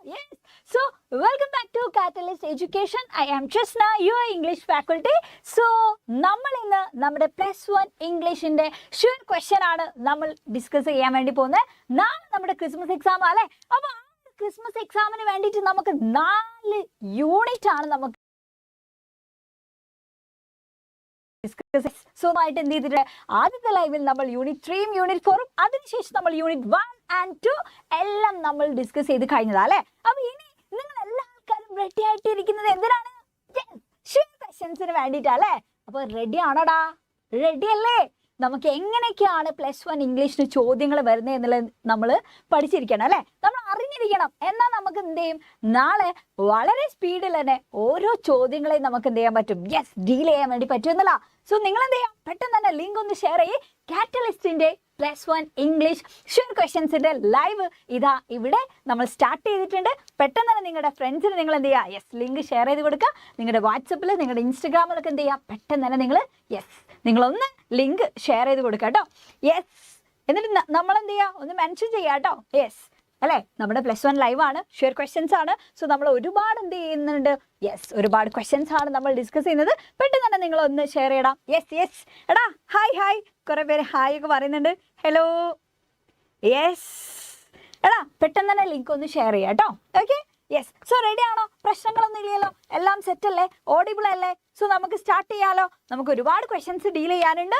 Yes. So, welcome back to Catalyst Education. I am Trishna, your English faculty. So, നമ്മൾ ഇന്ന് നമ്മുടെ +1 ഇംഗ്ലീഷിന്റെ sure question ആണ് നമ്മൾ discuss ചെയ്യാൻ വേണ്ടി പോകുന്നത്. നാളെ നമ്മുടെ ക്രിസ്മസ് എക്സാം അല്ലേ? അപ്പോൾ ആ ക്രിസ്മസ് എക്സാമിന് വേണ്ടിയിട്ട് നമുക്ക് 4 യൂണിറ്റ് ആണ് നമുക്ക് സോ ആയിട്ട് എന്ത് ചെയ്തിട്ട് ആദ്യത്തെ ലൈവിൽ നമ്മൾ യൂണിറ്റ് 3 യൂണിറ്റ് 4 അതിനുശേഷം നമ്മൾ യൂണിറ്റ് 1 and 2 എല്ലാം നമ്മൾ ഡിസ്കസ് ചെയ്ത് കഴിഞ്ഞതാ അല്ലേ? അപ്പൊ ഇനി നിങ്ങൾ എല്ലാ ആൾക്കാരും റെഡി ആയിട്ട് ഇരിക്കുന്നത് എന്തിനാണ്? ക്വസ്റ്റ്യൻസിന് വേണ്ടിയിട്ടാ അല്ലേ? അപ്പൊ റെഡി ആണോടാ? റെഡി അല്ലേ? നമുക്ക് എങ്ങനെയൊക്കെയാണ് +1 ഇംഗ്ലീഷിന് ചോദ്യങ്ങൾ വരുന്നത് എന്നുള്ളത് നമ്മൾ പഠിച്ചിരിക്കണം അല്ലേ? നമ്മൾ അറിഞ്ഞിരിക്കണം. എന്നാൽ നമുക്ക് എന്ത് ചെയ്യും, നാളെ വളരെ സ്പീഡിൽ തന്നെ ഓരോ ചോദ്യങ്ങളെയും നമുക്ക് എന്ത് ചെയ്യാൻ പറ്റും? യെസ്, ഡീൽ ചെയ്യാൻ വേണ്ടി പറ്റുമെന്നല്ല. സോ നിങ്ങൾ എന്ത് ചെയ്യാം, പെട്ടെന്ന് തന്നെ ലിങ്ക് ഒന്ന് ഷെയർ ചെയ്യ്. കാറ്റലിസ്റ്റിന്റെ +1 ഇംഗ്ലീഷ് ഷുവർ ക്വസ്റ്റ്യൻസിന്റെ ലൈവ് ഇതാ ഇവിടെ നമ്മൾ സ്റ്റാർട്ട് ചെയ്തിട്ടുണ്ട്. പെട്ടെന്ന് തന്നെ നിങ്ങളുടെ ഫ്രണ്ട്സിന് നിങ്ങൾ എന്ത് ചെയ്യുക, യെസ് ലിങ്ക് ഷെയർ ചെയ്ത് കൊടുക്കുക. നിങ്ങളുടെ വാട്സപ്പിൽ, നിങ്ങളുടെ ഇൻസ്റ്റഗ്രാമിലൊക്കെ എന്ത് ചെയ്യുക, പെട്ടെന്ന് തന്നെ നിങ്ങൾ യെസ് നിങ്ങളൊന്ന് ലിങ്ക് ഷെയർ ചെയ്ത് കൊടുക്കുക കേട്ടോ. യെസ്, എന്നിട്ട് നമ്മൾ എന്ത് ചെയ്യുക, ഒന്ന് മെൻഷൻ ചെയ്യുക കേട്ടോ. യെസ് അല്ലേ, നമ്മുടെ +1 ലൈവ് ആണ്, ഷുവർ ക്വസ്റ്റ്യൻസ് ആണ്. സോ നമ്മൾ ഒരുപാട് എന്ത് ചെയ്യുന്നുണ്ട്, യെസ് ഒരുപാട് ക്വസ്റ്റ്യൻസ് ആണ് നമ്മൾ ഡിസ്കസ് ചെയ്യുന്നത്. പെട്ടെന്ന് തന്നെ നിങ്ങൾ ഒന്ന് ഷെയർ ചെയ്യണം. യെസ് യെസ് എടാ ഹായ് ഹായ്, കുറേ പേര് ഹായ് ഒക്കെ പറയുന്നുണ്ട്. ഹലോ യെസ് എടാ, പെട്ടെന്ന് തന്നെ ലിങ്ക് ഒന്ന് ഷെയർ ചെയ്യാം കേട്ടോ. Okay yes. സോ റെഡി ആണോ? പ്രശ്നങ്ങളൊന്നും ഇല്ലല്ലോ, എല്ലാം സെറ്റ് അല്ലേ, ഓഡിബിൾ അല്ലേ? സോ നമുക്ക് സ്റ്റാർട്ട് ചെയ്യാലോ. നമുക്ക് ഒരുപാട് ക്വസ്റ്റ്യൻസ് ഡീൽ ചെയ്യാനുണ്ട്.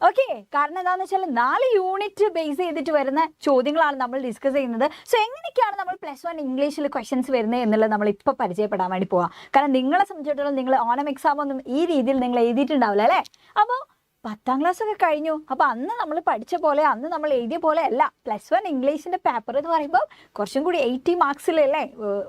ഓക്കെ, കാരണം എന്താണെന്ന് വെച്ചാൽ 4 യൂണിറ്റ് ബേസ് ചെയ്തിട്ട് വരുന്ന ചോദ്യങ്ങളാണ് നമ്മൾ ഡിസ്കസ് ചെയ്യുന്നത്. സോ എങ്ങനെയൊക്കെയാണ് നമ്മൾ +1 ഇംഗ്ലീഷിൽ ക്വസ്റ്റ്യൻസ് വരുന്നത് എന്നുള്ളത് നമ്മൾ ഇപ്പോൾ പരിചയപ്പെടാൻ വേണ്ടി പോവാം. കാരണം നിങ്ങളെ സംബന്ധിച്ചിടത്തോളം നിങ്ങൾ ഓണം എക്സാം ഒന്നും ഈ രീതിയിൽ നിങ്ങൾ എഴുതിയിട്ടുണ്ടാവില്ല അല്ലേ? അപ്പോൾ 10ാം ക്ലാസ് ഒക്കെ കഴിഞ്ഞു. അപ്പോൾ അന്ന് നമ്മൾ പഠിച്ച പോലെ, അന്ന് നമ്മൾ എഴുതിയ പോലെ അല്ല. +1 ഇംഗ്ലീഷിൻ്റെ പേപ്പർ എന്ന് പറയുമ്പോൾ കുറച്ചും കൂടി 80 മാർക്സിലല്ലേ,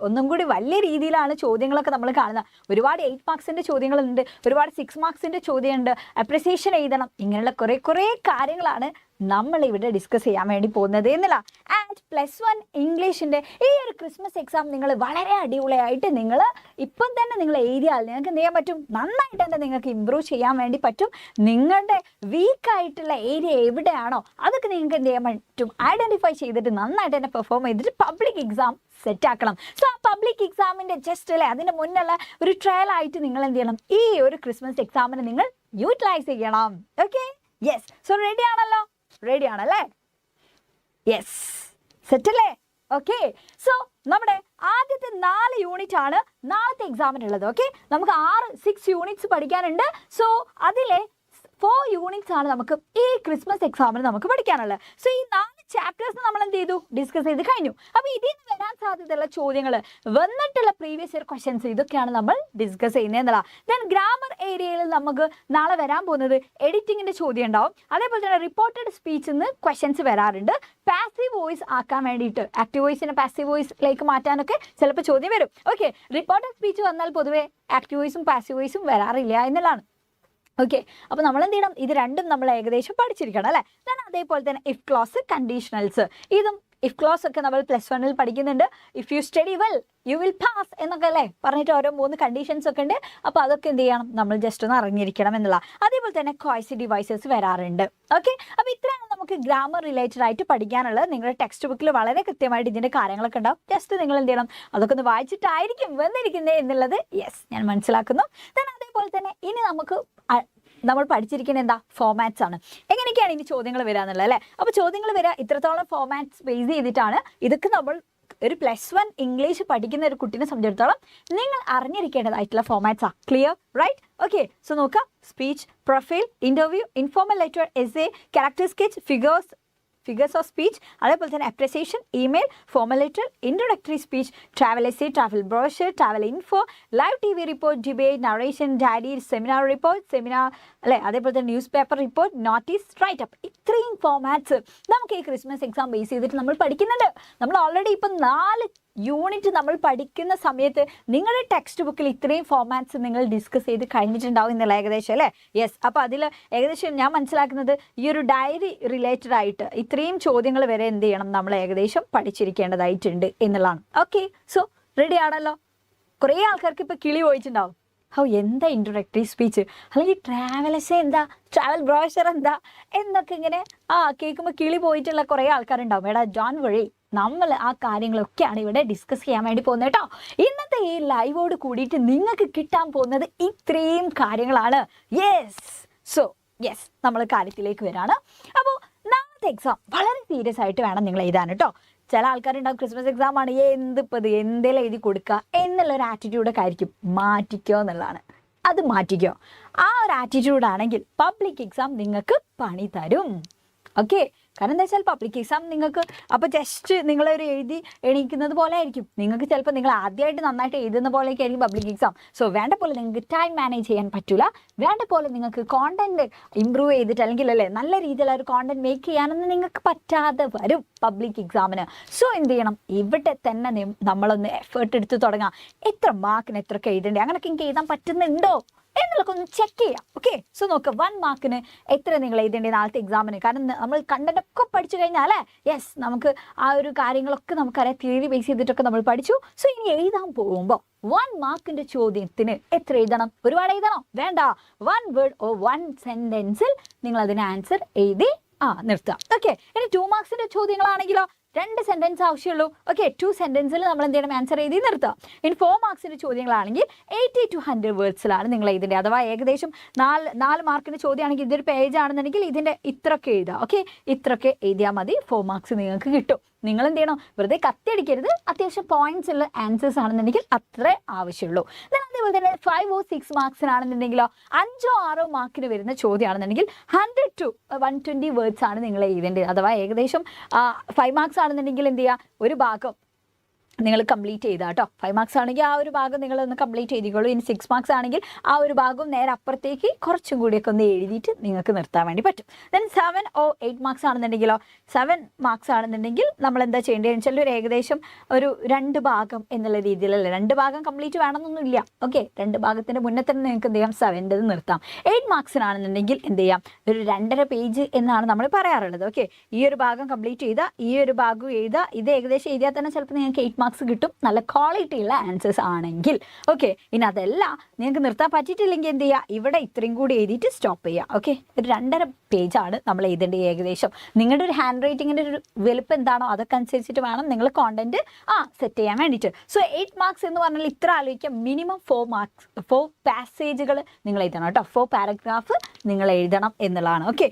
ഒന്നും കൂടി വലിയ രീതിയിലാണ് ചോദ്യങ്ങളൊക്കെ നമ്മൾ കാണുന്നത്. ഒരുപാട് 8 മാർക്സിൻ്റെ ചോദ്യങ്ങളുണ്ട്, ഒരുപാട് 6 മാർക്സിൻ്റെ ചോദ്യമുണ്ട്, അപ്രിസിയേഷൻ എഴുതണം, ഇങ്ങനെയുള്ള കുറേ കാര്യങ്ങളാണ് നമ്മൾ ഇവിടെ ഡിസ്കസ് ചെയ്യാൻ വേണ്ടി പോകുന്നത് എന്നല്ല. ആൻഡ് +1 ഇംഗ്ലീഷിൻ്റെ ഈ ഒരു ക്രിസ്മസ് എക്സാം നിങ്ങൾ വളരെ അടിപൊളിയായിട്ട് നിങ്ങൾ ഇപ്പം തന്നെ നിങ്ങൾ എഴുതിയാൽ നിങ്ങൾക്ക് എന്ത് ചെയ്യാൻ പറ്റും, നന്നായിട്ട് തന്നെ നിങ്ങൾക്ക് ഇമ്പ്രൂവ് ചെയ്യാൻ വേണ്ടി പറ്റും. നിങ്ങളുടെ വീക്കായിട്ടുള്ള ഏരിയ എവിടെയാണോ അതൊക്കെ നിങ്ങൾക്ക് എന്ത് ചെയ്യാൻ പറ്റും, ഐഡൻറ്റിഫൈ ചെയ്തിട്ട് നന്നായിട്ട് തന്നെ പെർഫോം ചെയ്തിട്ട് പബ്ലിക് എക്സാം സെറ്റ് ആക്കണം. സോ ആ പബ്ലിക് എക്സാമിൻ്റെ ജസ്റ്റ് അല്ലേ, അതിൻ്റെ മുന്നുള്ള ഒരു ട്രയൽ ആയിട്ട് നിങ്ങൾ എന്ത് ചെയ്യണം, ഈ ഒരു ക്രിസ്മസ് എക്സാമിന് നിങ്ങൾ യൂട്ടിലൈസ് ചെയ്യണം. Okay yes. സോ റെഡി ആണല്ലോ? റെഡി ആണല്ലേ? യെസ്, സെറ്റല്ലേ? ഓക്കെ. സോ നമ്മുടെ ആദ്യത്തെ 4 യൂണിറ്റ് ആണ് നാളത്തെ എക്സാമിനുള്ളത്. ഓക്കെ, നമുക്ക് 6 യൂണിറ്റ്സ് പഠിക്കാനുണ്ട്. സോ അതിലെ 4 യൂണിറ്റ്സ് ആണ് നമുക്ക് ഈ ക്രിസ്മസ് എക്സാമിന് നമുക്ക് പഠിക്കാനുള്ളത്. സോ ഈ 4 ചാപ്റ്റേഴ്സ് നമ്മൾ എന്ത് ചെയ്തു, ഡിസ്കസ് ചെയ്ത് കഴിഞ്ഞു. അപ്പോൾ ഇതിൽ നിന്ന് വരാൻ സാധ്യതയുള്ള ചോദ്യങ്ങൾ, വന്നിട്ടുള്ള പ്രീവിയസ് ഇയർ ക്വസ്റ്റ്യൻസ്, ഇതൊക്കെയാണ് നമ്മൾ ഡിസ്കസ് ചെയ്യുന്നത് എന്നല്ല. ദെൻ ഗ്രാമർ ഏരിയയിൽ നമുക്ക് നാളെ വരാൻ പോകുന്നത് എഡിറ്റിങ്ങിൻ്റെ ചോദ്യം ഉണ്ടാവും. അതേപോലെ തന്നെ റിപ്പോർട്ടഡ് സ്പീച്ചിൽ നിന്ന് ക്വസ്റ്റ്യൻസ് വരാറുണ്ട്. പാസീവ് വോയിസ് ആക്കാൻ വേണ്ടിയിട്ട്, ആക്റ്റീവ് വോയിസിനെ പാസീവ് വോയിസിലേക്ക് മാറ്റാനൊക്കെ ചിലപ്പോൾ ചോദ്യം വരും. ഓക്കെ, റിപ്പോർട്ടഡ് സ്പീച്ച് വന്നാൽ പൊതുവേ ആക്റ്റീവ് വോയിസും പാസീവ് വോയിസും വരാറില്ല എന്നുള്ളതാണ്. ഓക്കെ, അപ്പോൾ നമ്മൾ എന്ത് ചെയ്യണം, ഇത് രണ്ടും നമ്മൾ ഏകദേശം പഠിച്ചിരിക്കണം അല്ലേ? ദെൻ അതേപോലെ തന്നെ ഇഫ് ക്ലോസ്, കണ്ടീഷണൽസ്, ഇതും ഇഫ് ക്ലോസ് ഒക്കെ നമ്മൾ +1 പഠിക്കുന്നുണ്ട്. If you study well you will pass എന്നൊക്കെ അല്ലേ പറഞ്ഞിട്ട് ഓരോ 3 കണ്ടീഷൻസ് ഒക്കെ ഉണ്ട്. അപ്പോൾ അതൊക്കെ എന്ത് ചെയ്യണം, നമ്മൾ ജസ്റ്റ് ഒന്ന് അറിഞ്ഞിരിക്കണം എന്നുള്ള. അതേപോലെ തന്നെ കോയ്സ് ഡിവൈസസ് വരാറുണ്ട്. ഓക്കെ, അപ്പോൾ ഇത്രയാണ് നമുക്ക് ഗ്രാമർ റിലേറ്റഡ് ആയിട്ട് പഠിക്കാനുള്ളത്. നിങ്ങളുടെ ടെക്സ്റ്റ് ബുക്കിൽ വളരെ കൃത്യമായിട്ട് ഇതിൻ്റെ കാര്യങ്ങളൊക്കെ ഉണ്ടാവും. ജസ്റ്റ് നിങ്ങൾ എന്ത് ചെയ്യണം, അതൊക്കെ ഒന്ന് വായിച്ചിട്ടായിരിക്കും വന്നിരിക്കുന്നത് എന്നുള്ളത് യെസ് ഞാൻ മനസ്സിലാക്കുന്നു. ദെൻ അതേപോലെ തന്നെ ഇനി നമ്മൾ പഠിച്ചിരിക്കുന്ന എന്താ, ഫോമാറ്റ്സ് ആണ്. എങ്ങനെയൊക്കെയാണ് ഇനി ചോദ്യങ്ങൾ വരിക എന്നുള്ളത് അല്ലേ? അപ്പോൾ ചോദ്യങ്ങൾ വരിക ഇത്രത്തോളം ഫോമാറ്റ്സ് ബേസ് ചെയ്തിട്ടാണ്. ഇതൊക്കെ നമ്മൾ ഒരു +1 ഇംഗ്ലീഷ് പഠിക്കുന്ന ഒരു കുട്ടീനെ സംബന്ധിച്ചിടത്തോളം നിങ്ങൾ അറിഞ്ഞിരിക്കേണ്ടതായിട്ടുള്ള ഫോമാറ്റ്സാണ്. Clear right? ഓക്കെ, സോ നോക്കാം. Speech, profile, interview, informal letter, essay, character sketch, figures of speech, അതേപോലെ തന്നെ appreciation, email, formal letter, introductory speech, travel essay, travel brochure, travel info, live TV report, debate, narration, diary, seminar report, അല്ലേ, അതേപോലെ തന്നെ newspaper report, notice, writeup. ഇത്രയും formats നമുക്ക് ഈ Christmas exam base ചെയ്തിട്ട് നമ്മൾ പഠിക്കുന്നുണ്ട്. നമ്മൾ ഓൾറെഡി ഇപ്പം 4 യൂണിറ്റ് നമ്മൾ പഠിക്കുന്ന സമയത്ത് നിങ്ങളുടെ ടെക്സ്റ്റ് ബുക്കിൽ ഇത്രയും ഫോമാറ്റ്സ് നിങ്ങൾ ഡിസ്കസ് ചെയ്ത് കഴിഞ്ഞിട്ടുണ്ടാവും എന്നുള്ള ഏകദേശം അല്ലേ? യെസ്. അപ്പോൾ അതിൽ ഏകദേശം ഞാൻ മനസ്സിലാക്കുന്നത് ഈ ഒരു ഡയറി റിലേറ്റഡ് ആയിട്ട് ഇത്രയും ചോദ്യങ്ങൾ വരെ എന്ത് ചെയ്യണം, നമ്മൾ ഏകദേശം പഠിച്ചിരിക്കേണ്ടതായിട്ടുണ്ട് എന്നുള്ളതാണ്. ഓക്കെ, സോ റെഡി ആണല്ലോ? കുറേ ആൾക്കാർക്ക് ഇപ്പോൾ കിളി പോയിട്ടുണ്ടാവും. എന്താ ഇൻട്രൊഡക്ടറി സ്പീച്ച്, അല്ലെങ്കിൽ ട്രാവൽ എസ്സേ എന്താ, ട്രാവൽ ബ്രോഷർ എന്താ എന്നൊക്കെ ഇങ്ങനെ കേൾക്കുമ്പോൾ കിളി പോയിട്ടുള്ള കുറേ ആൾക്കാരുണ്ടാവും. എടാ ജോൺ വഴി നമ്മൾ ആ കാര്യങ്ങളൊക്കെയാണ് ഇവിടെ ഡിസ്കസ് ചെയ്യാൻ വേണ്ടി പോകുന്നത് കേട്ടോ. ഇന്നത്തെ ഈ ലൈവോട് കൂടിയിട്ട് നിങ്ങൾക്ക് കിട്ടാൻ പോകുന്നത് ഇത്രയും കാര്യങ്ങളാണ്. യെസ് നമ്മൾ കാര്യത്തിലേക്ക് വരാണ്. അപ്പോൾ നാളത്തെ എക്സാം വളരെ സീരിയസ് ആയിട്ട് വേണം നിങ്ങൾ എഴുതാൻ കേട്ടോ. ചില ആൾക്കാരുണ്ടാവും ക്രിസ്മസ് എക്സാം ആണ് എന്തിപ്പത് എന്തെങ്കിലും എഴുതി കൊടുക്കുക എന്നുള്ളൊരു ആറ്റിറ്റ്യൂഡൊക്കെ ആയിരിക്കും. മാറ്റിക്കോ എന്നുള്ളതാണ്. അത് മാറ്റിക്കോ. ആ ഒരു ആറ്റിറ്റ്യൂഡാണെങ്കിൽ പബ്ലിക് എക്സാം നിങ്ങൾക്ക് പണി തരും. ഓക്കെ, കാരണം എന്താ വെച്ചാൽ പബ്ലിക് എക്സാം നിങ്ങൾക്ക് അപ്പോൾ ജസ്റ്റ് നിങ്ങളൊരു എഴുതി എണീക്കുന്നത് പോലെ ആയിരിക്കും. നിങ്ങൾക്ക് ചിലപ്പോൾ നിങ്ങൾ ആദ്യമായിട്ട് നന്നായിട്ട് എഴുതുന്ന പോലെയൊക്കെ ആയിരിക്കും പബ്ലിക് എക്സാം. സോ വേണ്ട പോലെ നിങ്ങൾക്ക് ടൈം മാനേജ് ചെയ്യാൻ പറ്റില്ല. വേണ്ട പോലെ നിങ്ങൾക്ക് കോണ്ടന്റ് ഇമ്പ്രൂവ് ചെയ്തിട്ട് അല്ലെങ്കിൽ അല്ലേ നല്ല രീതിയിൽ ഒരു കോണ്ടന്റ് മേക്ക് ചെയ്യാനൊന്നും നിങ്ങൾക്ക് പറ്റാതെ വരും പബ്ലിക് എക്സാമിന്. സോ എന്ത് ചെയ്യണം, ഇവിടെ തന്നെ നമ്മളൊന്ന് എഫേർട്ട് എടുത്ത് തുടങ്ങാം. എത്ര മാർക്കിന് എത്രയൊക്കെ എഴുതണ്ടേ, അങ്ങനെയൊക്കെ എനിക്ക് എഴുതാൻ പറ്റുന്നുണ്ടോ എന്നുള്ളതൊക്കെ ഒന്ന് ചെക്ക് ചെയ്യാം. ഓക്കെ, സോ നോക്കുക 1 മാർക്കിന് എത്ര നിങ്ങൾ എഴുതേണ്ടത് നാളത്തെ എക്സാമിന്. കാരണം നമ്മൾ കണ്ടന്റൊക്കെ പഠിച്ചു കഴിഞ്ഞാൽ അല്ലേ, യെസ് നമുക്ക് ആ ഒരു കാര്യങ്ങളൊക്കെ നമുക്കറിയാം, തിയറി ബേസ് ചെയ്തിട്ടൊക്കെ നമ്മൾ പഠിച്ചു. സോ ഇനി എഴുതാൻ പോകുമ്പോൾ 1 മാർക്കിന്റെ ചോദ്യത്തിന് എത്ര എഴുതണം? ഒരുപാട് എഴുതണോ? വേണ്ട, 1 വേർഡ് ഓ 1 സെന്റൻസിൽ നിങ്ങൾ അതിന് ആൻസർ എഴുതി നിർത്താം. ഓക്കെ, ഇനി 2 മാർക്സിന്റെ ചോദ്യങ്ങളാണെങ്കിലോ 2 സെന്റൻസ് ആവശ്യമുള്ളൂ. ഓക്കെ, 2 സെന്റൻസിൽ നമ്മൾ എന്ത് ചെയ്യണം, ആൻസർ എഴുതി നിർത്താം. ഇനി 4 മാർക്സിന്റെ ചോദ്യങ്ങളാണെങ്കിൽ 80 to 100 വേർഡ്സിലാണ് നിങ്ങൾ എഴുതേണ്ടത്. അഥവാ ഏകദേശം 4 മാർക്കിന്റെ ചോദ്യമാണെങ്കിൽ ഇതൊരു പേജ് ആണെന്നുണ്ടെങ്കിൽ ഇതിന്റെ ഇത്രയൊക്കെ എഴുതാം. ഓക്കെ, ഇത്രയൊക്കെ എഴുതിയാൽ മതി, 4 മാർക്സ് നിങ്ങൾക്ക് കിട്ടും. നിങ്ങൾ എന്ത് ചെയ്യണം, വെറുതെ കത്തിയടിക്കരുത്. അത്യാവശ്യം പോയിന്റ്സ് ഉള്ള ആൻസേഴ്സ് ആണെന്നുണ്ടെങ്കിൽ അത്രേ ആവശ്യമുള്ളൂ. അതേപോലെ തന്നെ 5 or 6 മാർക്സിനാണെന്നുണ്ടെങ്കിലോ 5 or 6 മാർക്കിന് വരുന്ന ചോദ്യമാണെന്നുണ്ടെങ്കിൽ 100 to 120 വേർഡ്സ് ആണ് നിങ്ങൾ എഴുതേണ്ടത്. അഥവാ ഏകദേശം 5 മാർക്സ് ആണെന്നുണ്ടെങ്കിൽ എന്ത് ചെയ്യുക, ഒരു ഭാഗം നിങ്ങൾ കംപ്ലീറ്റ് ചെയ്താൽ കേട്ടോ. 5 മാർക്സ് ആണെങ്കിൽ ആ ഒരു ഭാഗം നിങ്ങളൊന്ന് കംപ്ലീറ്റ് ചെയ്തിക്കോളൂ. ഇനി 6 മാർക്സ് ആണെങ്കിൽ ആ ഒരു ഭാഗം നേരെ അപ്പുറത്തേക്ക് കുറച്ചും കൂടിയൊക്കെ ഒന്ന് എഴുതിയിട്ട് നിങ്ങൾക്ക് നിർത്താൻ വേണ്ടി പറ്റും. ദെൻ 7 or 8 മാർക്സ് ആണെന്നുണ്ടെങ്കിലോ 7 മാർക്സ് ആണെന്നുണ്ടെങ്കിൽ നമ്മൾ എന്താ ചെയ്യേണ്ടതെന്ന് വെച്ചാൽ ഒരു ഏകദേശം ഒരു 2 ഭാഗം എന്നുള്ള രീതിയിലല്ലേ, 2 ഭാഗം കംപ്ലീറ്റ് വേണമെന്നൊന്നും ഇല്ല. ഓക്കെ, 2 ഭാഗത്തിൻ്റെ മുന്നേ തന്നെ നിങ്ങൾക്ക് എന്ത് ചെയ്യാം, 7 നിർത്താം. 8 മാർക്സിനാണെന്നുണ്ടെങ്കിൽ എന്ത് ചെയ്യാം, ഒരു 2.5 പേജ് എന്നാണ് നമ്മൾ പറയാറുള്ളത്. ഓക്കെ, ഈ ഒരു ഭാഗം കംപ്ലീറ്റ് ചെയ്താൽ ഈ ഒരു ഭാഗം എഴുതുക. ഇത് ഏകദേശം എഴുതിയാൽ തന്നെ ചിലപ്പോൾ നിങ്ങൾക്ക് 8 മാർക്സ് കിട്ടും, നല്ല ക്വാളിറ്റി ഉള്ള ആൻസേഴ്സ് ആണെങ്കിൽ. ഓക്കെ, ഇനി അതല്ല നിങ്ങൾക്ക് നിർത്താൻ പറ്റിയിട്ടില്ലെങ്കിൽ എന്ത് ചെയ്യുക, ഇവിടെ ഇത്രയും കൂടി എഴുതിയിട്ട് സ്റ്റോപ്പ് ചെയ്യുക. ഓക്കെ, ഒരു 2.5 പേജാണ് നമ്മൾ എഴുതേണ്ടത്. ഏകദേശം നിങ്ങളുടെ ഒരു ഹാൻഡ് റൈറ്റിങ്ങിൻ്റെ ഒരു വലുപ്പം എന്താണോ അതൊക്കെ അനുസരിച്ചിട്ട് വേണം നിങ്ങൾ കോണ്ടന്റ് സെറ്റ് ചെയ്യാൻ വേണ്ടിയിട്ട്. സോ 8 മാർക്സ് എന്ന് പറഞ്ഞാൽ ഇത്ര ആലോചിക്കാം, മിനിമം 4 പാസേജുകൾ നിങ്ങൾ എഴുതണം കേട്ടോ. 4 പാരഗ്രാഫ് നിങ്ങൾ എഴുതണം എന്നുള്ളതാണ്. ഓക്കെ,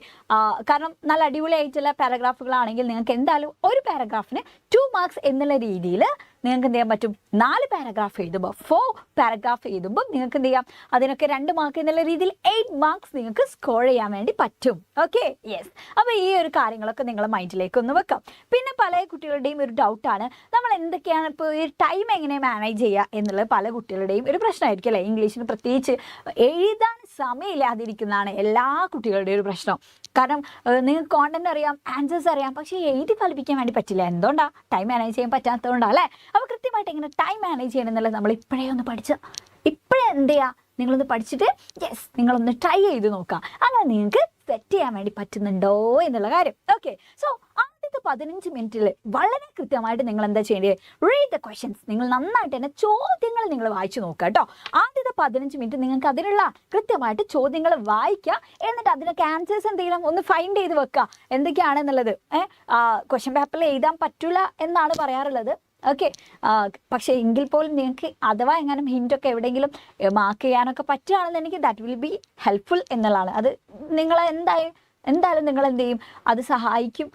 കാരണം നല്ല അടിപൊളിയായിട്ടുള്ള പാരഗ്രാഫുകളാണെങ്കിൽ നിങ്ങൾക്ക് എന്തായാലും ഒരു പാരഗ്രാഫിന് 2 മാർക്സ് എന്നുള്ള രീതിയിൽ നിങ്ങൾക്ക് എന്ത് ചെയ്യാൻ പറ്റും, 4 പാരഗ്രാഫ് എഴുതുമ്പോൾ 4 പാരഗ്രാഫ് എഴുതുമ്പോൾ നിങ്ങൾക്ക് എന്ത് ചെയ്യാം, അതിനൊക്കെ 2 മാർക്ക് എന്നുള്ള രീതിയിൽ 8 മാർക്സ് നിങ്ങൾക്ക് സ്കോർ ചെയ്യാൻ വേണ്ടി പറ്റും. Okay, yes. അപ്പോൾ ഈ ഒരു കാര്യങ്ങളൊക്കെ നിങ്ങൾ മൈൻഡിലേക്ക് ഒന്ന് വെക്കാം. പിന്നെ പല കുട്ടികളുടെയും ഒരു ഡൗട്ടാണ്, നമ്മൾ എന്തൊക്കെയാണ് ഇപ്പോൾ ഈ ടൈം എങ്ങനെ മാനേജ് ചെയ്യുക എന്നുള്ളത് പല കുട്ടികളുടെയും ഒരു പ്രശ്നമായിരിക്കും അല്ലേ. ഇംഗ്ലീഷിന് പ്രത്യേകിച്ച് എഴുതാൻ സമയമില്ലാതിരിക്കുന്നതാണ് എല്ലാ കുട്ടികളുടെയും ഒരു പ്രശ്നം. കാരണം നിങ്ങൾക്ക് കോണ്ടന്റ് അറിയാം, ആൻസേഴ്സ് അറിയാം, പക്ഷേ എഴുതി ഫലിപ്പിക്കാൻ വേണ്ടി പറ്റില്ല. എന്തുകൊണ്ടാണ്? ടൈം മാനേജ് ചെയ്യാൻ പറ്റാത്തതുകൊണ്ടാണ് അല്ലേ. അപ്പോൾ കൃത്യമായിട്ട് എങ്ങനെ ടൈം മാനേജ് ചെയ്യണം എന്നുള്ളത് നമ്മൾ ഇപ്പോഴേ ഒന്ന് പഠിച്ച് ഇപ്പോഴേ എന്ത് ചെയ്യുക, നിങ്ങളൊന്ന് പഠിച്ചിട്ട് യെസ് നിങ്ങളൊന്ന് ട്രൈ ചെയ്ത് നോക്കാം. അങ്ങനെ നിങ്ങൾക്ക് സെറ്റ് ചെയ്യാൻ വേണ്ടി പറ്റുന്നുണ്ടോ എന്നുള്ള കാര്യം. ഓക്കെ, സോ ആദ്യത്തെ 15 മിനിറ്റിൽ വളരെ കൃത്യമായിട്ട് നിങ്ങൾ എന്താ ചെയ്യേണ്ടത്, റീഡ് ദ ക്വസ്റ്റ്യൻസ്. നിങ്ങൾ നന്നായിട്ട് തന്നെ ചോദ്യങ്ങൾ നിങ്ങൾ വായിച്ചു നോക്കുക കേട്ടോ. ആദ്യത്തെ 15 മിനിറ്റ് നിങ്ങൾക്ക് അതിനുള്ള കൃത്യമായിട്ട് ചോദ്യങ്ങൾ വായിക്കുക. എന്നിട്ട് അതിനൊക്കെ ആൻസേഴ്സ് എന്തെങ്കിലും ഒന്ന് ഫൈൻഡ് ചെയ്ത് വെക്കുക എന്തൊക്കെയാണെന്നുള്ളത്. ക്വസ്റ്റ്യൻ പേപ്പറിൽ എഴുതാൻ പറ്റില്ല എന്നാണ് പറയാറുള്ളത്. ഓക്കെ, പക്ഷേ എങ്കിൽ പോലും നിങ്ങൾക്ക് അഥവാ എങ്ങാനും ഹിൻ്റൊക്കെ എവിടെയെങ്കിലും മാർക്ക് ചെയ്യാനൊക്കെ പറ്റുകയാണെന്നുണ്ടെങ്കിൽ ദാറ്റ് വിൽ ബി ഹെൽപ്ഫുൾ എന്നുള്ളതാണ്. അത് നിങ്ങളെ എന്തായാലും നിങ്ങൾ എന്ത് ചെയ്യും, അത് സഹായിക്കും.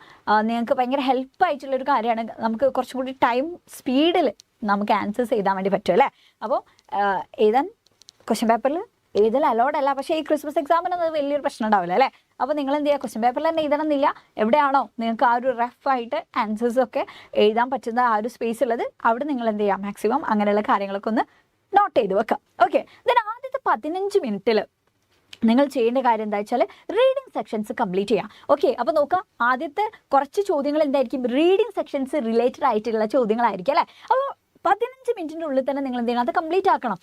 നിങ്ങൾക്ക് ഭയങ്കര ഹെൽപ്പായിട്ടുള്ളൊരു കാര്യമാണ്. നമുക്ക് കുറച്ചും കൂടി ടൈം സ്പീഡിൽ നമുക്ക് ആൻസേഴ്സ് എഴുതാൻ വേണ്ടി പറ്റും അല്ലേ. അപ്പോൾ എഴുതാൻ ക്വസ്റ്റ്യൻ പേപ്പറിൽ എഴുതൽ അലോഡ് അല്ല, പക്ഷേ ഈ ക്രിസ്മസ് എക്സാമിന് അത് വലിയൊരു പ്രശ്നം ഉണ്ടാവില്ല അല്ലേ. അപ്പോൾ നിങ്ങൾ എന്ത് ചെയ്യുക, ക്വസ്റ്റ്യൻ പേപ്പറിൽ തന്നെ എഴുതണം എന്നില്ല, എവിടെയാണോ നിങ്ങൾക്ക് ആ ഒരു റഫായിട്ട് ആൻസേഴ്സൊക്കെ എഴുതാൻ പറ്റുന്ന ആ ഒരു സ്പേസ് ഉള്ളത് അവിടെ നിങ്ങൾ എന്ത് ചെയ്യുക, മാക്സിമം അങ്ങനെയുള്ള കാര്യങ്ങളൊക്കെ ഒന്ന് നോട്ട് ചെയ്ത് വെക്കാം. ഓക്കെ, ദെൻ ആദ്യത്തെ 15 മിനിറ്റിൽ നിങ്ങൾ ചെയ്യേണ്ട കാര്യം എന്താ വെച്ചാൽ റീഡിങ് സെക്ഷൻസ് കംപ്ലീറ്റ് ചെയ്യാം. ഓക്കെ, അപ്പോൾ നോക്കാം, ആദ്യത്തെ കുറച്ച് ചോദ്യങ്ങൾ എന്തായിരിക്കും, റീഡിങ് സെക്ഷൻസ് റിലേറ്റഡ് ആയിട്ടുള്ള ചോദ്യങ്ങളായിരിക്കും അല്ലേ. അപ്പോൾ 15 മിനിറ്റിൻ്റെ ഉള്ളിൽ തന്നെ നിങ്ങൾ എന്ത് ചെയ്യണം, അത് കംപ്ലീറ്റ് ആക്കണം.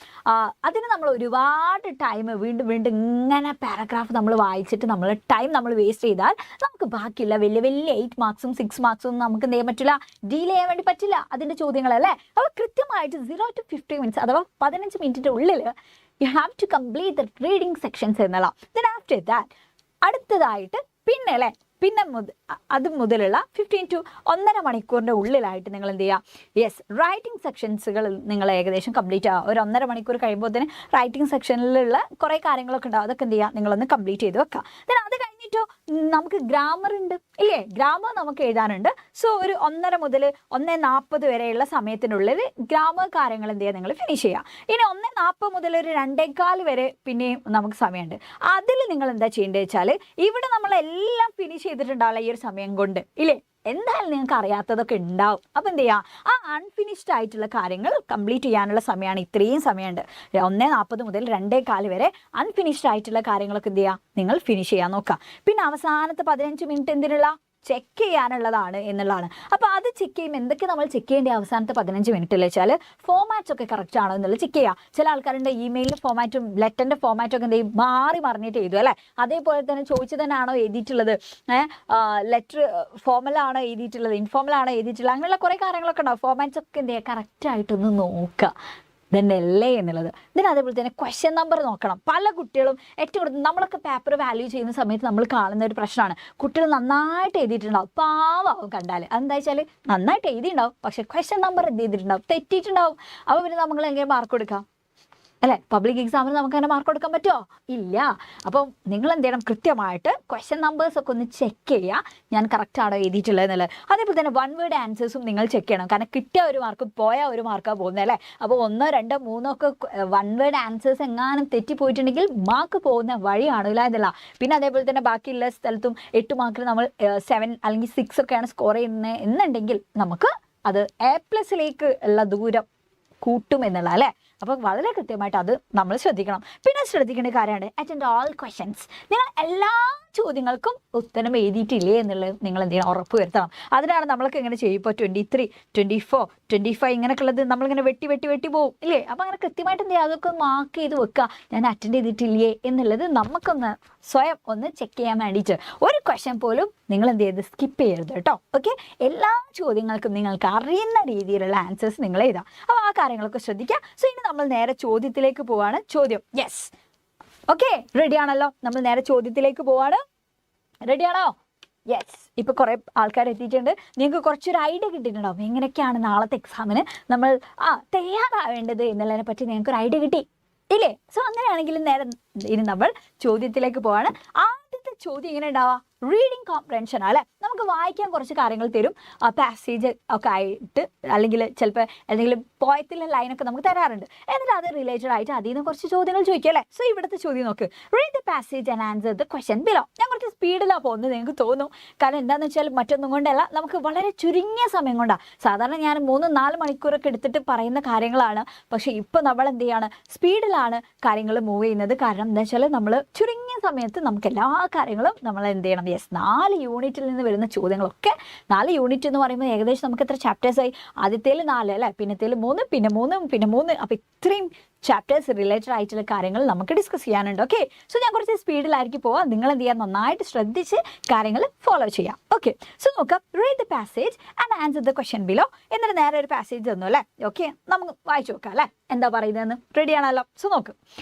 അതിന് നമ്മൾ ഒരുപാട് ടൈം വീണ്ടും ഇങ്ങനെ പാരഗ്രാഫ് നമ്മൾ വായിച്ചിട്ട് ടൈം നമ്മൾ വേസ്റ്റ് ചെയ്താൽ നമുക്ക് ബാക്കിയുള്ള വലിയ 8 മാർക്സും 6 മാർക്സും നമുക്ക് എന്ത് ചെയ്യാൻ പറ്റില്ല, ഡീൽ ചെയ്യാൻ വേണ്ടി പറ്റില്ല അതിൻ്റെ ചോദ്യങ്ങളല്ലേ. അപ്പോൾ കൃത്യമായിട്ട് 0 to 50 മിനിറ്റ്സ് അഥവാ 15 മിനിറ്റിൻ്റെ ഉള്ളിൽ you have to complete the reading sections എന്നുള്ള. ദെൻ ആഫ്റ്റർ ദാറ്റ് അടുത്തതായിട്ട് പിന്നെ അല്ലേ പിന്നെ അത് മുതലുള്ള 15 to 1.5 മണിക്കൂറിൻ്റെ ഉള്ളിലായിട്ട് നിങ്ങൾ എന്ത് ചെയ്യുക, യെസ് റൈറ്റിംഗ് സെക്ഷൻസുകൾ നിങ്ങൾ ഏകദേശം കംപ്ലീറ്റ് ചെയ്യുക. ഒരു 1.5 മണിക്കൂർ കഴിയുമ്പോൾ തന്നെ റൈറ്റിംഗ് സെക്ഷനിലുള്ള കുറേ കാര്യങ്ങളൊക്കെ ഉണ്ടാവും, അതൊക്കെ എന്ത് ചെയ്യുക, നിങ്ങളൊന്ന് കംപ്ലീറ്റ് ചെയ്ത് വെക്കുക. ദെൻ അത് കഴിഞ്ഞിട്ടോ നമുക്ക് ഗ്രാമർ ഉണ്ട് ഇല്ലേ, ഗ്രാമർ നമുക്ക് എഴുതാനുണ്ട്. സോ ഒരു 1:30 മുതൽ 1:40 വരെയുള്ള സമയത്തിനുള്ളിൽ ഗ്രാമർ കാര്യങ്ങൾ എന്ത് ചെയ്യുക, നിങ്ങൾ ഫിനിഷ് ചെയ്യുക. ഇനി 1:40 മുതൽ ഒരു 2:15 വരെ പിന്നെയും നമുക്ക് സമയമുണ്ട്. അതിൽ നിങ്ങൾ എന്താ ചെയ്യേണ്ടത് വെച്ചാൽ ഇവിടെ നമ്മളെല്ലാം ഫിനിഷ് ചെയ്തിട്ടുണ്ടാവില്ല ഈ ഒരു സമയം കൊണ്ട് ഇല്ലേ, എന്തായാലും നിങ്ങൾക്ക് അറിയാത്തതൊക്കെ ഉണ്ടാവും. അപ്പം എന്ത് ചെയ്യുക, ആ അൺഫിനിഷ്ഡ് ആയിട്ടുള്ള കാര്യങ്ങൾ കംപ്ലീറ്റ് ചെയ്യാനുള്ള സമയമാണ്, ഇത്രയും സമയമുണ്ട്. 1:40 മുതൽ 2:15 വരെ അൺഫിനിഷ്ഡ് ആയിട്ടുള്ള കാര്യങ്ങളൊക്കെ എന്ത് ചെയ്യുക, നിങ്ങൾ ഫിനിഷ് ചെയ്യാൻ നോക്കുക. പിന്നെ അവസാനത്തെ 15 മിനിറ്റ് എന്തിനുള്ള, ചെക്ക് ചെയ്യാനുള്ളതാണ് എന്നുള്ളതാണ്. അപ്പോൾ അത് ചെക്ക് ചെയ്യുമ്പോൾ എന്തൊക്കെ നമ്മൾ ചെക്ക് ചെയ്യേണ്ട അവസാനത്തെ 15 മിനിറ്റിൽ വെച്ചാൽ ഫോമാറ്റ്സ് ഒക്കെ കറക്റ്റ് ആണോ എന്നുള്ളത് ചെക്ക് ചെയ്യുക. ചില ആൾക്കാരുടെ ഇമെയിലിൻ്റെ ഫോമാറ്റും ലെറ്ററിൻ്റെ ഫോമാറ്റും ഒക്കെ എന്ത് ചെയ്യും, മറിഞ്ഞിട്ട് എഴുതും അല്ലേ. അതേപോലെ തന്നെ ചോദിച്ചു തന്നെയാണോ എഴുതിയിട്ടുള്ളത്, ലെറ്റർ ഫോമലാണോ എഴുതിയിട്ടുള്ളത്, ഇൻഫോമലാണോ എഴുതിയിട്ടുള്ളത്, അങ്ങനെയുള്ള കുറേ കാര്യങ്ങളൊക്കെ ഉണ്ടാവും. ഫോമാറ്റ്സ് ഒക്കെ എന്ത് ചെയ്യുക, കറക്റ്റായിട്ടൊന്ന് നോക്കുക ഇതന്നെയല്ലേ എന്നുള്ളത്. ഇതിന് അതേപോലെ തന്നെ ക്വസ്റ്റ്യൻ നമ്പർ നോക്കണം. പല കുട്ടികളും ഏറ്റവും കൂടുതൽ നമ്മളൊക്കെ പേപ്പർ വാല്യൂ ചെയ്യുന്ന സമയത്ത് നമ്മൾ കാണുന്ന ഒരു പ്രശ്നമാണ്, കുട്ടികൾ നന്നായിട്ട് എഴുതിയിട്ടുണ്ടാവും, പാവം കണ്ടാൽ. അതെന്താ വെച്ചാൽ നന്നായിട്ട് എഴുതിയിട്ടുണ്ടാവും, പക്ഷേ ക്വസ്റ്റ്യൻ നമ്പർ എന്ത് ചെയ്തിട്ടുണ്ടാവും, തെറ്റിയിട്ടുണ്ടാവും. അപ്പോൾ പിന്നെ നമ്മൾ എങ്ങനെ മാർക്ക് കൊടുക്കാം അല്ലേ? പബ്ലിക് എക്സാമിന് നമുക്ക് അങ്ങനെ മാർക്ക് കൊടുക്കാൻ പറ്റുമോ? ഇല്ല. അപ്പം നിങ്ങൾ എന്ത് ചെയ്യണം, കൃത്യമായിട്ട് ക്വസ്റ്റ്യൻ നമ്പേഴ്സ് ഒക്കെ ഒന്ന് ചെക്ക് ചെയ്യുക, ഞാൻ കറക്റ്റാണോ എഴുതിയിട്ടുള്ളത് എന്നുള്ളത്. അതേപോലെ തന്നെ 1 വേർഡ് ആൻസേഴ്സും നിങ്ങൾ ചെക്ക് ചെയ്യണം, കാരണം കിട്ടിയ ഒരു മാർക്കും പോയ ഒരു മാർക്കാണ് പോകുന്നത് അല്ലേ. അപ്പോൾ 1, 2, 3 ഒക്കെ 1 വേർഡ് ആൻസേഴ്സ് എങ്ങാനും തെറ്റിപ്പോയിട്ടുണ്ടെങ്കിൽ മാർക്ക് പോകുന്ന വഴിയാണില്ല എന്നല്ല. പിന്നെ അതേപോലെ തന്നെ ബാക്കിയുള്ള സ്ഥലത്തും 8 മാർക്കിൽ നമ്മൾ 7 അല്ലെങ്കിൽ 6 ഒക്കെയാണ് സ്കോർ ചെയ്യുന്നത് എന്നുണ്ടെങ്കിൽ നമുക്ക് അത് A+ലേക്ക് ഉള്ള ദൂരം കൂട്ടും എന്നുള്ള അല്ലേ. അപ്പോൾ വളരെ കൃത്യമായിട്ട് അത് നമ്മൾ ശ്രദ്ധിക്കണം. പിന്നെ ശ്രദ്ധിക്കേണ്ട കാര്യമാണ് അറ്റൻഡ് ഓൾ ക്വസ്റ്റ്യൻസ്. നിങ്ങൾ എല്ലാ ചോദ്യങ്ങൾക്കും ഉത്തരം എഴുതിയിട്ടില്ലേ എന്നുള്ളത് നിങ്ങൾ എന്ത് ചെയ്യണം, ഉറപ്പ് വരുത്തണം. അതിനാണ് നമ്മളൊക്കെ ഇങ്ങനെ ചെയ്യും. ഇപ്പോൾ 23, 24, 25 ഇങ്ങനെയൊക്കെ ഉള്ളത് നമ്മളിങ്ങനെ വെട്ടി പോകും ഇല്ലേ. അപ്പോൾ അങ്ങനെ കൃത്യമായിട്ട് എന്ത് ചെയ്യുക, അതൊക്കെ മാർക്ക് ചെയ്ത് വെക്കുക, ഞാൻ അറ്റൻഡ് ചെയ്തിട്ടില്ലേ എന്നുള്ളത് നമുക്കൊന്ന് സ്വയം ഒന്ന് ചെക്ക് ചെയ്യാൻ വേണ്ടിയിട്ട്. ഒരു ക്വസ്റ്റ്യൻ പോലും നിങ്ങൾ എന്ത് ചെയ്ത് സ്കിപ്പ് ചെയ്യരുത് കേട്ടോ. ഓക്കെ, എല്ലാ ചോദ്യങ്ങൾക്കും നിങ്ങൾക്ക് അറിയുന്ന രീതിയിലുള്ള ആൻസേഴ്സ് നിങ്ങൾ എഴുതാം. അപ്പോൾ ആ കാര്യങ്ങളൊക്കെ ശ്രദ്ധിക്കുക. സോ ഇനി നമ്മൾ നേരെ ചോദ്യത്തിലേക്ക് പോവാണ്. ചോദ്യം, യെസ് ഓക്കെ, റെഡി ആണല്ലോ? നമ്മൾ നേരെ ചോദ്യത്തിലേക്ക് പോവാണ്. റെഡിയാണോ? യെസ്. ഇപ്പോൾ കുറേ ആൾക്കാർ എത്തിയിട്ടുണ്ട്. നിങ്ങൾക്ക് കുറച്ചൊരു ഐഡിയ കിട്ടിയിട്ടുണ്ടാവും എങ്ങനെയൊക്കെയാണ് നാളത്തെ എക്സാമിന് നമ്മൾ തയ്യാറാവേണ്ടത് എന്നുള്ളതിനെ പറ്റി നിങ്ങൾക്കൊരു ഐഡിയ കിട്ടി ഇല്ലേ? സോ അങ്ങനെയാണെങ്കിൽ നേരെ ഇനി നമ്മൾ ചോദ്യത്തിലേക്ക് പോവാണ്. ആദ്യത്തെ ചോദ്യം എങ്ങനെ ഉണ്ടാവുക, റീഡിങ് കോംപ്രഹെൻഷൻ അല്ലേ. നമുക്ക് വായിക്കാൻ കുറച്ച് കാര്യങ്ങൾ തരും, പാസേജ് ഒക്കെ ആയിട്ട്, അല്ലെങ്കിൽ ചിലപ്പോൾ എന്തെങ്കിലും പോയത്തിലെ ലൈനൊക്കെ നമുക്ക് തരാറുണ്ട്. എന്നിട്ട് അത് റിലേറ്റഡ് ആയിട്ട് അതിൽ നിന്ന് കുറച്ച് ചോദ്യങ്ങൾ ചോദിക്കുക അല്ലേ. സോ ഇവിടുത്തെ ചോദ്യം നോക്ക്, read the passage and answer the question below. ഞാൻ കുറച്ച് സ്പീഡിലാണ് പോകുന്നത് നിങ്ങൾക്ക് തോന്നും, കാരണം എന്താണെന്ന് വെച്ചാൽ മറ്റൊന്നും കൊണ്ടല്ല, നമുക്ക് വളരെ ചുരുങ്ങിയ സമയം കൊണ്ടാണ്. സാധാരണ ഞാൻ 3-4 മണിക്കൂറൊക്കെ എടുത്തിട്ട് പറയുന്ന കാര്യങ്ങളാണ്, പക്ഷേ ഇപ്പോൾ നമ്മൾ എന്ത് ചെയ്യാണ്, സ്പീഡിലാണ് കാര്യങ്ങൾ മൂവ് ചെയ്യുന്നത്. കാരണം എന്താ വെച്ചാൽ നമ്മൾ ചുരുങ്ങിയ സമയത്ത് നമുക്ക് എല്ലാ കാര്യങ്ങളും നമ്മൾ എന്ത് ചെയ്യണം, യെസ് 4 യൂണിറ്റിൽ നിന്ന് വരുന്ന ചോദ്യങ്ങളൊക്കെ, 4 യൂണിറ്റ് എന്ന് പറയുമ്പോൾ ഏകദേശം നമുക്ക് എത്ര ചാപ്റ്റേഴ്സായി, ആദ്യത്തേൽ 4 അല്ലേ, പിന്നത്തേൽ 3, പിന്നെ 3. അപ്പോൾ ഇത്രയും ചാപ്റ്റേഴ്സ് റിലേറ്റഡ് ആയിട്ടുള്ള കാര്യങ്ങൾ നമുക്ക് ഡിസ്കസ് ചെയ്യാനുണ്ട്. ഓക്കെ, സോ ഞാൻ കുറച്ച് സ്പീഡിലായിരിക്കും പോവാം, നിങ്ങൾ എന്ത് ചെയ്യാൻ നന്നായിട്ട് ശ്രദ്ധിച്ച് കാര്യങ്ങൾ ഫോളോ ചെയ്യാം. ഓക്കെ, സോ നോക്കാം, read the passage and answer the question below. എന്നിട്ട് നേരെ ഒരു പാസേജ് തന്നു അല്ലേ. ഓക്കെ, നമുക്ക് വായിച്ചു നോക്കാം അല്ലേ, എന്താ പറയുന്നതെന്ന്. റെഡി ആണല്ലോ? സോ നോക്ക്,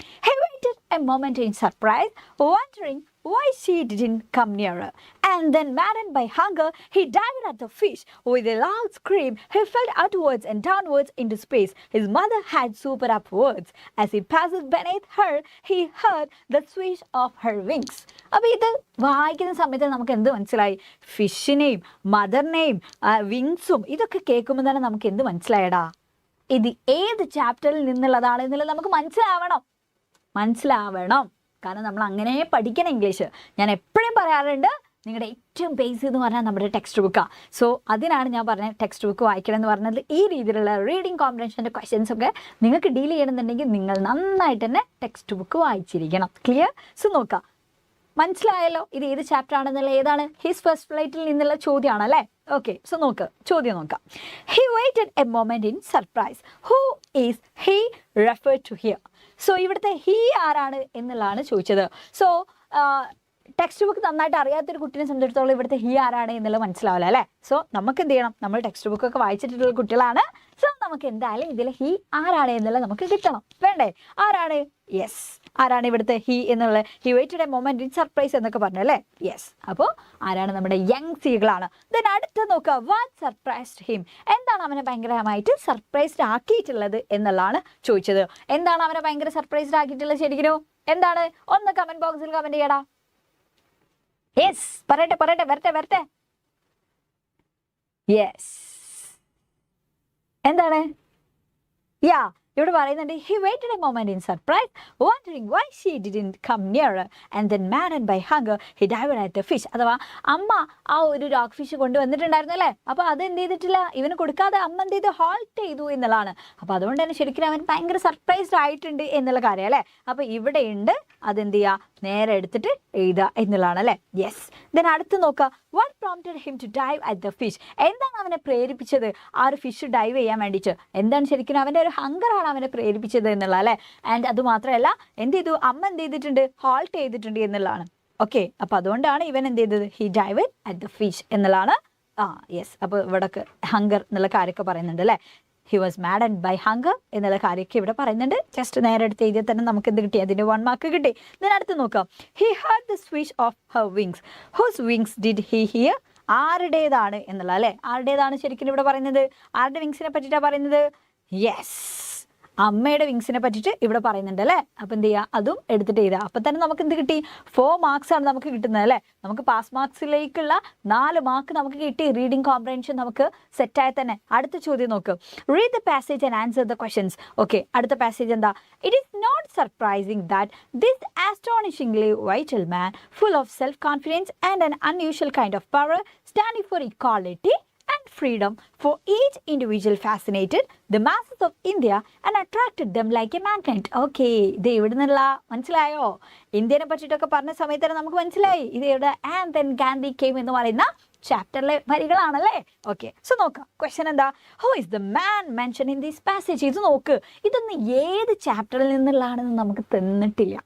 he waited a moment in surprise, wondering why she didn't come nearer, and then maddened by hunger he dived at the fish. With a loud scream he fell outwards and downwards into space. His mother had swooped upwards. As he passed beneath her he heard the swish of her wings. അപ്പോൾ ഇത് വായിക്കുന്ന സമയത്ത് നമുക്ക് എന്ത് മനസ്സിലായി, ഫിഷിനെയും മദറിനെയും വിങ്സും ഇതൊക്കെ കേൾക്കുമ്പോൾ തന്നെ നമുക്ക് എന്ത് മനസ്സിലായടാ, ഇത് ഏത് ചാപ്റ്ററിൽ നിന്നുള്ളതാണ് എന്നുള്ളത് നമുക്ക് മനസ്സിലാവണം. കാരണം നമ്മൾ അങ്ങനെ പഠിക്കണം ഇംഗ്ലീഷ്. ഞാൻ എപ്പോഴും പറയാറുണ്ട്, നിങ്ങളുടെ ഏറ്റവും ബേസ് എന്ന് പറഞ്ഞാൽ നമ്മുടെ ടെക്സ്റ്റ് ബുക്കാണ്. സോ അതിനാണ് ഞാൻ പറഞ്ഞത് ടെക്സ്റ്റ് ബുക്ക് വായിക്കണം എന്ന് പറഞ്ഞത്. ഈ രീതിയിലുള്ള റീഡിങ് കോംപ്രഹെൻഷൻ്റെ ക്വസ്റ്റ്യൻസ് ഒക്കെ നിങ്ങൾക്ക് ഡീൽ ചെയ്യണമെന്നുണ്ടെങ്കിൽ നിങ്ങൾ നന്നായിട്ട് തന്നെ ടെക്സ്റ്റ് ബുക്ക് വായിച്ചിരിക്കണം. ക്ലിയർ? സോ നോക്കാം, മനസ്സിലായല്ലോ ഇത് ഏത് ചാപ്റ്റർ ആണെന്നുള്ള, ഏതാണ് ഹിസ് ഫസ്റ്റ് ഫ്ലൈറ്റിൽ നിന്നുള്ള ചോദ്യമാണ് അല്ലേ. ഓക്കെ, സോ നോക്ക്, ചോദ്യം നോക്കാം. He waited a moment in surprise. Who is he referred to here. So ഇവിടുത്തെ ഹി ആരാണ് എന്നുള്ളതാണ് ചോദിച്ചത്. സോ ടെക്സ്റ്റ് ബുക്ക് നന്നായിട്ട് അറിയാത്തൊരു കുട്ടീനെ സംബന്ധിച്ചിടത്തോളം ഇവിടുത്തെ ഹി ആരാണ് എന്നുള്ളത് മനസ്സിലാവില്ല അല്ലേ. സോ നമുക്ക് എന്ത് ചെയ്യണം, നമ്മൾ ടെക്സ്റ്റ് ബുക്കൊക്കെ വായിച്ചിട്ടുള്ള കുട്ടികളാണ്. സോ നമുക്ക് എന്തായാലും ഇതിൽ ഹി ആരാണ് എന്നുള്ളത് നമുക്ക് കിട്ടണം, വേണ്ടേ? ആരാണ്? യെസ്, ആരാണ് ഇവിടുത്തെ ഹി എന്നുള്ളത്? He waited a moment in surprise എന്നൊക്കെ പറഞ്ഞു അല്ലേ? യെസ്. അപ്പോൾ ആരാണ്? നമ്മുടെ യങ് സീകളാണ്. ദെൻ അടുത്ത് നോക്കുക, വാട്ട് സർപ്രൈസ്ഡ് ഹിം? എന്താണ് അവനെ ഭയങ്കരമായിട്ട് സർപ്രൈസ്ഡ് ആക്കിയിട്ടുള്ളത് എന്നുള്ളതാണ് ചോദിച്ചത്. എന്താണ് അവനെ ഭയങ്കര സർപ്രൈസ്ഡ് ആക്കിയിട്ടുള്ളത് ശരിക്കും? എന്താണ്? ഒന്ന് കമന്റ് ബോക്സിൽ കമന്റ് ചെയ്യടാ. യെസ്, പറയട്ടെ, വരട്ടെ. യെസ്, എന്താണ്? യാ, ഇവിടെ പറയുന്നുണ്ട്, he waited a moment in surprise, wondering why she didn't come nearer, and then maddened by hunger he dived at the fish. അഥവാ അമ്മ ആ ഒരു ഡോഗ് ഫിഷ് കൊണ്ടുവന്നിട്ടുണ്ടായിരുന്നു അല്ലേ? അപ്പോൾ അത് എന്ത് ചെയ്തിട്ടില്ല, ഇവന് കൊടുക്കാതെ അമ്മ എന്ത് ചെയ്ത് ഹോൾട്ട് ചെയ്തു എന്നുള്ളതാണ്. അപ്പോൾ അതുകൊണ്ട് തന്നെ ശരിക്കും അവൻ ഭയങ്കര സർപ്രൈസ്ഡ് ആയിട്ടുണ്ട് എന്നുള്ള കാര്യം അല്ലേ? അപ്പോൾ ഇവിടെ ഉണ്ട്, അതെന്ത് ചെയ്യുക, നേരെ എടുത്തിട്ട് എഴുതുക എന്നുള്ളതാണ് അല്ലേ? യെസ്. ദെൻ അടുത്ത് നോക്കുക, what prompted him to dive at the fish? എന്താണ് അവനെ പ്രേരിപ്പിച്ചത് ആ ഒരു ഫിഷ് ഡൈവ് ചെയ്യാൻ വേണ്ടിയിട്ട്? എന്താണ് ശരിക്കും? അവൻ്റെ ഒരു ഹങ്കറാണ് അവനെ പ്രേരിപ്പിച്ചത് എന്നുള്ള അല്ലേ? ആൻഡ് അത് മാത്രമല്ല, എന്ത് ചെയ്തു, അമ്മ എന്ത് ചെയ്തിട്ടുണ്ട്, ഹോൾട്ട് ചെയ്തിട്ടുണ്ട് എന്നുള്ളതാണ്. ഓക്കെ, അപ്പോൾ അതുകൊണ്ടാണ് ഇവൻ എന്ത് ചെയ്തത്, he dive at the fish എന്നുള്ളതാണ്. യെസ്. അപ്പോൾ ഇവിടൊക്കെ ഹങ്കർ എന്നുള്ള കാര്യമൊക്കെ പറയുന്നുണ്ട് അല്ലേ? ഹി വാസ് മാഡൻഡ് ബൈ ഹങ്കർ എന്നുള്ള കാര്യമൊക്കെ ഇവിടെ പറയുന്നുണ്ട്. ജസ്റ്റ് നേരെ എടുത്ത് എഴുതിയാൽ തന്നെ നമുക്ക് എന്ത് കിട്ടി, അതിന് 1 മാർക്ക് കിട്ടി. ഇതിന് അടുത്ത് നോക്കാം, he heard the swish of her wings, whose wings did he hear? ആരുടേതാണ് എന്നുള്ള അല്ലേ? ആരുടേതാണ് ശരിക്കും ഇവിടെ പറയുന്നത്? ആരുടെ വിങ്സിനെ പറ്റിയിട്ടാണ് പറയുന്നത്? യെസ്, അമ്മയുടെ വിങ്സിനെ പറ്റിയിട്ട് ഇവിടെ പറയുന്നുണ്ട് അല്ലേ? അപ്പം എന്ത് ചെയ്യുക, അതും എടുത്തിട്ട് എഴുതുക. അപ്പം തന്നെ നമുക്ക് എന്ത് കിട്ടി, 4 മാർക്സ് ആണ് നമുക്ക് കിട്ടുന്നത് അല്ലേ? നമുക്ക് പാസ് മാർക്സിലേക്കുള്ള 4 മാർക്ക് നമുക്ക് കിട്ടി. റീഡിംഗ് കോംപ്രഹെൻഷൻ നമുക്ക് സെറ്റായി തന്നെ. അടുത്ത ചോദ്യം നോക്ക്, read the passage and answer the questions. Okay, അടുത്ത പാസേജ് എന്താ? It is not surprising that this astonishingly vital man full of self confidence and an unusual kind of power standing for equality and freedom for each individual fascinated the masses of India and attracted them like a magnet. Okay, ഇത് എവിടെ നിന്നുള്ള മനസ്സിലായോ? ഇന്ത്യനെ പറ്റിയിട്ടൊക്കെ പറഞ്ഞ സമയത്ത് തന്നെ നമുക്ക് മനസ്സിലായി ഇത് എവിടെ, ആൻഡ് ദെൻ ഗാന്ധി കെയിം എന്ന് പറയുന്ന ചാപ്റ്ററിലെ വരികളാണല്ലേ? ഓക്കെ, സോ നോക്കാം, ക്വസ്റ്റ്യൻ എന്താ? Who is the man mention in this passage? ഇത് നോക്ക്, ഇതൊന്നും ഏത് ചാപ്റ്ററിൽ നിന്നുള്ളതാണെന്ന് നമുക്ക് തന്നിട്ടില്ല.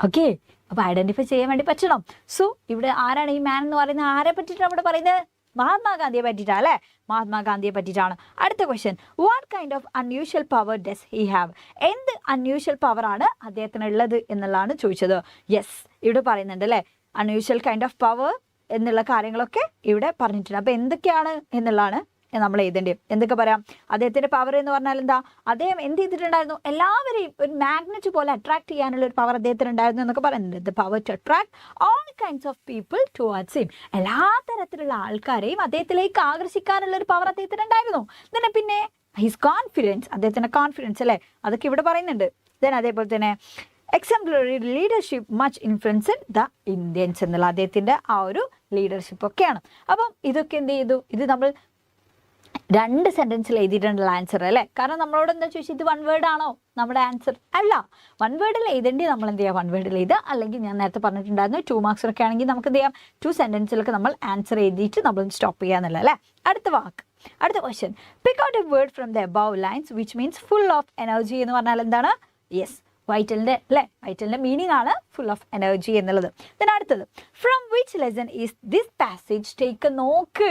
ഓക്കെ, അപ്പോൾ ഐഡന്റിഫൈ ചെയ്യാൻ വേണ്ടി പറ്റണം. സോ ഇവിടെ ആരാണ് ഈ മാൻ എന്ന് പറയുന്നത്? ആരെ പറ്റിയിട്ടാണ് ഇവിടെ പറയുന്നത്? മഹാത്മാഗാന്ധിയെ പറ്റിയിട്ടാണ് അല്ലേ? മഹാത്മാഗാന്ധിയെ പറ്റിയിട്ടാണ്. അടുത്ത question, what kind of unusual power does he have? എന്ത് അൺയൂഷ്വൽ പവറാണ് അദ്ദേഹത്തിന് ഉള്ളത് എന്നുള്ളതാണ് ചോദിച്ചത്. യെസ്, ഇവിടെ പറയുന്നുണ്ട് അല്ലേ, അൺയൂഷ്വൽ കൈൻഡ് ഓഫ് പവർ എന്നുള്ള കാര്യങ്ങളൊക്കെ ഇവിടെ പറഞ്ഞിട്ടുണ്ട്. അപ്പോൾ എന്തൊക്കെയാണ് എന്നുള്ളതാണ് നമ്മൾ എഴുതേണ്ടത്. എന്തൊക്കെ പറയാം? അദ്ദേഹത്തിൻ്റെ പവർ എന്ന് പറഞ്ഞാൽ എന്താ? അദ്ദേഹം എന്ത് ചെയ്തിട്ടുണ്ടായിരുന്നു, എല്ലാവരെയും ഒരു മാഗ്നറ്റ് പോലെ അട്രാക്ട് ചെയ്യാനുള്ള ഒരു പവർ അദ്ദേഹത്തിന് ഉണ്ടായിരുന്നു എന്നൊക്കെ പറയുന്നുണ്ട്. The power to attract all kinds of people towards him. എല്ലാ തരത്തിലുള്ള ആൾക്കാരെയും അദ്ദേഹത്തിലേക്ക് ആകർഷിക്കാനുള്ള ഒരു പവർ അദ്ദേഹത്തിന് ഉണ്ടായിരുന്നു. പിന്നെ ഹിസ് കോൺഫിഡൻസ്, അദ്ദേഹത്തിൻ്റെ കോൺഫിഡൻസ് അല്ലേ, അതൊക്കെ ഇവിടെ പറയുന്നുണ്ട്. ദെൻ അതേപോലെ തന്നെ exemplary leadership much influence the Indians എന്നുള്ള അദ്ദേഹത്തിൻ്റെ ആ ഒരു ലീഡർഷിപ്പ് ഒക്കെയാണ്. അപ്പം ഇതൊക്കെ എന്ത് ചെയ്തു, ഇത് നമ്മൾ 2 സെൻറ്റൻസിൽ എഴുതിയിട്ടുള്ള ആൻസർ അല്ലേ? കാരണം നമ്മളോട് എന്താ ചോദിച്ചാൽ ഇത് 1 വേർഡ് ആണോ നമ്മുടെ ആൻസർ? അല്ല, 1 വേർഡിൽ എഴുതേണ്ടി നമ്മൾ എന്ത് ചെയ്യുക, 1 വേർഡിൽ എഴുതുക. അല്ലെങ്കിൽ ഞാൻ നേരത്തെ പറഞ്ഞിട്ടുണ്ടായിരുന്നു 2 മാർക്സിലൊക്കെ ആണെങ്കിൽ നമുക്ക് എന്ത് ചെയ്യാം, 2 സെൻറ്റൻസിലൊക്കെ നമ്മൾ ആൻസർ എഴുതിയിട്ട് നമ്മൾ സ്റ്റോപ്പ് ചെയ്യാന്നുള്ള അല്ലേ? അടുത്ത question, pick out A word from the above lines which means full of energy എന്ന് പറഞ്ഞാൽ എന്താണ്? യെസ്, വൈറ്റലിൻ്റെ അല്ലേ? വൈറ്റലിൻ്റെ മീനിങ് ആണ് ഫുൾ ഓഫ് എനർജി എന്നുള്ളത്. then അടുത്തത്, from which lesson is this passage take? നോക്ക്,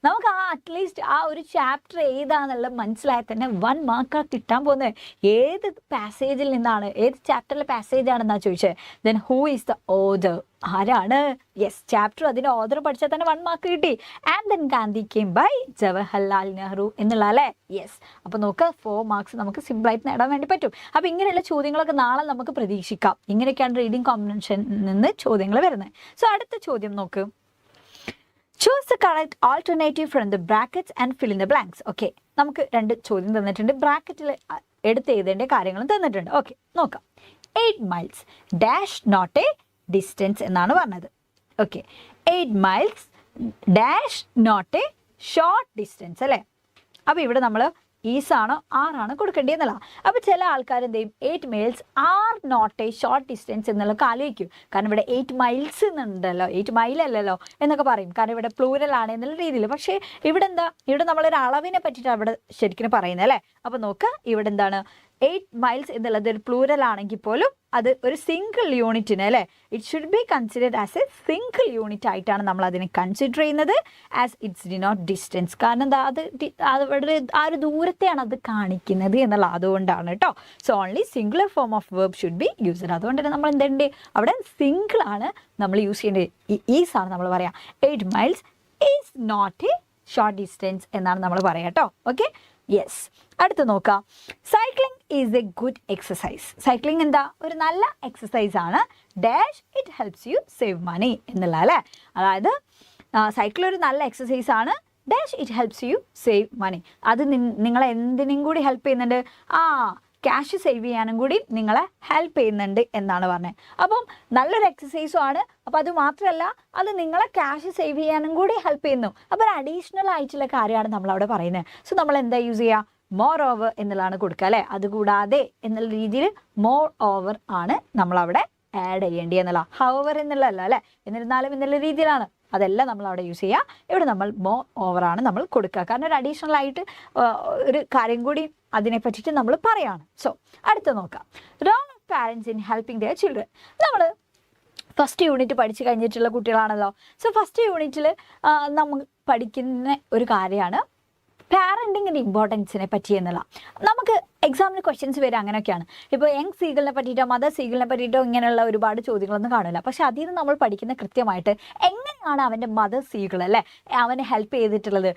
നമുക്ക് അറ്റ്ലീസ്റ്റ് ആ ഒരു ചാപ്റ്റർ ഏതാണെന്നുള്ളത് മനസ്സിലായാൽ തന്നെ 1 മാർക്ക് കിട്ടാൻ പോകുന്നത്. ഏത് പാസേജിൽ നിന്നാണ്, ഏത് ചാപ്റ്ററിലെ പാസേജ് ആണെന്നാണ് ചോദിച്ചത്. then who is the author? ആരാണ്? യെസ്, ചാപ്റ്റർ അതിൻ്റെ ഓഥർ പഠിച്ചാൽ തന്നെ 1 മാർക്ക് കിട്ടി. And then Gandhi came by Jawaharlal Nehru എന്നുള്ള അല്ലേ? യെസ്. അപ്പോൾ നോക്ക്, 4 മാർക്സ് നമുക്ക് സിമ്പിളായിട്ട് നേടാൻ വേണ്ടി പറ്റും. അപ്പോൾ ഇങ്ങനെയുള്ള ചോദ്യങ്ങളൊക്കെ നാളെ നമുക്ക് പ്രതീക്ഷിക്കാം. ഇങ്ങനെയൊക്കെയാണ് റീഡിംഗ് കോമ്പ്രഹെൻഷൻ നിന്ന് ചോദ്യങ്ങൾ വരുന്നത്. സോ അടുത്ത ചോദ്യം നോക്ക്, choose the correct alternative from the brackets and fill in the blanks. Okay, നമുക്ക് 2 ചോദ്യം തന്നിട്ടുണ്ട്, ബ്രാക്കറ്റിൽ എടുത്ത് എഴുതേണ്ട കാര്യങ്ങളും തന്നിട്ടുണ്ട്. ഓക്കെ, നോക്കാം. 8 miles dash not a distance എന്നാണ് പറഞ്ഞത്. Okay, 8 miles dash not a short distance അല്ലേ? അപ്പോൾ ഇവിടെ നമ്മൾ ഈസാണോ ആറാണ് കൊടുക്കേണ്ടതെന്നല്ല. അപ്പോൾ ചില ആൾക്കാർ എന്ത് ചെയ്യും, 8 miles are not a short distance എന്നുള്ളത് ആലോചിക്കും. കാരണം ഇവിടെ 8 miles എന്നുണ്ടല്ലോ, 8 mile അല്ലല്ലോ എന്നൊക്കെ പറയും, കാരണം ഇവിടെ പ്ലൂരൽ ആണ് എന്നുള്ള രീതിയിൽ. പക്ഷേ ഇവിടെ എന്താ, ഇവിടെ നമ്മളൊരു അളവിനെ പറ്റിയിട്ടാണ് ഇവിടെ ശരിക്കും പറയുന്നത് അല്ലേ? അപ്പോൾ നോക്കുക, ഇവിടെ എന്താണ്, 8 miles എന്നുള്ളത് ഒരു പ്ലൂറൽ ആണെങ്കിൽ പോലും അത് ഒരു സിംഗിൾ യൂണിറ്റിന് അല്ലേ, it should be considered as A single unit ആയിട്ടാണ് നമ്മൾ അതിനെ കൺസിഡർ ചെയ്യുന്നത്, ആസ് ഇറ്റ്സ് ഡിനോട്ട് ഡിസ്റ്റൻസ്. കാരണം എന്താ, അവിടെ ആ ഒരു ദൂരത്തെയാണ് അത് കാണിക്കുന്നത് എന്നുള്ള, അതുകൊണ്ടാണ് കേട്ടോ. So only singular form of verb should be used. അതുകൊണ്ട് തന്നെ നമ്മൾ എന്തുണ്ട്, അവിടെ സിംഗിൾ ആണ് നമ്മൾ യൂസ് ചെയ്യേണ്ടത്. ഈസ് ആണ് നമ്മൾ പറയാം. 8 miles is not a short distance എന്നാണ് നമ്മൾ പറയാം കേട്ടോ. Okay, yes. അടുത്ത് നോക്കാം, cycling is a good exercise. Cycling എന്താ, ഒരു നല്ല എക്സസൈസ് ആണ്. Dash it helps you save money എന്നുള്ള അല്ലേ. അതായത് സൈക്കിൾ ഒരു നല്ല എക്സസൈസ് ആണ്, dash it helps you save money. അത് നിങ്ങളെ എന്തിനും കൂടി ഹെൽപ്പ് ചെയ്യുന്നുണ്ട്, ക്യാഷ് സേവ് ചെയ്യാനും കൂടി നിങ്ങളെ ഹെൽപ്പ് ചെയ്യുന്നുണ്ട് എന്നാണ് പറഞ്ഞത്. അപ്പം നല്ലൊരു എക്സസൈസും ആണ്. അപ്പോൾ അത് മാത്രമല്ല, അത് നിങ്ങളെ ക്യാഷ് സേവ് ചെയ്യാനും കൂടി ഹെൽപ്പ് ചെയ്യുന്നു. അപ്പോൾ ഒരു അഡീഷണൽ ആയിട്ടുള്ള കാര്യമാണ് നമ്മളവിടെ പറയുന്നത്. സോ നമ്മൾ എന്താ യൂസ് ചെയ്യുക, മോർ ഓവർ എന്നുള്ളതാണ് കൊടുക്കുക അല്ലേ. അതുകൂടാതെ എന്നുള്ള രീതിയിൽ മോർ ഓവർ ആണ് നമ്മളവിടെ ആഡ് ചെയ്യേണ്ടി എന്നുള്ള, ഹവർ എന്നുള്ളതല്ല അല്ലേ, എന്നിരുന്നാലും എന്നുള്ള രീതിയിലാണ് അതെല്ലാം നമ്മൾ അവിടെ യൂസ് ചെയ്യുക. ഇവിടെ നമ്മൾ മോർ ഓവറാണ് നമ്മൾ കൊടുക്കുക. കാരണം ഒരു അഡീഷണൽ ആയിട്ട് ഒരു കാര്യം കൂടി അതിനെ പറ്റിയിട്ട് നമ്മൾ പറയാണ്. സോ അടുത്ത് നോക്കാം, role of parents in helping their children. നമ്മൾ ഫസ്റ്റ് യൂണിറ്റ് പഠിച്ചു കഴിഞ്ഞിട്ടുള്ള കുട്ടികളാണല്ലോ. സോ ഫസ്റ്റ് യൂണിറ്റിൽ നമ്മൾ പഠിക്കുന്ന ഒരു കാര്യമാണ് പാരൻറ്റിങ്ങിൻ്റെ ഇമ്പോർട്ടൻസിനെ പറ്റി എന്നുള്ള. നമുക്ക് എക്സാമിന് ക്വസ്റ്റ്യൻസ് വരും അങ്ങനെയൊക്കെയാണ്. ഇപ്പോൾ യങ് സീഗിളിനെ പറ്റിയിട്ടോ മദർ സീഗിളിനെ പറ്റിയിട്ടോ ഇങ്ങനെയുള്ള ഒരുപാട് ചോദ്യങ്ങളൊന്നും കാണില്ല. പക്ഷെ അതിൽ നിന്ന് നമ്മൾ പഠിക്കുന്ന കൃത്യമായിട്ട് എങ്ങനെയാണ് അവൻ്റെ മദർ സീഗിൾ അല്ലേ അവനെ ഹെൽപ്പ് ചെയ്തിട്ടുള്ളത്,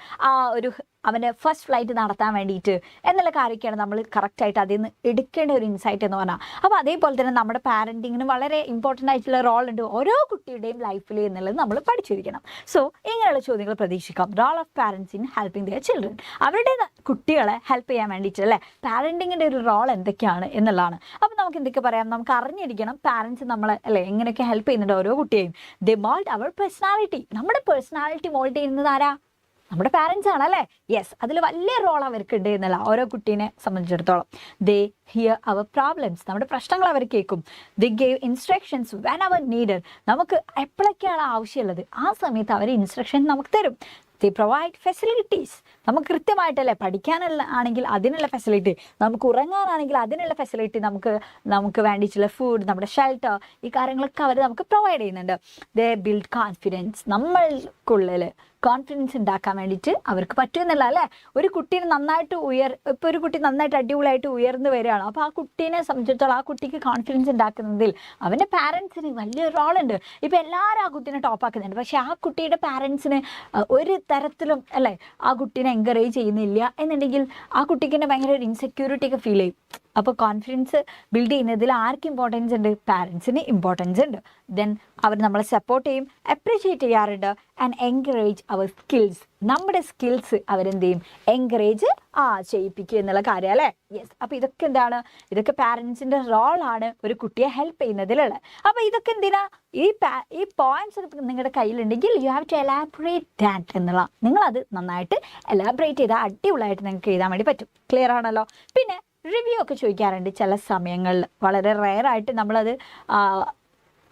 അവൻ്റെ ഫസ്റ്റ് ഫ്ലൈറ്റ് നടത്താൻ വേണ്ടിയിട്ട് എന്നുള്ള കാര്യമൊക്കെയാണ് നമ്മൾ കറക്റ്റായിട്ട് അതിൽ നിന്ന് എടുക്കേണ്ട ഒരു ഇൻസൈറ്റ് എന്ന് പറഞ്ഞാൽ. അപ്പോൾ അതേപോലെ തന്നെ നമ്മുടെ പാരൻറ്റിങ്ങിന് വളരെ ഇമ്പോർട്ടൻ്റ് ആയിട്ടുള്ള റോൾ ഉണ്ട് ഓരോ കുട്ടിയുടെയും ലൈഫിൽ എന്നുള്ളത് നമ്മൾ പഠിച്ചിരിക്കണം. സോ ഇങ്ങനെയുള്ള ചോദ്യങ്ങൾ പ്രതീക്ഷിക്കാം. Role of parents in helping their children, അവരുടെ കുട്ടികളെ ഹെൽപ്പ് ചെയ്യാൻ വേണ്ടിയിട്ട് അല്ലേ പാരൻറ്റിങ്ങിൻ്റെ ഒരു റോൾ എന്തൊക്കെയാണ് എന്നുള്ളതാണ്. അപ്പോൾ നമുക്ക് എന്തൊക്കെ പറയാം, നമുക്ക് അറിഞ്ഞിരിക്കണം പാരൻസ് നമ്മളെ അല്ലേ എങ്ങനെയൊക്കെ ഹെൽപ്പ് ചെയ്യുന്നുണ്ട് ഓരോ കുട്ടിയെയും. ദേ മോൾഡ് അവർ പേഴ്സണാലിറ്റി, നമ്മുടെ പേഴ്സണാലിറ്റി മോൾഡ് ചെയ്യുന്നത് ആരാ, നമ്മുടെ പാരൻസ് ആണ് അല്ലേ. യെസ്, അതിൽ വലിയ റോൾ അവർക്കുണ്ട് എന്നല്ല ഓരോ കുട്ടീനെ സംബന്ധിച്ചിടത്തോളം. ദേ ഹിയർ അവർ പ്രോബ്ലംസ്, നമ്മുടെ പ്രശ്നങ്ങൾ അവർ കേൾക്കും. They gave instructions whenever needed, നമുക്ക് എപ്പോഴൊക്കെയാണ് ആവശ്യമുള്ളത് ആ സമയത്ത് അവർ ഇൻസ്ട്രക്ഷൻ നമുക്ക് തരും. ദേ പ്രൊവൈഡ് ഫെസിലിറ്റീസ്, നമുക്ക് കൃത്യമായിട്ടല്ലേ പഠിക്കാനുള്ള ആണെങ്കിൽ അതിനുള്ള ഫെസിലിറ്റി, നമുക്ക് ഉറങ്ങാനാണെങ്കിൽ അതിനുള്ള ഫെസിലിറ്റി, നമുക്ക് വേണ്ടിയിട്ടുള്ള ഫുഡ്, നമ്മുടെ ഷെൽട്ടർ, ഈ കാര്യങ്ങളൊക്കെ അവർ നമുക്ക് പ്രൊവൈഡ് ചെയ്യുന്നുണ്ട്. ദേ ബിൽഡ് കോൺഫിഡൻസ്, നമ്മൾക്കുള്ളിൽ കോൺഫിഡൻസ് ഉണ്ടാക്കാൻ വേണ്ടിയിട്ട് അവർക്ക് പറ്റുമെന്നല്ല അല്ലേ. ഒരു കുട്ടീനെ നന്നായിട്ട് ഇപ്പോൾ ഒരു കുട്ടി നന്നായിട്ട് അടിപൊളിയായിട്ട് ഉയർന്നു വരികയാണ്. അപ്പോൾ ആ കുട്ടീനെ സംബന്ധിച്ചിടത്തോളം ആ കുട്ടിക്ക് കോൺഫിഡൻസ് ഉണ്ടാക്കുന്നതിൽ അവൻ്റെ പാരൻസിന് വലിയൊരു റോളുണ്ട്. ഇപ്പോൾ എല്ലാവരും ആ കുട്ടീനെ ടോപ്പാക്കുന്നുണ്ട്, പക്ഷേ ആ കുട്ടിയുടെ പാരൻസിന് ഒരു തരത്തിലും അല്ലേ ആ കുട്ടീനെ എൻകറേജ് ചെയ്യുന്നില്ല എന്നുണ്ടെങ്കിൽ ആ കുട്ടിക്ക് തന്നെ ഭയങ്കര ഒരു ഇൻസെക്യൂരിറ്റി ഒക്കെ ഫീൽ ചെയ്യും. അപ്പോൾ കോൺഫിഡൻസ് ബിൽഡ് ചെയ്യുന്നതിൽ ആർക്ക് ഇമ്പോർട്ടൻസ് ഉണ്ട്, പാരൻസിന് ഇമ്പോർട്ടൻസ് ഉണ്ട്. ദെൻ അവർ നമ്മളെ സപ്പോർട്ട് ചെയ്യും, അപ്രീഷിയേറ്റ് ചെയ്യാറുണ്ട്. ആൻഡ് എൻകറേജ് അവർ സ്കിൽസ്, നമ്മുടെ സ്കിൽസ് അവരെന്ത് ചെയ്യും, എൻകറേജ് ചെയ്യിപ്പിക്കുക എന്നുള്ള കാര്യം അല്ലേ. യെസ്, അപ്പോൾ ഇതൊക്കെ എന്താണ്, ഇതൊക്കെ പാരൻസിൻ്റെ റോളാണ് ഒരു കുട്ടിയെ ഹെൽപ്പ് ചെയ്യുന്നതിലുള്ള. അപ്പോൾ ഇതൊക്കെ എന്തിനാ, ഈ പോയിന്റ്സ് നിങ്ങളുടെ കയ്യിലുണ്ടെങ്കിൽ you have to elaborate that എന്നുള്ള, നിങ്ങളത് നന്നായിട്ട് എലാബറേറ്റ് ചെയ്താൽ അടിപൊളിയായിട്ട് നിങ്ങൾക്ക് എഴുതാൻ വേണ്ടി പറ്റും. ക്ലിയർ ആണല്ലോ. പിന്നെ റിവ്യൂ ഒക്കെ ചോദിക്കാറുണ്ട് ചില സമയങ്ങളിൽ, വളരെ റെയറായിട്ട് നമ്മളത്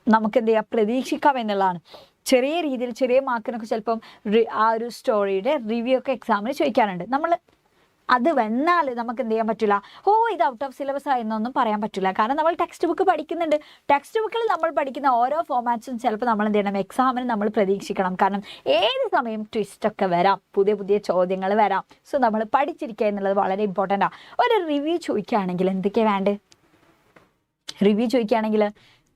നമുക്ക് എന്ത് ചെയ്യാം പ്രതീക്ഷിക്കാം എന്നുള്ളതാണ്. ചെറിയ രീതിയിൽ ചെറിയ മാർക്കിനൊക്കെ ചിലപ്പം ആ ഒരു സ്റ്റോറിയുടെ റിവ്യൂ ഒക്കെ എക്സാമിന് ചോദിക്കാറുണ്ട്. നമ്മൾ അത് വന്നാൽ നമുക്ക് എന്ത് ചെയ്യാൻ പറ്റില്ല, ഇത് ഔട്ട് ഓഫ് സിലബസ് ആയെന്നൊന്നും പറയാൻ പറ്റില്ല. കാരണം നമ്മൾ ടെക്സ്റ്റ് ബുക്ക് പഠിക്കുന്നുണ്ട്. ടെക്സ്റ്റ് ബുക്കിൽ നമ്മൾ പഠിക്കുന്ന ഓരോ ഫോമാറ്റ്സും ചിലപ്പോൾ നമ്മൾ എന്ത് ചെയ്യണം, എക്സാമിന് നമ്മൾ പ്രതീക്ഷിക്കണം. കാരണം ഏത് സമയം ട്വിസ്റ്റൊക്കെ വരാം, പുതിയ പുതിയ ചോദ്യങ്ങൾ വരാം. സോ നമ്മൾ പഠിച്ചിരിക്കുക എന്നുള്ളത് വളരെ ഇമ്പോർട്ടൻ്റാണ്. ഒരു റിവ്യൂ ചോദിക്കുകയാണെങ്കിൽ എന്തൊക്കെയാണ് വേണ്ടത്, റിവ്യൂ ചോദിക്കുകയാണെങ്കിൽ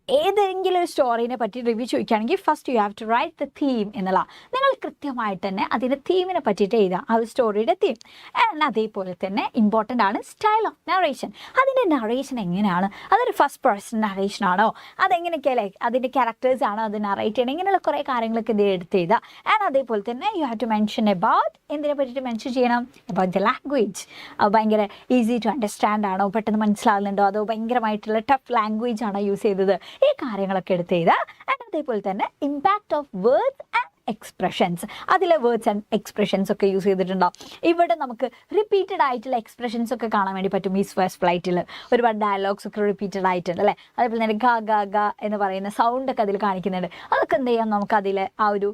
ഏതെങ്കിലും ഒരു സ്റ്റോറീനെ പറ്റി റിവ്യൂ ചോദിക്കുകയാണെങ്കിൽ first you have to write the theme എന്നുള്ള, നിങ്ങൾ കൃത്യമായിട്ട് തന്നെ അതിൻ്റെ തീമിനെ പറ്റിയിട്ട് എഴുതാം, ആ ഒരു സ്റ്റോറിയുടെ തീം. ആൻഡ് അതേപോലെ തന്നെ ഇമ്പോർട്ടൻ്റ് ആണ് സ്റ്റൈൽ ഓഫ് നറേഷൻ. അതിൻ്റെ നറേഷൻ എങ്ങനെയാണ്, അതൊരു ഫസ്റ്റ് പേഴ്സൺ നറേഷൻ ആണോ, അതെങ്ങനെയൊക്കെയല്ലേ, അതിൻ്റെ ക്യാരക്ടേഴ്സ് ആണോ അത് നറേറ്റ് ചെയ്യണം, ഇങ്ങനെയുള്ള കുറേ കാര്യങ്ങളൊക്കെ ഇത് എടുത്ത് എഴുതുക. ആൻഡ് അതേപോലെ തന്നെ you have to mention about, എന്തിനെ പറ്റിയിട്ട് മെൻഷൻ ചെയ്യണം, അബൌട്ട് ദ ലാംഗ്വേജ്. ഭയങ്കര ഈസി ടു അണ്ടർസ്റ്റാൻഡ് ആണോ, പെട്ടെന്ന് മനസ്സിലാകുന്നുണ്ടോ, അതോ ഭയങ്കരമായിട്ടുള്ള ടഫ് ലാംഗ്വേജ് ആണോ യൂസ് ചെയ്തത്, ഈ കാര്യങ്ങളൊക്കെ എടുത്ത് ചെയ്താൽ. ആൻഡ് അതേപോലെ തന്നെ impact of words and expressions, അതിലെ വേർഡ്സ് ആൻഡ് എക്സ്പ്രഷൻസ് ഒക്കെ യൂസ് ചെയ്തിട്ടുണ്ടാവും. ഇവിടെ നമുക്ക് റിപ്പീറ്റഡ് ആയിട്ടുള്ള എക്സ്പ്രഷൻസ് ഒക്കെ കാണാൻ വേണ്ടി പറ്റും. ഈ ഫസ്റ്റ് ഫ്ലൈറ്റിൽ ഒരുപാട് ഡയലോഗ്സ് ഒക്കെ റിപ്പീറ്റഡ് ആയിട്ടുണ്ട് അല്ലേ. അതേപോലെ തന്നെ ഗ ഗ ഗ എന്ന് പറയുന്ന സൗണ്ടൊക്കെ അതിൽ കാണിക്കുന്നുണ്ട്. അതൊക്കെ എന്ത് ചെയ്യാം, നമുക്ക് അതിൽ ആ ഒരു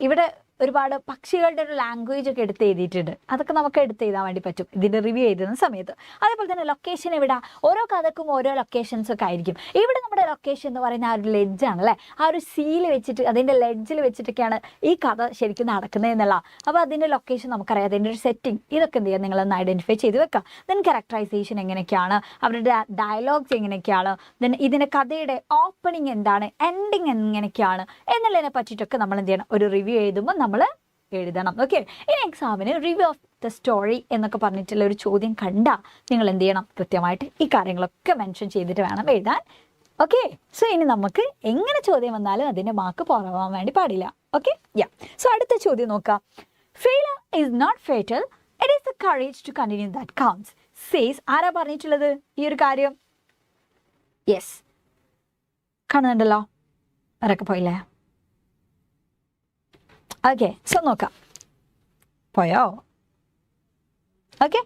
ഇവിടെ ഒരുപാട് പക്ഷികളുടെ ഒരു ലാംഗ്വേജ് ഒക്കെ എടുത്ത് എഴുതിയിട്ടുണ്ട്. അതൊക്കെ നമുക്ക് എടുത്ത് എഴുതാൻ വേണ്ടി പറ്റും ഇതിൻ്റെ റിവ്യൂ എഴുതുന്ന സമയത്ത്. അതേപോലെ തന്നെ ലൊക്കേഷൻ എവിടെ, ഓരോ കഥക്കും ഓരോ ലൊക്കേഷൻസ് ഒക്കെ ആയിരിക്കും. ഇവിടെ നമ്മുടെ ലൊക്കേഷൻ എന്ന് പറയുന്ന ആ ഒരു ലെഡ്ജാണ് അല്ലേ, ആ ഒരു സീൽ വെച്ചിട്ട് അതിൻ്റെ ലെഡ്ജിൽ വെച്ചിട്ടൊക്കെയാണ് ഈ കഥ ശരിക്കും നടക്കുന്നത് എന്നുള്ള. അപ്പോൾ അതിൻ്റെ ലൊക്കേഷൻ നമുക്കറിയാം, അതിൻ്റെ ഒരു സെറ്റിംഗ്, ഇതൊക്കെ എന്ത് ചെയ്യുക, നിങ്ങളൊന്ന് ഐഡൻറ്റിഫൈ ചെയ്ത് വെക്കുക. ദെൻ ക്യാരക്ടറൈസേഷൻ എങ്ങനെയൊക്കെയാണ്, അവരുടെ ഡയലോഗ്സ് എങ്ങനെയൊക്കെയാണ്, ദെൻ ഇതിൻ്റെ കഥയുടെ ഓപ്പണിംഗ് എന്താണ്, എൻഡിങ് എങ്ങനെയൊക്കെയാണ് എന്നുള്ളതിനെ പറ്റിയിട്ടൊക്കെ നമ്മൾ എന്ത് ചെയ്യണം, ഒരു റിവ്യൂ എഴുതുമ്പോൾ നമ്മൾ എഴുതണം. ഓക്കെ, ഇനി എക്സാമിന് റിവ്യൂ ഓഫ് ദ സ്റ്റോറി എന്നൊക്കെ പറഞ്ഞിട്ടുള്ള ഒരു ചോദ്യം കണ്ടാൽ നിങ്ങൾ എന്ത് ചെയ്യണം, കൃത്യമായിട്ട് ഈ കാര്യങ്ങളൊക്കെ മെൻഷൻ ചെയ്തിട്ട് വേണം എഴുതാൻ. ഓക്കെ, സോ ഇനി നമുക്ക് എങ്ങനെ ചോദ്യം വന്നാലും അതിൻ്റെ മാർക്ക് കുറവാൻ വേണ്ടി പാടില്ല. ഓക്കെ, യാ. സോ അടുത്ത ചോദ്യം നോക്കാം. Failure is not fatal, it is the courage to continue that counts. Says ആരാ പറഞ്ഞിട്ടുള്ളത് ഈ ഒരു കാര്യം? യെസ്, കാണുന്നുണ്ടല്ലോ, അവരൊക്കെ പോയില്ലേ? ഓക്കെ, സോ നോക്കാം, പോയോ? Okay,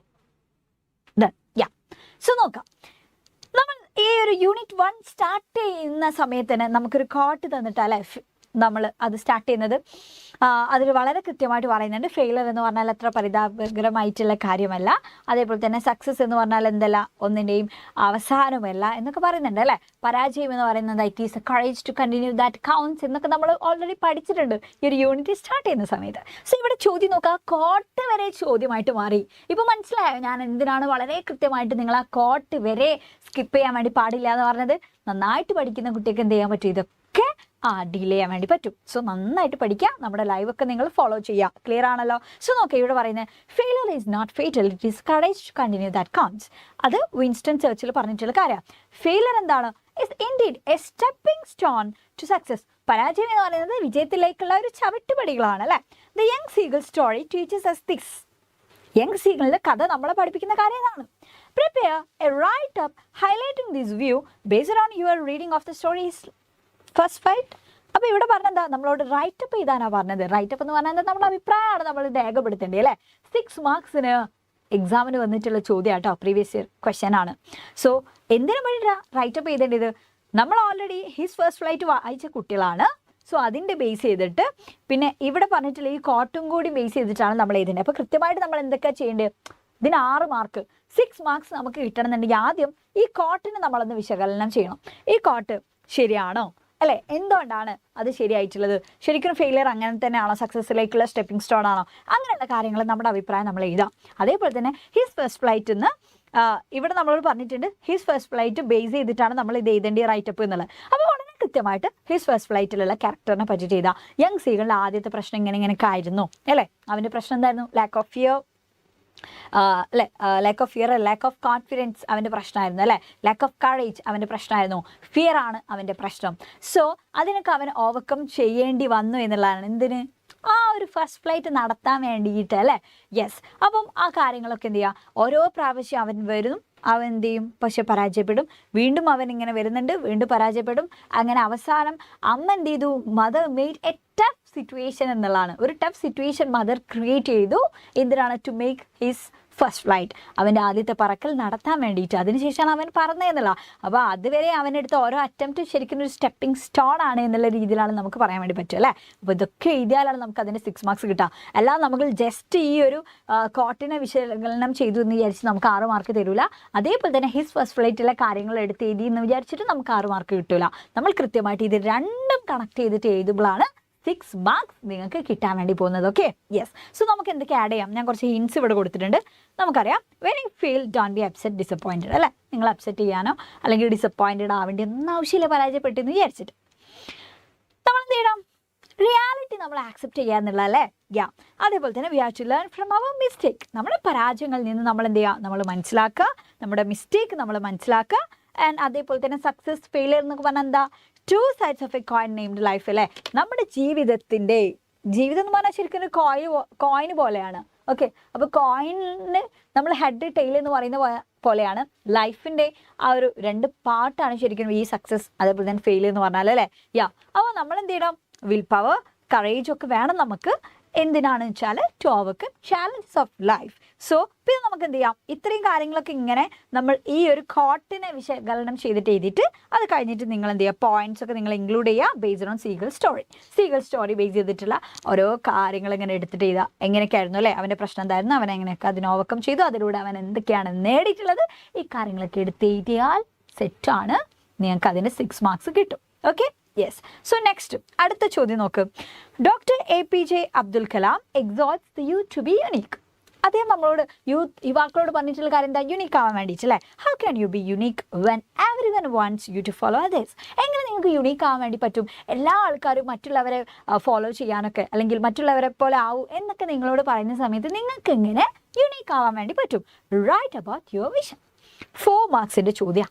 done. യാ, സോ നോക്കാം. നമ്മൾ ഈ ഒരു യൂണിറ്റ് 1 സ്റ്റാർട്ട് ചെയ്യുന്ന സമയത്ത് തന്നെ നമുക്കൊരു കോട്ട് തന്നിട്ടല്ലേ നമ്മൾ അത് സ്റ്റാർട്ട് ചെയ്യുന്നത്. അതിൽ വളരെ കൃത്യമായിട്ട് പറയുന്നുണ്ട്, ഫെയിലർ എന്ന് പറഞ്ഞാൽ അത്ര പരിതാപകരമായിട്ടുള്ള കാര്യമല്ല, അതേപോലെ തന്നെ സക്സസ് എന്ന് പറഞ്ഞാൽ എന്തല്ല, ഒന്നിൻ്റെയും അവസാനമല്ല എന്നൊക്കെ പറയുന്നുണ്ട് അല്ലേ. പരാജയം എന്ന് പറയുന്നത് it is a courage to continue that counts എന്നൊക്കെ നമ്മൾ ഓൾറെഡി പഠിച്ചിട്ടുണ്ട് ഈ ഒരു യൂണിറ്റ് സ്റ്റാർട്ട് ചെയ്യുന്ന സമയത്ത്. സോ ഇവിടെ ചോദ്യം നോക്കുക, കോട്ട് വരെ ചോദ്യമായിട്ട് മാറി. ഇപ്പോൾ മനസ്സിലായോ ഞാൻ എന്തിനാണ് വളരെ കൃത്യമായിട്ട് നിങ്ങൾ ആ കോട്ട് വരെ സ്കിപ്പ് ചെയ്യാൻ വേണ്ടി പാടില്ല എന്ന് പറഞ്ഞത്? നന്നായിട്ട് പഠിക്കുന്ന കുട്ടിക്ക് എന്ത് ചെയ്യാൻ പറ്റും, ഇതൊക്കെ ഡീൽ ചെയ്യാൻ വേണ്ടി പറ്റും. സോ നന്നായിട്ട് പഠിക്കുക, നമ്മുടെ ലൈവൊക്കെ നിങ്ങൾ ഫോളോ ചെയ്യുക. ക്ലിയർ ആണല്ലോ? സോ നോക്കുക, ഇവിടെ പറയുന്നത് failure is not fatal, it is courage to continue that counts. അത് വിൻസ്റ്റൺ ചർച്ചിൽ പറഞ്ഞിട്ടുള്ള കാര്യമാണ്. ഫെയിലിയർ എന്താണ്? Is indeed a stepping stone to success. പരാജയം എന്ന് പറയുന്നത് വിജയത്തിലേക്കുള്ള ഒരു ചവിട്ടുപടികളാണ് അല്ലേ. The young seagull story teaches us this. Young സീഗളിന്റെ കഥ നമ്മളെ പഠിപ്പിക്കുന്ന കാര്യം ഇതാണ്. Prepare a write-up highlighting this view based on your reading of the story's first fight. അപ്പോൾ ഇവിടെ പറഞ്ഞെന്താ, നമ്മളോട് റൈറ്റപ്പ് ചെയ്താനാണ് പറഞ്ഞത്. റൈറ്റപ്പ് എന്ന് പറഞ്ഞാൽ നമ്മുടെ അഭിപ്രായമാണ് നമ്മൾ രേഖപ്പെടുത്തേണ്ടത് അല്ലേ. 6 മാർക്സിന് എക്സാമിന് വന്നിട്ടുള്ള ചോദ്യം കേട്ടോ, പ്രീവിയസ് ഇയർ ക്വസ്റ്റ്യൻ ആണ്. സോ എന്തിനു വേണ്ടിയിട്ടാണ് റൈറ്റപ്പ് ചെയ്തേണ്ടത്? നമ്മൾ ഓൾറെഡി ഹിസ് ഫസ്റ്റ് ഫ്ലൈറ്റ് വായിച്ച കുട്ടികളാണ്. സോ അതിൻ്റെ ബേസ് ചെയ്തിട്ട് പിന്നെ ഇവിടെ പറഞ്ഞിട്ടുള്ള ഈ കോട്ടും കൂടി ബേസ് ചെയ്തിട്ടാണ് നമ്മൾ എഴുതുന്നത്. അപ്പോൾ കൃത്യമായിട്ട് നമ്മൾ എന്തൊക്കെയാണ് ചെയ്യേണ്ടത്? ഇതിന് 6 മാർക്ക്, 6 മാർക്സ് നമുക്ക് കിട്ടണമെന്നുണ്ടെങ്കിൽ ആദ്യം ഈ കോട്ടിന് നമ്മളൊന്ന് വിശകലനം ചെയ്യണം. ഈ കോട്ട് ശരിയാണോ അല്ലേ, എന്തുകൊണ്ടാണ് അത് ശരിയായിട്ടുള്ളത്, ശരിക്കും ഫെയിലിയർ അങ്ങനെ തന്നെയാണോ, സക്സസ്സിലേക്കുള്ള സ്റ്റെപ്പിംഗ് സ്റ്റോൺ ആണോ, അങ്ങനെയുള്ള കാര്യങ്ങൾ നമ്മുടെ അഭിപ്രായം നമ്മൾ എഴുതാം. അതേപോലെ തന്നെ ഹിസ് ഫസ്റ്റ് ഫ്ലൈറ്റ് എന്ന് ഇവിടെ നമ്മളോട് പറഞ്ഞിട്ടുണ്ട്, ഹിസ് ഫസ്റ്റ് ഫ്ലൈറ്റ് ബേസ് ചെയ്തിട്ടാണ് നമ്മൾ ഇത് എഴുതേണ്ട റൈറ്റപ്പ് എന്നുള്ളത്. അപ്പോൾ വളരെ കൃത്യമായിട്ട് ഹിസ് ഫസ്റ്റ് ഫ്ലൈറ്റിലുള്ള ക്യാരക്ടറിനെ പറ്റി ചെയ്താൽ, യങ് സീകളുടെ ആദ്യത്തെ പ്രശ്നം ഇങ്ങനെയൊക്കെ ആയിരുന്നു അല്ലേ. അവൻ്റെ പ്രശ്നം എന്തായിരുന്നു? ലാക്ക് ഓഫ് ഫിയർ അല്ലേ, lack of fear, lack of confidence അവൻ്റെ പ്രശ്നമായിരുന്നു അല്ലേ, ലാക്ക് ഓഫ് കറേജ് അവൻ്റെ പ്രശ്നമായിരുന്നു, ഫിയർ ആണ് അവൻ്റെ പ്രശ്നം. സോ അതിനൊക്കെ അവൻ ഓവർകം ചെയ്യേണ്ടി വന്നു എന്നുള്ളതാണ്. എന്തിന്? ആ ഒരു ഫസ്റ്റ് ഫ്ലൈറ്റ് നടത്താൻ വേണ്ടിയിട്ട് അല്ലേ. യെസ്, അപ്പം ആ കാര്യങ്ങളൊക്കെ എന്ത് ചെയ്യുക, ഓരോ പ്രാവശ്യം അവൻ വരും, അവൻ എന്ത് ചെയ്യും, പക്ഷെ പരാജയപ്പെടും, വീണ്ടും അവൻ ഇങ്ങനെ വരുന്നുണ്ട്, വീണ്ടും പരാജയപ്പെടും. അങ്ങനെ അവസാനം അമ്മ എന്ത് ചെയ്തു, mother made a tough situation എന്നുള്ളതാണ്. ഒരു ടഫ് സിറ്റുവേഷൻ മദർ ക്രിയേറ്റ് ചെയ്തു. എന്തിനാണ്? To make his first flight, അവൻ്റെ ആദ്യത്തെ പറക്കൽ നടത്താൻ വേണ്ടിയിട്ട്. അതിനുശേഷമാണ് അവൻ പറഞ്ഞതെന്നുള്ള. അപ്പോൾ അതുവരെ അവനെടുത്ത ഓരോ അറ്റംപ്റ്റ് ശരിക്കും ഒരു സ്റ്റെപ്പിംഗ് സ്റ്റോൺ ആണ് എന്നുള്ള രീതിയിലാണ് നമുക്ക് പറയാൻ വേണ്ടി പറ്റും അല്ലേ. അപ്പോൾ ഇതൊക്കെ എഴുതിയാലാണ് നമുക്ക് അതിൻ്റെ 6 മാർക്സ് കിട്ടുക. അല്ലാതെ നമുക്ക് ജസ്റ്റ് ഈ ഒരു കോട്ടിനെ വിശകലനം ചെയ്തു എന്ന് വിചാരിച്ച് നമുക്ക് 6 മാർക്ക് തരില്ല. അതേപോലെ തന്നെ ഹിസ് ഫസ്റ്റ് ഫ്ലൈറ്റിലെ കാര്യങ്ങൾ എടുത്ത് എഴുതി എന്ന് വിചാരിച്ചിട്ട് നമുക്ക് 6 മാർക്ക് കിട്ടില്ല. നമ്മൾ കൃത്യമായിട്ട് ഇത് രണ്ടും കണക്ട് ചെയ്തിട്ട് എഴുതുമ്പോഴാണ് 6 മാർക്സ് നിങ്ങൾക്ക് കിട്ടാൻ വേണ്ടി പോകുന്നത്. Okay, yes. സോ നമുക്ക് എന്തൊക്കെ ആഡ് ചെയ്യാം? ഞാൻ കുറച്ച് ഹിൻസ് ഇവിടെ കൊടുത്തിട്ടുണ്ട്. നമുക്കറിയാം, when you feel don't be upset disappointed അല്ലേ. നിങ്ങൾ അപ്സെറ്റ് ചെയ്യാനോ അല്ലെങ്കിൽ ഡിസപ്പോയിൻറ്റഡ് ആവേണ്ടി ഒന്നും ആവശ്യമില്ല പരാജയപ്പെട്ടെന്ന് വിചാരിച്ചിട്ട്. നമ്മൾ എന്ത് ചെയ്യണം? റിയാലിറ്റി നമ്മൾ ആക്സെപ്റ്റ് ചെയ്യുക എന്നുള്ള അല്ലേ. യാ, അതേപോലെ തന്നെ we have to learn from our mistake. നമ്മുടെ പരാജയങ്ങളിൽ നിന്ന് നമ്മൾ എന്ത് ചെയ്യുക, നമ്മൾ മനസ്സിലാക്കുക, നമ്മുടെ മിസ്റ്റേക്ക് നമ്മൾ മനസ്സിലാക്കുക. ആൻഡ് അതേപോലെ തന്നെ സക്സസ് ഫെയിലിയർ എന്നൊക്കെ പറഞ്ഞാൽ എന്താ, 2 sides of a coin named life അല്ലേ. നമ്മുടെ ജീവിതം എന്ന് പറഞ്ഞാൽ ശരിക്കും ഒരു കോയിന് പോലെയാണ്. ഓക്കെ, അപ്പോൾ കോയിന് നമ്മൾ ഹെഡ് ടെയിൽ എന്ന് പറയുന്ന പോലെയാണ് ലൈഫിൻ്റെ ആ ഒരു 2 പാർട്ടാണ് ശരിക്കും ഈ സക്സസ് അതേപോലെ തന്നെ ഫെയിലിയർ എന്ന് പറഞ്ഞാൽ അല്ലേ. യാ, അപ്പോൾ നമ്മൾ എന്ത് ചെയ്യണം? വിൽ പവർ, കറേജ് ഒക്കെ വേണം നമുക്ക്. എന്തിനാണെന്ന് വെച്ചാൽ to overcome challenges of life. So പിന്നെ നമുക്ക് എന്ത് ചെയ്യാം, ഇത്രയും കാര്യങ്ങളൊക്കെ ഇങ്ങനെ നമ്മൾ ഈ ഒരു കോട്ടിനെ വിശകലനം ചെയ്തിട്ട് എഴുതിയിട്ട് അത് കഴിഞ്ഞിട്ട് നിങ്ങൾ എന്ത് ചെയ്യുക, പോയിന്റ്സ് ഒക്കെ നിങ്ങൾ ഇൻക്ലൂഡ് ചെയ്യുക based on seagull story base ചെയ്തിട്ടുള്ള ഓരോ കാര്യങ്ങൾ ഇങ്ങനെ എടുത്തിട്ട് ചെയ്താൽ എങ്ങനെയൊക്കെയായിരുന്നു അല്ലേ, അവൻ്റെ പ്രശ്നം എന്തായിരുന്നു, അവൻ എങ്ങനെയൊക്കെ അതിനെ ഓവർകം ചെയ്തു, അതിലൂടെ അവൻ എന്തൊക്കെയാണ് നേടിയിട്ടുള്ളത്, ഈ കാര്യങ്ങളൊക്കെ എടുത്ത് എഴുതിയാൽ സെറ്റാണ്, നിങ്ങൾക്ക് അതിന് 6 മാർക്സ് കിട്ടും. Okay, yes. സോ നെക്സ്റ്റ് അടുത്ത ചോദ്യം നോക്ക്. Doctor APJ Abdul Kalam exhorts the youth to be unique. അദ്ദേഹം നമ്മളോട് യുവാക്കളോട് പറഞ്ഞിട്ടുള്ള കാര്യം എന്താ, യുണീക്ക് ആവാൻ വേണ്ടിയിട്ടല്ലേ. How can you be unique when everyone wants you to follow others. എങ്ങനെ നിങ്ങൾക്ക് യുണീക്ക് ആവാൻ വേണ്ടി പറ്റും, എല്ലാ ആൾക്കാരും മറ്റുള്ളവരെ ഫോളോ ചെയ്യാനൊക്കെ അല്ലെങ്കിൽ മറ്റുള്ളവരെ പോലെ ആവൂ എന്നൊക്കെ നിങ്ങളോട് പറയുന്ന സമയത്ത് നിങ്ങൾക്ക് എങ്ങനെ യുണീക്ക് ആവാൻ വേണ്ടി പറ്റും? Write about your vision. 4 മാർക്സിൻ്റെ ചോദ്യം.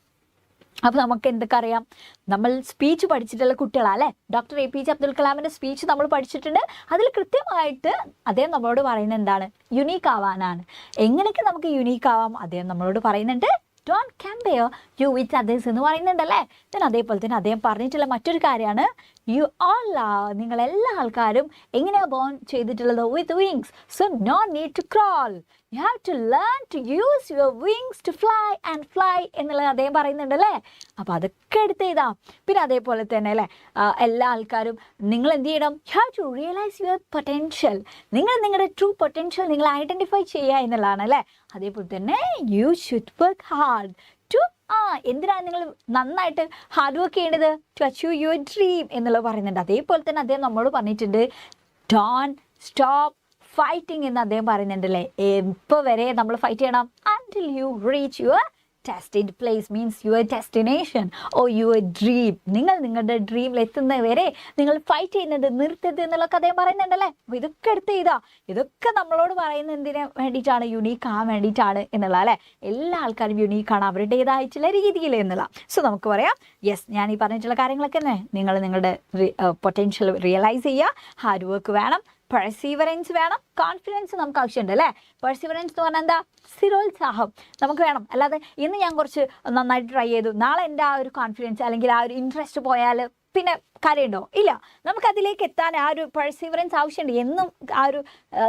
അപ്പോൾ നമുക്ക് എന്തൊക്കെ അറിയാം, നമ്മൾ സ്പീച്ച് പഠിച്ചിട്ടുള്ള കുട്ടികളല്ലേ. ഡോക്ടർ APJ അബ്ദുൽ കലാമിൻ്റെ സ്പീച്ച് നമ്മൾ പഠിച്ചിട്ടുണ്ട്. അതിൽ കൃത്യമായിട്ട് അദ്ദേഹം നമ്മളോട് പറയുന്നത് എന്താണ്, യുണീക്ക് ആവാനാണ്. എങ്ങനെയൊക്കെ നമുക്ക് യുണീക്ക് ആവാം അദ്ദേഹം നമ്മളോട് പറയുന്നുണ്ട്. Don't compare you with others എന്ന് പറയുന്നുണ്ടല്ലേ. ദെൻ അതേപോലെ തന്നെ അദ്ദേഹം പറഞ്ഞിട്ടുള്ള മറ്റൊരു കാര്യമാണ് യു ഓൾ നിങ്ങളെല്ലാ ആൾക്കാരും എങ്ങനെയാണ് ബോൺ ചെയ്തിട്ടുള്ളത്, with wings. So no need to crawl, you have to learn to use your wings to fly എന്നുള്ളത് അദ്ദേഹം പറയുന്നുണ്ടല്ലേ. അപ്പോൾ അതൊക്കെ എടുത്ത് എഴുതാം. പിന്നെ അതേപോലെ തന്നെ അല്ലേ, എല്ലാ ആൾക്കാരും നിങ്ങൾ എന്ത് ചെയ്യണം, you have to realise your potential. നിങ്ങളുടെ ട്രൂ പൊട്ടൻഷ്യൽ നിങ്ങൾ ഐഡൻറ്റിഫൈ ചെയ്യുക എന്നുള്ളതാണ് അല്ലേ. അതേപോലെ തന്നെ you should work hard to എന്തിനാണ് നിങ്ങൾ നന്നായിട്ട് ഹാർഡ് വർക്ക് ചെയ്യേണ്ടത്, ടു അച്ചീവ് യുവർ ഡ്രീം എന്നുള്ളത് പറയുന്നുണ്ട്. അതേപോലെ തന്നെ അദ്ദേഹം നമ്മളോട് പറഞ്ഞിട്ടുണ്ട് ഡോണ്ട് സ്റ്റോപ്പ് ഫൈറ്റിംഗ് എന്ന് അദ്ദേഹം പറയുന്നുണ്ടല്ലേ. എപ്പോൾ വരെ നമ്മൾ ഫൈറ്റ് ചെയ്യണം, until you reach your destined place, means your destination or your dream. നിങ്ങളുടെ ഡ്രീമിൽ എത്തുന്നവരെ നിങ്ങൾ ഫൈറ്റ് ചെയ്യുന്നത് നിർത്തരുത് എന്നുള്ളതൊക്കെ അദ്ദേഹം പറയുന്നുണ്ടല്ലേ. അപ്പോൾ ഇതൊക്കെ എടുത്ത് ചെയ്താ, ഇതൊക്കെ നമ്മളോട് പറയുന്നത് എന്തിനു വേണ്ടിയിട്ടാണ്, യുണീക്ക് ആവാൻ വേണ്ടിയിട്ടാണ് എന്നുള്ള അല്ലേ. എല്ലാ ആൾക്കാരും യുണീക്കാണ് അവരുടേതായിട്ടുള്ള രീതിയിൽ എന്നുള്ള. സോ നമുക്ക് പറയാം യെസ്, ഞാൻ ഈ പറഞ്ഞിട്ടുള്ള കാര്യങ്ങളൊക്കെ തന്നെ നിങ്ങൾ നിങ്ങളുടെ പൊട്ടൻഷ്യൽ റിയലൈസ് ചെയ്യുക, ഹാർഡ് വർക്ക് വേണം, പെർസീവറൻസ് വേണം, കോൺഫിഡൻസ് നമുക്ക് ആവശ്യമുണ്ട് അല്ലേ. പെർസീവറൻസ് എന്ന് പറഞ്ഞാൽ എന്താ, സ്ഥിരോത്സാഹം നമുക്ക് വേണം. അല്ലാതെ ഇന്ന് ഞാൻ കുറച്ച് നന്നായിട്ട് ട്രൈ ചെയ്തു, നാളെ എൻ്റെ ആ ഒരു കോൺഫിഡൻസ് അല്ലെങ്കിൽ ആ ഒരു ഇൻട്രസ്റ്റ് പോയാൽ പിന്നെ കാര്യമുണ്ടോ, ഇല്ല. നമുക്കതിലേക്ക് എത്താൻ ആ ഒരു പെർസീവറൻസ് ആവശ്യമുണ്ട്. എന്നും ആ ഒരു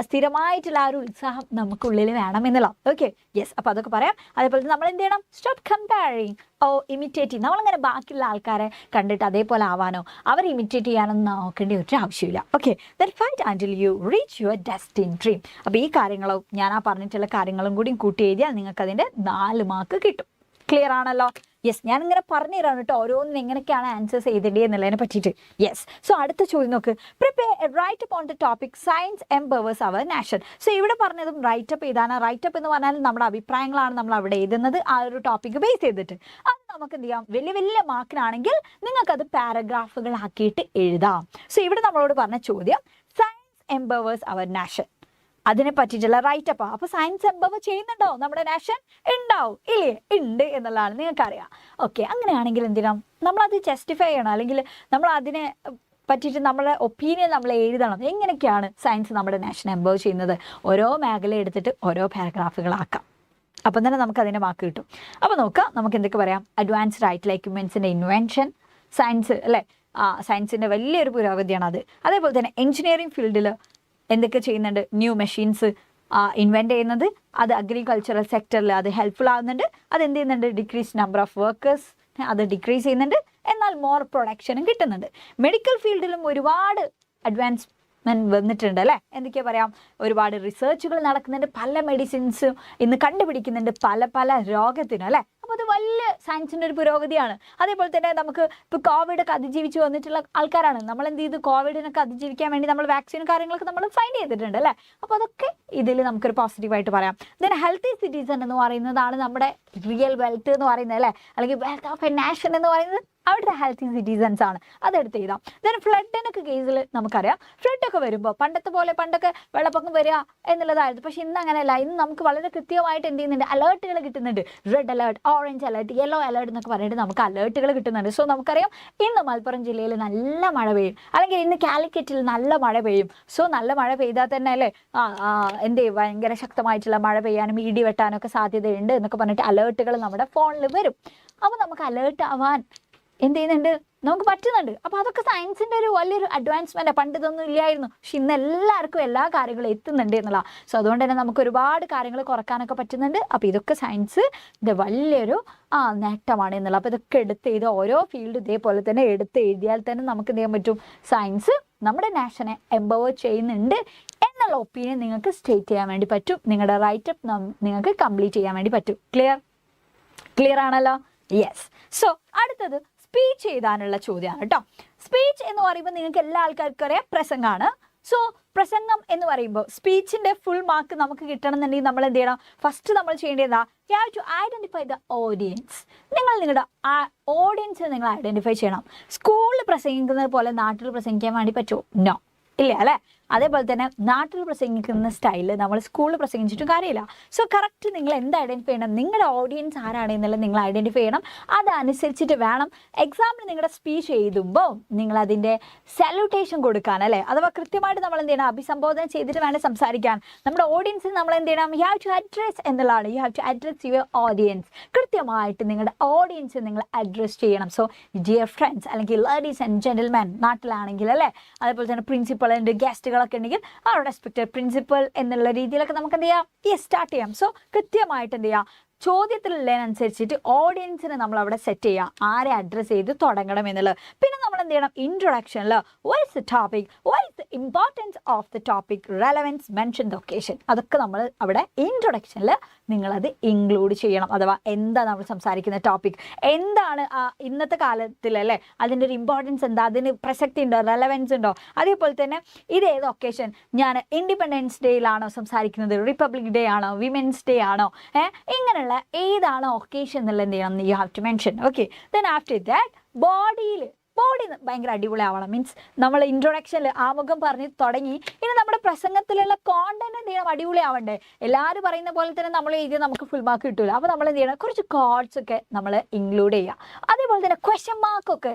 സ്ഥിരമായിട്ടുള്ള ആ ഒരു ഉത്സാഹം നമുക്കുള്ളിൽ വേണം എന്നുള്ള. Okay, yes. അപ്പോൾ അതൊക്കെ പറയാം. അതേപോലെ നമ്മൾ എന്ത് ചെയ്യണം, സ്റ്റോപ്പ് കമ്പയറിങ് ഓ ഇമിറ്റേറ്റിംഗ്. നമ്മളിങ്ങനെ ബാക്കിയുള്ള ആൾക്കാരെ കണ്ടിട്ട് അതേപോലെ ആവാനോ അവരെ ഇമിറ്റേറ്റ് ചെയ്യാനൊന്നും നോക്കേണ്ട ഒരു ആവശ്യമില്ല. Okay, then fight until you reach your destined dream. അപ്പോൾ ഈ കാര്യങ്ങളും ഞാൻ ആ പറഞ്ഞിട്ടുള്ള കാര്യങ്ങളും കൂടി കൂട്ടി എഴുതിയാൽ നിങ്ങൾക്ക് അതിൻ്റെ 4 മാർക്ക് കിട്ടും. ക്ലിയർ ആണല്ലോ? യെസ്, ഞാനിങ്ങനെ പറഞ്ഞു തരാണ് കേട്ടോ ഓരോന്നും എങ്ങനെയൊക്കെയാണ് ആൻസേഴ്സ് ചെയ്തേണ്ടത് എന്നുള്ളതിനെ പറ്റിയിട്ട്. യെസ്. സോ അടുത്ത ചോദ്യം നോക്ക്. Prepare write up on the topic science empowers our nation. So ഇവിടെ പറഞ്ഞതും റൈറ്റപ്പ് ചെയ്താണ്. റൈറ്റപ്പ് എന്ന് പറഞ്ഞാൽ നമ്മുടെ അഭിപ്രായങ്ങളാണ് നമ്മൾ അവിടെ എഴുതുന്നത് ആ ഒരു ടോപ്പിക്ക് ബേസ് ചെയ്തിട്ട്. അത് നമുക്ക് എന്ത് ചെയ്യാം, വലിയ വലിയ മാർക്കിനാണെങ്കിൽ നിങ്ങൾക്കത് പാരഗ്രാഫുകളാക്കിയിട്ട് എഴുതാം. സോ ഇവിടെ നമ്മളോട് പറഞ്ഞ ചോദ്യം സയൻസ് എംപവേഴ്സ് അവർ നാഷൻ, അതിനെ പറ്റിയിട്ടുള്ള റൈറ്റപ്പ്. അപ്പോൾ സയൻസ് എംപവർ ചെയ്യുന്നുണ്ടോ നമ്മുടെ നാഷൻ? ഉണ്ടാവും, ഇല്ലേ? ഉണ്ട് എന്നുള്ളതാണ് നിങ്ങൾക്കറിയാം. ഓക്കെ, അങ്ങനെയാണെങ്കിൽ എന്തിനാ നമ്മളത് ജസ്റ്റിഫൈ ചെയ്യണം, അല്ലെങ്കിൽ നമ്മൾ അതിനെ പറ്റിയിട്ട് നമ്മളെ ഒപ്പീനിയൻ നമ്മൾ എഴുതണം. എങ്ങനെയൊക്കെയാണ് സയൻസ് നമ്മുടെ നാഷൻ എംപവർ ചെയ്യുന്നത്, ഓരോ മേഖല എടുത്തിട്ട് ഓരോ പാരഗ്രാഫുകളാക്കാം. അപ്പം തന്നെ നമുക്ക് അതിൻ്റെ മാർക്ക് കിട്ടും. അപ്പോൾ നോക്കാം, നമുക്ക് എന്തൊക്കെ പറയാം. അഡ്വാൻസ്ഡ് ആയിട്ടുള്ള എക്യുപ്മെൻറ്റ്സിൻ്റെ ഇൻവെൻഷൻ, സയൻസ് അല്ലേ, സയൻസിൻ്റെ വലിയൊരു പുരോഗതിയാണ് അത്. അതേപോലെ തന്നെ എഞ്ചിനീയറിംഗ് ഫീൽഡിൽ എന്തൊക്കെ ചെയ്യുന്നുണ്ട്, ന്യൂ മെഷീൻസ് ഇൻവെൻറ്റ് ചെയ്യുന്നത്, അത് അഗ്രികൾച്ചറൽ സെക്ടറിൽ അത് ഹെൽപ്ഫുൾ ആകുന്നുണ്ട്. അത് എന്ത് ചെയ്യുന്നുണ്ട്, ഡിക്രീസ് നമ്പർ ഓഫ് വർക്കേഴ്സ് അത് ഡിക്രീസ് ചെയ്യുന്നുണ്ട്, എന്നാൽ മോർ പ്രൊഡക്ഷനും കിട്ടുന്നുണ്ട്. മെഡിക്കൽ ഫീൽഡിലും ഒരുപാട് അഡ്വാൻസ്മെൻറ്റ് വന്നിട്ടുണ്ട് അല്ലേ. എന്തൊക്കെയാ പറയാം, ഒരുപാട് റിസർച്ചുകൾ നടക്കുന്നുണ്ട്, പല മെഡിസിൻസും ഇന്ന് കണ്ടുപിടിക്കുന്നുണ്ട് പല രോഗത്തിനും അല്ലേ. അപ്പോൾ അത് വലിയ സയൻസിൻ്റെ ഒരു പുരോഗതിയാണ്. അതേപോലെ തന്നെ നമുക്ക് ഇപ്പോൾ കോവിഡൊക്കെ അതിജീവിച്ച് വന്നിട്ടുള്ള ആൾക്കാരാണ്. നമ്മൾ എന്ത് ചെയ്തു, കോവിഡിനൊക്കെ അതിജീവിക്കാൻ വേണ്ടി നമ്മൾ വാക്സിനും കാര്യങ്ങളൊക്കെ നമ്മൾ ഫൈൻഡ് ചെയ്തിട്ടുണ്ട് അല്ലേ. അപ്പോൾ അതൊക്കെ ഇതിൽ നമുക്കൊരു പോസിറ്റീവായിട്ട് പറയാം. ദെൻ ഹെൽത്തി സിറ്റിസൺ എന്ന് പറയുന്നതാണ് നമ്മുടെ റിയൽ വെൽത്ത് എന്ന് പറയുന്നത് അല്ലേ, അല്ലെങ്കിൽ വെൽത്ത് ഓഫ് എ നാഷൻ എന്ന് പറയുന്നത് അവിടുത്തെ ഹെൽത്തി സിറ്റിസൺസ് ആണ്. അതെടുത്ത് എഴുതാം. ദെൻ ഫ്ലഡിനൊക്കെ കേസിൽ നമുക്കറിയാം, ഫ്ലഡൊക്കെ വരുമ്പോൾ പണ്ടൊക്കെ വെള്ളപ്പൊക്കം വരിക എന്നുള്ളതായിരുന്നു. പക്ഷേ ഇന്ന് അങ്ങനെയല്ല. ഇന്ന് നമുക്ക് വളരെ കൃത്യമായിട്ട് എന്ത് ചെയ്യുന്നുണ്ട്, അലേർട്ടുകൾ കിട്ടുന്നുണ്ട്. Red alert, orange alert, yellow alert എന്നൊക്കെ പറഞ്ഞിട്ട് നമുക്ക് അലേർട്ടുകൾ കിട്ടുന്നുണ്ട്. സോ നമുക്കറിയാം ഇന്ന് മലപ്പുറം ജില്ലയിൽ നല്ല മഴ പെയ്യും, അല്ലെങ്കിൽ ഇന്ന് കാലിക്കറ്റിൽ നല്ല മഴ പെയ്യും. സോ നല്ല മഴ പെയ്താൽ തന്നെ അല്ലേ എന്ത് ചെയ്യും, ഭയങ്കര ശക്തമായിട്ടുള്ള മഴ പെയ്യാനും ഇടി വെട്ടാനൊക്കെ സാധ്യതയുണ്ട് എന്നൊക്കെ പറഞ്ഞിട്ട് അലേർട്ടുകൾ നമ്മുടെ ഫോണിൽ വരും. അപ്പോൾ നമുക്ക് അലേർട്ട് ആവാൻ എന്ത് ചെയ്യുന്നുണ്ട്, നമുക്ക് പറ്റുന്നുണ്ട്. അപ്പോൾ അതൊക്കെ സയൻസിൻ്റെ ഒരു വലിയൊരു അഡ്വാൻസ്മെൻറ്റ്. പണ്ട് ഇതൊന്നും ഇല്ലായിരുന്നു, പക്ഷെ ഇന്ന് എല്ലാവർക്കും എല്ലാ കാര്യങ്ങളും എത്തുന്നുണ്ട് എന്നുള്ള. സോ അതുകൊണ്ട് തന്നെ നമുക്ക് ഒരുപാട് കാര്യങ്ങൾ കുറക്കാനൊക്കെ പറ്റുന്നുണ്ട്. അപ്പോൾ ഇതൊക്കെ സയൻസിൻ്റെ വലിയൊരു നേട്ടമാണ് എന്നുള്ള. അപ്പോൾ ഇതൊക്കെ എടുത്ത് എഴുതുക. ഓരോ ഫീൽഡ് ഇതേപോലെ തന്നെ എടുത്ത് എഴുതിയാൽ തന്നെ നമുക്ക് എന്ത് ചെയ്യാൻ പറ്റും, സയൻസ് നമ്മുടെ നാഷനെ എംപവർ ചെയ്യുന്നുണ്ട് എന്നുള്ള ഒപ്പീനിയൻ നിങ്ങൾക്ക് സ്റ്റേറ്റ് ചെയ്യാൻ വേണ്ടി പറ്റും. നിങ്ങളുടെ റൈറ്റപ്പ് നിങ്ങൾക്ക് കംപ്ലീറ്റ് ചെയ്യാൻ വേണ്ടി പറ്റും. ക്ലിയർ ആണല്ലോ? യെസ്. സോ അടുത്തത് സ്പീച്ച് എഴുതാനുള്ള ചോദ്യമാണ് കേട്ടോ. സ്പീച്ച് എന്ന് പറയുമ്പോൾ നിങ്ങൾക്ക് എല്ലാ ആൾക്കാർക്കും അറിയാം പ്രസംഗമാണ്. സോ പ്രസംഗം എന്ന് പറയുമ്പോൾ സ്പീച്ചിൻ്റെ ഫുൾ മാർക്ക് നമുക്ക് കിട്ടണമെന്നുണ്ടെങ്കിൽ നമ്മൾ എന്ത് ചെയ്യണം? ഫസ്റ്റ് നമ്മൾ ചെയ്യേണ്ടതാ, you have to identify the audience. നിങ്ങളുടെ ഓഡിയൻസിനെ നിങ്ങൾ ഐഡൻറ്റിഫൈ ചെയ്യണം. സ്കൂളിൽ പ്രസംഗിക്കുന്നത് പോലെ നാട്ടിൽ പ്രസംഗിക്കാൻ വേണ്ടി പറ്റുമോ? നോ, ഇല്ല അല്ലേ? അതേപോലെ തന്നെ നാട്ടിൽ പ്രസംഗിക്കുന്ന സ്റ്റൈലിൽ നമ്മൾ സ്കൂളിൽ പ്രസംഗിച്ചിട്ടും കാര്യമില്ല. സോ കറക്റ്റ് നിങ്ങൾ എന്ത് ഐഡൻറ്റിഫൈ ചെയ്യണം, നിങ്ങളുടെ ഓഡിയൻസ് ആരാണ് എന്നുള്ളത് നിങ്ങൾ ഐഡൻറ്റിഫൈ ചെയ്യണം. അതനുസരിച്ചിട്ട് വേണം എക്സാമിന് നിങ്ങളുടെ സ്പീച്ച് എഴുതുമ്പോൾ നിങ്ങളതിൻ്റെ സല്യൂട്ടേഷൻ കൊടുക്കാൻ അല്ലേ. അഥവാ കൃത്യമായിട്ട് നമ്മൾ എന്ത് ചെയ്യണം, അഭിസംബോധന ചെയ്തിട്ട് വേണം സംസാരിക്കാൻ. നമ്മുടെ ഓഡിയൻസിന് നമ്മൾ എന്ത് ചെയ്യണം, യു ഹാവ് ടു അഡ്രസ് എന്നുള്ളതാണ്. You have to address your audience. കൃത്യമായിട്ട് നിങ്ങളുടെ ഓഡിയൻസ് നിങ്ങൾ അഡ്രസ് ചെയ്യണം. സോ ഡിയർ ഫ്രണ്ട്സ് അല്ലെങ്കിൽ ലേഡീസ് ആൻഡ് ജെന്റിൽമെൻ നാട്ടിലാണെങ്കിൽ അല്ലേ, അതേപോലെ തന്നെ പ്രിൻസിപ്പൾ ആൻഡ് ഗസ്റ്റുകൾ ഒക്കെ ഉണ്ടെങ്കിൽ റെസ്പെക്റ്റഡ് പ്രിൻസിപ്പൽ എന്നുള്ള രീതിയിലൊക്കെ നമുക്ക് എന്ത് ചെയ്യാം, സ്റ്റാർട്ട് ചെയ്യാം. സോ കൃത്യമായിട്ട് എന്ത് ചെയ്യാം, ചോദ്യത്തിലുള്ളതിനനുസരിച്ചിട്ട് ഓഡിയൻസിനെ നമ്മൾ അവിടെ സെറ്റ് ചെയ്യുക, ആരെ അഡ്രസ്സ് ചെയ്ത് തുടങ്ങണം എന്നുള്ളത്. പിന്നെ നമ്മൾ എന്ത് ചെയ്യണം, ഇൻട്രൊഡക്ഷനിൽ what is the topic, what is the importance of the topic, relevance, mention the occasion, അതൊക്കെ നമ്മൾ അവിടെ ഇൻട്രൊഡക്ഷനിൽ നിങ്ങളത് ഇൻക്ലൂഡ് ചെയ്യണം. അഥവാ എന്താ നമ്മൾ സംസാരിക്കുന്ന ടോപ്പിക്, എന്താണ് ഇന്നത്തെ കാലത്തിലല്ലേ അതിൻ്റെ ഒരു ഇമ്പോർട്ടൻസ് എന്താ, അതിന് പ്രസക്തി ഉണ്ടോ, റെലവൻസ് ഉണ്ടോ. അതേപോലെ തന്നെ ഇത് ഏത് ഒക്കേഷൻ, ഞാൻ ഇൻഡിപെൻഡൻസ് ഡേയിലാണോ സംസാരിക്കുന്നത്, റിപ്പബ്ലിക് ഡേ ആണോ, വിമൻസ് ഡേ ആണോ, ഇങ്ങനെയുള്ള ഏതാണ് ഒക്കേഷൻ എന്നുള്ളത് എന്ത് ചെയ്യണം, you have to mention. Okay. Then after that body ഭയങ്കര അടിപൊളിയാവണം. മീൻസ് നമ്മൾ ഇൻട്രൊഡക്ഷനിൽ ആമുഖം പറഞ്ഞ് തുടങ്ങി, ഇനി നമ്മുടെ പ്രസംഗത്തിലുള്ള കോണ്ടന്റ് എന്ത് ചെയ്യണം, അടിപൊളിയാവണ്ടേ. എല്ലാവരും പറയുന്ന പോലെ തന്നെ നമ്മൾ എഴുതിയ നമുക്ക് ഫുൾ മാർക്ക് കിട്ടില്ല. അപ്പോൾ നമ്മൾ എന്ത് ചെയ്യണം, കുറച്ച് കോഡ്സ് ഒക്കെ നമ്മൾ ഇൻക്ലൂഡ് ചെയ്യുക. അതേപോലെ തന്നെ ക്വസ്റ്റ്യൻ മാർക്കൊക്കെ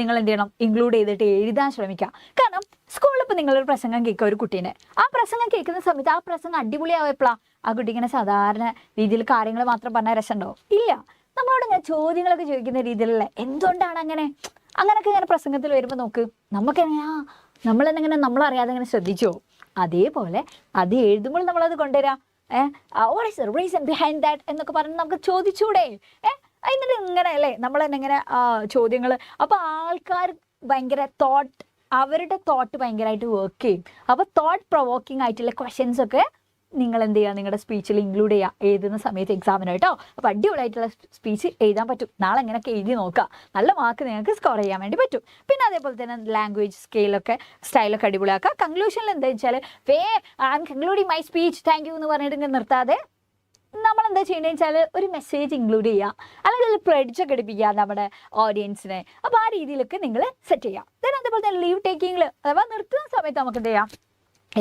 നിങ്ങൾ എന്ത് ചെയ്യണം, ഇൻക്ലൂഡ് ചെയ്തിട്ട് എഴുതാൻ ശ്രമിക്കുക. കാരണം സ്കൂളിൽ ഇപ്പോൾ നിങ്ങളൊരു പ്രസംഗം കേൾക്കുക, ഒരു കുട്ടീനെ ആ പ്രസംഗം കേൾക്കുന്ന സമയത്ത് ആ പ്രസംഗം അടിപൊളിയാവപ്പോഴാണ് ആ കുട്ടി ഇങ്ങനെ സാധാരണ രീതിയിൽ കാര്യങ്ങൾ മാത്രം പറഞ്ഞാൽ രസമുണ്ടോ? ഇല്ല. നമ്മളോട് ഇങ്ങനെ ചോദ്യങ്ങളൊക്കെ ചോദിക്കുന്ന രീതിയിലല്ലേ, എന്തുകൊണ്ടാണ് അങ്ങനെയൊക്കെ ഇങ്ങനെ പ്രസംഗത്തിൽ വരുമ്പോൾ നോക്ക്, നമുക്കെങ്ങനെയാ നമ്മളെങ്ങനെ നമ്മളറിയാതെ ഇങ്ങനെ ശ്രദ്ധിച്ചോ. അതേപോലെ അത് എഴുതുമ്പോൾ നമ്മളത് കൊണ്ടുവരാം. What is the reason behind that എന്നൊക്കെ പറഞ്ഞ് നമുക്ക് ചോദിച്ചൂടെ. എന്നിട്ട് ഇങ്ങനെ അല്ലേ നമ്മൾ തന്നെ ഇങ്ങനെ ചോദ്യങ്ങൾ. അപ്പോൾ ആൾക്കാർ ഭയങ്കര അവരുടെ തോട്ട് ഭയങ്കരമായിട്ട് വർക്ക് ചെയ്യും. അപ്പോൾ തോട്ട് പ്രൊവോക്കിംഗ് ആയിട്ടുള്ള ക്വസ്റ്റ്യൻസ് ഒക്കെ നിങ്ങൾ എന്ത് ചെയ്യുക, നിങ്ങളുടെ സ്പീച്ചിൽ ഇൻക്ലൂഡ് ചെയ്യുക എഴുതുന്ന സമയത്ത് എക്സാമിന് കേട്ടോ. അപ്പോൾ അടിപൊളിയായിട്ടുള്ള സ്പീച്ച് എഴുതാൻ പറ്റും. നാളെ ഇങ്ങനെയൊക്കെ എഴുതി നോക്കുക, നല്ല മാർക്ക് നിങ്ങൾക്ക് സ്കോർ ചെയ്യാൻ വേണ്ടി പറ്റും. പിന്നെ അതേപോലെ തന്നെ ലാംഗ്വേജ് സ്റ്റൈലൊക്കെ അടിപൊളിയാക്കുക. കൺക്ലൂഷനിൽ എന്താ വെച്ചാൽ I M concluding my speech, thank you എന്ന് പറഞ്ഞിട്ട് ഇങ്ങനെ നിർത്താതെ നമ്മളെന്താ ചെയ്യേണ്ടതെന്ന് വെച്ചാൽ ഒരു മെസ്സേജ് ഇൻക്ലൂഡ് ചെയ്യുക, അല്ലെങ്കിൽ ഒരു പ്രഡിക്റ്റൊക്കെ എടുപ്പിക്കുക നമ്മുടെ ഓഡിയൻസിനെ. അപ്പോൾ ആ രീതിയിലൊക്കെ നിങ്ങൾ സെറ്റ് ചെയ്യുക. ദെൻ അതേപോലെ തന്നെ ലീവ് ടേക്കിങ്ങിൽ അഥവാ നിർത്തുന്ന സമയത്ത് നമുക്ക് എന്ത് ചെയ്യാം,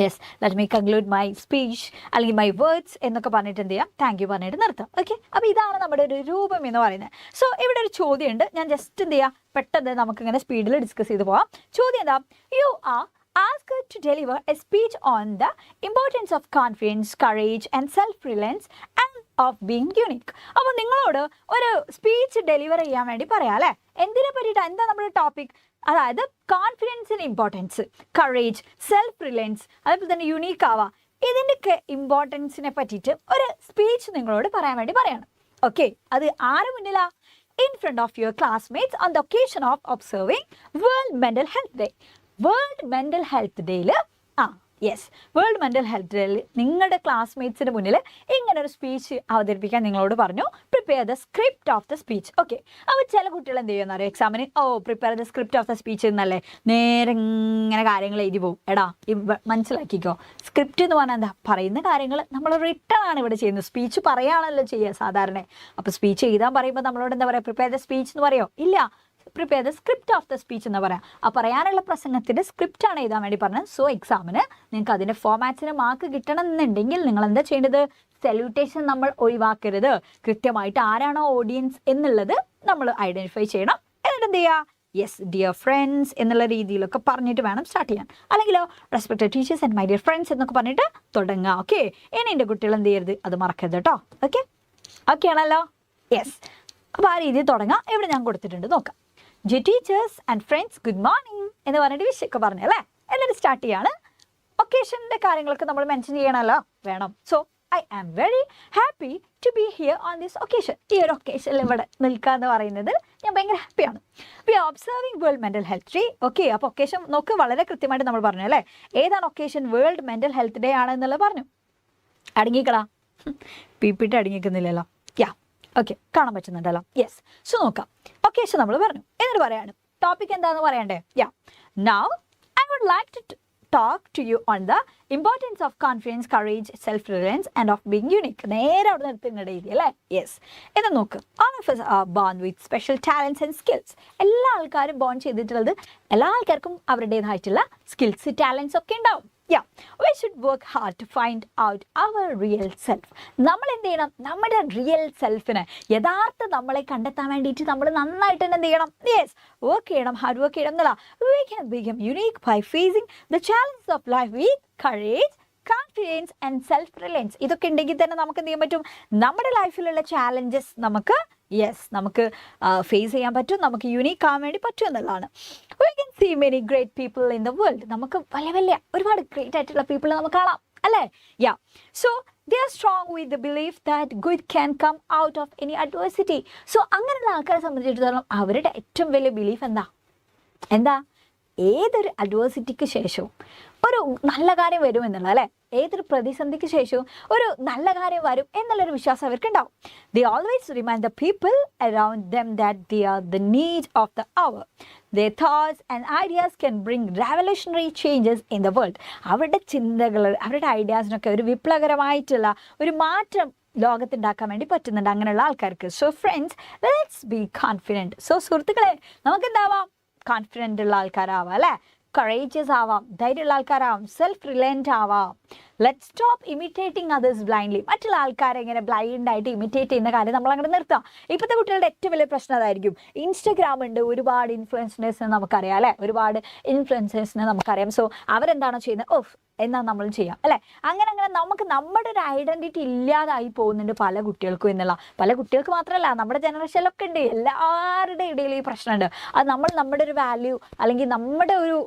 yes let me conclude my speech അല്ലെങ്കിൽ മൈ വേർഡ്സ് എന്നൊക്കെ പറഞ്ഞിട്ട് എന്ത് ചെയ്യാം, താങ്ക് യു പറഞ്ഞിട്ട് നിർത്താം. ഓക്കെ. അപ്പോൾ ഇതാണ് നമ്മുടെ ഒരു രൂപം എന്ന് പറയുന്നത്. സോ ഇവിടെ ഒരു ചോദ്യമുണ്ട്, ഞാൻ ജസ്റ്റ് എന്ത് ചെയ്യാം, പെട്ടെന്ന് നമുക്കിങ്ങനെ സ്പീഡിൽ ഡിസ്കസ് ചെയ്ത് പോവാം. ചോദ്യം എന്താ, you are asked to deliver a speech on the importance of confidence, courage and self-reliance and of being unique. അപ്പോൾ നിങ്ങളോട് ഒരു സ്പീച്ച് ഡെലിവർ ചെയ്യാൻ വേണ്ടി പറയാം അല്ലേ. എന്തിനെ പറ്റിയിട്ടാണ്, എന്താ നമ്മുടെ ടോപ്പിക്, അതായത് കോൺഫിഡൻസിന് ഇമ്പോർട്ടൻസ്, കറേജ്, സെൽഫ് റിലയൻസ്, അതേപോലെ തന്നെ യുണീക്ക് ആവാം, ഇതിൻ്റെയൊക്കെ ഇമ്പോർട്ടൻസിനെ പറ്റിയിട്ട് ഒരു സ്പീച്ച് നിങ്ങളോട് പറയാൻ വേണ്ടി പറയാണ്. ഓക്കെ. അത് ആര് മുന്നിലാ, in front of your classmates on the occasion of observing World Mental Health Day. World mental health ഡേയിൽ വേൾഡ് മെൻ്റൽ ഹെൽത്ത് ഡേയിൽ നിങ്ങളുടെ ക്ലാസ്മേറ്റ്സിന് മുന്നിൽ ഇങ്ങനെ ഒരു സ്പീച്ച് അവതരിപ്പിക്കാൻ നിങ്ങളോട് പറഞ്ഞു. Prepare the script of the speech. Okay. അപ്പോൾ ചില കുട്ടികൾ എന്ത് ചെയ്യുന്ന അറിയാം, എക്സാമിന് prepare the script of the speech എന്നല്ലേ നേരെ ഇങ്ങനെ കാര്യങ്ങൾ എഴുതി പോകും. എടാ മനസ്സിലാക്കിക്കോ, സ്ക്രിപ്റ്റ് എന്ന് പറഞ്ഞാൽ എന്താ, പറയുന്ന കാര്യങ്ങൾ നമ്മൾ റിട്ടേൺ ആണ് ഇവിടെ ചെയ്യുന്നത്. സ്പീച്ച് പറയാണല്ലോ ചെയ്യുക സാധാരണ. അപ്പോൾ സ്പീച്ച് എഴുതാൻ പറയുമ്പോൾ നമ്മളോട് എന്താ പറയുക, പ്രിപ്പയർ ദ സ്പീച്ച് എന്ന് പറയുമോ? ഇല്ല, prepare the script of the speech എന്ന് പറയാം. ആ പറയാനുള്ള പ്രസംഗത്തിൻ്റെ സ്ക്രിപ്റ്റാണ് എഴുതാൻ വേണ്ടി പറഞ്ഞത്. സോ എക്സാമിന് നിങ്ങൾക്ക് അതിൻ്റെ ഫോമാറ്റ്സിന് മാർക്ക് കിട്ടണം എന്നുണ്ടെങ്കിൽ നിങ്ങൾ എന്താ ചെയ്യേണ്ടത്, സല്യൂട്ടേഷൻ നമ്മൾ ഒഴിവാക്കരുത്. കൃത്യമായിട്ട് ആരാണോ ഓഡിയൻസ് എന്നുള്ളത് നമ്മൾ ഐഡൻറ്റിഫൈ ചെയ്യണം. എന്നിട്ട് എന്ത് ചെയ്യുക, യെസ് ഡിയർ ഫ്രണ്ട്സ് എന്നുള്ള രീതിയിലൊക്കെ പറഞ്ഞിട്ട് വേണം സ്റ്റാർട്ട് ചെയ്യാൻ. അല്ലെങ്കിലോ respected teachers and my dear friends എന്നൊക്കെ പറഞ്ഞിട്ട് തുടങ്ങുക. ഓക്കെ. ഇനി എൻ്റെ കുട്ടികൾ എന്ത് ചെയ്യരുത്, അത് മറക്കരുത് കേട്ടോ. ഓക്കെ ആണല്ലോ. യെസ്. അപ്പോൾ ആ രീതിയിൽ തുടങ്ങാം. ഇവിടെ ഞാൻ കൊടുത്തിട്ടുണ്ട്, നോക്കാം. Dear teachers and friends, good morning എന്ന് പറഞ്ഞിട്ട് വിഷയൊക്കെ പറഞ്ഞു അല്ലേ. എന്നിട്ട് സ്റ്റാർട്ട് ചെയ്യാണ്. ഒക്കേഷൻ്റെ കാര്യങ്ങളൊക്കെ നമ്മൾ മെൻഷൻ ചെയ്യണമല്ലോ, വേണം. So I am very happy to be here on this occasion. ഈ ഒരു ഒക്കേഷനിൽ ഇവിടെ നിൽക്കുക എന്ന് പറയുന്നത് ഞാൻ ഭയങ്കര ഹാപ്പിയാണ്. We are observing world mental health day. Okay, അപ്പോൾ ഒക്കേഷൻ നോക്ക് വളരെ കൃത്യമായിട്ട് നമ്മൾ പറഞ്ഞു അല്ലേ. ഏതാണ് occasion? World mental health day ആണ് എന്നുള്ളത് പറഞ്ഞു. അടങ്ങിക്കടാ, പിപിട്ട് അടങ്ങിക്കുന്നില്ലല്ലോ. യാ, ഓക്കെ, കാണാൻ പറ്റുന്നുണ്ടല്ലോ. യെസ്. സോ നോക്കാം, ഒക്കേഷൻ നമ്മൾ പറഞ്ഞു. എന്നിട്ട് പറയാണ് ടോപ്പിക് എന്താണെന്ന് പറയണ്ടേ. Yeah, now I would like to talk to you on the importance of confidence, courage, self-reliance and of being unique. നേരെ അവിടെ നിർത്തുന്നിടയില്ലേ അല്ലേ. യെസ്. എന്ന് നോക്ക്, all of us are born with special talents and skills. എല്ലാ ആൾക്കാരും bone ചെയ്തിട്ടുള്ളത്, എല്ലാ ആൾക്കാർക്കും അവരുടേതായിട്ടുള്ള സ്കിൽസ്, ടാലൻസ് ഒക്കെ ഉണ്ടാവും. Yeah, we should work hard to find out our real self. നമ്മൾ എന്ത് ചെയ്യണം? നമ്മുടെ റിയൽ സെൽഫിനെ, യഥാർത്ഥ നമ്മളെ കണ്ടെത്താൻ വേണ്ടിയിട്ട് നമ്മൾ നന്നായിട്ട് തന്നെ എന്ത് ചെയ്യണം? യെസ്, വർക്ക് ചെയ്യണം, ഹാർഡ് വർക്ക് ചെയ്യണം എന്നല്ല. We can become unique by facing the challenges of life with courage, confidence and self Reliance. ഇതൊക്കെ ഉണ്ടെങ്കിൽ തന്നെ നമുക്ക് എന്ത് ചെയ്യാൻ പറ്റും? നമ്മുടെ ലൈഫിലുള്ള ചാലഞ്ചസ് നമുക്ക് നമുക്ക് ഫേസ് ചെയ്യാൻ പറ്റും, നമുക്ക് യൂണീക്ക് ആവാൻ വേണ്ടി പറ്റും എന്നുള്ളതാണ്. We can see many great people in the world. നമുക്ക് വലിയ ഒരുപാട് ഗ്രേറ്റ് ആയിട്ടുള്ള പീപ്പിൾ നമുക്ക് കാണാം അല്ലേ. യാ, so they are strong with the belief that good can come out of any adversity. So അങ്ങനെയുള്ള ആൾക്കാരെ സംബന്ധിച്ചിടത്തോളം അവരുടെ ഏറ്റവും വലിയ ബിലീഫ് എന്താ? ഏതൊരു അഡ്വേഴ്സിറ്റിക്ക് ശേഷവും ഒരു നല്ല കാര്യം വരും എന്നുള്ള അല്ലേ. ഏതൊരു പ്രതിസന്ധിക്ക് ശേഷവും ഒരു നല്ല കാര്യം വരും എന്നുള്ളൊരു വിശ്വാസം അവർക്കുണ്ടാവും. They always remind the people around them that they are the need of the hour. Their thoughts and ideas can bring revolutionary changes in the world. അവരുടെ ചിന്തകൾ, അവരുടെ ഐഡിയാസിനൊക്കെ ഒരു വിപ്ലവകരമായിട്ടുള്ള ഒരു മാറ്റം ലോകത്തുണ്ടാക്കാൻ വേണ്ടി പറ്റുന്നുണ്ട് അങ്ങനെയുള്ള ആൾക്കാർക്ക്. So friends, let's be confident. So സുഹൃത്തുക്കളെ, നമുക്ക് എന്താവാം? കോൺഫിഡൻ്റ് ഉള്ള ആൾക്കാരാവാം അല്ലേ. കറേജിയസ് ആവാം, ധൈര്യമുള്ള ആൾക്കാരാവാം, സെൽഫ് റിലയൻറ്റ് ആവാം. Let stop imitating others blindly. മറ്റുള്ള ആൾക്കാരെ ഇങ്ങനെ ബ്ലൈൻഡായിട്ട് ഇമിറ്റേറ്റ് ചെയ്യുന്ന കാര്യം നമ്മൾ അങ്ങനെ നിർത്താം. ഇപ്പോഴത്തെ കുട്ടികളുടെ ഏറ്റവും വലിയ പ്രശ്നം അതായിരിക്കും. ഇൻസ്റ്റഗ്രാം ഉണ്ട്, ഒരുപാട് ഇൻഫ്ലുവൻസേഴ്സിനെ നമുക്കറിയാം അല്ലേ. ഒരുപാട് ഇൻഫ്ലുവൻസേഴ്സിനെ നമുക്കറിയാം. സോ അവരെന്താണോ ചെയ്യുന്നത്, ഓഫ് എന്നാൽ നമ്മൾ ചെയ്യാം അല്ലേ. അങ്ങനെ നമുക്ക് നമ്മുടെ ഒരു ഐഡൻറ്റിറ്റി ഇല്ലാതായി പോകുന്നുണ്ട് പല കുട്ടികൾക്കും എന്നുള്ള. പല കുട്ടികൾക്ക് മാത്രമല്ല, നമ്മുടെ ജനറേഷനിലൊക്കെ ഉണ്ട്. എല്ലാവരുടെ ഇടയിൽ ഈ പ്രശ്നമുണ്ട്. അത് നമ്മുടെ ഒരു വാല്യൂ അല്ലെങ്കിൽ നമ്മുടെ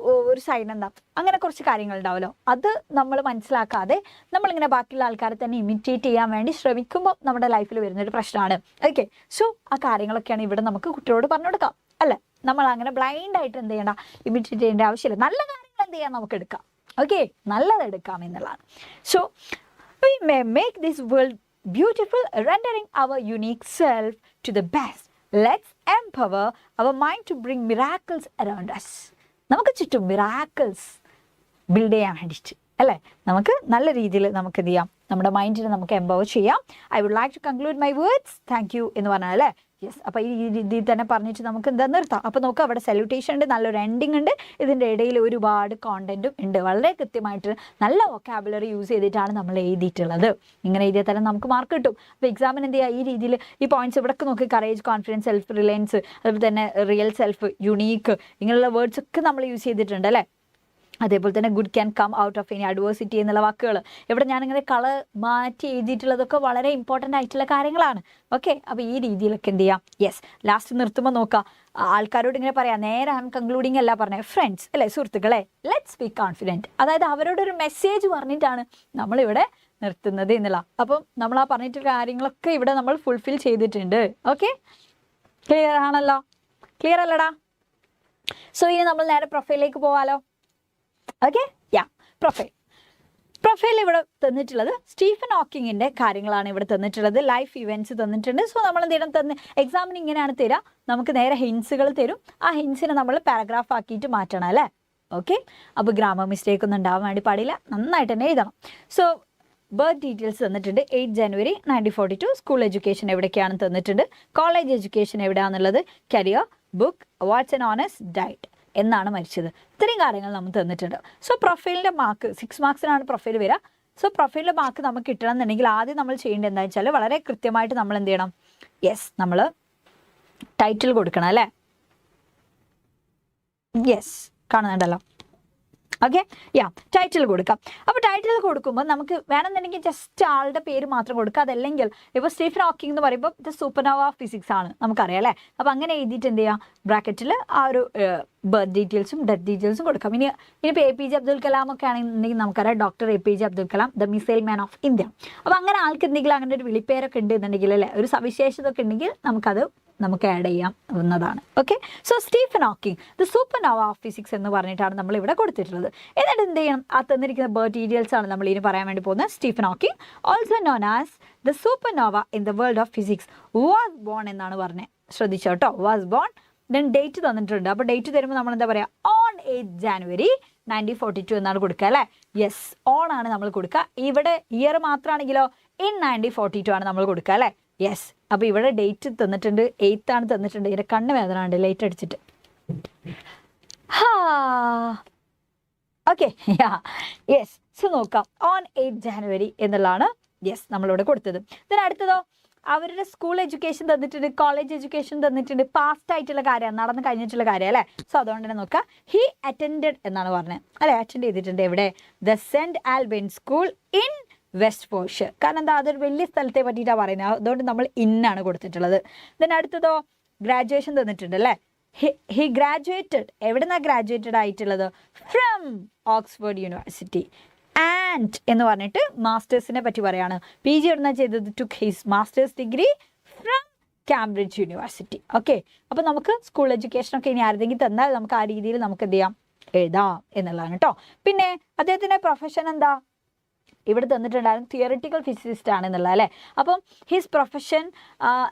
ഒരു സൈൻ എന്താ, അങ്ങനെ കുറച്ച് കാര്യങ്ങൾ ഉണ്ടാവുമല്ലോ. അത് നമ്മൾ മനസ്സിലാക്കാതെ നമ്മളിങ്ങനെ ബാക്കിയുള്ള ആൾക്കാരെ തന്നെ ഇമിറ്റേറ്റ് ചെയ്യാൻ വേണ്ടി ശ്രമിക്കുമ്പോൾ നമ്മുടെ ലൈഫിൽ വരുന്നൊരു പ്രശ്നമാണ്. ഓക്കെ, സോ ആ കാര്യങ്ങളൊക്കെയാണ് ഇവിടെ നമുക്ക് കുട്ടികളോട് പറഞ്ഞു കൊടുക്കാം അല്ലേ. നമ്മൾ അങ്ങനെ ബ്ലൈൻഡായിട്ട് എന്ത് ചെയ്യേണ്ട, ഇമിറ്റേറ്റ് ചെയ്യേണ്ട ആവശ്യമില്ല. നല്ല കാര്യങ്ങൾ എന്ത് ചെയ്യാൻ നമുക്ക് എടുക്കാം. ഓക്കെ, നല്ലതെടുക്കാം എന്നുള്ളതാണ്. So we may make this world beautiful, rendering our unique self to the best. Let's empower our mind to bring miracles around us. നമുക്ക് ചുറ്റും മിറാക്കിൾസ് ബിൽഡ് ചെയ്യാൻ വേണ്ടിയിട്ട് അല്ലേ, നമുക്ക് നല്ല രീതിയിൽ നമുക്ക് എന്ത് ചെയ്യാം, നമ്മുടെ മൈൻഡിനെ നമുക്ക് എംപവർ ചെയ്യാം. I would like to conclude my words. Thank you എന്ന് പറഞ്ഞാൽ അല്ലേ. യെസ്, അപ്പോൾ ഈ രീതിയിൽ തന്നെ പറഞ്ഞിട്ട് നമുക്ക് എന്താ നിർത്താം. അപ്പോൾ നോക്കുക, അവിടെ സല്യൂട്ടേഷൻ ഉണ്ട്, നല്ലൊരു എൻഡിങ് ഉണ്ട്, ഇതിൻ്റെ ഇടയിൽ ഒരുപാട് കോണ്ടന്റും ഉണ്ട്. വളരെ കൃത്യമായിട്ട് നല്ല വൊക്കാബുലറി യൂസ് ചെയ്തിട്ടാണ് നമ്മൾ എഴുതിയിട്ടുള്ളത്. ഇങ്ങനെ എഴുതിയാൽ തന്നെ നമുക്ക് മാർക്ക് കിട്ടും. അപ്പോൾ എക്സാമിന് എന്ത് ചെയ്യുക, ഈ രീതിയിൽ ഈ പോയിന്റ്സ് ഇവിടെയൊക്കെ നോക്കി, കറേജ്, കോൺഫിഡൻസ്, സെൽഫ് റിലയൻസ്, അതുപോലെ തന്നെ റിയൽ സെൽഫ്, യുണീക്ക്, ഇങ്ങനെയുള്ള വേർഡ്സ് ഒക്കെ നമ്മൾ യൂസ് ചെയ്തിട്ടുണ്ട് അല്ലേ. അതേപോലെ തന്നെ good can come out of any adversity എന്നുള്ള വാക്കുകൾ ഇവിടെ ഞാനിങ്ങനെ കളർ മാറ്റി എഴുതിയിട്ടുള്ളതൊക്കെ വളരെ ഇമ്പോർട്ടൻ്റ് ആയിട്ടുള്ള കാര്യങ്ങളാണ്. ഓക്കെ, അപ്പോൾ ഈ രീതിയിലൊക്കെ എന്ത് ചെയ്യാം. യെസ്, ലാസ്റ്റ് നിർത്തുമ്പോൾ നോക്കാം, ആൾക്കാരോട് ഇങ്ങനെ പറയാം, നേരെ ഐ എം കൺക്ലൂഡിങ് അല്ല പറഞ്ഞത്, ഫ്രണ്ട്സ് അല്ലേ, സുഹൃത്തുക്കളെ, ലെറ്റ്സ് ബി കോൺഫിഡൻറ്റ്. അതായത് അവരോടൊരു മെസ്സേജ് പറഞ്ഞിട്ടാണ് നമ്മളിവിടെ നിർത്തുന്നത് എന്നുള്ള. അപ്പം നമ്മൾ ആ പറഞ്ഞിട്ടുള്ള കാര്യങ്ങളൊക്കെ ഇവിടെ നമ്മൾ ഫുൾഫിൽ ചെയ്തിട്ടുണ്ട്. ഓക്കെ, ക്ലിയർ ആണല്ലോ? ക്ലിയർ അല്ലടാ? സോ ഇനി നമ്മൾ നേരെ പ്രൊഫൈലിലേക്ക് പോവാലോ. ഓക്കെ, യാ, പ്രൊഫൈൽ ഇവിടെ തന്നിട്ടുള്ളത് സ്റ്റീഫൻ ഹോക്കിങ്ങിൻ്റെ കാര്യങ്ങളാണ് ഇവിടെ തന്നിട്ടുള്ളത്. ലൈഫ് ഇവൻറ്റ്സ് തന്നിട്ടുണ്ട്. സോ നമ്മൾ എന്തെങ്കിലും എക്സാമിന് ഇങ്ങനെയാണ് തരിക, നമുക്ക് നേരെ ഹിൻസുകൾ തരും. ആ ഹിൻസിനെ നമ്മൾ പാരഗ്രാഫ് ആക്കിയിട്ട് മാറ്റണം അല്ലേ. ഓക്കെ, അപ്പോൾ ഗ്രാമർ മിസ്റ്റേക്ക് ഒന്നും ഉണ്ടാവാൻ വേണ്ടി പാടില്ല, നന്നായിട്ട് തന്നെ എഴുതണം. സോ ബർത്ത് ഡീറ്റെയിൽസ് തന്നിട്ടുണ്ട്. 8 ജനുവരി 1942. സ്കൂൾ എഡ്യൂക്കേഷൻ എവിടേക്കാണെന്ന് തന്നിട്ടുണ്ട്. കോളേജ് എഡ്യൂക്കേഷൻ എവിടെയാണെന്നുള്ളത്, career, book, awards and honours, died എന്നാണ് മരിച്ചത്. ഇത്രയും കാര്യങ്ങൾ നമുക്ക് തന്നിട്ടുണ്ട്. സോ പ്രൊഫൈലിൻ്റെ മാർക്ക് 6 മാർക്സിനാണ് പ്രൊഫൈൽ വരിക. സോ പ്രൊഫൈലിൻ്റെ മാർക്ക് നമുക്ക് കിട്ടണം എന്നുണ്ടെങ്കിൽ ആദ്യം നമ്മൾ ചെയ്യേണ്ടത് എന്താ വെച്ചാൽ, വളരെ കൃത്യമായിട്ട് നമ്മൾ എന്ത് ചെയ്യണം, യെസ്, നമ്മൾ ടൈറ്റിൽ കൊടുക്കണം അല്ലേ. യെസ്, കാണുന്നുണ്ടല്ലോ. ഓക്കെ, യാ, ടൈറ്റിൽ കൊടുക്കാം. അപ്പോൾ ടൈറ്റിൽ കൊടുക്കുമ്പോൾ നമുക്ക് വേണമെന്നുണ്ടെങ്കിൽ ജസ്റ്റ് ആളുടെ പേര് മാത്രം കൊടുക്കുക. അതല്ലെങ്കിൽ ഇപ്പോൾ സ്റ്റീഫൻ ഹോക്കിംഗ് എന്ന് പറയുമ്പോൾ ദ സൂപ്പർനോവ ഫിസിക്സ് ആണ് നമുക്കറിയാം അല്ലേ. അപ്പോൾ അങ്ങനെ എഴുതിയിട്ട് എന്ത് ചെയ്യുക, ബ്രാക്കറ്റിൽ ആ ഒരു ബർത്ത് ഡീറ്റെയിൽസും ഡെത്ത് ഡീറ്റെയിൽസും കൊടുക്കാം. ഇനിയിപ്പോൾ APJ അബ്ദുൽ കലാം ഒക്കെ ആണെന്നുണ്ടെങ്കിൽ നമുക്കറിയാം doctor APJ Abdul Kalam, the missile man of India. അപ്പോൾ അങ്ങനെ ആൾക്ക് എന്തെങ്കിലും അങ്ങനെ ഒരു വിളിപ്പേരൊക്കെ ഉണ്ട് എന്നുണ്ടെങ്കിൽ അല്ലേ, ഒരു സവിശേഷത ഒക്കെ ഉണ്ടെങ്കിൽ നമുക്ക് ആഡ് ചെയ്യാവുന്നതാണ്. Okay, so Stephen Hawking the supernova of physics എന്ന് പറഞ്ഞിട്ടാണ് നമ്മൾ ഇവിടെ കൊടുത്തിട്ടുള്ളത്. എന്നിട്ട് എന്ത് ചെയ്യണം, ആ തന്നിരിക്കുന്ന ബർത്ത് ഡീറ്റെയിൽസ് ആണ് നമ്മൾ ഇനി പറയാൻ വേണ്ടി പോകുന്നത്. Stephen Hawking, also known as the supernova in the world of physics, was born എന്നാണ് പറഞ്ഞത്. ശ്രദ്ധിച്ചോ കേട്ടോ, വാസ് ബോൺ. ദെൻ ഡേറ്റ് തന്നിട്ടുണ്ട്. അപ്പോൾ ഡേറ്റ് തരുമ്പോൾ നമ്മൾ എന്താ പറയുക, ഓൺ 8 ജാനുവരി 1942 എന്നാണ് കൊടുക്കുക അല്ലേ. യെസ്, ഓൺ ആണ് നമ്മൾ കൊടുക്കുക. ഇവിടെ ഇയർ മാത്രമാണെങ്കിലോ ഇൻ 1942 ആണ് നമ്മൾ കൊടുക്കുക അല്ലേ. യെസ്, അപ്പോൾ ഇവിടെ ഡേറ്റ് തന്നിട്ടുണ്ട്, 8th ആണ് തന്നിട്ടുണ്ട്. ഇതിൻ്റെ കണ്ണ് വേദന ഉണ്ട് ലൈറ്റ് അടിച്ചിട്ട്. ഓക്കെ, യെസ്, സോ നോക്കാം, ഓൺ 8 ജാനുവരി എന്നുള്ളതാണ് യെസ് നമ്മളിവിടെ കൊടുത്തത്. ഇതിന് അടുത്തതോ അവരുടെ സ്കൂൾ എഡ്യൂക്കേഷൻ തന്നിട്ടുണ്ട്, കോളേജ് എഡ്യൂക്കേഷൻ തന്നിട്ടുണ്ട്, പാസ്റ്റ് ആയിട്ടുള്ള കാര്യമാണ്, നടന്ന് കഴിഞ്ഞിട്ടുള്ള കാര്യം അല്ലേ. സോ അതുകൊണ്ട് തന്നെ നോക്കാം, ഹി അറ്റൻഡഡ് എന്നാണ് പറഞ്ഞത് അല്ലേ, അറ്റൻഡ് ചെയ്തിട്ടുണ്ട്. എവിടെ, the saint Albin school in west Porsh. കാരണം എന്താ, അതൊരു വലിയ സ്ഥലത്തെ പറ്റിയിട്ടാണ് പറയുന്നത്, അതുകൊണ്ട് നമ്മൾ ഇന്നാണ് കൊടുത്തിട്ടുള്ളത്. then അടുത്തതോ ഗ്രാജുവേഷൻ തന്നിട്ടുണ്ട് അല്ലേ. ഹി ഗ്രാജുവേറ്റഡ്, എവിടെ നിന്നാണ് ഗ്രാജുവേറ്റഡ് ആയിട്ടുള്ളത്, ഫ്രം ഓക്സ്ഫോർഡ് യൂണിവേഴ്സിറ്റി. ആൻഡ് എന്ന് പറഞ്ഞിട്ട് മാസ്റ്റേഴ്സിനെ പറ്റി പറയാണ്. PG എവിടുന്നാണ് ചെയ്തത്, took his masters degree from Cambridge university. Okay, അപ്പോൾ നമുക്ക് സ്കൂൾ എഡ്യൂക്കേഷനൊക്കെ ഇനി ആരെങ്കിലും തന്നാൽ നമുക്ക് ആ രീതിയിൽ നമുക്ക് എന്ത് ചെയ്യാം, എഴുതാം എന്നുള്ളതാണ് കേട്ടോ. പിന്നെ അദ്ദേഹത്തിൻ്റെ പ്രൊഫഷൻ എന്താ, ഇവിടെ തന്നിട്ടുണ്ടായിരുന്നു തിയറിറ്റിക്കൽ ഫിസിസിസ്റ്റ് ആണെന്നുള്ള അല്ലേ. അപ്പം ഹിസ് പ്രൊഫഷൻ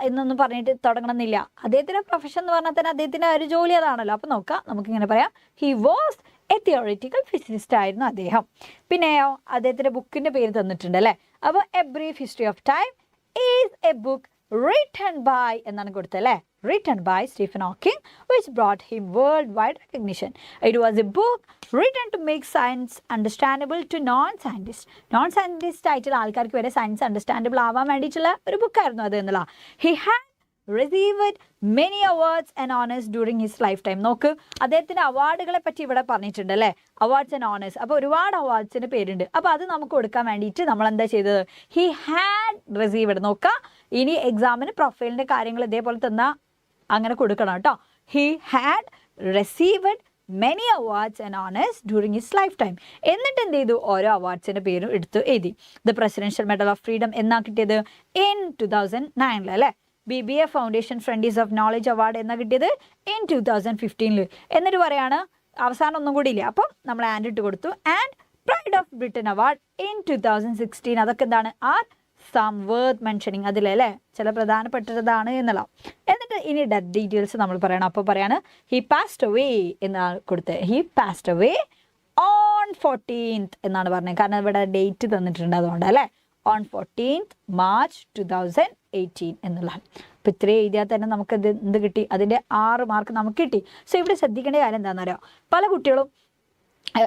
എന്നൊന്നും പറഞ്ഞിട്ട് തുടങ്ങണമെന്നില്ല. അദ്ദേഹത്തിൻ്റെ പ്രൊഫഷൻ എന്ന് പറഞ്ഞാൽ തന്നെ അദ്ദേഹത്തിൻ്റെ ഒരു ജോലി അതാണല്ലോ. അപ്പം നോക്കാം, നമുക്കിങ്ങനെ പറയാം, he was A theoretical physicist ആയിരുന്നു അദ്ദേഹം. പിന്നെയോ അദ്ദേഹത്തിൻ്റെ ബുക്കിൻ്റെ പേര് തന്നിട്ടുണ്ട് അല്ലേ. അപ്പോൾ A brief history of time is a book written by എന്നാണ് കൊടുത്തത് അല്ലേ, written by Stephen Hawking, which brought him worldwide recognition. It was a book written to make science understandable to non-scientists. Non-scientist ആയിട്ടുള്ള ആൾക്കാർക്ക് വരെ science understandable ആവാൻ വേണ്ടിയിട്ടുള്ള ഒരു ബുക്കായിരുന്നു അത് എന്നുള്ള. He had received many awards and honors during his lifetime. നോക്ക്, അദ്ദേഹത്തിൻ്റെ അവാർഡുകളെ പറ്റി ഇവിടെ പറഞ്ഞിട്ടുണ്ട് അല്ലേ, അവാർഡ്സ് ആൻഡ് ഓണേഴ്സ്. അപ്പോൾ ഒരുപാട് അവാർഡ്സിന് പേരുണ്ട്. അപ്പോൾ അത് നമുക്ക് കൊടുക്കാൻ വേണ്ടിയിട്ട് നമ്മൾ എന്താ ചെയ്തത്, ഹി ഹാഡ് റിസീവ്ഡ്. നോക്കുക, ഇനി എക്സാമിന് പ്രൊഫൈലിൻ്റെ കാര്യങ്ങൾ ഇതേപോലെ തന്നാൽ അങ്ങനെ കൊടുക്കണം കേട്ടോ. He had received many awards and honours during his lifetime. എന്നിട്ട് എന്ത് ചെയ്തു, ഓരോ അവാർഡ്സിൻ്റെ പേരും എടുത്ത് എഴുതി. The presidential medal of freedom എന്നാ കിട്ടിയത് ഇൻ 2009 അല്ലേ. BBA foundation frontiers of knowledge award എന്നാ കിട്ടിയത് ഇൻ 2015. എന്നിട്ട് പറയാണ് അവസാനം ഒന്നും കൂടി ഇല്ല, അപ്പം നമ്മൾ ആൻഡ് ഇട്ട് കൊടുത്തു. And pride of Britain award in 2016. അതൊക്കെ എന്താണ്, ആർ സം വർത്ത് മെൻഷനിങ് അതിലല്ലേ, ചില പ്രധാനപ്പെട്ടതാണ് എന്നുള്ള. എന്നിട്ട് ഇനി ഡെത്ത് ഡീറ്റെയിൽസ് നമ്മൾ പറയണം. അപ്പോൾ പറയാണ് ഹി പാസ്ഡ് അവേ എന്നാണ് കൊടുത്തത്. He passed away on 14th എന്നാണ് പറഞ്ഞത്, കാരണം ഇവിടെ ഡേറ്റ് തന്നിട്ടുണ്ട് അതുകൊണ്ട് അല്ലേ. ഓൺ 14th March 2018 എന്നുള്ളതാണ്. അപ്പോൾ ഇത്രയും എഴുതിയാൽ തന്നെ നമുക്ക് എന്ത് കിട്ടി, അതിൻ്റെ 6 മാർക്ക് നമുക്ക് കിട്ടി. സോ ഇവിടെ ശ്രദ്ധിക്കേണ്ട കാര്യം എന്താണെന്ന് അറിയാം, പല കുട്ടികളും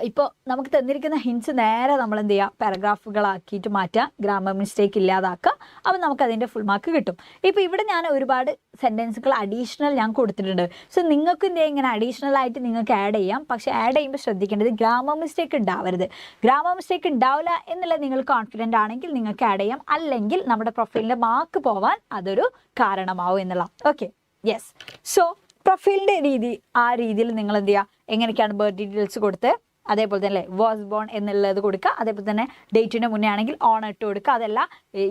ഇപ്പോൾ നമുക്ക് തന്നിരിക്കുന്ന ഹിൻസ് നേരെ നമ്മൾ എന്ത് ചെയ്യുക, പാരഗ്രാഫുകളാക്കിയിട്ട് മാറ്റുക, ഗ്രാമർ മിസ്റ്റേക്ക് ഇല്ലാതാക്കുക. അപ്പം നമുക്ക് അതിൻ്റെ ഫുൾ മാർക്ക് കിട്ടും. ഇപ്പോൾ ഇവിടെ ഞാൻ ഒരുപാട് സെൻറ്റൻസുകൾ അഡീഷണൽ ഞാൻ കൊടുത്തിട്ടുണ്ട്. സോ നിങ്ങൾക്ക് എന്ത് ചെയ്യാം, ഇങ്ങനെ അഡീഷണൽ ആയിട്ട് നിങ്ങൾക്ക് ആഡ് ചെയ്യാം. പക്ഷേ ആഡ് ചെയ്യുമ്പോൾ ശ്രദ്ധിക്കേണ്ടത് ഗ്രാമർ മിസ്റ്റേക്ക് ഉണ്ടാവരുത്. ഗ്രാമർ മിസ്റ്റേക്ക് ഉണ്ടാവില്ല എന്നുള്ള നിങ്ങൾ കോൺഫിഡൻ്റ് ആണെങ്കിൽ നിങ്ങൾക്ക് ആഡ് ചെയ്യാം. അല്ലെങ്കിൽ നമ്മുടെ പ്രൊഫൈലിൻ്റെ മാർക്ക് പോവാൻ അതൊരു കാരണമാവും എന്നുള്ള. Okay, yes. സോ പ്രൊഫൈലിൻ്റെ രീതി, ആ രീതിയിൽ നിങ്ങൾ എന്ത് ചെയ്യുക, എങ്ങനെയൊക്കെയാണ് ബർത്ത് ഡീറ്റെയിൽസ് കൊടുത്ത്, അതേപോലെ തന്നെ വാസ് ബോൺ എന്നുള്ളത് കൊടുക്കുക. അതേപോലെ തന്നെ ഡേറ്റിന് മുന്നേ ആണെങ്കിൽ ഓൺ ഇട്ട് കൊടുക്കുക. അതല്ല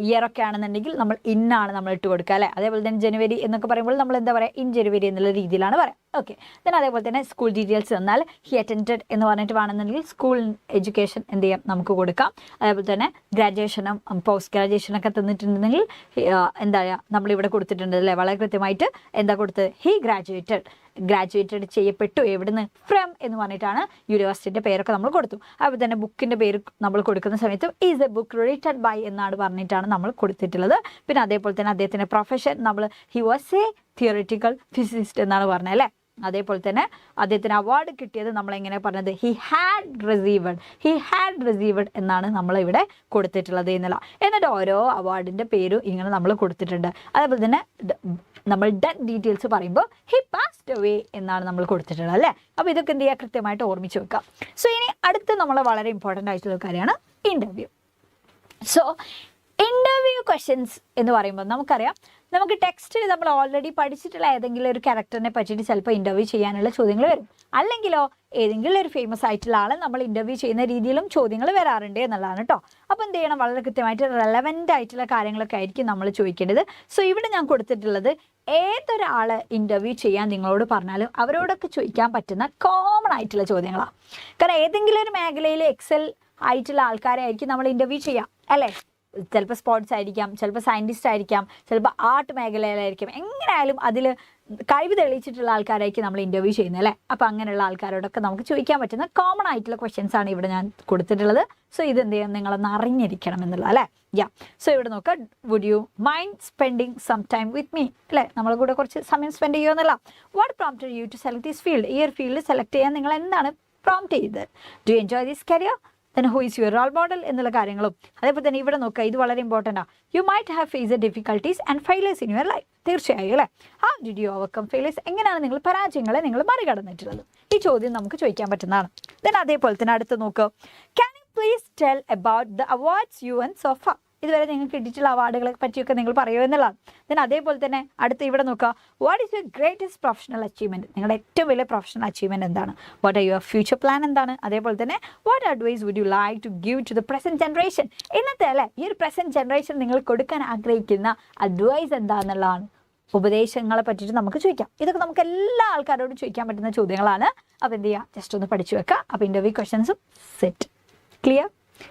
ഇയറൊക്കെ ആണെന്നുണ്ടെങ്കിൽ നമ്മൾ ഇന്നാണ് നമ്മൾ ഇട്ട് കൊടുക്കുക അല്ലേ. അതേപോലെ തന്നെ ജനുവരി എന്നൊക്കെ പറയുമ്പോൾ നമ്മൾ എന്താ പറയുക, ഇൻ ജനുവരി എന്നുള്ള രീതിയിലാണ് പറയുക. ഓക്കെ, then അതേപോലെ തന്നെ സ്കൂൾ ഡീറ്റെയിൽസ് തന്നാൽ ഹി അറ്റൻഡഡ് എന്ന് പറഞ്ഞിട്ട് വേണമെന്നുണ്ടെങ്കിൽ സ്കൂൾ എഡ്യൂക്കേഷൻ എന്ത് ചെയ്യാം, നമുക്ക് കൊടുക്കാം. അതേപോലെ തന്നെ ഗ്രാജുവേഷനും പോസ്റ്റ് ഗ്രാജുവേഷനൊക്കെ തന്നിട്ടുണ്ടെങ്കിൽ എന്താ പറയുക, നമ്മളിവിടെ കൊടുത്തിട്ടുണ്ട് അല്ലേ, വളരെ കൃത്യമായിട്ട് എന്താ കൊടുത്തത്, ഹി ഗ്രാജുവേറ്റഡ് ചെയ്യപ്പെട്ടു. എവിടുന്ന്, ഫ്രം എന്ന് പറഞ്ഞിട്ടാണ് യൂണിവേഴ്സിറ്റിൻ്റെ പേരൊക്കെ നമ്മൾ കൊടുത്തു. അതുപോലെ തന്നെ ബുക്കിൻ്റെ പേര് നമ്മൾ കൊടുക്കുന്ന സമയത്ത് is a book written by എന്നാണ് പറഞ്ഞിട്ടാണ് നമ്മൾ കൊടുത്തിട്ടുള്ളത്. പിന്നെ അതേപോലെ തന്നെ അദ്ദേഹത്തിൻ്റെ പ്രൊഫഷൻ നമ്മൾ he was A theoretical physicist എന്നാണ് പറഞ്ഞത് അല്ലേ. അതേപോലെ തന്നെ അദ്ദേഹത്തിന് അവാർഡ് കിട്ടിയത് നമ്മളെങ്ങനെ പറഞ്ഞത്, ഹി ഹാഡ് റിസീവ്ഡ് എന്നാണ് നമ്മളിവിടെ കൊടുത്തിട്ടുള്ളത് എന്നുള്ള. എന്നിട്ട് ഓരോ അവാർഡിൻ്റെ പേരും ഇങ്ങനെ നമ്മൾ കൊടുത്തിട്ടുണ്ട്. അതേപോലെ തന്നെ നമ്മൾ ഡെത്ത് ഡീറ്റെയിൽസ് പറയുമ്പോൾ ഹി പാസ്ഡ് അവേ എന്നാണ് നമ്മൾ കൊടുത്തിട്ടുള്ളത് അല്ലേ. അപ്പോൾ ഇതൊക്കെ എന്ത് ചെയ്യുക, കൃത്യമായിട്ട് ഓർമ്മിച്ച് വെക്കാം. സോ ഇനി അടുത്ത് നമ്മൾ വളരെ ഇമ്പോർട്ടൻ്റ് ആയിട്ടുള്ള കാര്യമാണ് ഇൻ്റർവ്യൂ. സോ ഇൻ്റർവ്യൂ ക്വസ്റ്റ്യൻസ് എന്ന് പറയുമ്പോൾ നമുക്കറിയാം, നമുക്ക് ടെക്സ്റ്റിൽ നമ്മൾ ഓൾറെഡി പഠിച്ചിട്ടുള്ള ഏതെങ്കിലും ഒരു ക്യാരക്ടറിനെ പറ്റിയിട്ട് ചിലപ്പോൾ ഇൻ്റർവ്യൂ ചെയ്യാനുള്ള ചോദ്യങ്ങൾ വരും. അല്ലെങ്കിലോ ഏതെങ്കിലും ഒരു ഫേമസ് ആയിട്ടുള്ള ആളെ നമ്മൾ ഇൻ്റർവ്യൂ ചെയ്യുന്ന രീതിയിലും ചോദ്യങ്ങൾ വരാറുണ്ട് എന്നുള്ളതാണ് കേട്ടോ. അപ്പോൾ എന്ത് ചെയ്യണം, വളരെ കൃത്യമായിട്ട് റെലവൻ്റ് ആയിട്ടുള്ള കാര്യങ്ങളൊക്കെ ആയിരിക്കും നമ്മൾ ചോദിക്കേണ്ടത്. സോ ഇവിടെ ഞാൻ കൊടുത്തിട്ടുള്ളത് ഏതൊരാൾ ഇൻ്റർവ്യൂ ചെയ്യാൻ നിങ്ങളോട് പറഞ്ഞാലും അവരോടൊക്കെ ചോദിക്കാൻ പറ്റുന്ന കോമൺ ആയിട്ടുള്ള ചോദ്യങ്ങളാണ്. കാരണം ഏതെങ്കിലും ഒരു മേഖലയിൽ എക്സൽ ആയിട്ടുള്ള ആൾക്കാരെ ആയിരിക്കും നമ്മൾ ഇൻ്റർവ്യൂ ചെയ്യാം അല്ലേ. ചിലപ്പോൾ സ്പോർട്സ് ആയിരിക്കാം, ചിലപ്പോൾ സയൻറ്റിസ്റ്റ് ആയിരിക്കാം, ചിലപ്പോൾ ആർട്ട് മേഖലയിലായിരിക്കും. എങ്ങനെയായാലും അതിൽ കഴിവ് തെളിയിച്ചിട്ടുള്ള ആൾക്കാരായിരിക്കും നമ്മൾ ഇൻ്റർവ്യൂ ചെയ്യുന്നത് അല്ലേ. അപ്പോൾ അങ്ങനെയുള്ള ആൾക്കാരോടൊക്കെ നമുക്ക് ചോദിക്കാൻ പറ്റുന്ന കോമൺ ആയിട്ടുള്ള ക്വസ്റ്റ്യൻസ് ആണ് ഇവിടെ ഞാൻ കൊടുത്തിട്ടുള്ളത്. സോ ഇത് എന്ത് ചെയ്യാം, നിങ്ങളൊന്ന് അറിഞ്ഞിരിക്കണം എന്നുള്ള അല്ലേ. സോ ഇവിടെ നോക്കുക, would you mind spending some time with me അല്ലേ, നമ്മളെ കൂടെ കുറച്ച് സമയം സ്പെൻഡ് ചെയ്യുമെന്നല്ല. What prompted you to select this field, ഈ ഒരു ഫീൽഡ് സെലക്ട് ചെയ്യാൻ നിങ്ങൾ എന്താണ് പ്രോംപ്റ്റ് ചെയ്തത്. Do enjoy this career, then who is your role model എന്നുള്ള കാര്യങ്ങളും. അതേപോലെ തന്നെ ഇവിടെ നോക്കുക, ഇത് വളരെ ഇമ്പോർട്ടൻ്റ് ആണ്. You might have faced difficulties and failures in your life. തീർച്ചയായും അല്ലേ. How did you overcome failures, എങ്ങനെയാണ് നിങ്ങൾ പരാജയങ്ങളെ നിങ്ങൾ മറികടന്നിട്ടുള്ളത്. ഈ ചോദ്യം നമുക്ക് ചോദിക്കാൻ പറ്റുന്നതാണ്. ദെൻ അതേപോലെ തന്നെ അടുത്ത് നോക്കുക, can you please tell about the awards you won so far, ഇതുവരെ നിങ്ങൾക്ക് കിട്ടിയിട്ടുള്ള അവാർഡുകളെ പറ്റിയൊക്കെ നിങ്ങൾ പറയുമോ എന്നുള്ളതാണ്. ദെൻ അതേപോലെ തന്നെ അടുത്ത് ഇവിടെ നോക്കുക, what is your greatest professional achievement, നിങ്ങളുടെ ഏറ്റവും വലിയ പ്രൊഫഷണൽ അച്ചീവ്മെൻറ്റ് എന്താണ്. What are your future plan എന്താണ്. അതേപോലെ തന്നെ what advice would you like to give to the present generation, ഇന്നത്തെ അല്ലേ ഈ ഒരു പ്രസൻറ്റ് ജനറേഷൻ നിങ്ങൾ കൊടുക്കാൻ ആഗ്രഹിക്കുന്ന അഡ്വൈസ് എന്താണെന്നുള്ളതാണ്. ഉപദേശങ്ങളെ പറ്റിയിട്ട് നമുക്ക് ചോദിക്കാം. ഇതൊക്കെ നമുക്ക് എല്ലാ ആൾക്കാരോടും ചോദിക്കാൻ പറ്റുന്ന ചോദ്യങ്ങളാണ്. അപ്പോൾ എന്ത് ചെയ്യുക, ജസ്റ്റ് ഒന്ന് പഠിച്ചു വെക്കുക. അപ്പോൾ ഇൻ്റർവ്യൂ ക്വസ്റ്റ്യൻസും സെറ്റ്.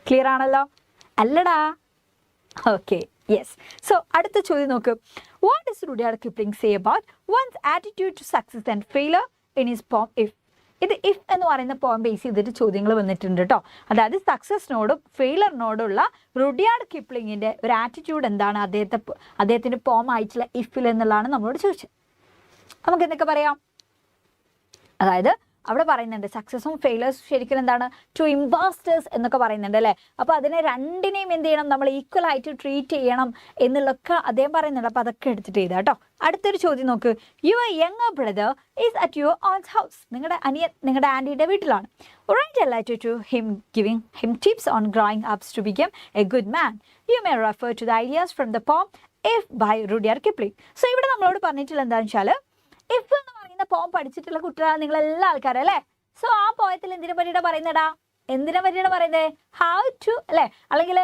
ക്ലിയർ ആണല്ലോ അല്ലടാ. Okay, yes. സോ അടുത്ത ചോദ്യം നോക്ക്, what does Rudyard Kipling say about one's attitude to success and failure in his poem if. ഇത് ഇഫ് എന്ന് പറയുന്ന പോം ബേസ് ചെയ്തിട്ട് ചോദ്യങ്ങൾ വന്നിട്ടുണ്ട് കേട്ടോ. അതായത് സക്സസിനോടും ഫെയിലറിനോടുള്ള റുഡിയാർഡ് കിപ്ലിങ്ങിൻ്റെ ഒരു ആറ്റിറ്റ്യൂഡ് എന്താണ് അദ്ദേഹത്തിൻ്റെ പോം ആയിട്ടുള്ള ഇഫിൽ എന്നുള്ളതാണ് നമ്മളോട് ചോദിച്ചത്. നമുക്ക് എന്തൊക്കെ പറയാം. അതായത് അവിടെ പറയുന്നുണ്ട് സക്സസും ഫെയിലേഴ്സും ശരിക്കും എന്താണ്, ടു ഇംപാസ്റ്റേഴ്സ് എന്നൊക്കെ പറയുന്നുണ്ട് അല്ലേ. അപ്പോൾ അതിനെ രണ്ടിനെയും എന്ത് ചെയ്യണം, നമ്മൾ ഈക്വൽ ആയിട്ട് ട്രീറ്റ് ചെയ്യണം എന്നുള്ളതൊക്കെ അദ്ദേഹം പറയുന്നുണ്ട്. അപ്പോൾ അതൊക്കെ എടുത്തിട്ട് ചെയ്താൽ കേട്ടോ. അടുത്തൊരു ചോദ്യം നോക്ക്, your younger brother is at your aunt's house, നിങ്ങളുടെ അനിയൻ നിങ്ങളുടെ ആൻറ്റിയുടെ വീട്ടിലാണ്. Write a letter to him giving him tips on growing ups to become a good man. You may refer to the ideas from the poem if by Rudyard Kipling. So ഇവിടെ നമ്മളോട് പറഞ്ഞിട്ടുള്ള എന്താണെന്ന് വെച്ചാൽ, ഇഫ് എന്ന് പറയുന്ന പോം പഠിച്ചിട്ടുള്ള കുട്ടികളാണ് നിങ്ങളെല്ലാ ആൾക്കാരും അല്ലേ. സോ ആ പോയത്തിൽ എന്തിനെ പറ്റിയിട്ടാണ് പറയുന്നടാ, എന്തിനെ പറ്റിയാണ് പറയുന്നത്, ഹൗ ടു അല്ലേ, അല്ലെങ്കിൽ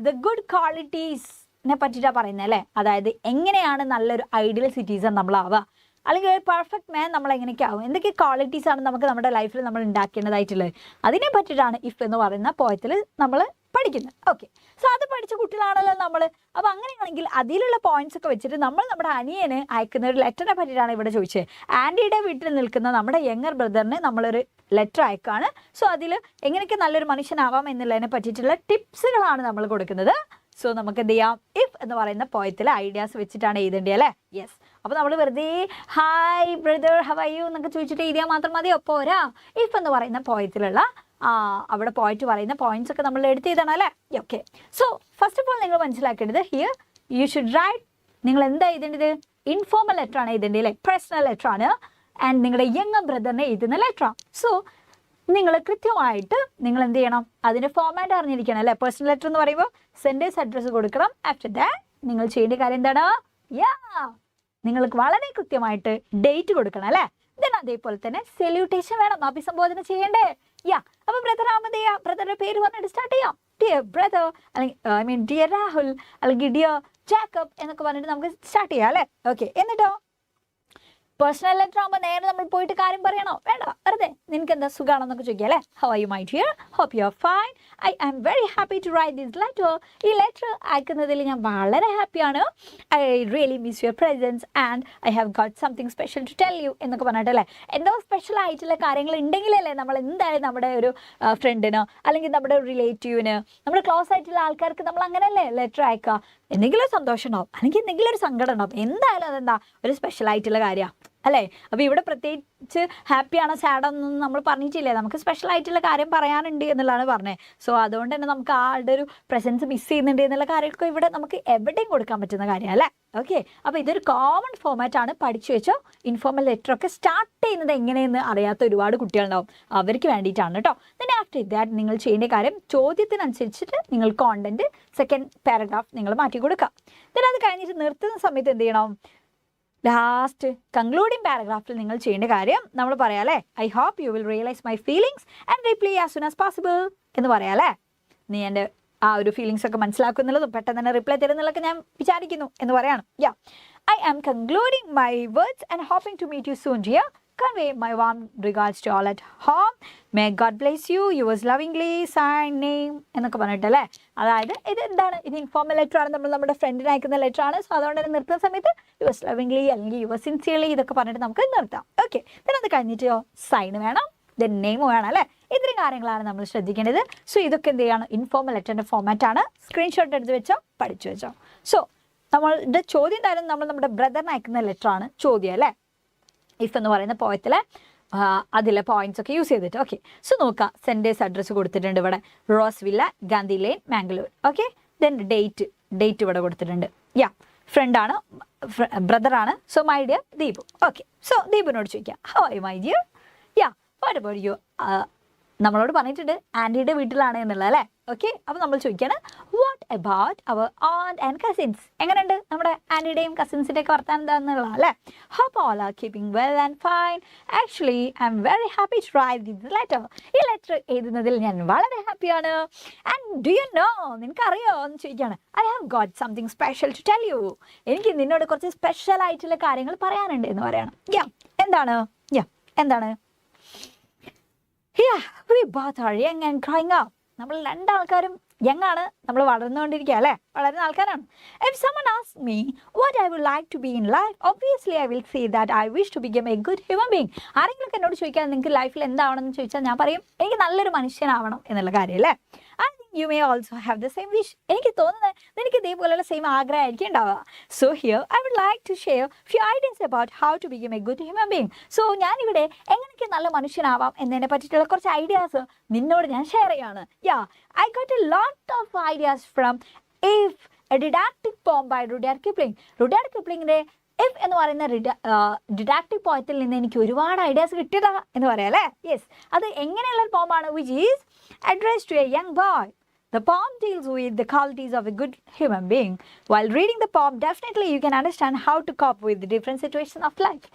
ദ ഗുഡ് ക്വാളിറ്റീസിനെ പറ്റിയിട്ടാണ് പറയുന്നത് അല്ലേ. അതായത് എങ്ങനെയാണ് നല്ലൊരു ഐഡിയൽ സിറ്റിസൺ നമ്മളാവുക, അല്ലെങ്കിൽ ഒരു പെർഫെക്റ്റ് മാൻ നമ്മൾ എങ്ങനെയൊക്കെ ആവും, എന്തൊക്കെ ക്വാളിറ്റീസാണ് നമുക്ക് നമ്മുടെ ലൈഫിൽ നമ്മൾ ഉണ്ടാക്കേണ്ടതായിട്ടുള്ളത്, അതിനെ പറ്റിയിട്ടാണ് ഇഫ് എന്ന് പറയുന്ന പോയത്തിൽ നമ്മൾ പഠിക്കുന്നത്. ഓക്കെ, സോ അത് പഠിച്ച കുട്ടികളാണല്ലോ നമ്മൾ. അപ്പോൾ അങ്ങനെയാണെങ്കിൽ അതിലുള്ള പോയിന്റ്സ് ഒക്കെ വെച്ചിട്ട് നമ്മൾ നമ്മുടെ അനിയന് അയക്കുന്ന ഒരു ലെറ്ററിനെ പറ്റിയിട്ടാണ് ഇവിടെ ചോദിച്ചത്. ആൻറ്റിയുടെ വീട്ടിൽ നിൽക്കുന്ന നമ്മുടെ യങ്ങർ ബ്രദറിന് നമ്മളൊരു ലെറ്റർ അയക്കാണ്. സോ അതിൽ എങ്ങനെയൊക്കെ നല്ലൊരു മനുഷ്യനാവാം എന്നുള്ളതിനെ പറ്റിയിട്ടുള്ള ടിപ്സുകളാണ് നമ്മൾ കൊടുക്കുന്നത്. സോ നമുക്ക് എന്ത് ചെയ്യാം, ഇഫ് എന്ന് പറയുന്ന പോയത്തിലെ ഐഡിയാസ് വെച്ചിട്ടാണ് എഴുതേണ്ടത് അല്ലേ. യെസ്. അപ്പോൾ നമ്മൾ വെറുതെ hi brother how are U എന്നൊക്കെ ചോദിച്ചിട്ട് എഴുതിയാൽ മാത്രം മതിയോ, പോരാ. ഇഫ് എന്ന് പറയുന്ന പോയത്തിലുള്ള അവിടെ പോയിട്ട് പറയുന്ന പോയിന്റ്സ് ഒക്കെ നമ്മൾ എടുത്ത് എഴുതണം അല്ലേ. Okay, so first of all നിങ്ങൾ മനസ്സിലാക്കേണ്ടത് ഹിയർ യു ഷുഡ് റൈറ്റ്, നിങ്ങൾ എന്താ എഴുതേണ്ടത്, ഇൻഫോർമൽ ലെറ്റർ ആണ് എഴുതേണ്ടത് അല്ലേ, പേഴ്സണൽ ലെറ്റർ ആണ്. ആൻഡ് നിങ്ങളുടെ യങ്ങർ ബ്രദറിനെ എഴുതുന്ന ലെറ്ററാണ്. സോ നിങ്ങൾ കൃത്യമായിട്ട് നിങ്ങൾ എന്ത് ചെയ്യണം, അതിൻ്റെ ഫോർമാറ്റ് അറിഞ്ഞിരിക്കണം അല്ലേ. പേഴ്സണൽ ലെറ്റർ എന്ന് പറയുമ്പോൾ സെൻറ്റേഴ്സ് അഡ്രസ്സ് കൊടുക്കണം. ആഫ്റ്റർ ദാറ്റ് നിങ്ങൾ ചെയ്യേണ്ട കാര്യം എന്താണ്, നിങ്ങൾക്ക് വളരെ കൃത്യമായിട്ട് ഡേറ്റ് കൊടുക്കണം അല്ലേ. ദെൻ അതേപോലെ തന്നെ സെല്യൂട്ടേഷൻ വേണം, അഭിസംബോധന ചെയ്യണ്ടേ. അപ്പോൾ ബ്രദർ ആകുമ്പോൾ എന്ത് ചെയ്യാം, ബ്രദറിന്റെ പേര് പറഞ്ഞിട്ട് സ്റ്റാർട്ട് ചെയ്യാം. ഡിയർ ബ്രദർ, അല്ലെങ്കിൽ ഡിയർ രാഹുൽ, അല്ലെങ്കിൽ ഡിയർ ജാക്കബ് എന്നൊക്കെ പറഞ്ഞിട്ട് നമുക്ക് സ്റ്റാർട്ട് ചെയ്യാം അല്ലേ. ഓക്കെ, എന്നിട്ടോ പേഴ്സണൽ ലെറ്റർ ആകുമ്പോൾ നേരെ നമ്മൾ പോയിട്ട് കാര്യം പറയണോ, വേണ്ട, വെറുതെ നിനക്ക് എന്താ സുഖമാണെന്നൊക്കെ ചോദിക്കാം അല്ലേ. How are you my dear, hope you are fine, I am very happy to write this letter. ഈ ലെറ്റർ അയക്കുന്നതിൽ ഞാൻ വളരെ ഹാപ്പിയാണ്. I really miss your presence and I have got something special to tell you എന്നൊക്കെ പറഞ്ഞിട്ടല്ലേ. എന്തോ special ആയിട്ടുള്ള കാര്യങ്ങൾ ഉണ്ടെങ്കിലല്ലേ നമ്മൾ എന്തായാലും നമ്മുടെ ഒരു ഫ്രണ്ടിനോ അല്ലെങ്കിൽ നമ്മുടെ റിലേറ്റീവിന്, നമ്മുടെ ക്ലോസ് ആയിട്ടുള്ള ആൾക്കാർക്ക് നമ്മൾ അങ്ങനെയല്ലേ ലെറ്റർ അയക്കുക. എന്തെങ്കിലും സന്തോഷം ഉണ്ടാവും, അല്ലെങ്കിൽ എന്തെങ്കിലും ഒരു സങ്കടം ഉണ്ടാവും, എന്തായാലും അതെന്താ ഒരു സ്പെഷ്യൽ ആയിട്ടുള്ള കാര്യമാണ് അല്ലേ? അപ്പോൾ ഇവിടെ പ്രത്യേകിച്ച് ഹാപ്പിയാണോ സാഡാണെന്നൊന്നും നമ്മൾ പറഞ്ഞിട്ടില്ലേ, നമുക്ക് സ്പെഷ്യൽ ആയിട്ടുള്ള കാര്യം പറയാനുണ്ട് എന്നുള്ളതാണ് പറഞ്ഞത്. സോ അതുകൊണ്ട് തന്നെ നമുക്ക് ആളുടെ ഒരു പ്രസൻസ് മിസ് ചെയ്യുന്നുണ്ട് എന്നുള്ള കാര്യമൊക്കെ ഇവിടെ നമുക്ക് എവിടെയും കൊടുക്കാൻ പറ്റുന്ന കാര്യമാണ് അല്ലേ? ഓക്കെ, അപ്പോൾ ഇതൊരു കോമൺ ഫോമാറ്റ് ആണ്. പഠിച്ചു വെച്ചോ. ഇൻഫോർമൽ ലെറ്റർ ഒക്കെ സ്റ്റാർട്ട് ചെയ്യുന്നത് എങ്ങനെയെന്ന് അറിയാത്ത ഒരുപാട് കുട്ടികളുണ്ടാവും, അവർക്ക് വേണ്ടിയിട്ടാണ് കേട്ടോ. then after that നിങ്ങൾ ചെയ്യേണ്ട കാര്യം ചോദ്യത്തിനനുസരിച്ചിട്ട് നിങ്ങൾ കോണ്ടന്റ് സെക്കൻഡ് പാരഗ്രാഫ് നിങ്ങൾ മാറ്റി കൊടുക്കുക. then അത് കഴിഞ്ഞിട്ട് നിർത്തുന്ന സമയത്ത് എന്ത് ചെയ്യണം, ലാസ്റ്റ് കൺക്ലൂഡിങ് പാരഗ്രാഫിൽ നിങ്ങൾ ചെയ്യേണ്ട കാര്യം നമ്മൾ പറയാം അല്ലേ, I hope you will realise my feelings and reply as soon as possible എന്ന് പറയാം അല്ലേ. നീ എൻ്റെ ആ ഒരു ഫീലിങ്സ് ഒക്കെ മനസ്സിലാക്കുന്നുള്ളതും പെട്ടെന്ന് തന്നെ റിപ്ലൈ തരുന്നുള്ളതൊക്കെ ഞാൻ വിചാരിക്കുന്നു എന്ന് പറയാണ്. Yeah, I am concluding my words and hoping to meet you soon dear. Convey my warm regards to all at home. May God bless you. Yours lovingly, sign name എന്നൊക്കെ പറഞ്ഞിട്ടല്ലേ. അതായത് ഇത് എന്താണ്, ഇത് ഇൻഫോർമൽ ലെറ്റർ ആണ്, നമ്മൾ നമ്മുടെ ഫ്രണ്ടിന് അയക്കുന്ന ലെറ്റർ ആണ്. സോ അതുകൊണ്ട് തന്നെ നിർത്തുന്ന സമയത്ത് യുവേഴ്സ് ലവിംഗ്ലി അല്ലെങ്കിൽ യുവേഴ്സ് സിൻസിയർലി ഇതൊക്കെ പറഞ്ഞിട്ട് നമുക്ക് നിർത്താം. ഓക്കെ, പിന്നെ അത് കഴിഞ്ഞിട്ടോ സൈൻ വേണം, ദെൻ നെയിം വേണം അല്ലേ. ഇത്രയും കാര്യങ്ങളാണ് നമ്മൾ ശ്രദ്ധിക്കേണ്ടത്. സോ ഇതൊക്കെ എന്ത് ചെയ്യണം, ഇൻഫോർമൽ ലെറ്ററിൻ്റെ ഫോമാറ്റ് ആണ്. സ്ക്രീൻഷോട്ട് എടുത്ത് വെച്ചോ, പഠിച്ചു വെച്ചോ. സോ നമ്മളുടെ ചോദ്യം തരം നമ്മൾ നമ്മുടെ ബ്രദറിന് അയക്കുന്ന ലെറ്റർ ആണ് ചോദ്യം അല്ലേ. ഇഫ് എന്ന് പറയുന്ന പോയത്തിൽ അതിലെ പോയിന്റ്സ് ഒക്കെ യൂസ് ചെയ്തിട്ട്. ഓക്കെ, സോ നോക്കുക, സെൻറ്റേഴ്സ് അഡ്രസ്സ് കൊടുത്തിട്ടുണ്ട് ഇവിടെ, rose villa, Gandhi lane, Mangalore. Okay, then date ഇവിടെ കൊടുത്തിട്ടുണ്ട്. യാ, ഫ്രണ്ടാണ്, ബ്രദറാണ്. So my dear Deepu. Okay, so ദീപുവിനോട് ചോദിക്കാം, how are you my dear. Yeah, what about you. നമ്മളോട് പറഞ്ഞിട്ടുണ്ട് ആൻറ്റിയുടെ വീട്ടിലാണ് എന്നുള്ളത് അല്ലേ. ഓക്കെ, അപ്പോൾ നമ്മൾ ചോദിക്കുകയാണ് what about our aunt and cousins. എങ്ങനെയുണ്ട് നമ്മുടെ ആൻറ്റിയുടെയും കസിൻസിൻ്റെ ഒക്കെ വർത്താനം എന്താണെന്നുള്ളത് അല്ലേ. Hope all are keeping well and fine. Actually I am very happy to write this letter. ഈ ലെറ്റർ എഴുതുന്നതിൽ ഞാൻ വളരെ ഹാപ്പിയാണ്. ആൻഡ് ഡു യു നോ, നിനക്കറിയോ എന്ന് ചോദിക്കുകയാണ്. I have got something special to tell you. എനിക്ക് നിന്നോട് കുറച്ച് സ്പെഷ്യൽ ആയിട്ടുള്ള കാര്യങ്ങൾ പറയാനുണ്ട് എന്ന് പറയണം. യാ, എന്താണ് Yeah, we both are young and growing up. നമ്മൾ രണ്ടാൾക്കാരും യങ് ആണ്, നമ്മൾ വളർന്നുകൊണ്ടിരിക്കുക അല്ലേ, വളരുന്ന ആൾക്കാരാണ്. If someone asks me what I would like to be in life, obviously I will say that I wish to become a good human being. ആരെങ്കിലും എന്നോട് ചോദിക്കാൻ നിങ്ങൾക്ക് ലൈഫിൽ എന്താവണമെന്ന് ചോദിച്ചാൽ ഞാൻ പറയും എനിക്ക് നല്ലൊരു മനുഷ്യനാവണം എന്നുള്ള കാര്യം അല്ലേ. I think you may also have the same wish. എനിക്ക് തോന്നുന്നത് എനിക്ക് ഇതേപോലെയുള്ള സെയിം ആഗ്രഹമായിരിക്കും ഉണ്ടാവുക. So here I would like to share few ideas about how to become a good human being. So ഞാനിവിടെ എങ്ങനെയൊക്കെ നല്ല മനുഷ്യനാവാം എന്നതിനെ പറ്റിയിട്ടുള്ള കുറച്ച് ഐഡിയാസ് നിന്നോട് ഞാൻ ഷെയർ ചെയ്യാണ്. Yeah, I got a lot of ideas from If, a didactic poem by Rudyard Kipling. Rudyard കിപ്ലിങ്ങിൻ്റെ ഇഫ് എന്ന് പറയുന്ന ഡിഡാക്റ്റിക് പോയത്തിൽ നിന്ന് എനിക്ക് ഒരുപാട് ഐഡിയാസ് കിട്ടിയതാ എന്ന് പറയാം അല്ലേ. യെസ്, അത് എങ്ങനെയുള്ള ഒരു പോമാണ്, which is addressed to a young boy. The poem deals with the qualities of a good human being. While reading the poem, definitely you can understand how to cope with the different situation of life.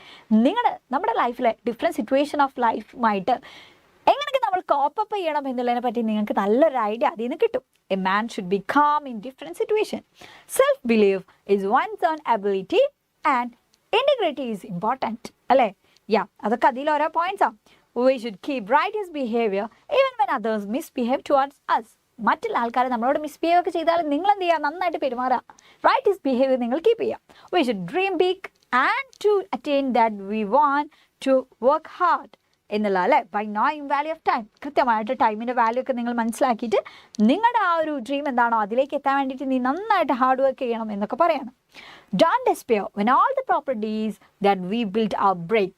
നമ്മുടെ ലൈഫിലെ different situation of ലൈഫുമായിട്ട് എങ്ങനെയൊക്കെ നമ്മൾ cope up ചെയ്യണം എന്നുള്ളതിനെ പറ്റി നിങ്ങൾക്ക് നല്ലൊരു idea അതിൽ നിന്ന് കിട്ടും. A man should be calm in different situation. Self believe is one's own ability and integrity is important അല്ലേ. യാ, അതൊക്കെ അതിൽ ഓരോ പോയിന്റ്സാണ്. We should keep right his behaviour even when others misbehave towards us. മറ്റുള്ള ആൾക്കാർ നമ്മളോട് misbehave ഒക്കെ ചെയ്താൽ നിങ്ങൾ എന്ത് ചെയ്യുക, നന്നായിട്ട് പെരുമാറുക. റൈറ്റ് ഹിസ് ബിഹേവിയർ നിങ്ങൾ കീപ്പ് ചെയ്യുക. We should dream big and to attain that we want to work hard എന്നുള്ള അല്ലേ. By knowing value of time, കൃത്യമായിട്ട് ടൈമിൻ്റെ വാല്യൂ ഒക്കെ നിങ്ങൾ മനസ്സിലാക്കിയിട്ട് നിങ്ങളുടെ ആ ഒരു ഡ്രീം എന്താണോ അതിലേക്ക് എത്താൻ വേണ്ടിയിട്ട് നീ നന്നായിട്ട് ഹാർഡ് വർക്ക് ചെയ്യണം എന്നൊക്കെ പറയണം. Don't despair when all the properties that we built are break.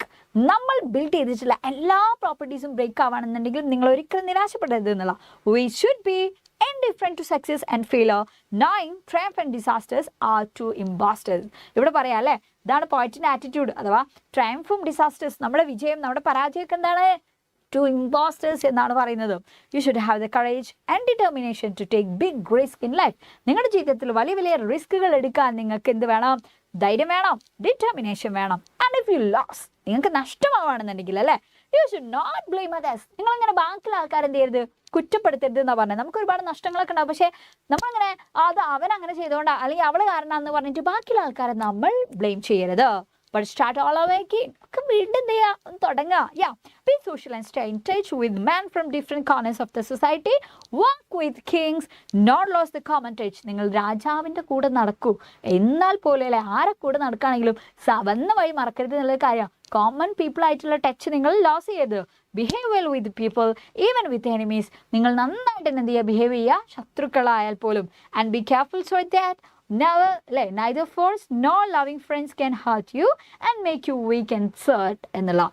നമ്മൾ ബിൽഡ് ചെയ്തിട്ടുള്ള എല്ലാ പ്രോപ്പർട്ടീസും ബ്രേക്ക് ആവുകയാണെന്നുണ്ടെങ്കിൽ നിങ്ങൾ ഒരിക്കലും നിരാശപ്പെടരുത് എന്നുള്ള. We should be indifferent to success and failure, knowing triumph and disasters are two imposters. ഇവിടെ പറയാം അല്ലേ, ഇതാണ് പോയിറ്റിൻ്റെ ആറ്റിറ്റ്യൂഡ്. അഥവാ ട്രയംഫും ഡിസാസ്റ്റേഴ്സ്, നമ്മുടെ വിജയം നമ്മുടെ പരാജയമൊക്കെ എന്താണ്, ടു ഇമ്പോസ്റ്റേഴ്സ് എന്നാണ് പറയുന്നത്. You should have the courage and determination to take big risk in life. നിങ്ങളുടെ ജീവിതത്തിൽ വലിയ വലിയ റിസ്കുകൾ എടുക്കാൻ നിങ്ങൾക്ക് എന്ത് വേണം, ധൈര്യം വേണം, ഡിറ്റർമിനേഷൻ വേണം. ആൻഡ് ഇഫ് യു ലോസ്, നിങ്ങൾക്ക് നഷ്ടമാവുകയാണെന്നുണ്ടെങ്കിൽ അല്ലേ, you should not blame others. നിങ്ങളിങ്ങനെ ബാക്കിയുള്ള ആൾക്കാർ എന്ത് ചെയ്യരുത്, കുറ്റപ്പെടുത്തരുത് എന്നാണ് പറഞ്ഞത്. നമുക്ക് ഒരുപാട് നഷ്ടങ്ങളൊക്കെ ഉണ്ടാവും, പക്ഷേ നമ്മളിങ്ങനെ അത് അവൻ അങ്ങനെ ചെയ്തുകൊണ്ടാണ് അല്ലെങ്കിൽ അവൾ കാരണമെന്ന് പറഞ്ഞിട്ട് ബാക്കിയുള്ള ആൾക്കാരെ നമ്മൾ ബ്ലെയിം ചെയ്യരുത്. But start all over again. ഒക്കെ വീണ്ടും എന്ത് ചെയ്യുക, തുടങ്ങുക. Yeah, be social and stay in touch with men from different corners of the society. Work with kings, not lose the common touch. നിങ്ങൾ രാജാവിൻ്റെ കൂടെ നടക്കൂ, എന്നാൽ പോലെ അല്ലേ ആരെ കൂടെ നടക്കുകയാണെങ്കിലും വന്ന വഴി മറക്കരുത് എന്നുള്ള കാര്യം. കോമൺ പീപ്പിൾ ആയിട്ടുള്ള ടച്ച് നിങ്ങൾ ലോസ് ചെയ്യരുത്. Behave well with people even with enemies. നിങ്ങൾ നന്നായിട്ട് എന്ത് ചെയ്യുക, ബിഹേവ് ചെയ്യുക ശത്രുക്കളായാൽ പോലും. And be careful so that neither force nor loving friends can hurt you and make you weak and sad എന്നുള്ള.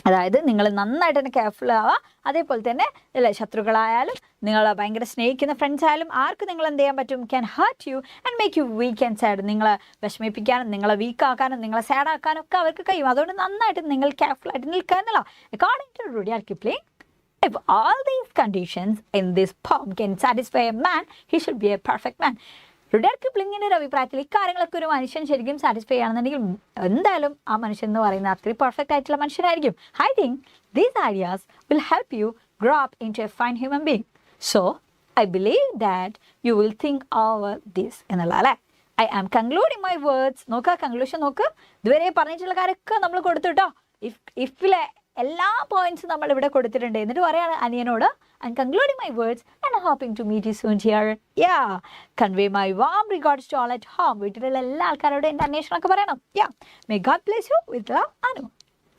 അതായത് നിങ്ങൾ നന്നായിട്ട് തന്നെ കെയർഫുൾ ആവുക. അതേപോലെ തന്നെ അല്ലേ, ശത്രുക്കളായാലും നിങ്ങൾ ഭയങ്കര സ്നേഹിക്കുന്ന ഫ്രണ്ട്സ് ആയാലും ആർക്ക് നിങ്ങൾ എന്ത് ചെയ്യാൻ പറ്റും, can hurt you and make you weak and sad. നിങ്ങളെ വിഷമിപ്പിക്കാനും നിങ്ങളെ വീക്കാക്കാനും നിങ്ങളെ സാഡ് ആക്കാനും ഒക്കെ അവർക്ക് കഴിയും. അതുകൊണ്ട് നന്നായിട്ട് നിങ്ങൾ കെയർഫുൾ ആയിട്ട് നിൽക്കുക എന്നുള്ള. According to Rudyard Kipling, if all these conditions in this poem can satisfy a man, he should be a perfect man. Rudyard കിപ്ലിങ്ങിൻ്റെ ഒരു അഭിപ്രായത്തിൽ ഇക്കാര്യങ്ങളൊക്കെ ഒരു മനുഷ്യൻ ശരിക്കും സാറ്റിസ്ഫൈ ആണെന്നുണ്ടെങ്കിൽ എന്തായാലും ആ മനുഷ്യൻ എന്ന് പറയുന്ന അത്രയും പെർഫെക്റ്റ് ആയിട്ടുള്ള മനുഷ്യനായിരിക്കും. I think these ideas will help you grow up into a fine human being. So I believe that you will think over this എന്നുള്ള അല്ലേ. I am concluding my words. നോക്കുക, കൺക്ലൂഷൻ നോക്ക്. ഇതുവരെ പറഞ്ഞിട്ടുള്ള കാര്യമൊക്കെ നമ്മൾ കൊടുത്തു കേട്ടോ. ഇഫിലെ എല്ലാ പോയിന്റ്സും നമ്മൾ ഇവിടെ കൊടുത്തിട്ടുണ്ട്. എന്നിട്ട് പറയാണ് അനിയനോട്, I'm concluding my words and hoping to meet you soon here. Yeah, convey my warm regards to all at home. വീട്ടിലുള്ള എല്ലാ ആൾക്കാരോടും എൻ്റെ അന്വേഷണമൊക്കെ പറയണം. Yeah, may God bless you with love, Anu.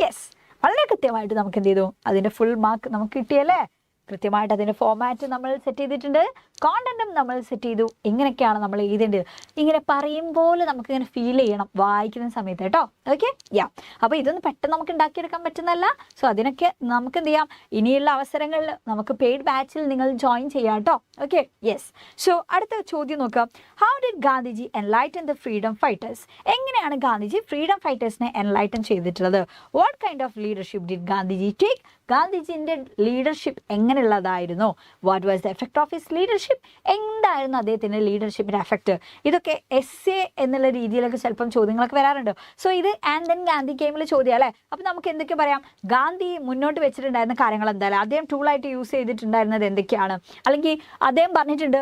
Yes, വളരെ കൃത്യമായിട്ട് നമുക്ക് എന്ത് ചെയ്തു, അതിൻ്റെ ഫുൾ മാർക്ക് നമുക്ക് കിട്ടിയല്ലേ. കൃത്യമായിട്ട് അതിൻ്റെ ഫോമാറ്റ് നമ്മൾ സെറ്റ് ചെയ്തിട്ടുണ്ട്, കോണ്ടന്റും നമ്മൾ സെറ്റ് ചെയ്തു. ഇങ്ങനെയൊക്കെയാണ് നമ്മൾ എഴുതേണ്ടത്. ഇങ്ങനെ പറയുമ്പോൾ നമുക്കിങ്ങനെ ഫീൽ ചെയ്യണം വായിക്കുന്ന സമയത്ത് കേട്ടോ. ഓക്കെ, യാ. അപ്പോൾ ഇതൊന്നും പെട്ടെന്ന് നമുക്ക് ഉണ്ടാക്കിയെടുക്കാൻ പറ്റുന്നതല്ല. സോ അതിനൊക്കെ നമുക്ക് എന്ത് ചെയ്യാം, ഇനിയുള്ള അവസരങ്ങളിൽ നമുക്ക് പെയ്ഡ് ബാച്ചിൽ നിങ്ങൾ ജോയിൻ ചെയ്യാം കേട്ടോ. Okay, yes. സോ അടുത്ത ചോദ്യം നോക്കാം. How did Gandhiji enlighten the freedom fighters? എങ്ങനെയാണ് ഗാന്ധിജി ഫ്രീഡം ഫൈറ്റേഴ്സിനെ എൻലൈറ്റൻ ചെയ്തിട്ടുള്ളത്? What kind of leadership did Gandhiji take? ഗാന്ധിജിൻ്റെ ലീഡർഷിപ്പ് എങ്ങനെയുള്ളതായിരുന്നു? What was the effect of his leadership? എന്തായിരുന്നു അദ്ദേഹത്തിൻ്റെ ലീഡർഷിപ്പിൻ്റെ എഫക്റ്റ്? ഇതൊക്കെ എസ്സേ എന്നുള്ള രീതിയിലൊക്കെ ചിലപ്പം ചോദ്യങ്ങളൊക്കെ വരാറുണ്ട്. സോ ഇത് ആൻഡ് ദെൻ ഗാന്ധി ഗെയിമിൽ ചോദ്യം അല്ലേ. അപ്പോൾ നമുക്ക് എന്തൊക്കെ പറയാം? ഗാന്ധി മുന്നോട്ട് വെച്ചിട്ടുണ്ടായിരുന്ന കാര്യങ്ങൾ എന്തായാലും അദ്ദേഹം ടൂളായിട്ട് യൂസ് ചെയ്തിട്ടുണ്ടായിരുന്നത് എന്തൊക്കെയാണ്? അല്ലെങ്കിൽ അദ്ദേഹം പറഞ്ഞിട്ടുണ്ട്,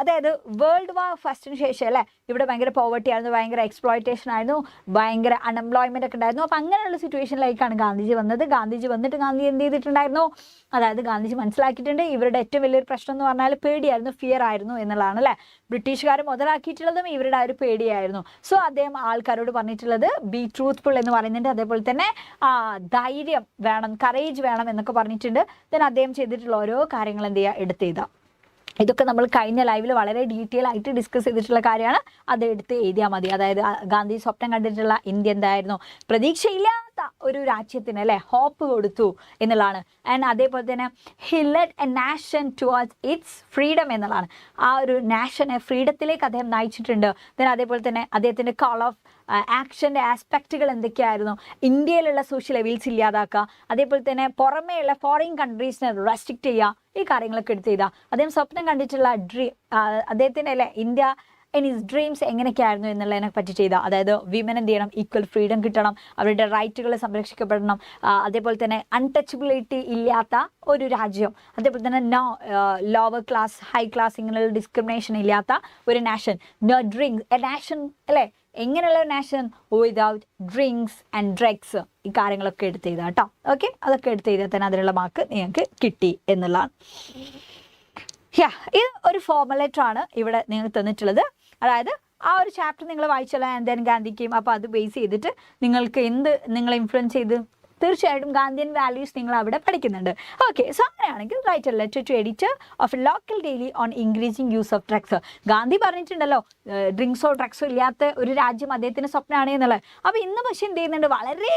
അതായത് വേൾഡ് വാർ ഫസ്റ്റിന് ശേഷം അല്ലേ, ഇവിടെ ഭയങ്കര പോവർട്ടി ആയിരുന്നു, ഭയങ്കര എക്സ്പ്ലോയിറ്റേഷൻ ആയിരുന്നു, ഭയങ്കര അൺഎംപ്ലോയ്മെൻ്റ് ഒക്കെ ഉണ്ടായിരുന്നു. അപ്പോൾ അങ്ങനെയുള്ള സിറ്റുവേഷനിലേക്കാണ് ഗാന്ധിജി വന്നത്. ഗാന്ധിജി വന്നിട്ട് ഗാന്ധി എന്ത് ചെയ്തിട്ടുണ്ടായിരുന്നു? അതായത് ഗാന്ധിജി മനസ്സിലാക്കിയിട്ടുണ്ട് ഇവരുടെ ഏറ്റവും വലിയൊരു പ്രശ്നം എന്ന് പറഞ്ഞാൽ പേടിയായിരുന്നു, ഫിയർ ആയിരുന്നു എന്നുള്ളതാണ് അല്ലേ. ബ്രിട്ടീഷുകാർ മുതലാക്കിയിട്ടുള്ളതും ഇവരുടെ ആ ഒരു പേടിയായിരുന്നു. സോ അദ്ദേഹം ആൾക്കാരോട് പറഞ്ഞിട്ടുള്ളത് ബി ട്രൂത്ത്ഫുൾ എന്ന് പറയുന്നുണ്ട്. അതേപോലെ തന്നെ ധൈര്യം വേണം, കറേജ് വേണം എന്നൊക്കെ പറഞ്ഞിട്ടുണ്ട്. ദെൻ അദ്ദേഹം ചെയ്തിട്ടുള്ള ഓരോ കാര്യങ്ങൾ എന്ത് ചെയ്യുക, എടുത്തെഴുതാം. ഇതൊക്കെ നമ്മൾ കഴിഞ്ഞ ലൈവിൽ വളരെ ഡീറ്റെയിൽ ആയിട്ട് ഡിസ്കസ് ചെയ്തിട്ടുള്ള കാര്യമാണ്. അത് എടുത്ത് എഴുതിയാൽ മതി. അതായത് ഗാന്ധി സ്വപ്നം കണ്ടിട്ടുള്ള ഇന്ത്യ എന്തായിരുന്നു? പ്രതീക്ഷയില്ലാത്ത ഒരു രാജ്യത്തിന് അല്ലേ ഹോപ്പ് കൊടുത്തു എന്നുള്ളതാണ്. ആൻഡ് അതേപോലെ തന്നെ he lead A nation towards it's freedom എന്നുള്ളതാണ്. ആ ഒരു നാഷനെ ഫ്രീഡത്തിലേക്ക് അദ്ദേഹം നയിച്ചിട്ടുണ്ട്. ദെൻ അതേപോലെ തന്നെ അദ്ദേഹത്തിൻ്റെ കോൾ ഓഫ് ആക്ഷൻ്റെ ആസ്പെക്റ്റുകൾ എന്തൊക്കെയായിരുന്നു? ഇന്ത്യയിലുള്ള സോഷ്യൽ എവിൽസ് ഇല്ലാതാക്കുക, അതേപോലെ തന്നെ പുറമേയുള്ള ഫോറിൻ കൺട്രീസിനെ റെസ്ട്രിക്റ്റ് ചെയ്യുക, ഈ കാര്യങ്ങളൊക്കെ എടുത്ത് ചെയ്താൽ അദ്ദേഹം സ്വപ്നം കണ്ടിട്ടുള്ള അദ്ദേഹത്തിൻ്റെ അല്ലേ ഇന്ത്യ ഇൻ ഹിസ് ഡ്രീംസ് എങ്ങനെയൊക്കെയായിരുന്നു എന്നുള്ളതിനെ പറ്റി ചെയ്താൽ, അതായത് വിമൻ എന്ത് ചെയ്യണം, ഈക്വൽ ഫ്രീഡം കിട്ടണം, അവരുടെ റൈറ്റുകൾ സംരക്ഷിക്കപ്പെടണം, അതേപോലെ തന്നെ അൺടച്ചബിലിറ്റി ഇല്ലാത്ത ഒരു രാജ്യം, അതേപോലെ തന്നെ ലോവർ ക്ലാസ് ഹൈ ക്ലാസ് ഇങ്ങനെയുള്ള ഡിസ്ക്രിമിനേഷൻ ഇല്ലാത്ത ഒരു nation, no drinks a nation അല്ലേ, എങ്ങനെയുള്ള nation without drinks and drugs. ഈ കാര്യങ്ങളൊക്കെ എടുത്ത് ചെയ്താൽ കേട്ടോ. ഓക്കെ, അതൊക്കെ എടുത്ത് ചെയ്താൽ തന്നെ അതിനുള്ള മാർക്ക് നിങ്ങൾക്ക് കിട്ടി എന്നുള്ളതാണ്. ഇത് ഒരു ഫോർമൽ ലെറ്റർ ആണ് ഇവിടെ നിങ്ങൾക്ക് തന്നിട്ടുള്ളത്. അതായത് ആ ഒരു ചാപ്റ്റർ നിങ്ങൾ വായിച്ചല്ലോ ആൻഡ് ദെൻ ഗാന്ധിക്കും. അപ്പോൾ അത് ബേസ് ചെയ്തിട്ട് നിങ്ങൾക്ക് നിങ്ങളെ ഇൻഫ്ലുവൻസ് ചെയ്ത് തീർച്ചയായിട്ടും ഗാന്ധിയൻ വാല്യൂസ് നിങ്ങൾ അവിടെ പഠിക്കുന്നുണ്ട്. ഓക്കെ, സോ അങ്ങനെയാണെങ്കിൽ write a letter to editor of a local daily on increasing use of drugs. Gandhi പറഞ്ഞിട്ടുണ്ടല്ലോ ഡ്രിങ്ക്സോ ഡ്രഗ്സോ ഇല്ലാത്ത ഒരു രാജ്യം അദ്ദേഹത്തിൻ്റെ സ്വപ്നമാണ് എന്നുള്ളത്. അപ്പോൾ ഇന്ന് പക്ഷേ എന്ത് ചെയ്യുന്നുണ്ട്, വളരെ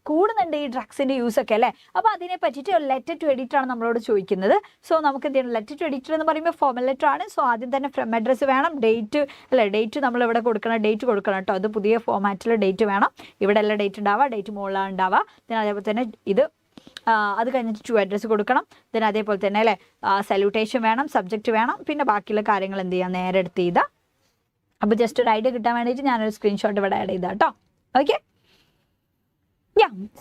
കൂടുന്നുണ്ട് ഈ ഡ്രഗ്സിൻ്റെ യൂസൊക്കെ അല്ലേ. അപ്പോൾ അതിനെ പറ്റിയിട്ട് ഒരു ലെറ്റർ ടു എഡിറ്ററാണ് നമ്മളോട് ചോദിക്കുന്നത്. സോ നമുക്ക് എന്ത് ചെയ്യണം, ലെറ്റർ ടു എഡിറ്റർ എന്ന് പറയുമ്പോൾ ഫോർമൽ ലെറ്റർ ആണ്. സോ ആദ്യം തന്നെ ഫ്രം അഡ്രസ്സ് വേണം, ഡേറ്റ് അല്ലേ, ഡേറ്റ് നമ്മളിവിടെ കൊടുക്കണം, ഡേറ്റ് കൊടുക്കണം കേട്ടോ. അത് പുതിയ ഫോമാറ്റിൽ ഡേറ്റ് വേണം. ഇവിടെ എല്ലാം ഡേറ്റ് ഉണ്ടാവുക, ഡേറ്റ് മുകളിലാണ് ഉണ്ടാവുക. പിന്നെ അതേപോലെ തന്നെ ഇത് അത് കഴിഞ്ഞിട്ട് ടു അഡ്രസ്സ് കൊടുക്കണം. പിന്നെ അതേപോലെ തന്നെ അല്ലേ സല്യൂട്ടേഷൻ വേണം, സബ്ജക്റ്റ് വേണം, പിന്നെ ബാക്കിയുള്ള കാര്യങ്ങൾ എന്ത് ചെയ്യാം, നേരെ എടുത്ത് ചെയ്താൽ. അപ്പോൾ ജസ്റ്റ് ഒരു ഐഡിയ കിട്ടാൻ വേണ്ടിയിട്ട് ഞാനൊരു സ്ക്രീൻഷോട്ട് ഇവിടെ ആഡ് ചെയ്താൽ കേട്ടോ. ഓക്കെ,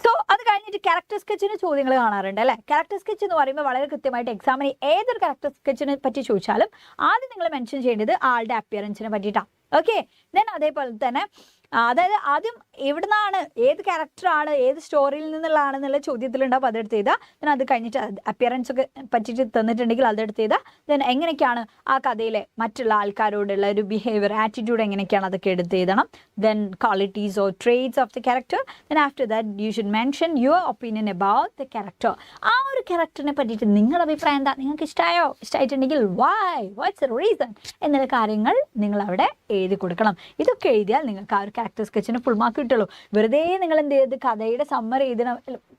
സോ അത് കഴിഞ്ഞിട്ട് ക്യാരക്ടർ സ്കെച്ചിന് ചോദ്യങ്ങൾ കാണാറുണ്ട് അല്ലേ. ക്യാരക്ടർ സ്കെച്ച് എന്ന് പറയുമ്പോൾ വളരെ കൃത്യമായിട്ട് എക്സാമിന് ഏതൊരു ക്യാരക്ടർ സ്കെച്ചിനെ പറ്റി ചോദിച്ചാലും ആദ്യം നിങ്ങൾ മെൻഷൻ ചെയ്യേണ്ടത് ആളുടെ അപ്പിയറൻസിനെ പറ്റിയിട്ടാണ്. ഓക്കെ, ദെൻ അതേപോലെ തന്നെ അതായത് ആദ്യം എവിടുന്നാണ്, ഏത് ക്യാരക്ടറാണ്, ഏത് സ്റ്റോറിയിൽ നിന്നുള്ളതാണെന്നുള്ള ചോദ്യത്തിലുണ്ടാവും, അതെടുത്ത് ചെയ്താൽ. ദെൻ അത് കഴിഞ്ഞിട്ട് അപ്പിയറൻസ് ഒക്കെ പറ്റിയിട്ട് തന്നിട്ടുണ്ടെങ്കിൽ അതെടുത്ത് ചെയ്താൽ. ദെൻ എങ്ങനെയൊക്കെയാണ് ആ കഥയിലെ മറ്റുള്ള ആൾക്കാരോടുള്ള ഒരു ബിഹേവിയർ, ആറ്റിറ്റ്യൂഡ് എങ്ങനെയൊക്കെയാണ്, അതൊക്കെ എടുത്ത് എഴുതണം. Then qualities or traits of the character. Then after that you should mention your opinion about the character. ആ ഒരു ക്യാരക്ടറിനെ പറ്റിയിട്ട് നിങ്ങളുടെ അഭിപ്രായം എന്താ, നിങ്ങൾക്ക് ഇഷ്ടമായോ, ഇഷ്ടമായിട്ടുണ്ടെങ്കിൽ വൈ, വാട്ട്സ് എ റീസൺ എന്നുള്ള കാര്യങ്ങൾ നിങ്ങൾ അവിടെ എഴുതി കൊടുക്കണം. ഇതൊക്കെ എഴുതിയാൽ നിങ്ങൾക്ക് ആ ഒരു ക്യാരക്ടർ സ്കെച്ചിന് ഫുൾ മാർക്ക് കിട്ടുള്ളൂ. വെറുതെ നിങ്ങൾ എന്ത് ചെയ്ത് കഥയുടെ സമ്മറി എഴുതുന്ന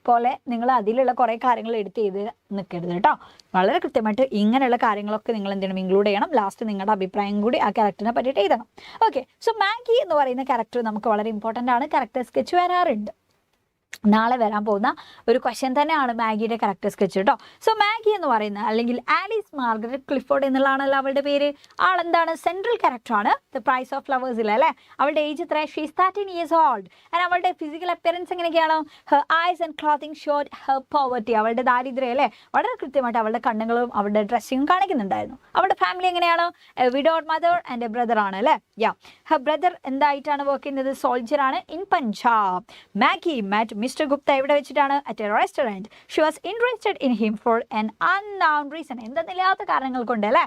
പോലെ നിങ്ങൾ അതിലുള്ള കുറേ കാര്യങ്ങൾ എടുത്ത് ചെയ്ത് നിൽക്കരുത് കേട്ടോ. വളരെ കൃത്യമായിട്ട് ഇങ്ങനെയുള്ള കാര്യങ്ങളൊക്കെ നിങ്ങൾ എന്ത് ചെയ്യണം, ഇൻക്ലൂഡ് ചെയ്യണം. ലാസ്റ്റ് നിങ്ങളുടെ അഭിപ്രായം കൂടി ആ ക്യാരക്ടറിനെ പറ്റിയിട്ട് എഴുതണം. ഓക്കെ, സോ മാഗി എന്ന് പറയുന്ന ക്യാരക്ടർ നമുക്ക് വളരെ ഇമ്പോർട്ടൻ്റ് ആണ്. ക്യാരക്ടർ സ്കെച്ച് വരാറുണ്ട്. നാളെ വരാൻ പോകുന്ന ഒരു ക്വസ്റ്റ്യൻ തന്നെയാണ് മാഗിയുടെ ക്യാരക്ടർ സ്കെച്ച് കേട്ടോ. സോ മാഗി എന്ന് പറയുന്ന, അല്ലെങ്കിൽ ആലീസ് മാർഗരറ്റ് ക്ലിഫോർഡ് എന്നുള്ളതാണല്ലോ അവളുടെ പേര്. ആളെന്താണ്, സെൻട്രൽ ക്യാരക്ടറാണ് ദ പ്രൈസ് ഓഫ് ഫ്ലവേഴ്സിൽ അല്ലേ. അവളുടെ ഏജ് എത്ര, ഷീസ് 13 years old. ആൻഡ് അവളുടെ ഫിസിക്കൽ അപ്പിയറൻസ് എങ്ങനെയൊക്കെയാണ്, her eyes and clothing showed her poverty. അവളുടെ ദാരിദ്ര്യം അല്ലേ വളരെ കൃത്യമായിട്ട് അവളുടെ കണ്ണുകളും അവളുടെ ഡ്രസ്സിങ്ങും കാണിക്കുന്നുണ്ടായിരുന്നു. അവളുടെ ഫാമിലി എങ്ങനെയാണ്, widowed mother and a brother ആണ് അല്ലേ. ഹെർ ബ്രദർ എന്തായിട്ടാണ് വർക്ക് ചെയ്യുന്നത്, സോൾജർ ആണ് in Punjab. Maggie met Mister Gupta എവിടെ വെച്ചിട്ടാണ്, at a restaurant. She was interested in him for an unknown reason. എന്തെന്നില്ലാത്ത കാരണങ്ങൾ കൊണ്ട് അല്ലേ.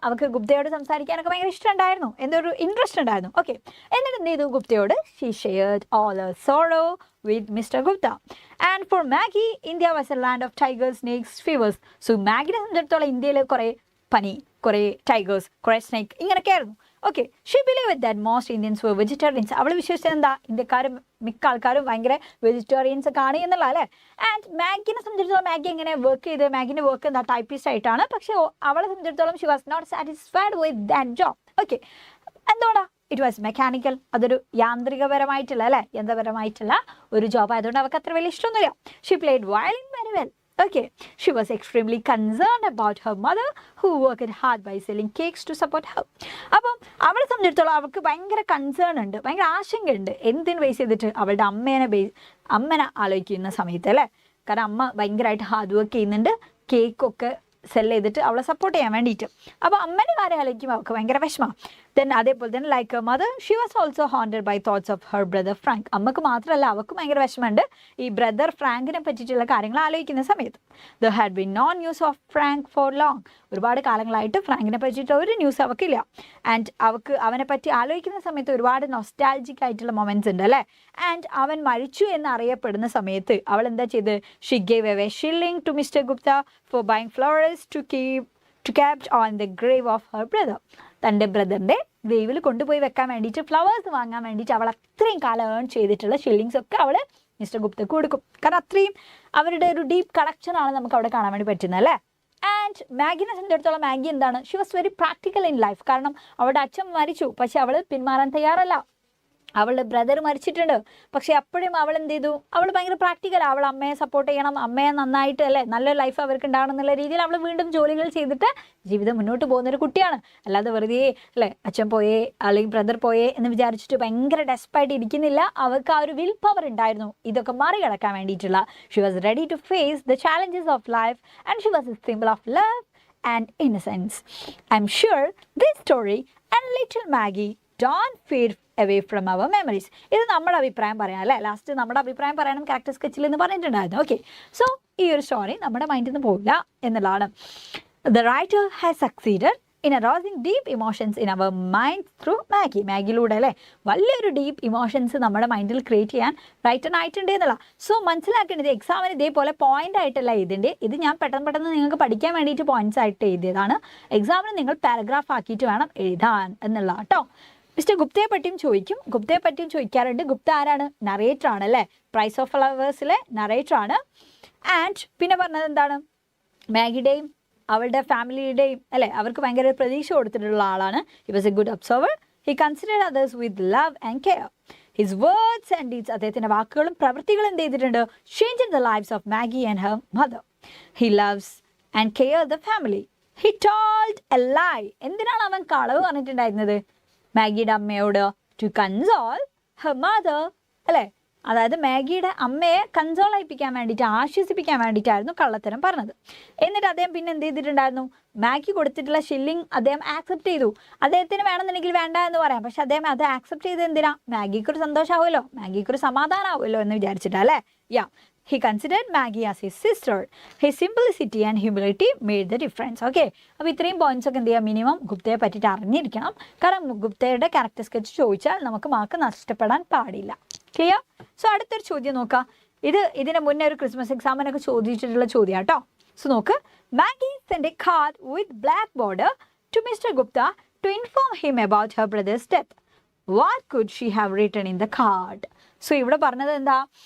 അവൾക്ക് ഗുപ്തയോട് സംസാരിക്കാനൊക്കെ ഭയങ്കര ഇഷ്ടമുണ്ടായിരുന്നു, എന്തൊരു ഇൻട്രസ്റ്റ് ഉണ്ടായിരുന്നു. ഓക്കെ, എന്നിട്ട് എന്ത് ചെയ്തു, ഗുപ്തയോട് she shared all her sorrow with mister Gupta. And for Maggie India was a land of tigers, snakes, fevers. So മാഗിനെ സംബന്ധിച്ചിടത്തോളം ഇന്ത്യയിൽ കുറേ പനി, കുറേ ടൈഗേഴ്സ്, കുറേ സ്നേക്ക്, ഇങ്ങനെയൊക്കെ ആയിരുന്നു. Okay, she believe that most Indians were vegetarians. അവൾ വിശ്വസിച്ചത് എന്താ, ഇന്ത്യക്കാരും മിക്ക ആൾക്കാരും ഭയങ്കര വെജിറ്റേറിയൻസ് കാണുക എന്നുള്ള അല്ലേ. ആൻഡ് മാഗിനെ സംബന്ധിച്ചിടത്തോളം മാഗി എങ്ങനെ വർക്ക് ചെയ്ത്, മാഗിൻ്റെ വർക്ക് എന്താ, ടൈപ്പിസ്റ്റ് ആയിട്ടാണ്. പക്ഷേ അവളെ സംബന്ധിച്ചിടത്തോളം she was not satisfied with that job. Okay, എന്തുകൊണ്ടാ, ഇറ്റ് വാസ് മെക്കാനിക്കൽ. അതൊരു യാന്ത്രികപരമായിട്ടുള്ള അല്ലേ, യന്ത്രപരമായിട്ടുള്ള ഒരു ജോബ് ആയതുകൊണ്ട് അവൾക്ക് അത്ര വലിയ ഇഷ്ടമൊന്നുമില്ല. She played violin very well. Okay, she was extremely concerned about her mother who worked hard by selling cakes to support her. അപ്പം അവളെ സംബന്ധിച്ചിടത്തോളം അവൾക്ക് ഭയങ്കര കൺസേൺ ഉണ്ട്, ഭയങ്കര ആശങ്കയുണ്ട്. എന്തിന് ബേസ് ചെയ്തിട്ട്, അവളുടെ അമ്മേനെ ആലോചിക്കുന്ന സമയത്ത് അല്ലേ. കാരണം അമ്മ ഭയങ്കരമായിട്ട് ഹാർഡ് വർക്ക് ചെയ്യുന്നുണ്ട്, കേക്കൊക്കെ സെൽ ചെയ്തിട്ട് അവളെ സപ്പോർട്ട് ചെയ്യാൻ വേണ്ടിയിട്ട്. അപ്പോൾ അമ്മേൻ്റെ കാര്യം ആലോചിക്കുമ്പോൾ അവൾക്ക് ഭയങ്കര വിഷമമാണ്. ദെൻ അതേപോലെ തന്നെ like her mother she was also haunted by thoughts of her brother Frank. അമ്മക്ക് മാത്രമല്ല അവൾക്ക് ഭയങ്കര വിഷമമുണ്ട് ഈ ബ്രദർ ഫ്രാങ്കിനെ പറ്റിയിട്ടുള്ള കാര്യങ്ങൾ ആലോചിക്കുന്ന സമയത്ത്. They had been no news of Frank for long. ഒരുപാട് കാലങ്ങളായിട്ട് ഫ്രാങ്കിനെ പറ്റിയിട്ട് ഒരു ന്യൂസ് അവൾക്കില്ല. ആൻഡ് അവനെ പറ്റി ആലോചിക്കുന്ന സമയത്ത് ഒരുപാട് നൊസ്റ്റാൾജിക് ആയിട്ടുള്ള മൊമെൻറ്റ്സ് ഉണ്ട് അല്ലേ. ആൻഡ് അവൻ മരിച്ചു എന്നറിയപ്പെടുന്ന സമയത്ത് അവൾ എന്താ ചെയ്ത്, she gave a shilling to Mister Gupta for buying flowers to kept on the grave of her brother. തൻ്റെ ബ്രദറിൻ്റെ ഗ്രേവിൽ കൊണ്ടുപോയി വെക്കാൻ വേണ്ടിയിട്ട്, ഫ്ലവേഴ്സ് വാങ്ങാൻ വേണ്ടിയിട്ട് അവൾ അത്രയും കാലം ഏൺ ചെയ്തിട്ടുള്ള ഷില്ലിങ്സ് ഒക്കെ അവൾ മിസ്റ്റർ ഗുപ്തക്ക് കൊടുക്കും. കാരണം അത്രയും അവരുടെ ഒരു ഡീപ്പ് കണക്ഷനാണ് നമുക്ക് അവിടെ കാണാൻ വേണ്ടി പറ്റുന്നത് അല്ലേ. ആൻഡ് മാഗിനെ സംബന്ധിച്ചിടത്തോളം മാഗി എന്താണ്, she was very practical in life. കാരണം അവളുടെ അച്ഛൻ മരിച്ചു, പക്ഷെ അവൾ പിന്മാറാൻ തയ്യാറല്ല. അവളുടെ ബ്രദർ മരിച്ചിട്ടുണ്ട്, പക്ഷെ അപ്പോഴും അവൾ എന്ത് ചെയ്തു, അവൾ ഭയങ്കര പ്രാക്ടിക്കൽ. അവൾ അമ്മയെ സപ്പോർട്ട് ചെയ്യണം, അമ്മയെ നന്നായിട്ട് അല്ലേ, നല്ലൊരു ലൈഫ് അവർക്ക് ഉണ്ടാവണം എന്നുള്ള രീതിയിൽ അവൾ വീണ്ടും ജോലികൾ ചെയ്തിട്ട് ജീവിതം മുന്നോട്ട് പോകുന്നൊരു കുട്ടിയാണ്. അല്ലാതെ വെറുതെ അല്ലേ അച്ഛൻ പോയേ അല്ലെങ്കിൽ ബ്രദർ പോയേ എന്ന് വിചാരിച്ചിട്ട് ഭയങ്കര ഡെസ്പായിട്ട് ഇരിക്കുന്നില്ല. അവൾക്ക് ആ ഒരു വിൽ പവർ ഉണ്ടായിരുന്നു ഇതൊക്കെ മറികടക്കാൻ വേണ്ടിയിട്ടുള്ള. She was ready to face the challenges of life and she was a symbol of love and innocence. I am sure this story and little Maggie don't fade away from our memories. ഇത് നമ്മുടെ അഭിപ്രായം പറയാം അല്ലേ. Last നമ്മുടെ അഭിപ്രായം പറയാനും character സ്കെച്ചിൽ എന്ന് പറഞ്ഞിട്ടുണ്ടായിരുന്നു. ഓക്കെ, സോ ഈ ഒരു സ്റ്റോറി നമ്മുടെ മൈൻഡിൽ നിന്ന് പോകില്ല എന്നുള്ളതാണ്. The writer has succeeded in arousing deep emotions in our mind through Maggie. മാഗിയിലൂടെ അല്ലേ വലിയൊരു ഡീപ്പ് ഇമോഷൻസ് നമ്മുടെ മൈൻഡിൽ ക്രിയേറ്റ് ചെയ്യാൻ റൈറ്റനായിട്ടുണ്ട് എന്നുള്ള. സോ മനസ്സിലാക്കേണ്ടത് എക്സാമിന് ഇതേപോലെ പോയിന്റ് ആയിട്ടല്ല ഇതിൻ്റെ, ഇത് ഞാൻ പെട്ടെന്ന് നിങ്ങൾക്ക് പഠിക്കാൻ വേണ്ടിയിട്ട് പോയിന്റ്സ് ആയിട്ട് എഴുതിയതാണ്. എക്സാമിന് നിങ്ങൾ പാരഗ്രാഫ് ആക്കിയിട്ട് വേണം എഴുതാൻ എന്നുള്ള കേട്ടോ. മിസ്റ്റർ ഗുപ്തയെ പറ്റിയും ചോദിക്കാറുണ്ട്. ഗുപ്ത ആരാണ്, നറേറ്റർ ആണ് അല്ലേ, പ്രൈസ് ഓഫ് ഫ്ലവേഴ്സിലെ നറേറ്റർ ആണ്. ആൻഡ് പിന്നെ പറഞ്ഞത് എന്താണ്, മാഗിയുടെയും അവളുടെ ഫാമിലിയുടെയും അല്ലേ അവർക്ക് ഭയങ്കര പ്രതീക്ഷ കൊടുത്തിട്ടുള്ള ആളാണ്. He was a good observer. He considered others with love and care. His words and deeds, അദ്ദേഹത്തിൻ്റെ വാക്കുകളും പ്രവൃത്തികളും എന്ത് ചെയ്തിട്ടുണ്ട്, change the lifes of Maggie and her mother. He loves and care the family. He told a lie. എന്തിനാണ് അവൻ കളവ് പറഞ്ഞിട്ടുണ്ടായിരുന്നത്, മാഗിയുടെ അമ്മയോട്, ടു കൺസോൾ ഹെർ മദർ അല്ലേ. അതായത് മാഗിയുടെ അമ്മയെ കൺസോൾ ചെയ്യിപ്പിക്കാൻ വേണ്ടിയിട്ട്, ആശ്വസിപ്പിക്കാൻ വേണ്ടിയിട്ടായിരുന്നു കള്ളത്തരം പറഞ്ഞത്. എന്നിട്ട് അദ്ദേഹം പിന്നെ എന്ത് ചെയ്തിട്ടുണ്ടായിരുന്നു? മാഗി കൊടുത്തിട്ടുള്ള ഷില്ലിങ് അദ്ദേഹം ആക്സെപ്റ്റ് ചെയ്തു. അദ്ദേഹത്തിന് വേണമെന്നുണ്ടെങ്കിൽ വേണ്ട എന്ന് പറയാം, പക്ഷെ അദ്ദേഹം അത് ആക്സെപ്റ്റ് ചെയ്ത് എന്തിനാ? മാഗിക്കൊരു സന്തോഷമാവുമല്ലോ, മാഗിക്കൊരു സമാധാനമാവുമല്ലോ എന്ന് വിചാരിച്ചിട്ടാ അല്ലേ? യാ, he considered Maggie as his sister. His simplicity and humility made the difference. Okay, അപ്പോൾ ഇത്രയും പോയിന്റ്സ് ഒക്കെ എന്ത് ചെയ്യുക? മിനിമം ഗുപ്തയെ പറ്റിയിട്ട് അറിഞ്ഞിരിക്കണം. കാരണം ഗുപ്തയുടെ ക്യാരക്ടർ സ്കെച്ച് ചോദിച്ചാൽ നമുക്ക് മാർക്ക് നഷ്ടപ്പെടാൻ പാടില്ല. ക്ലിയർ? സോ അടുത്തൊരു ചോദ്യം നോക്കാം. ഇതിന് മുന്നേ ഒരു ക്രിസ്മസ് എക്സാമിനൊക്കെ ചോദിച്ചിട്ടുള്ള ചോദ്യം കേട്ടോ. സോ നോക്ക്, Maggie sent a card with black border to Mr. Gupta to inform him about her brother's death. What could she have written in the card? So ഇവിടെ പറഞ്ഞത് എന്താ?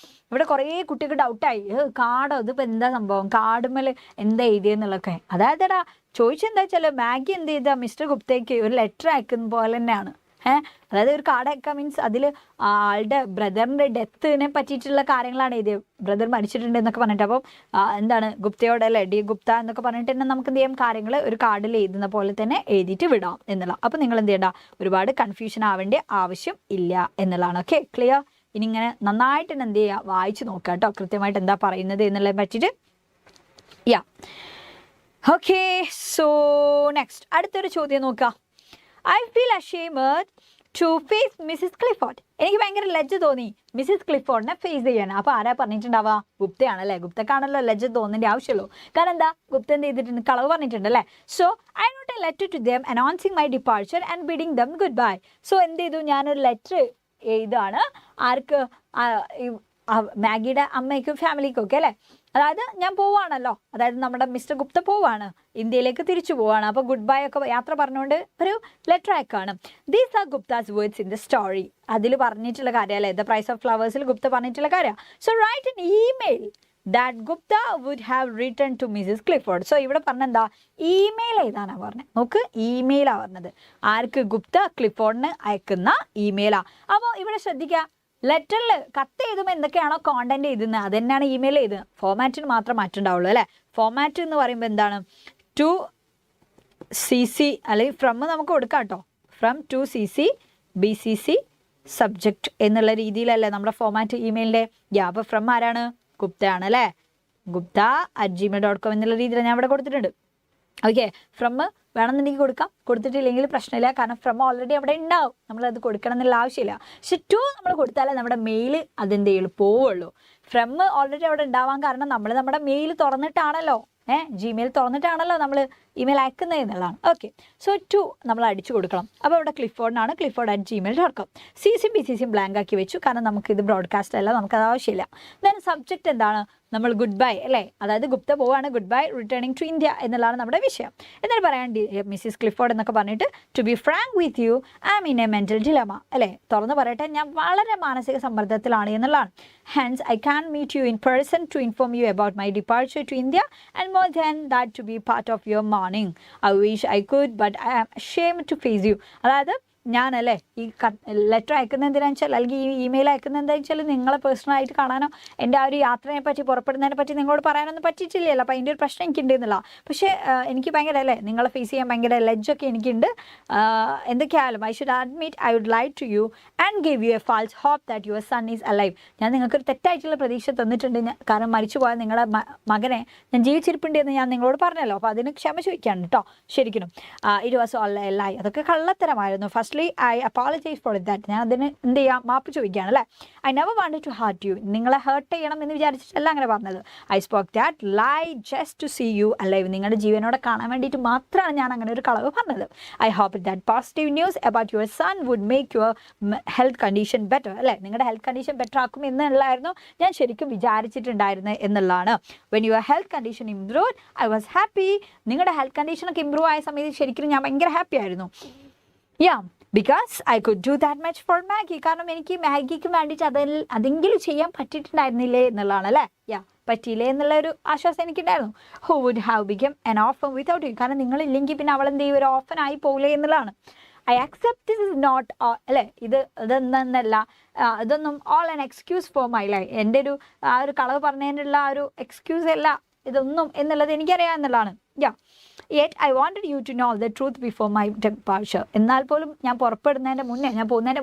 ഇവിടെ കുറേ കുട്ടികൾക്ക് ഡൗട്ടായി, കാർഡോ ഇതിപ്പോൾ എന്താ സംഭവം, കാർഡുമേൽ എന്താ എഴുതിയെന്നുള്ളതൊക്കെ. അതായതെടാ ചോദിച്ചെന്താ വെച്ചാൽ മാഗി എന്ത് ചെയ്താൽ മിസ്റ്റർ ഗുപ്തയ്ക്ക് ഒരു ലെറ്റർ അയക്കുന്ന പോലെ തന്നെയാണ്. അതായത് ഒരു കാർഡ് അയക്കുക മീൻസ് അതിൽ ആളുടെ ബ്രദറിൻ്റെ ഡെത്തിനെ പറ്റിയിട്ടുള്ള കാര്യങ്ങളാണ് എഴുതിയത്. ബ്രദർ മരിച്ചിട്ടുണ്ട് എന്നൊക്കെ പറഞ്ഞിട്ട്, അപ്പം എന്താണ് ഗുപ്തയോടെ അല്ലേ, ഡി ഗുപ്ത എന്നൊക്കെ പറഞ്ഞിട്ട് തന്നെ നമുക്ക് എന്ത് ചെയ്യാം? കാര്യങ്ങൾ ഒരു കാർഡിൽ എഴുതുന്ന പോലെ തന്നെ എഴുതിയിട്ട് വിടാം എന്നുള്ള. അപ്പം നിങ്ങൾ എന്ത് ചെയ്യണ്ട, ഒരുപാട് കൺഫ്യൂഷൻ ആവേണ്ട ആവശ്യം ഇല്ല എന്നുള്ളതാണ്. Okay, clear? ഇനി ഇങ്ങനെ നന്നായിട്ട് തന്നെ എന്ത് ചെയ്യുക? വായിച്ച് നോക്കുക കേട്ടോ, കൃത്യമായിട്ട് എന്താ പറയുന്നത് എന്നുള്ളതിനെ പറ്റിയിട്ട്. യാ, ഓക്കെ. സോ നെക്സ്റ്റ് അടുത്തൊരു ചോദ്യം നോക്കുക. I feel ashamed to face Mrs. Clifford. എനിക്ക് ഭയങ്കര ലജ്ജ തോന്നി മിസ്സിസ് ക്ലിഫോർഡിനെ ഫേസ് ചെയ്യാൻ. അപ്പോൾ ആരാ പറഞ്ഞിട്ടുണ്ടാവുക? ഗുപ്തയാണല്ലേ. ഗുപ്തക്കാണല്ലോ ലജ്ജ തോന്നേണ്ട ആവശ്യമുള്ളൂ. കാരണം എന്താ? ഗുപ്ത എന്ത് ചെയ്തിട്ടുണ്ട്? കളവ് പറഞ്ഞിട്ടുണ്ട് അല്ലേ. So I wrote a letter to them announcing my departure and bidding them goodbye. So എന്ത് ചെയ്തു? ഞാനൊരു ലെറ്റർ എഴുതാണ്. ആർക്ക്? മാഗിയുടെ അമ്മയ്ക്കും ഫാമിലിക്കും ഒക്കെ അല്ലേ. അതായത് ഞാൻ പോവാണല്ലോ, അതായത് നമ്മുടെ മിസ്റ്റർ ഗുപ്ത പോവാണ്, ഇന്ത്യയിലേക്ക് തിരിച്ചു പോവാണ്. അപ്പോൾ ഗുഡ് ബൈ ഒക്കെ യാത്ര പറഞ്ഞുകൊണ്ട് ഒരു ലെറ്റർ അയക്കാണ്. These are Gupta's words in the story. അതിൽ പറഞ്ഞിട്ടുള്ള കാര്യം അല്ലേ, ദ പ്രൈസ് ഓഫ് ഫ്ലവേഴ്സിൽ ഗുപ്ത പറഞ്ഞിട്ടുള്ള കാര്യം. So write an email that Gupta would have written to missus Clifford. So ഇവിടെ പറഞ്ഞെന്താ? ഇമെയിൽ എഴുതാനാണ് പറഞ്ഞത്. നോക്ക്, ഇമെയിലാണ് പറഞ്ഞത്. ആർക്ക്? ഗുപ്ത ക്ലിഫോർഡിന് അയക്കുന്ന ഇമെയിലാ. അപ്പോൾ ഇവിടെ ശ്രദ്ധിക്കുക, ലെറ്ററിൽ കത്ത് എഴുതുമ്പോൾ എന്തൊക്കെയാണോ കോണ്ടന്റ് എഴുതുന്നത് അത് തന്നെയാണ് ഇമെയിൽ എഴുതുന്നത്. ഫോമാറ്റിന് മാത്രം മാറ്റുണ്ടാവുള്ളൂ അല്ലേ. ഫോമാറ്റ് എന്ന് പറയുമ്പോൾ എന്താണ്? ടു CC അല്ലെങ്കിൽ ഫ്രം നമുക്ക് കൊടുക്കാം കേട്ടോ. From to CC BCC subject എന്നുള്ള രീതിയിലല്ലേ നമ്മുടെ ഫോമാറ്റ് ഇമെയിലിൻ്റെ. അപ്പോൾ ഫ്രം ആരാണ്? ഗുപ്തയാണ് അല്ലേ. gupta@gmail.com എന്നുള്ള രീതിയിൽ ഞാൻ ഇവിടെ കൊടുത്തിട്ടുണ്ട്. ഓക്കെ, ഫ്രം വേണമെന്നുണ്ടെങ്കിൽ കൊടുക്കാം, കൊടുത്തിട്ടില്ലെങ്കിൽ പ്രശ്നമില്ല. കാരണം ഫ്രം ഓൾറെഡി അവിടെ ഉണ്ടാവും, നമ്മളത് കൊടുക്കണം എന്നുള്ള ആവശ്യമില്ല. പക്ഷെ ടു നമ്മൾ കൊടുത്താലേ നമ്മുടെ മെയിൽ അതെന്ത് ചെയ്യുള്ളൂ? പോവുള്ളൂ. ഫ്രം ഓൾറെഡി അവിടെ ഉണ്ടാവാൻ കാരണം നമ്മൾ നമ്മുടെ മെയിൽ തുറന്നിട്ടാണല്ലോ, ജിമെയിൽ തുറന്നിട്ടാണല്ലോ നമ്മൾ ഇമെയിൽ അയക്കുന്നത് എന്നുള്ളതാണ്. ഓക്കെ, സോ ടു നമ്മൾ അടിച്ചു കൊടുക്കണം. അപ്പോൾ ഇവിടെ ക്ലിഫോർഡിനാണ്, clifford@gmail.com. CC BCC ബ്ലാങ്ക് ആക്കി വെച്ചു, കാരണം നമുക്കിത് ബ്രോഡ്കാസ്റ്റ് അല്ല, നമുക്കത് ആവശ്യമില്ല. ദെൻ സബ്ജക്റ്റ് എന്താണ്? നമ്മൾ ഗുഡ് ബൈ അല്ലേ, അതായത് ഗുപ്ത പോവാണ്, good bye returning to India എന്നുള്ളതാണ് നമ്മുടെ വിഷയം. എന്നിട്ട് പറയാൻ മിസ്സിസ് ക്ലിഫോർഡ് എന്നൊക്കെ പറഞ്ഞിട്ട് to be frank with you I am in a mental dilemma അല്ലേ, തുറന്ന് പറയട്ടെ ഞാൻ വളരെ മാനസിക സമ്മർദ്ദത്തിലാണ് എന്നുള്ളതാണ്. Hence I can meet you in person to inform you about my departure to India and more than that to be part of your mourning. I wish I could but I am ashamed to face you. അതായത് ഞാനല്ലേ ഈ letter അയക്കുന്നത് എന്തിനാണെന്ന് വെച്ചാൽ, അല്ലെങ്കിൽ ഈ email അയക്കുന്നത് എന്താണെന്ന് വെച്ചാൽ നിങ്ങളെ പേഴ്സണലായിട്ട് കാണാനോ എൻ്റെ ആ ഒരു യാത്രയെ പറ്റി പുറപ്പെടുന്നതിനെ പറ്റി നിങ്ങളോട് പറയാനൊന്നും പറ്റിയിട്ടില്ലല്ലോ. അപ്പോൾ അതിൻ്റെ ഒരു പ്രശ്നം എനിക്കുണ്ട് എന്നുള്ള. പക്ഷേ എനിക്ക് ഭയങ്കര അല്ലേ നിങ്ങളെ ഫേസ് ചെയ്യാൻ ഭയങ്കര ലജ്ജൊക്കെ എനിക്കുണ്ട്. എന്തൊക്കെയായാലും I should admit I would like to you and give you a false hope that your son is alive. ഞാൻ നിങ്ങൾക്കൊരു തെറ്റായിട്ടുള്ള പ്രതീക്ഷ തന്നിട്ടുണ്ട്, കാരണം മരിച്ചു പോയ നിങ്ങളുടെ മകനെ ഞാൻ ജീവിച്ചിരിപ്പുണ്ട് എന്ന് ഞാൻ നിങ്ങളോട് പറഞ്ഞല്ലോ. അപ്പോൾ അതിന് ക്ഷമ ചോദിക്കുകയാണ് കേട്ടോ. ശരിക്കും it was all a lie. അതൊക്കെ കള്ളത്തരമായിരുന്നു. First I apologise for that. ഞാൻ അതിന് എന്ത് ചെയ്യാം? മാപ്പ് ചോദിക്കുകയാണ് അല്ലേ. I never wanted to hurt you. നിങ്ങളെ ഹേർട്ട് ചെയ്യണം എന്ന് വിചാരിച്ചിട്ടല്ല അങ്ങനെ പറഞ്ഞത്. I spoke that lie just to see you alive. നിങ്ങളുടെ ജീവനോടെ കാണാൻ വേണ്ടിയിട്ട് മാത്രമാണ് ഞാൻ അങ്ങനെ ഒരു കളവ് പറഞ്ഞത്. I hope that positive news about your son would make your health condition better അല്ലേ. നിങ്ങളുടെ ഹെൽത്ത് കണ്ടീഷൻ ബെറ്റർ ആക്കും എന്നുള്ളതായിരുന്നു ഞാൻ ശരിക്കും വിചാരിച്ചിട്ടുണ്ടായിരുന്നത് എന്നുള്ളതാണ്. When your health condition improve I was happy. നിങ്ങളുടെ ഹെൽത്ത് കണ്ടീഷനൊക്കെ ഇമ്പ്രൂവ് ആയ സമയത്ത് ശരിക്കും ഞാൻ ഭയങ്കര ഹാപ്പി ആയിരുന്നു. Because I could do that much for Maggi. കാരണം എനിക്ക് മാഗിക്ക് വേണ്ടിയിട്ട് അതെങ്കിലും ചെയ്യാൻ പറ്റിയിട്ടുണ്ടായിരുന്നില്ലേ എന്നുള്ളതാണ് അല്ലേ. പറ്റിയില്ലേ എന്നുള്ളൊരു ആശ്വാസം എനിക്കുണ്ടായിരുന്നു. Who would have become an orphan without you. കാരണം നിങ്ങളില്ലെങ്കിൽ പിന്നെ അവളെന്ത് ചെയ്യും? ഒരു ഓഫൻ ആയി പോകില്ലേ എന്നുള്ളതാണ്. I accept this is not അല്ലേ, ഇതൊന്നല്ല, ഇതൊന്നും all an excuse for my life. എൻ്റെ ആ ഒരു കളവ് പറഞ്ഞതിനുള്ള ആ ഒരു എക്സ്ക്യൂസ് അല്ല ഇതൊന്നും എന്നുള്ളത് എനിക്കറിയാം എന്നുള്ളതാണ്. Yet I wanted you to know the truth before my departure. എന്നാൽ പോലും ഞാൻ പോകുന്നതിൻ്റെ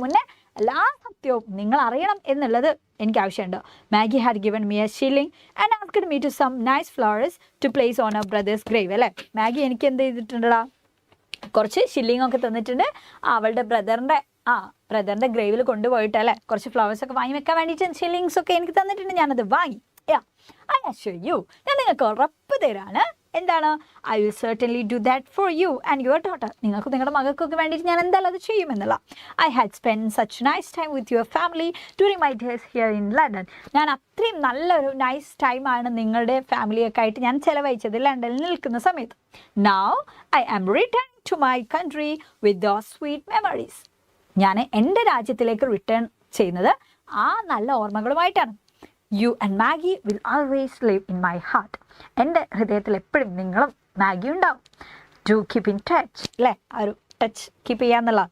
മുന്നേ എല്ലാ സത്യവും നിങ്ങൾ അറിയണം എന്നുള്ളത് എനിക്ക് ആവശ്യമുണ്ട്. Maggie had given me a shilling and asked me to some nice flowers to place on a brother's grave. അല്ലേ, മാഗി എനിക്ക് എന്ത് ചെയ്തിട്ടുണ്ടടാ, കുറച്ച് ഷില്ലിംഗ് ഒക്കെ തന്നിട്ടുണ്ട്. അവളുടെ ബ്രദറിൻ്റെ ഗ്രേവിൽ കൊണ്ടുപോയിട്ട് അല്ലേ കുറച്ച് ഫ്ലവേഴ്സൊക്കെ വാങ്ങി വെക്കാൻ വേണ്ടിയിട്ട് ഷില്ലിങ്സ് ഒക്കെ എനിക്ക് തന്നിട്ടുണ്ട്. ഞാനത് വാങ്ങി. ഐ അഷ്വർ യു, ഞാൻ നിങ്ങൾക്ക് ഉറപ്പ് തരാണ്. എന്താണ്? I will certainly do that for you and your daughter. നിങ്ങൾക്ക് നിങ്ങളുടെ മകൾക്കൊക്കെ വേണ്ടിയിട്ട് ഞാൻ എന്തായാലും അത് ചെയ്യുമെന്നുള്ള. I had spend such nice time with your family during my days here in London. ഞാൻ അത്രയും നല്ലൊരു നൈസ് ടൈമാണ് നിങ്ങളുടെ ഫാമിലിയൊക്കെ ആയിട്ട് ഞാൻ ചിലവഴിച്ചത് ലണ്ടനിൽ നിൽക്കുന്ന സമയത്ത്. Now I am return to my country with those sweet memories. ഞാൻ എൻ്റെ രാജ്യത്തിലേക്ക് റിട്ടേൺ ചെയ്യുന്നത് ആ നല്ല ഓർമ്മകളുമായിട്ടാണ്. You and Maggie will always live in my heart. എൻ്റെ ഹൃദയത്തിൽ എപ്പോഴും നിങ്ങളും മാഗി ഉണ്ടാവും. Do keep in touch. അല്ലേ, ആ ഒരു ടച്ച് കീപ്പ് ചെയ്യാന്നുള്ള.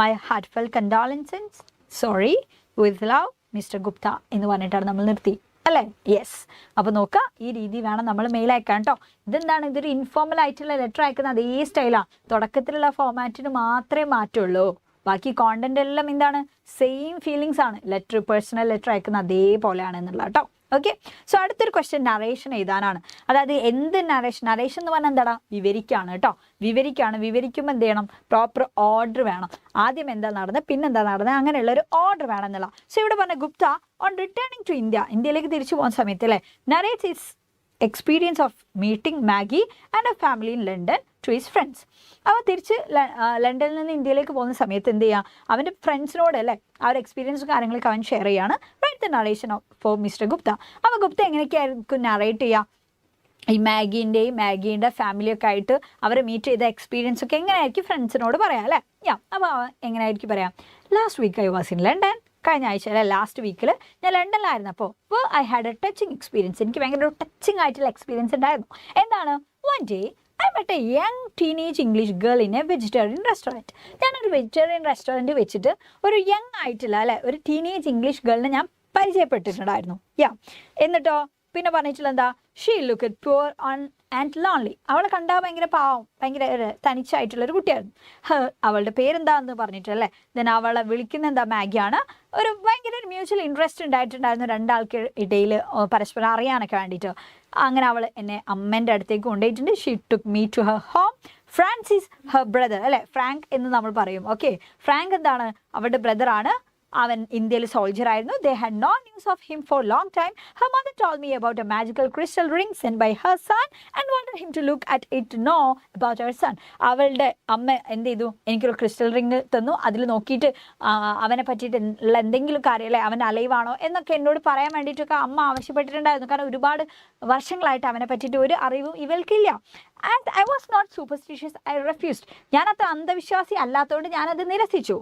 My heartfelt condolences, sorry, with love, mister Gupta എന്ന് പറഞ്ഞിട്ടാണ് നമ്മൾ നിർത്തി അല്ലേ. യെസ്, അപ്പോൾ നോക്കുക, ഈ രീതി വേണം നമ്മൾ മെയിൽ അയക്കാൻ കേട്ടോ. ഇതെന്താണ്, ഇതൊരു ഇൻഫോർമൽ ആയിട്ടുള്ള ലെറ്റർ അയക്കുന്ന അതേ സ്റ്റൈലാണ്. തുടക്കത്തിലുള്ള ഫോമാറ്റിന് മാത്രമേ മാറ്റുള്ളൂ. ബാക്കി കോണ്ടന്റ് എല്ലാം എന്താണ്, സെയിം ഫീലിങ്സ് ആണ്. ലെറ്റർ, പേഴ്സണൽ ലെറ്റർ അയക്കുന്ന അതേപോലെയാണ് എന്നുള്ള കേട്ടോ. ഓക്കെ, സോ അടുത്തൊരു ക്വസ്റ്റ്യൻ നറേഷൻ എഴുതാനാണ്. അതായത് എന്ത് നറേഷൻ? നറേഷൻ എന്ന് പറഞ്ഞാൽ എന്താടാ, വിവരിക്കുകയാണ് കേട്ടോ. വിവരിക്കുമ്പോൾ എന്ത് ചെയ്യണം, പ്രോപ്പർ ഓർഡർ വേണം. ആദ്യം എന്താ നടന്നത്, പിന്നെന്താ നടന്നത്, അങ്ങനെയുള്ള ഒരു ഓർഡർ വേണം എന്നുള്ള. സോ ഇവിടെ പറഞ്ഞ ഗുപ്ത ഓൺ റിട്ടേണിംഗ് ടു ഇന്ത്യയിലേക്ക് തിരിച്ചു പോകുന്ന സമയത്ത് അല്ലേ, narrates his experience of meeting Maggie and a family in London to his friends. അവൻ തിരിച്ച് ലണ്ടനിൽ നിന്ന് ഇന്ത്യയിലേക്ക് പോകുന്ന സമയത്ത് എന്ത് ചെയ്യുക, അവൻ്റെ ഫ്രണ്ട്സിനോട് അല്ലേ ആ ഒരു എക്സ്പീരിയൻസും കാര്യങ്ങളൊക്കെ അവൻ ഷെയർ ചെയ്യാണ്. Write the narration for Mister Gupta. അപ്പോൾ ഗുപ്ത എങ്ങനെയൊക്കെയായിരിക്കും നറേറ്റ് ചെയ്യുക, ഈ മാഗീൻ്റെ ഫാമിലിയൊക്കെ ആയിട്ട് അവരെ മീറ്റ് ചെയ്ത എക്സ്പീരിയൻസ് ഒക്കെ എങ്ങനെയായിരിക്കും ഫ്രണ്ട്സിനോട് പറയാം അല്ലേ. അപ്പോൾ എങ്ങനെയായിരിക്കും പറയാം, last week I was in London. കഴിഞ്ഞ ആഴ്ച അല്ലെ, ലാസ്റ്റ് വീക്കിൽ ഞാൻ ലണ്ടനിലായിരുന്നപ്പോൾ I had a touching experience. എനിക്ക് ഭയങ്കര ഒരു ടച്ചിങ് ആയിട്ടുള്ള എക്സ്പീരിയൻസ് ഉണ്ടായിരുന്നു. എന്താണ്? One day I met a young teenage English girl in a vegetarian restaurant. ഞാനൊരു വെജിറ്റേറിയൻ റെസ്റ്റോറൻറ്റ് വെച്ചിട്ട് ഒരു യങ് ആയിട്ടുള്ള അല്ലെ ഒരു ടീനേജ് ഇംഗ്ലീഷ് ഗേളിനെ ഞാൻ പരിചയപ്പെട്ടിട്ടുണ്ടായിരുന്നു. എന്നിട്ടോ പിന്നെ പറഞ്ഞിട്ടുള്ള എന്താ, she look poor and lonely. അവളെ കണ്ടാൽ ഭയങ്കര പാവം, ഭയങ്കര തനിച്ചായിട്ടുള്ളൊരു കുട്ടിയായിരുന്നു. അവളുടെ പേരെന്താന്ന് പറഞ്ഞിട്ടല്ലേ. ദെൻ അവളെ വിളിക്കുന്ന എന്താ, മാഗിയാണ്. ഭയങ്കര ഒരു മ്യൂച്വൽ ഇൻട്രസ്റ്റ് ഉണ്ടായിട്ടുണ്ടായിരുന്നു രണ്ടാൾക്ക് ഇടയിൽ, പരസ്പരം അറിയാനൊക്കെ വേണ്ടിയിട്ട്. അങ്ങനെ അവൾ എന്നെ അമ്മേൻ്റെ അടുത്തേക്ക് കൊണ്ടുപോയിട്ടുണ്ട്. She took me to her home. Franz is her brother അല്ലേ, ഫ്രാങ്ക് എന്ന് നമ്മൾ പറയും. ഓക്കെ, ഫ്രാങ്ക് എന്താണ്, അവളുടെ ബ്രദറാണ്. അവൻ ഇന്ത്യയിൽ സോൾജർ ആയിരുന്നു. They had no news of him for a long time. Her mother told me about a magical crystal ring sent by her son and wanted him to look at it to know about her son. അവളുടെ അമ്മ എന്ത് ചെയ്തു, എനിക്കൊരു crystal ring തന്നു. അതിൽ നോക്കിയിട്ട് അവനെ പറ്റിയിട്ട് ഉള്ള എന്തെങ്കിലും കാര്യം അല്ലേ, അവൻ അലൈവാണോ എന്നൊക്കെ എന്നോട് പറയാൻ വേണ്ടിയിട്ടൊക്കെ അമ്മ ആവശ്യപ്പെട്ടിട്ടുണ്ടായിരുന്നു. കാരണം ഒരുപാട് വർഷങ്ങളായിട്ട് അവനെ പറ്റിയിട്ട് ഒരു അറിവും ഇവൾക്കില്ല. And I was not superstitious, I refused. ഞാനത്ര അന്ധവിശ്വാസി അല്ലാത്തതുകൊണ്ട് ഞാനത് നിരസിച്ചു.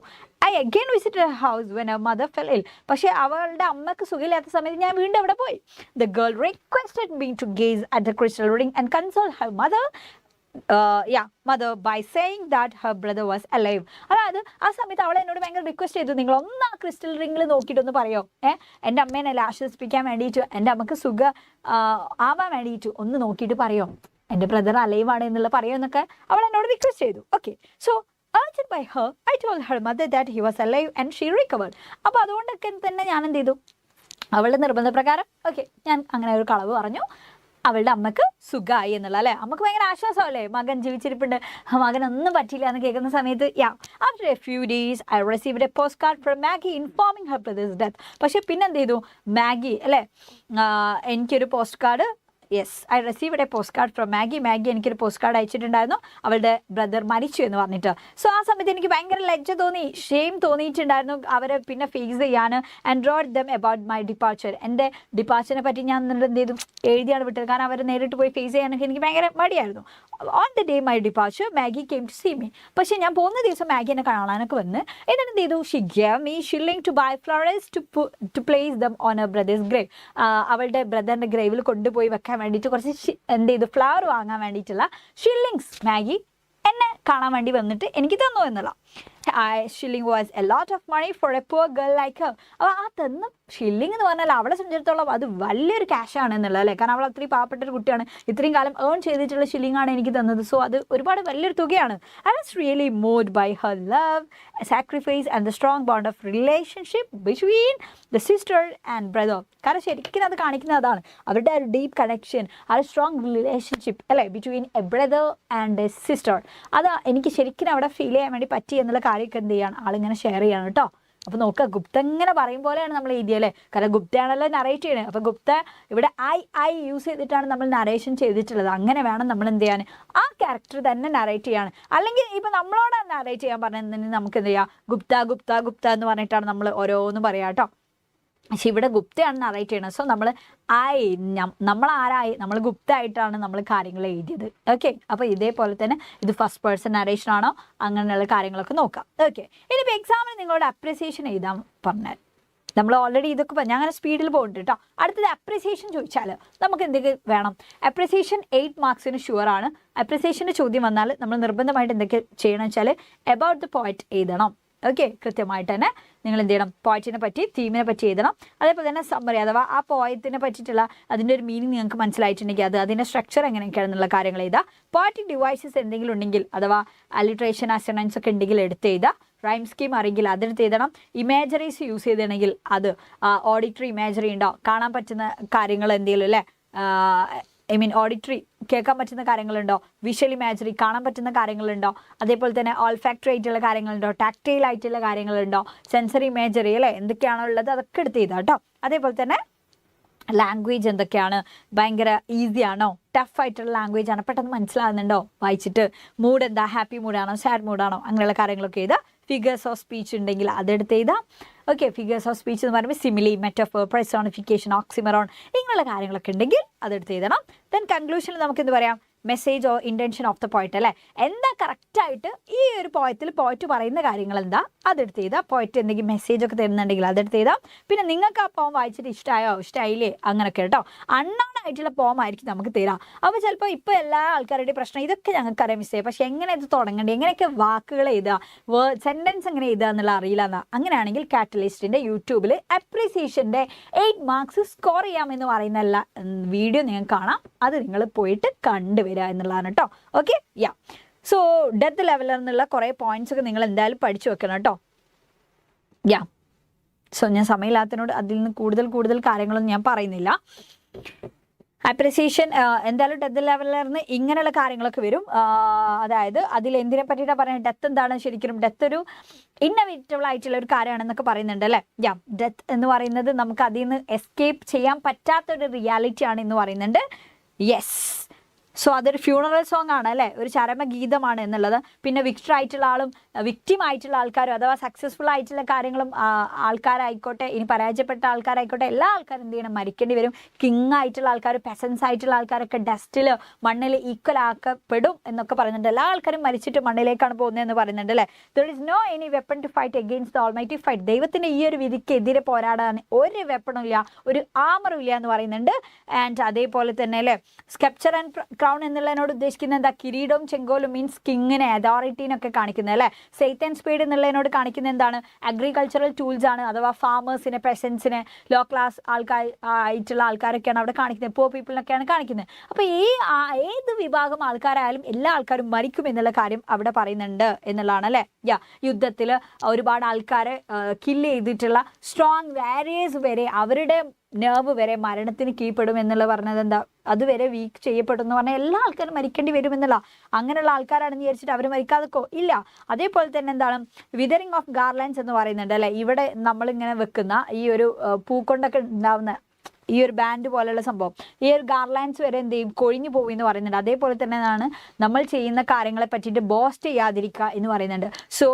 I again visited her house when her mother fell ill. പക്ഷേ അവളുടെ അമ്മക്ക് സുഖമില്ലാത്ത സമയത്ത് ഞാൻ വീണ്ടും അവിടെ പോയി. The girl requested me to gaze at the crystal ring and console her mother by saying that her brother was alive. അതായത് ആ സമയത്ത് അവളെ എന്നോട് ഭയങ്കര റിക്വസ്റ്റ് ചെയ്തു, നിങ്ങൾ ഒന്ന് ആ ക്രിസ്റ്റൽ റിംഗിൽ നോക്കിയിട്ടൊന്ന് പറയോ, എൻ്റെ അമ്മേനെ ആശ്വസിപ്പിക്കാൻ വേണ്ടിയിട്ട്, എൻ്റെ അമ്മക്ക് സുഖം ആവാൻ വേണ്ടിയിട്ട് ഒന്ന് നോക്കിയിട്ട് പറയോ, എൻ്റെ ബ്രദർ അലൈവാണ് എന്നുള്ള പറയോ എന്നൊക്കെ അവൾ എന്നോട് റിക്വസ്റ്റ് ചെയ്തു. Okay, so urged by her, I told her mother that he was alive and she recovered. അപ്പോൾ അതുകൊണ്ടൊക്കെ തന്നെ ഞാൻ എന്ത് ചെയ്തു, അവളുടെ നിർബന്ധപ്രകാരം ഓക്കെ ഞാൻ അങ്ങനെ ഒരു കളവ് പറഞ്ഞു. അവളുടെ അമ്മക്ക് സുഖമായി എന്നുള്ള അല്ലേ, അമ്മക്ക് ഭയങ്കര ആശ്വാസമല്ലേ, മകൻ ജീവിച്ചിരിപ്പുണ്ട്, മകനൊന്നും പറ്റില്ല എന്ന് കേൾക്കുന്ന സമയത്ത്. After A few days I received A post card from Maggi informing Har brothers death. പക്ഷേ പിന്നെ എന്ത് ചെയ്തു, മാഗി അല്ലേ എനിക്കൊരു post card, yes I received A post card from Maggi എനിക്കൊരു പോസ്റ്റ് കാർഡ് അയച്ചിട്ടുണ്ടായിരുന്നു അവളുടെ ബ്രദർ മരിച്ചു എന്ന് പറഞ്ഞിട്ട്. സോ ആ സമയത്ത് എനിക്ക് ഭയങ്കര ലജ്ജ തോന്നി, ഷെയിം തോന്നിയിട്ടുണ്ടായിരുന്നു അവരെ പിന്നെ ഫേസ് ചെയ്യാൻ. And rote dum about my departure. എൻ്റെ ഡിപ്പാർച്ചറിനെ പറ്റി ഞാൻ എന്ത് ചെയ്തു, എഴുതിയാണ് വിട്ടത്. കാരണം അവരെ നേരിട്ട് പോയി ഫേസ് ചെയ്യാനൊക്കെ എനിക്ക് ഭയങ്കര മടിയായിരുന്നു. On the day my departure Maggie came to see me. പക്ഷേ ഞാൻ പോകുന്ന ദിവസം മാഗി എന്നെ കാണാനൊക്കെ വന്ന് എന്നിട്ട് എന്ത് ചെയ്തു, she gave me shilling to buy flowers to place them on a brother's grave. അവളുടെ ബ്രദറിൻ്റെ ഗ്രേവിൽ കൊണ്ടുപോയി വെക്കാൻ വേണ്ടിയിട്ട് കുറച്ച് എന്ത് ചെയ്തു, ഫ്ലവർ വാങ്ങാൻ വേണ്ടിയിട്ടുള്ള ഷില്ലിങ്സ് മാഗി എന്നെ കാണാൻ വേണ്ടി വന്നിട്ട് എനിക്ക് തന്നു എന്നുള്ള. shilling was a lot of money for a poor girl like her. അപ്പോൾ ആ തന്ന ഷില്ലിംഗ് എന്ന് പറഞ്ഞാൽ അവളെ സംബന്ധിച്ചിടത്തോളം അത് വലിയൊരു ക്യാഷാണ് എന്നുള്ളത് അല്ലേ. കാരണം അവൾ അത്രയും പാവപ്പെട്ട ഒരു കുട്ടിയാണ്, ഇത്രയും കാലം ഏൺ ചെയ്തിട്ടുള്ള ഷില്ലിംഗ് ആണ് എനിക്ക് തന്നത്. സോ അത് ഒരുപാട് വലിയൊരു തുകയാണ്. I was really moved by her love, sacrifice and the strong bond of relationship between the sister and brother. കാരണം ശരിക്കും അത് കാണിക്കുന്നത് അതാണ്, അവരുടെ ഒരു ഡീപ്പ് കണക്ഷൻ, ആ ഒരു സ്ട്രോങ് റിലേഷൻഷിപ്പ് അല്ലേ, between A brother and A sister. അത് എനിക്ക് ശരിക്കും അവിടെ ഫീൽ ചെയ്യാൻ വേണ്ടി പറ്റി എന്നുള്ള കാര്യമൊക്കെ എന്ത് ചെയ്യാണ് ആളിങ്ങനെ ഷെയർ ചെയ്യാണ് കേട്ടോ. അപ്പോൾ നോക്കുക, ഗുപ്ത ഇങ്ങനെ പറയും പോലെയാണ് നമ്മൾ എഴുതിയല്ലേ, കാരണം ഗുപ്തയാണല്ലോ നറേറ്റ് ചെയ്യണത്. അപ്പോൾ ഗുപ്ത ഇവിടെ ഐ യൂസ് ചെയ്തിട്ടാണ് നമ്മൾ നറേഷൻ ചെയ്തിട്ടുള്ളത്. അങ്ങനെ വേണം നമ്മൾ എന്ത് ചെയ്യാൻ, ആ ക്യാരക്ടർ തന്നെ നറേറ്റ് ചെയ്യാണ്. അല്ലെങ്കിൽ ഇപ്പം നമ്മളോട് നറേറ്റ് ചെയ്യാൻ പറഞ്ഞിട്ടുണ്ടെങ്കിൽ നമുക്ക് എന്ത് ചെയ്യാം, ഗുപ്ത ഗുപ്ത ഗുപ്ത എന്ന് പറഞ്ഞിട്ടാണ് നമ്മൾ ഓരോന്നും പറയാം കേട്ടോ. പക്ഷെ ഇവിടെ ഗുപ്തയാണ് നറേറ്റ് ചെയ്യണത്. സോ നമ്മൾ ആരായി, നമ്മൾ ഗുപ്ത ആയിട്ടാണ് നമ്മൾ കാര്യങ്ങൾ എഴുതിയത്. ഓക്കെ, അപ്പോൾ ഇതേപോലെ തന്നെ ഇത് ഫസ്റ്റ് പേഴ്സൺ നറേഷൻ ആണോ അങ്ങനെയുള്ള കാര്യങ്ങളൊക്കെ നോക്കാം. ഓക്കെ, ഇനിയിപ്പോൾ എക്സാമിന് നിങ്ങളോട് അപ്രിസിയേഷൻ എഴുതാൻ പറഞ്ഞാൽ നമ്മൾ ഓൾറെഡി ഇതൊക്കെ ഞാൻ അങ്ങനെ സ്പീഡിൽ പോകുന്നുണ്ട് കേട്ടോ. അടുത്തത് അപ്രിസിയേഷൻ ചോദിച്ചാൽ നമുക്ക് എന്തൊക്കെ വേണം? അപ്രിസിയേഷൻ 8 മാർക്സിന് ഷുവറാണ്. അപ്രിസിയേഷൻ്റെ ചോദ്യം വന്നാൽ നമ്മൾ നിർബന്ധമായിട്ട് എന്തൊക്കെ ചെയ്യണം വെച്ചാൽ എബൌട്ട് ദ പോയിറ്റ് എഴുതണം. ഓക്കെ, കൃത്യമായിട്ട് തന്നെ നിങ്ങൾ എന്ത് ചെയ്യണം, പോയിറ്റിനെ പറ്റി, തീമിനെ പറ്റി എഴുതണം. അതേപോലെ തന്നെ സമ്മറി, അഥവാ ആ പോയത്തിനെ പറ്റിയിട്ടുള്ള അതിൻ്റെ ഒരു മീനിങ് നിങ്ങൾക്ക് മനസ്സിലായിട്ടുണ്ടെങ്കിൽ അതിൻ്റെ സ്ട്രക്ചർ എങ്ങനെയൊക്കെയാണെന്നുള്ള കാര്യങ്ങൾ എഴുതുക. പോയറ്റിക് ഡിവൈസസ് എന്തെങ്കിലും ഉണ്ടെങ്കിൽ അഥവാ അലിട്രേഷൻ അസണൻസ് ഒക്കെ ഉണ്ടെങ്കിൽ എടുത്ത് എഴുതുക. റൈം സ്കീം അറിയെങ്കിൽ അതെടുത്ത് എഴുതണം. ഇമേജറീസ് യൂസ് ചെയ്തിട്ടുണ്ടെങ്കിൽ അത് ഓഡിറ്ററി ഇമേജറി ഉണ്ടോ, കാണാൻ പറ്റുന്ന കാര്യങ്ങൾ എന്തെങ്കിലും അല്ലേ, ഓഡിറ്ററി കേൾക്കാൻ പറ്റുന്ന കാര്യങ്ങളുണ്ടോ, വിഷ്വൽ ഇമാജിനറി കാണാൻ പറ്റുന്ന കാര്യങ്ങളുണ്ടോ, അതേപോലെ തന്നെ ഓൾഫാക്ടറി ആയിട്ടുള്ള കാര്യങ്ങളുണ്ടോ, ടാക്ടൈൽ ആയിട്ടുള്ള കാര്യങ്ങളുണ്ടോ, സെൻസറി ഇമേജറി അല്ലേ, എന്തൊക്കെയാണോ ഉള്ളത് അതൊക്കെ എടുത്ത് ചെയ്താൽ കേട്ടോ. അതേപോലെ തന്നെ ലാംഗ്വേജ് എന്തൊക്കെയാണ്, ഭയങ്കര ഈസി ആണോ, ടഫ് ആയിട്ടുള്ള ലാംഗ്വേജ് ആണ്, പെട്ടെന്ന് മനസ്സിലാകുന്നുണ്ടോ വായിച്ചിട്ട്, മൂഡ് എന്താ, ഹാപ്പി മൂഡാണോ സാഡ് മൂഡാണോ, അങ്ങനെയുള്ള കാര്യങ്ങളൊക്കെ ചെയ്താൽ. ഫിഗേഴ്സ് ഓഫ് സ്പീച്ച് ഉണ്ടെങ്കിൽ അതെടുത്ത് ചെയ്താൽ. ഓക്കെ, ഫിഗേഴ്സ് ഓഫ് സ്പീച്ച് എന്ന് പറയുമ്പോൾ സിമിലി, മെറ്റഫോർ, പെർസോണിഫിക്കേഷൻ, ഓക്സിമറോൺ ഇങ്ങനെയുള്ള കാര്യങ്ങളൊക്കെ ഉണ്ടെങ്കിൽ അതെടുത്ത് എഴുതണം. ദെൻ കൺക്ലൂഷനിൽ നമുക്ക് എന്ത് പറയാം, message or intention of the poet അല്ലേ, എന്താ കറക്റ്റായിട്ട് ഈ ഒരു പോയത്തിൽ പോയിറ്റ് പറയുന്ന കാര്യങ്ങൾ എന്താ അതെടുത്ത് ചെയ്താൽ. പോയിറ്റ് എന്തെങ്കിലും മെസ്സേജ് ഒക്കെ തരുന്നുണ്ടെങ്കിൽ അതെടുത്ത് ചെയ്താൽ. പിന്നെ നിങ്ങൾക്ക് ആ പോം വായിച്ചിട്ട് ഇഷ്ടമായോ ഇഷ്ടമായില്ലേ അങ്ങനെയൊക്കെ കേട്ടോ. അണ്ണോൺ ആയിട്ടുള്ള പോം ആയിരിക്കും നമുക്ക് തരാം. അപ്പോൾ ചിലപ്പോൾ ഇപ്പോൾ എല്ലാ ആൾക്കാരുടെയും പ്രശ്നം ഇതൊക്കെ ഞങ്ങൾക്കറിയാം മിസ്സേ, പക്ഷേ എങ്ങനെ ഇത് തുടങ്ങേണ്ടത്, എങ്ങനെയൊക്കെ വാക്കുകൾ എഴുതുക, സെൻറ്റൻസ് എങ്ങനെ എഴുതുക എന്നുള്ള അറിയില്ല എന്നാ. അങ്ങനെയാണെങ്കിൽ കാറ്റലിസ്റ്റിൻ്റെ യൂട്യൂബിൽ അപ്രീസിയേഷൻ്റെ 8 മാർക്സ് സ്കോർ ചെയ്യാമെന്ന് പറയുന്ന എല്ലാ വീഡിയോ നിങ്ങൾക്ക് കാണാം. അത് നിങ്ങൾ പോയിട്ട് കണ്ടുവരിക എന്നുള്ളതാണ് കേട്ടോ. ഓക്കെ, യാ. സോ ഡെത്ത് ലെവലിൽ നിന്നുള്ള കുറേ പോയിന്റ്സ് ഒക്കെ നിങ്ങൾ എന്തായാലും പഠിച്ചു വെക്കണം കേട്ടോ. യാ, സോ ഞാൻ സമയമില്ലാത്തതിനോട് അതിൽ നിന്ന് കൂടുതൽ കാര്യങ്ങളൊന്നും ഞാൻ പറയുന്നില്ല. അപ്രിസിയേഷൻ എന്തായാലും ഡെത്ത് ലെവലിൽ നിന്ന് ഇങ്ങനെയുള്ള കാര്യങ്ങളൊക്കെ വരും. അതായത് അതിൽ എന്തിനെ പറ്റിയിട്ടാണ് പറയുന്നത്, ഡെത്ത് എന്താണ്, ശരിക്കും ഡെത്ത് ഒരു ഇന്നവിറ്റബിൾ ആയിട്ടുള്ള ഒരു കാര്യമാണെന്നൊക്കെ പറയുന്നുണ്ട് അല്ലേ. യാ, ഡെത്ത് എന്ന് പറയുന്നത് നമുക്ക് അതിൽ നിന്ന് എസ്കേപ്പ് ചെയ്യാൻ പറ്റാത്തൊരു റിയാലിറ്റി ആണ് എന്ന് പറയുന്നുണ്ട്. യെസ്, സോ അതൊരു ഫ്യൂണറൽ സോങ് ആണ് അല്ലേ, ഒരു ചരമഗീതമാണ് എന്നുള്ളത്. പിന്നെ വിക്ടർ ആയിട്ടുള്ള ആളും വിക്ടിം ആയിട്ടുള്ള ആൾക്കാരും അഥവാ സക്സസ്ഫുൾ ആയിട്ടുള്ള കാര്യങ്ങളും ആൾക്കാരായിക്കോട്ടെ, ഇനി പരാജയപ്പെട്ട ആൾക്കാരായിക്കോട്ടെ, എല്ലാ ആൾക്കാരും എന്ത് ചെയ്യണം, മരിക്കേണ്ടി വരും. കിങ് ആയിട്ടുള്ള ആൾക്കാർ, പെസൻസ് ആയിട്ടുള്ള ആൾക്കാരൊക്കെ ഡസ്റ്റിൽ മണ്ണിൽ ഈക്വൽ ആക്കപ്പെടും എന്നൊക്കെ പറയുന്നുണ്ട്. എല്ലാ ആൾക്കാരും മരിച്ചിട്ട് മണ്ണിലേക്കാണ് പോകുന്നതെന്ന് പറയുന്നുണ്ട് അല്ലേ. There is no any weapon to fight against the almighty fight. ദൈവത്തിൻ്റെ ഈ ഒരു വിധിക്ക് എതിരെ പോരാടാൻ ഒരു വെപ്പണും ഇല്ല, ഒരു ആമറും ഇല്ല എന്ന് പറയുന്നുണ്ട്. ആൻഡ് അതേപോലെ തന്നെ അല്ലേ, സ്കെപ്ചർ ആൻഡ് ക്രൗൺ എന്നുള്ളതിനോട് ഉദ്ദേശിക്കുന്നത് എന്താ, കിരീടവും ചെങ്കോലും മീൻസ് കിങ്ങിനെ, അതോറിറ്റീനൊക്കെ കാണിക്കുന്നത് അല്ലേ. സെയ്ത്ത് ആൻഡ് സ്പീഡ് എന്നുള്ളതിനോട് കാണിക്കുന്നത് എന്താണ്, അഗ്രികൾച്ചറൽ ടൂൾസ് ആണ്, അഥവാ ഫാമേഴ്സിനെ, പെസൻസിനെ, ലോ ക്ലാസ് ആയിട്ടുള്ള ആൾക്കാരൊക്കെയാണ് അവിടെ കാണിക്കുന്നത്, പൂർ പീപ്പിളിനൊക്കെയാണ് കാണിക്കുന്നത്. അപ്പോൾ ഏത് വിഭാഗം ആൾക്കാരായാലും എല്ലാ ആൾക്കാരും മരിക്കും എന്നുള്ള കാര്യം അവിടെ പറയുന്നുണ്ട് എന്നുള്ളതാണ് അല്ലേ. യുദ്ധത്തിൽ ഒരുപാട് ആൾക്കാരെ കില്ല് ചെയ്തിട്ടുള്ള സ്ട്രോങ് വാരിയേഴ്സ് വരെ അവരുടെ നെർവ് വരെ മരണത്തിന് കീഴ്പ്പെടും എന്നുള്ള പറഞ്ഞത് എന്താ, അതുവരെ വീക്ക് ചെയ്യപ്പെടും എന്ന് പറഞ്ഞാൽ എല്ലാ ആൾക്കാരും മരിക്കേണ്ടി വരും എന്നുള്ള. അങ്ങനെയുള്ള ആൾക്കാരാണെന്ന് വിചാരിച്ചിട്ട് അവർ മരിക്കാതെക്കോ ഇല്ല. അതേപോലെ തന്നെ എന്താണ്, വിതറിങ് ഓഫ് ഗാർലാൻഡ്സ് എന്ന് പറയുന്നുണ്ട് അല്ലേ. ഇവിടെ നമ്മളിങ്ങനെ വെക്കുന്ന ഈ ഒരു പൂക്കൊണ്ടൊക്കെ ഉണ്ടാവുന്ന ഈ ഒരു ബാൻഡ് പോലെയുള്ള സംഭവം, ഈ ഒരു ഗാർലാൻഡ്സ് വരെ എന്ത് ചെയ്യും, കൊഴിഞ്ഞു പോകും എന്ന് പറയുന്നുണ്ട്. അതേപോലെ തന്നെയാണ് നമ്മൾ ചെയ്യുന്ന കാര്യങ്ങളെ പറ്റിയിട്ട് ബോസ്റ്റ് ചെയ്യാതിരിക്കുക എന്ന് പറയുന്നുണ്ട്. സോ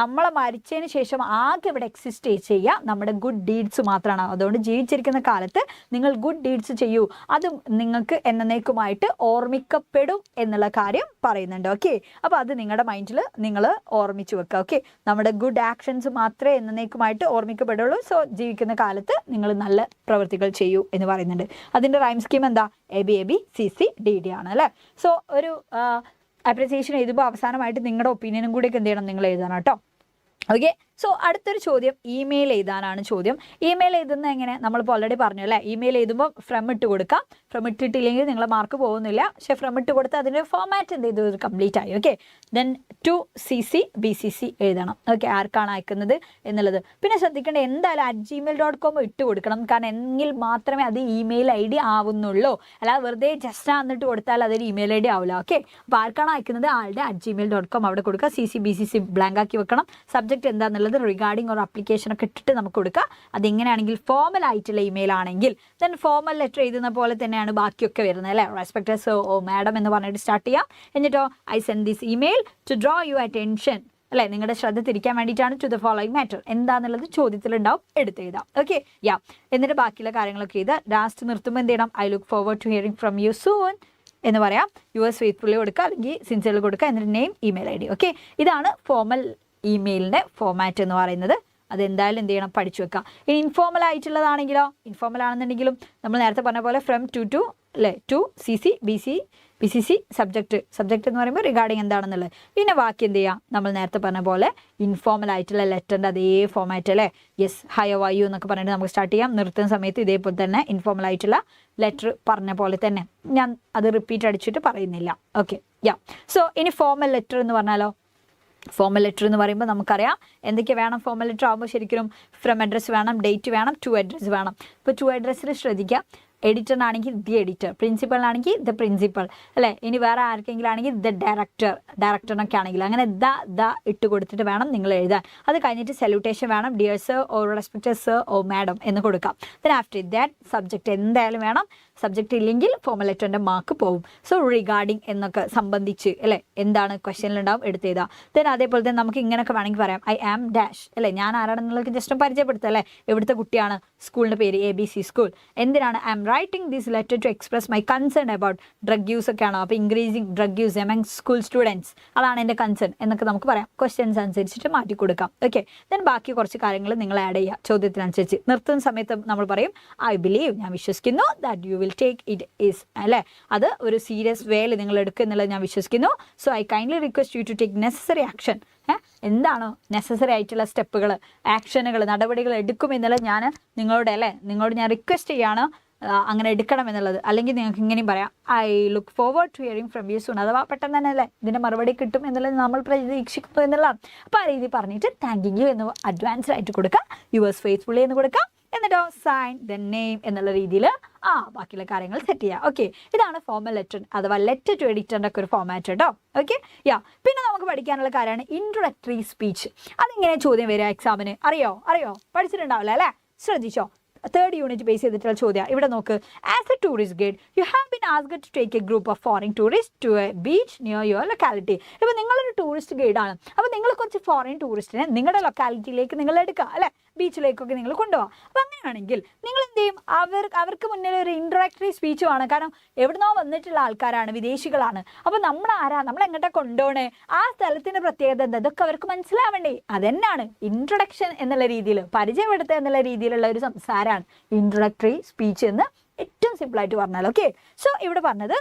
നമ്മളെ മരിച്ചതിന് ശേഷം ആകെ ഇവിടെ എക്സിസ്റ്റ് ചെയ്യുക നമ്മുടെ ഗുഡ് ഡീഡ്സ് മാത്രമാണ്. അതുകൊണ്ട് ജീവിച്ചിരിക്കുന്ന കാലത്ത് നിങ്ങൾ ഗുഡ് ഡീഡ്സ് ചെയ്യൂ, അതും നിങ്ങൾക്ക് എന്നേക്കുമായിട്ട് ഓർമ്മിക്കപ്പെടും എന്നുള്ള കാര്യം പറയുന്നുണ്ട്. ഓക്കെ, അപ്പോൾ അത് നിങ്ങളുടെ മൈൻഡിൽ നിങ്ങൾ ഓർമ്മിച്ച് വെക്കുക. ഓക്കെ, നമ്മുടെ ഗുഡ് ആക്ഷൻസ് മാത്രമേ എന്നേക്കുമായിട്ട് ഓർമ്മിക്കപ്പെടുള്ളൂ. സോ ജീവിക്കുന്ന കാലത്ത് നിങ്ങൾ നല്ല പ്രവൃത്തികൾ ചെയ്യൂ എന്ന് പറയുന്നുണ്ട്. അതിൻ്റെ റൈം സ്കീം എന്താ, ABAB CC DD ആണ് അല്ലേ. സോ ഒരു അപ്രിസിയേഷൻ എഴുതുമ്പോൾ അവസാനമായിട്ട് നിങ്ങളുടെ ഒപ്പീനിയനും കൂടിയൊക്കെ എന്ത് ചെയ്യണം, നിങ്ങൾ എഴുതണം കേട്ടോ. ഓക്കെ. സോ അടുത്തൊരു ചോദ്യം ഇമെയിൽ എഴുതാനാണ് ചോദ്യം. ഇമെയിൽ എഴുതുന്നത് എങ്ങനെ, നമ്മളിപ്പോൾ ഓൾറെഡി പറഞ്ഞു അല്ലേ. ഇമെയിൽ എഴുതുമ്പോൾ ഫ്രം ഇട്ട് കൊടുക്കാം. ഫ്രം ഇട്ടിട്ടില്ലെങ്കിൽ നിങ്ങളെ മാർക്ക് പോകുന്നില്ല. പക്ഷേ ഫ്രം ഇട്ട് കൊടുത്ത് അതിൻ്റെ ഫോമാറ്റ് എന്ത് ചെയ്തു, കംപ്ലീറ്റ് ആയി. Okay. Then to CC BCC എഴുതണം. ഓക്കെ, ആർക്കാണ് അയക്കുന്നത് എന്നുള്ളത്. പിന്നെ ശ്രദ്ധിക്കേണ്ട, എന്തായാലും @gmail.com ഇട്ട് കൊടുക്കണം. കാരണം എങ്കിൽ മാത്രമേ അത് ഇമെയിൽ ID ആവുന്നുള്ളൂ. അല്ലാതെ വെറുതെ ജസ്റ്റ് എന്നിട്ട് കൊടുത്താൽ അതൊരു ഇമെയിൽ ID ആവില്ല. ഓക്കെ. അപ്പോൾ ആർക്കാണ് അയക്കുന്നത്, ആളുടെ @gmail.com അവിടെ കൊടുക്കുക. CC BCC ബ്ലാങ്ക് ആക്കി വെക്കണം. സബ്ജക്റ്റ് എന്താണെന്നുള്ളത് റിഗാർഡിംഗ് ഒരു അപ്ലിക്കേഷൻ ഒക്കെ ഇട്ടിട്ട് നമുക്ക് കൊടുക്കുക. അതെങ്ങനെയാണെങ്കിൽ ഫോമൽ ആയിട്ടുള്ള ഇമെയിൽ ആണെങ്കിൽ ദെൻ ഫോമൽ ലെറ്റർ എഴുതുന്ന പോലെ തന്നെയാണ് ബാക്കിയൊക്കെ വരുന്നത് അല്ലേ. റെസ്പെക്ടഡ് സർ ഓ മാഡം എന്ന് പറഞ്ഞിട്ട് സ്റ്റാർട്ട് ചെയ്യാം. എന്നിട്ടോ I send this email to draw you attention അല്ലേ, നിങ്ങളുടെ ശ്രദ്ധ തിരിക്കാൻ വേണ്ടിയിട്ടാണ് ടു ദ ഫോളോയിങ് മാറ്റർ. എന്താണെന്നുള്ളത് ചോദ്യത്തിലുണ്ടാവും, എടുത്തെഴുതാം. ഓക്കെ. യാ, എന്നിട്ട് ബാക്കിയുള്ള കാര്യങ്ങളൊക്കെ ചെയ്ത് ലാസ്റ്റ് നിർത്തുമ്പോൾ എന്ത് ചെയ്യണം, I look forward to hearing from you soon എന്ന് പറയാം. യുവേഴ്സ് ഫെയ്ത്ത്ഫുള്ളി കൊടുക്കുക, അല്ലെങ്കിൽ സിൻസിയർലി കൊടുക്കുക. എന്നിട്ട് നെയിം, ഇമെയിൽ ID. ഓക്കെ. ഇതാണ് ഫോമൽ ഇമെയിലിൻ്റെ ഫോമാറ്റ് എന്ന് പറയുന്നത്. അതെന്തായാലും എന്ത് ചെയ്യണം, പഠിച്ചു വെക്കാം. ഇനി ഇൻഫോർമൽ ആയിട്ടുള്ളതാണെങ്കിലോ, ഇൻഫോർമൽ ആണെന്നുണ്ടെങ്കിലും നമ്മൾ നേരത്തെ പറഞ്ഞ പോലെ ഫ്രം ടു അല്ലേ, ടു CC BCC സബ്ജക്റ്റ് എന്ന് പറയുമ്പോൾ റിഗാർഡിങ് എന്താണെന്നുള്ളത്. പിന്നെ ബാക്കി എന്ത് ചെയ്യാം, നമ്മൾ നേരത്തെ പറഞ്ഞ പോലെ ഇൻഫോർമൽ ആയിട്ടുള്ള ലെറ്ററിൻ്റെ അതേ ഫോമാറ്റ് അല്ലേ. യെസ്, ഹയോ വയ്യോ എന്നൊക്കെ പറഞ്ഞിട്ട് നമുക്ക് സ്റ്റാർട്ട് ചെയ്യാം. നിർത്തുന്ന സമയത്ത് ഇതേപോലെ തന്നെ ഇൻഫോർമൽ ആയിട്ടുള്ള ലെറ്റർ പറഞ്ഞ പോലെ തന്നെ. ഞാൻ അത് റിപ്പീറ്റ് അടിച്ചിട്ട് പറയുന്നില്ല. ഓക്കെ. യാ. സോ ഇനി ഫോമൽ ലെറ്റർ എന്ന് പറഞ്ഞാലോ, ഫോമൽ ലെറ്റർ എന്ന് പറയുമ്പോൾ നമുക്കറിയാം എന്തൊക്കെ വേണം. ഫോമൽ ലെറ്റർ ആകുമ്പോൾ ശരിക്കും ഫ്രം അഡ്രസ്സ് വേണം, ഡേറ്റ് വേണം, ടു അഡ്രസ്സ് വേണം. ഇപ്പോൾ ടു അഡ്രസ്സിൽ ശ്രദ്ധിക്കുക, എഡിറ്ററിനാണെങ്കിൽ ദി എഡിറ്റർ, പ്രിൻസിപ്പളിനാണെങ്കിൽ ദ പ്രിൻസിപ്പൾ അല്ലേ. ഇനി വേറെ ആർക്കെങ്കിലും ആണെങ്കിൽ ദ ഡയറക്ടറിനൊക്കെ ആണെങ്കിൽ അങ്ങനെ ദ ഇട്ട് കൊടുത്തിട്ട് വേണം നിങ്ങൾ എഴുതാൻ. അത് കഴിഞ്ഞിട്ട് സല്യൂട്ടേഷൻ വേണം, dear sir or respected sir or madam എന്ന് കൊടുക്കാം. ദെൻ ആഫ്റ്റർ ദാറ്റ് സബ്ജക്റ്റ് എന്തായാലും വേണം. സബ്ജക്റ്റ് ഇല്ലെങ്കിൽ ഫോമൽ ലെറ്ററിൻ്റെ മാർക്ക് പോകും. സോ റിഗാർഡിങ് എന്നൊക്കെ സംബന്ധിച്ച് അല്ലേ എന്താണ് ക്വസ്റ്റ്യനിലുണ്ടാവും, എടുത്തെഴുതാം. ദെൻ അതേപോലെ തന്നെ നമുക്ക് ഇങ്ങനെയൊക്കെ വേണമെങ്കിൽ പറയാം, ഐ ആം ഡാഷ് അല്ലേ, ഞാൻ ആരാണെന്നുള്ളത് ജസ്റ്റ് പരിചയപ്പെടുത്തുക അല്ലേ. എവിടുത്തെ കുട്ടിയാണ്, സ്കൂളിൻ്റെ പേര് ABC സ്കൂൾ. എന്തിനാണ്, I am writing this letter to express my concern about drug use ഒക്കെ ആണോ, അപ്പോൾ increasing drug use among school students, അതാണ് എൻ്റെ കൺസേൺ എന്നൊക്കെ നമുക്ക് പറയാം. ക്വസ്റ്റ്യൻസ് അനുസരിച്ചിട്ട് മാറ്റി കൊടുക്കാം. ഓക്കെ. ദെൻ ബാക്കി കുറച്ച് കാര്യങ്ങൾ നിങ്ങൾ ആഡ് ചെയ്യുക ചോദ്യത്തിനനുസരിച്ച്. നിർത്തുന്ന സമയത്ത് നമ്മൾ പറയും, ഐ ബിലീവ്, ഞാൻ വിശ്വസിക്കുന്നു, that you will take it is അല്ലേ, അത് ഒരു സീരിയസ് വേയിൽ നിങ്ങൾ എടുക്കും എന്നുള്ളത് ഞാൻ വിശ്വസിക്കുന്നു. So I kindly request you to take necessary action. എന്താണോ നെസസറി ആയിട്ടുള്ള സ്റ്റെപ്പുകൾ, ആക്ഷനുകൾ, നടപടികൾ എടുക്കുമെന്നുള്ളത് ഞാൻ നിങ്ങളോട് ഞാൻ റിക്വസ്റ്റ് ചെയ്യാണ് അങ്ങനെ എടുക്കണം എന്നുള്ളത്. അല്ലെങ്കിൽ നിങ്ങൾക്ക് ഇങ്ങനെയും പറയാം, I look forward to hearing from you soon. അഥവാ പെട്ടെന്ന് തന്നെ അല്ലേ ഇതിൻ്റെ മറുപടി കിട്ടും എന്നുള്ളത് നമ്മൾ പ്രതീക്ഷിക്കുന്നു എന്നുള്ളതാണ്. അപ്പോൾ ആ രീതി പറഞ്ഞിട്ട് താങ്കിങ് യു എന്ന് അഡ്വാൻസ്ഡ് ആയിട്ട് കൊടുക്കാം, യുവേഴ്സ് ഫെയ്ത്ത്ഫുള്ളി എന്ന് കൊടുക്കാം. എന്നിട്ടോ സൈൻ ദ നെയിം എന്നുള്ള രീതിയിൽ ബാക്കിയുള്ള കാര്യങ്ങൾ സെറ്റ് ചെയ്യാം. ഓക്കെ. ഇതാണ് ഫോമൽ ലെറ്റർ അഥവാ ലെറ്റർ ടു എഡിറ്ററിൻ്റെ ഒക്കെ ഒരു ഫോമാറ്റ് കേട്ടോ. ഓക്കെ. യാ. പിന്നെ നമുക്ക് പഠിക്കാനുള്ള കാര്യമാണ് ഇൻട്രൊഡക്ടറി സ്പീച്ച്. അതെങ്ങനെ ചോദ്യം വരിക എക്സാമിന്, അറിയോ പഠിച്ചിട്ടുണ്ടാവില്ല അല്ലേ. ശ്രദ്ധിച്ചോ, തേർഡ് യൂണിറ്റ് ബേസ് ചെയ്തിട്ടുള്ള ചോദ്യം. ഇവിടെ നോക്ക്, as a tourist guide you have been asked to take a group of foreign tourist to a beach near your locality. ഇപ്പോൾ നിങ്ങളൊരു ടൂറിസ്റ്റ് ഗൈഡാണ്. അപ്പോൾ നിങ്ങൾ കുറച്ച് ഫോറിൻ ടൂറിസ്റ്റിനെ നിങ്ങളുടെ ലൊക്കാലിറ്റിയിലേക്ക് നിങ്ങൾ എടുക്കുക അല്ലേ, ബീച്ചിലേക്കൊക്കെ നിങ്ങൾ കൊണ്ടുപോകാം. അപ്പോൾ അങ്ങനെയാണെങ്കിൽ നിങ്ങൾ എന്ത് ചെയ്യും, അവർക്ക് മുന്നിൽ ഒരു ഇൻട്രൊഡക്ടറി സ്പീച്ച് വേണം. കാരണം എവിടുന്നോ വന്നിട്ടുള്ള ആൾക്കാരാണ്, വിദേശികളാണ്. അപ്പോൾ നമ്മൾ എങ്ങോട്ടാണ് കൊണ്ടുപോകണേ, ആ സ്ഥലത്തിൻ്റെ പ്രത്യേകത എന്താ, ഇതൊക്കെ അവർക്ക് മനസ്സിലാവേണ്ടേ. അതെന്നാണ് ഇൻട്രൊഡക്ഷൻ എന്നുള്ള രീതിയിൽ, പരിചയപ്പെടുത്തുക എന്നുള്ള രീതിയിലുള്ള ഒരു സംസാരമാണ് ഇൻട്രൊഡക്ടറി സ്പീച്ച് എന്ന് ഏറ്റവും സിമ്പിളായിട്ട് പറഞ്ഞാൽ. ഓക്കെ. സോ ഇവിടെ പറഞ്ഞത്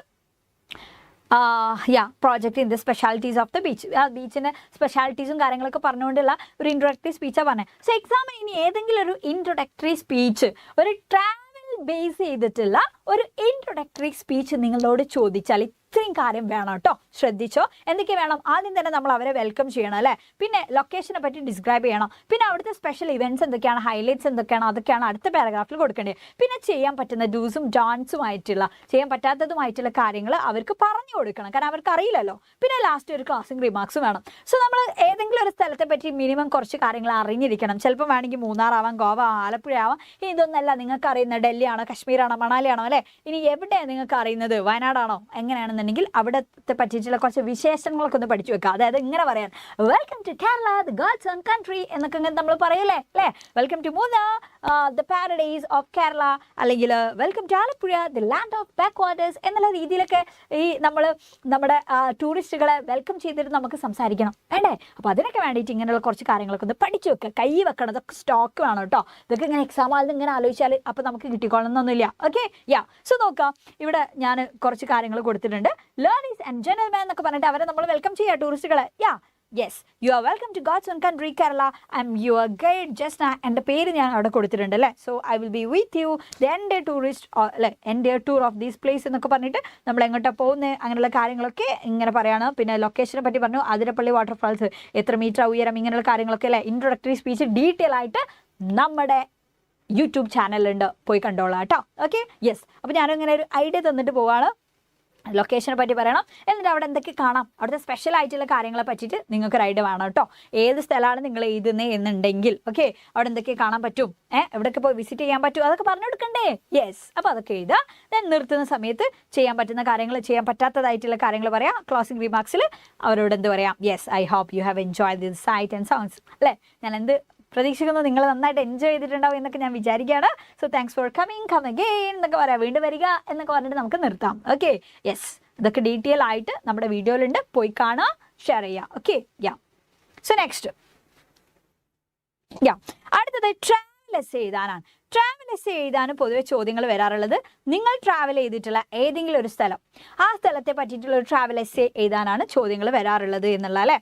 project in the specialities of the beach. ആ ബീച്ചിൻ്റെ സ്പെഷ്യാലിറ്റീസും കാര്യങ്ങളൊക്കെ പറഞ്ഞുകൊണ്ടുള്ള ഒരു ഇൻട്രൊഡക്ടറി സ്പീച്ചാണ് പറഞ്ഞത്. സോ എക്സാമിന് ഇനി ഏതെങ്കിലും ഒരു ഇൻട്രൊഡക്ടറി സ്പീച്ച്, ഒരു ട്രാവൽ ബേസ് ചെയ്തിട്ടുള്ള ഒരു ഇൻട്രൊഡക്ടറി സ്പീച്ച് നിങ്ങളോട് ചോദിച്ചാൽ ഇത്രയും കാര്യം വേണം കേട്ടോ. ശ്രദ്ധിച്ചോ, എന്തൊക്കെ വേണം. ആദ്യം തന്നെ നമ്മൾ അവരെ വെൽക്കം ചെയ്യണം അല്ലേ. പിന്നെ ലൊക്കേഷനെ പറ്റി ഡിസ്ക്രൈബ് ചെയ്യണം. പിന്നെ അവിടുത്തെ സ്പെഷ്യൽ ഇവൻറ്റ്സ് എന്തൊക്കെയാണ്, ഹൈലൈറ്റ്സ് എന്തൊക്കെയാണ്, അതൊക്കെയാണ് അടുത്ത പാരഗ്രാഫിൽ കൊടുക്കേണ്ടത്. പിന്നെ ചെയ്യാൻ പറ്റുന്ന ഡൂസും ഡോൺസുമായിട്ടുള്ള, ചെയ്യാൻ പറ്റാത്തതുമായിട്ടുള്ള കാര്യങ്ങൾ അവർക്ക് പറഞ്ഞു കൊടുക്കണം. കാരണം അവർക്ക് അറിയില്ലല്ലോ. പിന്നെ ലാസ്റ്റ് ഒരു ക്ലാസിംഗ് റിമാർക്സും വേണം. സോ നമ്മൾ ഏതെങ്കിലും ഒരു സ്ഥലത്തെ പറ്റി മിനിമം കുറച്ച് കാര്യങ്ങൾ അറിഞ്ഞിരിക്കണം. ചിലപ്പോൾ വേണമെങ്കിൽ മൂന്നാറാവാം, ഗോവ, ആലപ്പുഴ ആവാം. ഇനി ഇതൊന്നല്ല നിങ്ങൾക്ക് അറിയുന്നത് ഡൽഹിയാണോ, കശ്മീരാണോ, മണാലിയാണോ അല്ലേ. ഇനി എവിടെയാണ് നിങ്ങൾക്ക് അറിയുന്നത്, വയനാടാണോ, എങ്ങനെയാണെന്ന് അവിടത്തെ പറ്റിയിട്ടുള്ള കുറച്ച് വിശേഷങ്ങളൊക്കെ ഒന്ന് പഠിച്ചു വെക്കുക. അതായത് ഇങ്ങനെ പറയാൻ, welcome to Kerala the God's own country എന്നൊക്കെ നമ്മൾ പറയല്ലേ അല്ലേ. Welcome to Munnar the paradise of Kerala, അല്ലെങ്കിൽ welcome to Alappuzha the land of back waters എന്നുള്ള രീതിയിലൊക്കെ ഈ നമ്മുടെ ടൂറിസ്റ്റുകളെ വെൽക്കം ചെയ്തിട്ട് നമുക്ക് സംസാരിക്കണം വേണ്ടേ. അപ്പോൾ അതിനൊക്കെ വേണ്ടിയിട്ട് ഇങ്ങനെയുള്ള കുറച്ച് കാര്യങ്ങളൊക്കെ ഒന്ന് പഠിച്ചു വെക്കുക, കൈ വെക്കണം. ഇതൊക്കെ സ്റ്റോക്ക് വേണം കേട്ടോ. ഇതൊക്കെ ഇങ്ങനെ എക്സാം ആണെന്ന് ഇങ്ങനെ ആലോചിച്ചാൽ അപ്പോൾ നമുക്ക് കിട്ടിക്കൊള്ളണമെന്നൊന്നുമില്ല. ഓക്കെ. സോ നോക്കാം, ഇവിടെ ഞാൻ കുറച്ച് കാര്യങ്ങൾ കൊടുത്തിട്ടുണ്ട്. ലേഡീസ് ആൻഡ് ജെന്റിൽമെൻ എന്നൊക്കെ പറഞ്ഞിട്ട് അവരെ നമ്മൾ വെൽക്കം ചെയ്യുക ടൂറിസ്റ്റുകളെ. Yes, you are welcome to God's own country Kerala. I am your guide Jasna. എൻ്റെ പേര് ഞാൻ അവിടെ കൊടുത്തിട്ടുണ്ട് അല്ലേ. So I will be with you the എൻ്റെ ടൂറിസ്റ്റ് അല്ലെ എൻ്റെ ടൂർ ഓഫ് ദീസ് പ്ലേസ് എന്നൊക്കെ പറഞ്ഞിട്ട് നമ്മൾ എങ്ങോട്ടാണ് പോകുന്നത് അങ്ങനെയുള്ള കാര്യങ്ങളൊക്കെ ഇങ്ങനെ പറയാണ്. പിന്നെ ലൊക്കേഷനെ പറ്റി പറഞ്ഞു, അതിരപ്പള്ളി വാട്ടർഫാൾസ് എത്ര മീറ്റർ ഉയരം, ഇങ്ങനെയുള്ള കാര്യങ്ങളൊക്കെ അല്ലേ. ഇൻട്രൊഡക്ടറി സ്പീച്ച് ഡീറ്റെയിൽ ആയിട്ട് നമ്മുടെ യൂട്യൂബ് ചാനലുണ്ട്, പോയി കണ്ടോളാം കേട്ടോ. Okay, yes. അപ്പോൾ ഞാനും ഇങ്ങനെ ഒരു ഐഡിയ തന്നിട്ട് പോവാണ്. ലൊക്കേഷനെ പറ്റി പറയണം, എന്നിട്ട് അവിടെ എന്തൊക്കെ കാണാം, അവിടുത്തെ സ്പെഷ്യൽ ആയിട്ടുള്ള കാര്യങ്ങളെ പറ്റിയിട്ട് നിങ്ങൾക്കൊരു ഐഡിയ വേണം കേട്ടോ. ഏത് സ്ഥലമാണ് നിങ്ങൾ എഴുതുന്നത് എന്നുണ്ടെങ്കിൽ ഓക്കെ, അവിടെ എന്തൊക്കെ കാണാൻ പറ്റും, എവിടെയൊക്കെ പോയി വിസിറ്റ് ചെയ്യാൻ പറ്റും, അതൊക്കെ പറഞ്ഞു കൊടുക്കണ്ടേ. യെസ്, അപ്പോൾ അതൊക്കെ എഴുതുക. ദെൻ നിർത്തുന്ന സമയത്ത് ചെയ്യാൻ പറ്റുന്ന കാര്യങ്ങൾ, ചെയ്യാൻ പറ്റാത്തതായിട്ടുള്ള കാര്യങ്ങൾ പറയാം. ക്ലോസിംഗ് റിമാർക്സിൽ അവരോട് എന്ത് പറയാം, yes I hope you have enjoy this site and sounds അല്ലേ. ഞാൻ എന്ത് പ്രതീക്ഷിക്കുന്നു, നിങ്ങൾ നന്നായിട്ട് എൻജോയ് ചെയ്തിട്ടുണ്ടാവും എന്നൊക്കെ ഞാൻ വിചാരിക്കുകയാണ്. So thanks for coming, come again എന്നൊക്കെ പറയാം, വീണ്ടും വരിക എന്നൊക്കെ പറഞ്ഞിട്ട് നമുക്ക് നിർത്താം. Okay, yes. ഇതൊക്കെ ഡീറ്റെയിൽ ആയിട്ട് നമ്മുടെ വീഡിയോയിലുണ്ട്, പോയി കാണുക, ഷെയർ ചെയ്യുക. ഓക്കെ, സോ നെക്സ്റ്റ് അടുത്തത് ട്രാവൽ എസ്സേ എഴുതാനാണ്. ട്രാവൽ എസ്സേ എഴുതാനും പൊതുവെ ചോദ്യങ്ങൾ വരാറുള്ളത് നിങ്ങൾ ട്രാവൽ ചെയ്തിട്ടുള്ള ഏതെങ്കിലും ഒരു സ്ഥലം, ആ സ്ഥലത്തെ പറ്റിയിട്ടുള്ള ഒരു ട്രാവൽ എസ്സേ എഴുതാനാണ് ചോദ്യങ്ങൾ വരാറുള്ളത് എന്നുള്ള അല്ലേ.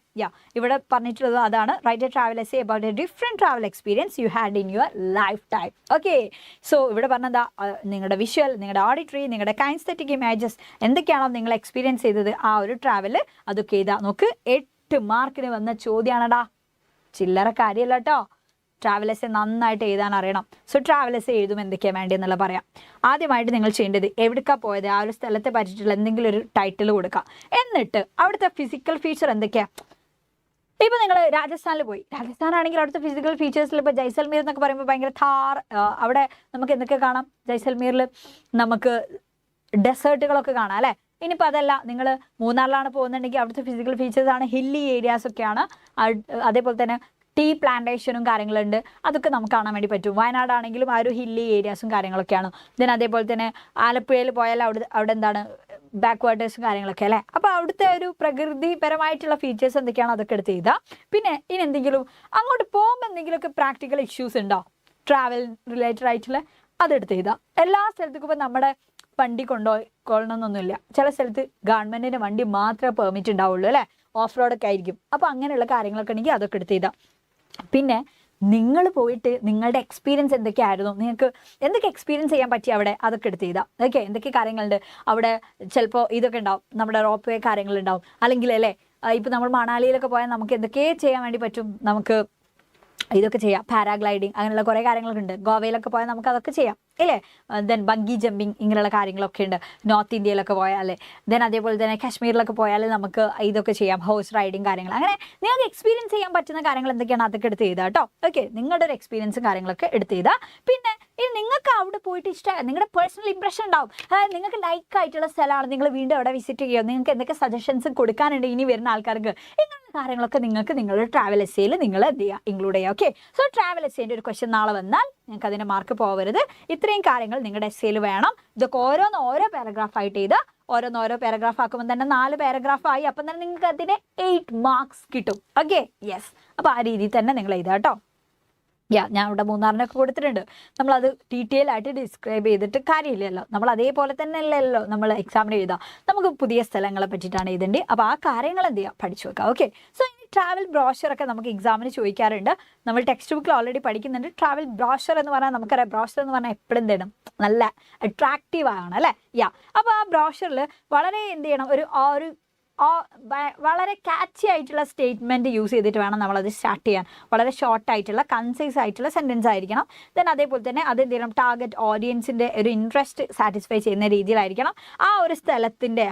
ഇവിടെ പറഞ്ഞിട്ടുള്ളത് അതാണ്. Write a travel essay about A different travel experience you had in your life time. Okay, so ഇവിടെ പറഞ്ഞെന്താ, നിങ്ങളുടെ വിഷ്വൽ, നിങ്ങളുടെ ഓഡിറ്ററി, നിങ്ങളുടെ കൈൻസ്തെറ്റിക് ഇമേജസ് എന്തൊക്കെയാണോ നിങ്ങൾ എക്സ്പീരിയൻസ് ചെയ്തത് ആ ഒരു ട്രാവൽ, അതൊക്കെ എഴുതാം. നോക്ക്, 8 മാർക്കിന് വന്ന ചോദ്യമാണടാ, ചില്ലറ കാര്യമല്ല കേട്ടോ. ട്രാവൽ എസ്സേ നന്നായിട്ട് എഴുതാൻ അറിയണം. സോ ട്രാവൽ എസ്സേ എഴുതും എന്തൊക്കെയാണ് വേണ്ടതെന്നുള്ള പറയാം. ആദ്യമായിട്ട് നിങ്ങൾ ചെയ്യേണ്ടത് എവിടേക്കാണ് പോയത്, ആ ഒരു സ്ഥലത്തെ പറ്റിയിട്ടുള്ള എന്തെങ്കിലും ഒരു ടൈറ്റിൽ കൊടുക്കുക. എന്നിട്ട് അവിടുത്തെ ഫിസിക്കൽ ഫീച്ചർ എന്തൊക്കെയാണ്. ഇപ്പോൾ നിങ്ങൾ രാജസ്ഥാനിൽ പോയി, രാജസ്ഥാനാണെങ്കിൽ അവിടുത്തെ ഫിസിക്കൽ ഫീച്ചേഴ്സിൽ ഇപ്പോൾ ജയ്സൽമീർ എന്നൊക്കെ പറയുമ്പോൾ ഭയങ്കര അവിടെ നമുക്ക് എന്തൊക്കെ കാണാം. ജയ്സൽമീറിൽ നമുക്ക് ഡെസേർട്ടുകളൊക്കെ കാണാം അല്ലേ. ഇനിയിപ്പോൾ അതല്ല, നിങ്ങൾ മൂന്നാറിലാണ് പോകുന്നുണ്ടെങ്കിൽ അവിടുത്തെ ഫിസിക്കൽ ഫീച്ചേഴ്സാണ് ഹില്ലി ഏരിയാസൊക്കെയാണ്. അതേപോലെ തന്നെ ടീ പ്ലാന്റേഷനും കാര്യങ്ങളുണ്ട്, അതൊക്കെ നമുക്ക് കാണാൻ വേണ്ടി പറ്റും. വയനാടാണെങ്കിലും ആ ഒരു ഹില്ലി ഏരിയാസും കാര്യങ്ങളൊക്കെയാണ്. ദെൻ അതേപോലെ തന്നെ ആലപ്പുഴയിൽ പോയാൽ അവിടെ എന്താണ് ബാക്ക് വാട്ടേഴ്സും കാര്യങ്ങളൊക്കെ അല്ലേ. അപ്പോൾ അവിടുത്തെ ഒരു പ്രകൃതിപരമായിട്ടുള്ള ഫീച്ചേഴ്സ് എന്തൊക്കെയാണ് അതൊക്കെ എടുത്ത് ചെയ്താൽ. പിന്നെ ഇനി എന്തെങ്കിലും അങ്ങോട്ട് പോകുമ്പോൾ എന്തെങ്കിലുമൊക്കെ പ്രാക്ടിക്കൽ ഇഷ്യൂസ് ഉണ്ടോ ട്രാവൽ റിലേറ്റഡ് ആയിട്ടുള്ള, അതെടുത്ത് ചെയ്താൽ. എല്ലാ സ്ഥലത്തേക്കും ഇപ്പോൾ നമ്മുടെ വണ്ടി കൊണ്ടുപോയിക്കൊള്ളണമെന്നൊന്നുമില്ല. ചില സ്ഥലത്ത് ഗവൺമെൻറ്റിൻ്റെ വണ്ടി മാത്രമേ പെർമിറ്റ് ഉണ്ടാവുള്ളൂ അല്ലേ, ഓഫ് റോഡൊക്കെ ആയിരിക്കും. അപ്പോൾ അങ്ങനെയുള്ള കാര്യങ്ങളൊക്കെ ഉണ്ടെങ്കിൽ അതൊക്കെ എടുത്ത് ചെയ്താൽ. പിന്നെ നിങ്ങൾ പോയിട്ട് നിങ്ങളുടെ എക്സ്പീരിയൻസ് എന്തൊക്കെയായിരുന്നു, നിങ്ങൾക്ക് എന്തൊക്കെ എക്സ്പീരിയൻസ് ചെയ്യാൻ പറ്റി അവിടെ, അതൊക്കെ എടുത്ത് ചെയ്താൽ. ഓക്കെ, എന്തൊക്കെ കാര്യങ്ങളുണ്ട് അവിടെ. ചിലപ്പോൾ ഇതൊക്കെ ഉണ്ടാവും, നമ്മുടെ റോപ്പ് വേ കാര്യങ്ങളുണ്ടാവും. അല്ലെങ്കിൽ അല്ലേ, ഇപ്പോൾ നമ്മൾ മണാലിയിലൊക്കെ പോയാൽ നമുക്ക് എന്തൊക്കെ ചെയ്യാൻ വേണ്ടി പറ്റും, നമുക്ക് ഇതൊക്കെ ചെയ്യാം. പാരാഗ്ലൈഡിങ് അങ്ങനെയുള്ള കുറേ കാര്യങ്ങളൊക്കെ ഉണ്ട്. ഗോവയിലൊക്കെ പോയാൽ നമുക്ക് അതൊക്കെ ചെയ്യാം ഇല്ലേ. ദെൻ ബങ്കി ജമ്പിങ് ഇങ്ങനെയുള്ള കാര്യങ്ങളൊക്കെ ഉണ്ട് നോർത്ത് ഇന്ത്യയിലൊക്കെ പോയാൽ. ദെൻ അതേപോലെ തന്നെ കാശ്മീരിലൊക്കെ പോയാൽ നമുക്ക് ഇതൊക്കെ ചെയ്യാം, ഹോഴ്സ് റൈഡിങ് കാര്യങ്ങൾ. അങ്ങനെ നിങ്ങൾക്ക് എക്സ്പീരിയൻസ് ചെയ്യാൻ പറ്റുന്ന കാര്യങ്ങൾ എന്തൊക്കെയാണ് അതൊക്കെ എടുത്ത് ചെയ്താൽ കേട്ടോ. ഓക്കെ, നിങ്ങളുടെ ഒരു എക്സ്പീരിയൻസും കാര്യങ്ങളൊക്കെ എടുത്ത് ചെയ്താൽ. പിന്നെ ഇനി നിങ്ങൾക്ക് അവിടെ പോയിട്ട് ഇഷ്ടമായി, നിങ്ങളുടെ പേഴ്സണൽ ഇംപ്രഷൻ ഉണ്ടാവും. അതായത് നിങ്ങൾക്ക് ലൈക്ക് ആയിട്ടുള്ള സ്ഥലമാണ്, നിങ്ങൾ വീണ്ടും അവിടെ വിസിറ്റ് ചെയ്യുക, നിങ്ങൾക്ക് എന്തൊക്കെ സജഷൻസ് കൊടുക്കാനുണ്ട് ഇനി വരുന്ന ആൾക്കാർക്ക്, ഇങ്ങനെയുള്ള കാര്യങ്ങളൊക്കെ നിങ്ങൾക്ക് നിങ്ങളുടെ ട്രാവൽ എസ്സേയിൽ നിങ്ങൾ എന്ത് ചെയ്യുക, ഇൻക്ലൂഡ് ചെയ്യുക. ഓക്കെ, സോ ട്രാവൽ എസ്സേൻ്റെ ഒരു ക്വസ്റ്റ്യൻ നാളെ വന്നാൽ നിങ്ങൾക്ക് അതിൻ്റെ മാർക്ക് പോകരുത്. ഇത്രയും കാര്യങ്ങൾ നിങ്ങളുടെ എസ്സേയിൽ വേണം. ഇതൊക്കെ ഓരോ പാരഗ്രാഫായിട്ട് ചെയ്താൽ ഓരോ പാരഗ്രാഫ് ആക്കുമ്പോൾ തന്നെ 4 പാരഗ്രാഫായി. അപ്പം തന്നെ നിങ്ങൾക്ക് അതിന് 8 മാർക്സ് കിട്ടും. Okay, yes. അപ്പോൾ ആ രീതിയിൽ തന്നെ നിങ്ങൾ എഴുതുക കേട്ടോ. ഞാൻ ഇവിടെ മൂന്നാറിനൊക്കെ കൊടുത്തിട്ടുണ്ട്. നമ്മളത് ഡീറ്റെയിൽ ആയിട്ട് ഡിസ്ക്രൈബ് ചെയ്തിട്ട് കാര്യമില്ലല്ലോ, നമ്മൾ അതേപോലെ തന്നെ അല്ലല്ലോ നമ്മൾ എക്സാമിന് എഴുതാം. നമുക്ക് പുതിയ സ്ഥലങ്ങളെ പറ്റിയിട്ടാണ് എഴുതേണ്ടത്. അപ്പോൾ ആ കാര്യങ്ങൾ എന്ത് ചെയ്യുക, പഠിച്ചു വെക്കുക. ഓക്കെ, സോ ഇനി ട്രാവൽ ബ്രോഷറൊക്കെ നമുക്ക് എക്സാമിന് ചോദിക്കാറുണ്ട്. നമ്മൾ ടെക്സ്റ്റ് ബുക്കിൽ ഓൾറെഡി പഠിക്കുന്നുണ്ട്. ട്രാവൽ ബ്രോഷർ എന്ന് പറഞ്ഞാൽ നമുക്കറിയാം, ബ്രോഷർ എന്ന് പറഞ്ഞാൽ എപ്പോഴും എന്ത് ചെയ്യണം, നല്ല അട്രാക്റ്റീവ് ആണ് അല്ലേ. അപ്പോൾ ആ ബ്രോഷറിൽ വളരെ എന്ത് ചെയ്യണം, ഒരു വളരെ കാച്ചി ആയിട്ടുള്ള സ്റ്റേറ്റ്മെൻറ്റ് യൂസ് ചെയ്തിട്ട് വേണം നമ്മളത് സ്റ്റാർട്ട് ചെയ്യാൻ. വളരെ ഷോർട്ടായിട്ടുള്ള കൺസൈസ് ആയിട്ടുള്ള സെൻറ്റൻസ് ആയിരിക്കണം. ദെൻ അതേപോലെ തന്നെ അതെന്ത് ചെയ്യണം, ടാർഗറ്റ് ഓഡിയൻസിൻ്റെ ഒരു ഇൻട്രസ്റ്റ് സാറ്റിസ്ഫൈ ചെയ്യുന്ന രീതിയിലായിരിക്കണം. ആ ഒരു സ്ഥലത്തിൻ്റെ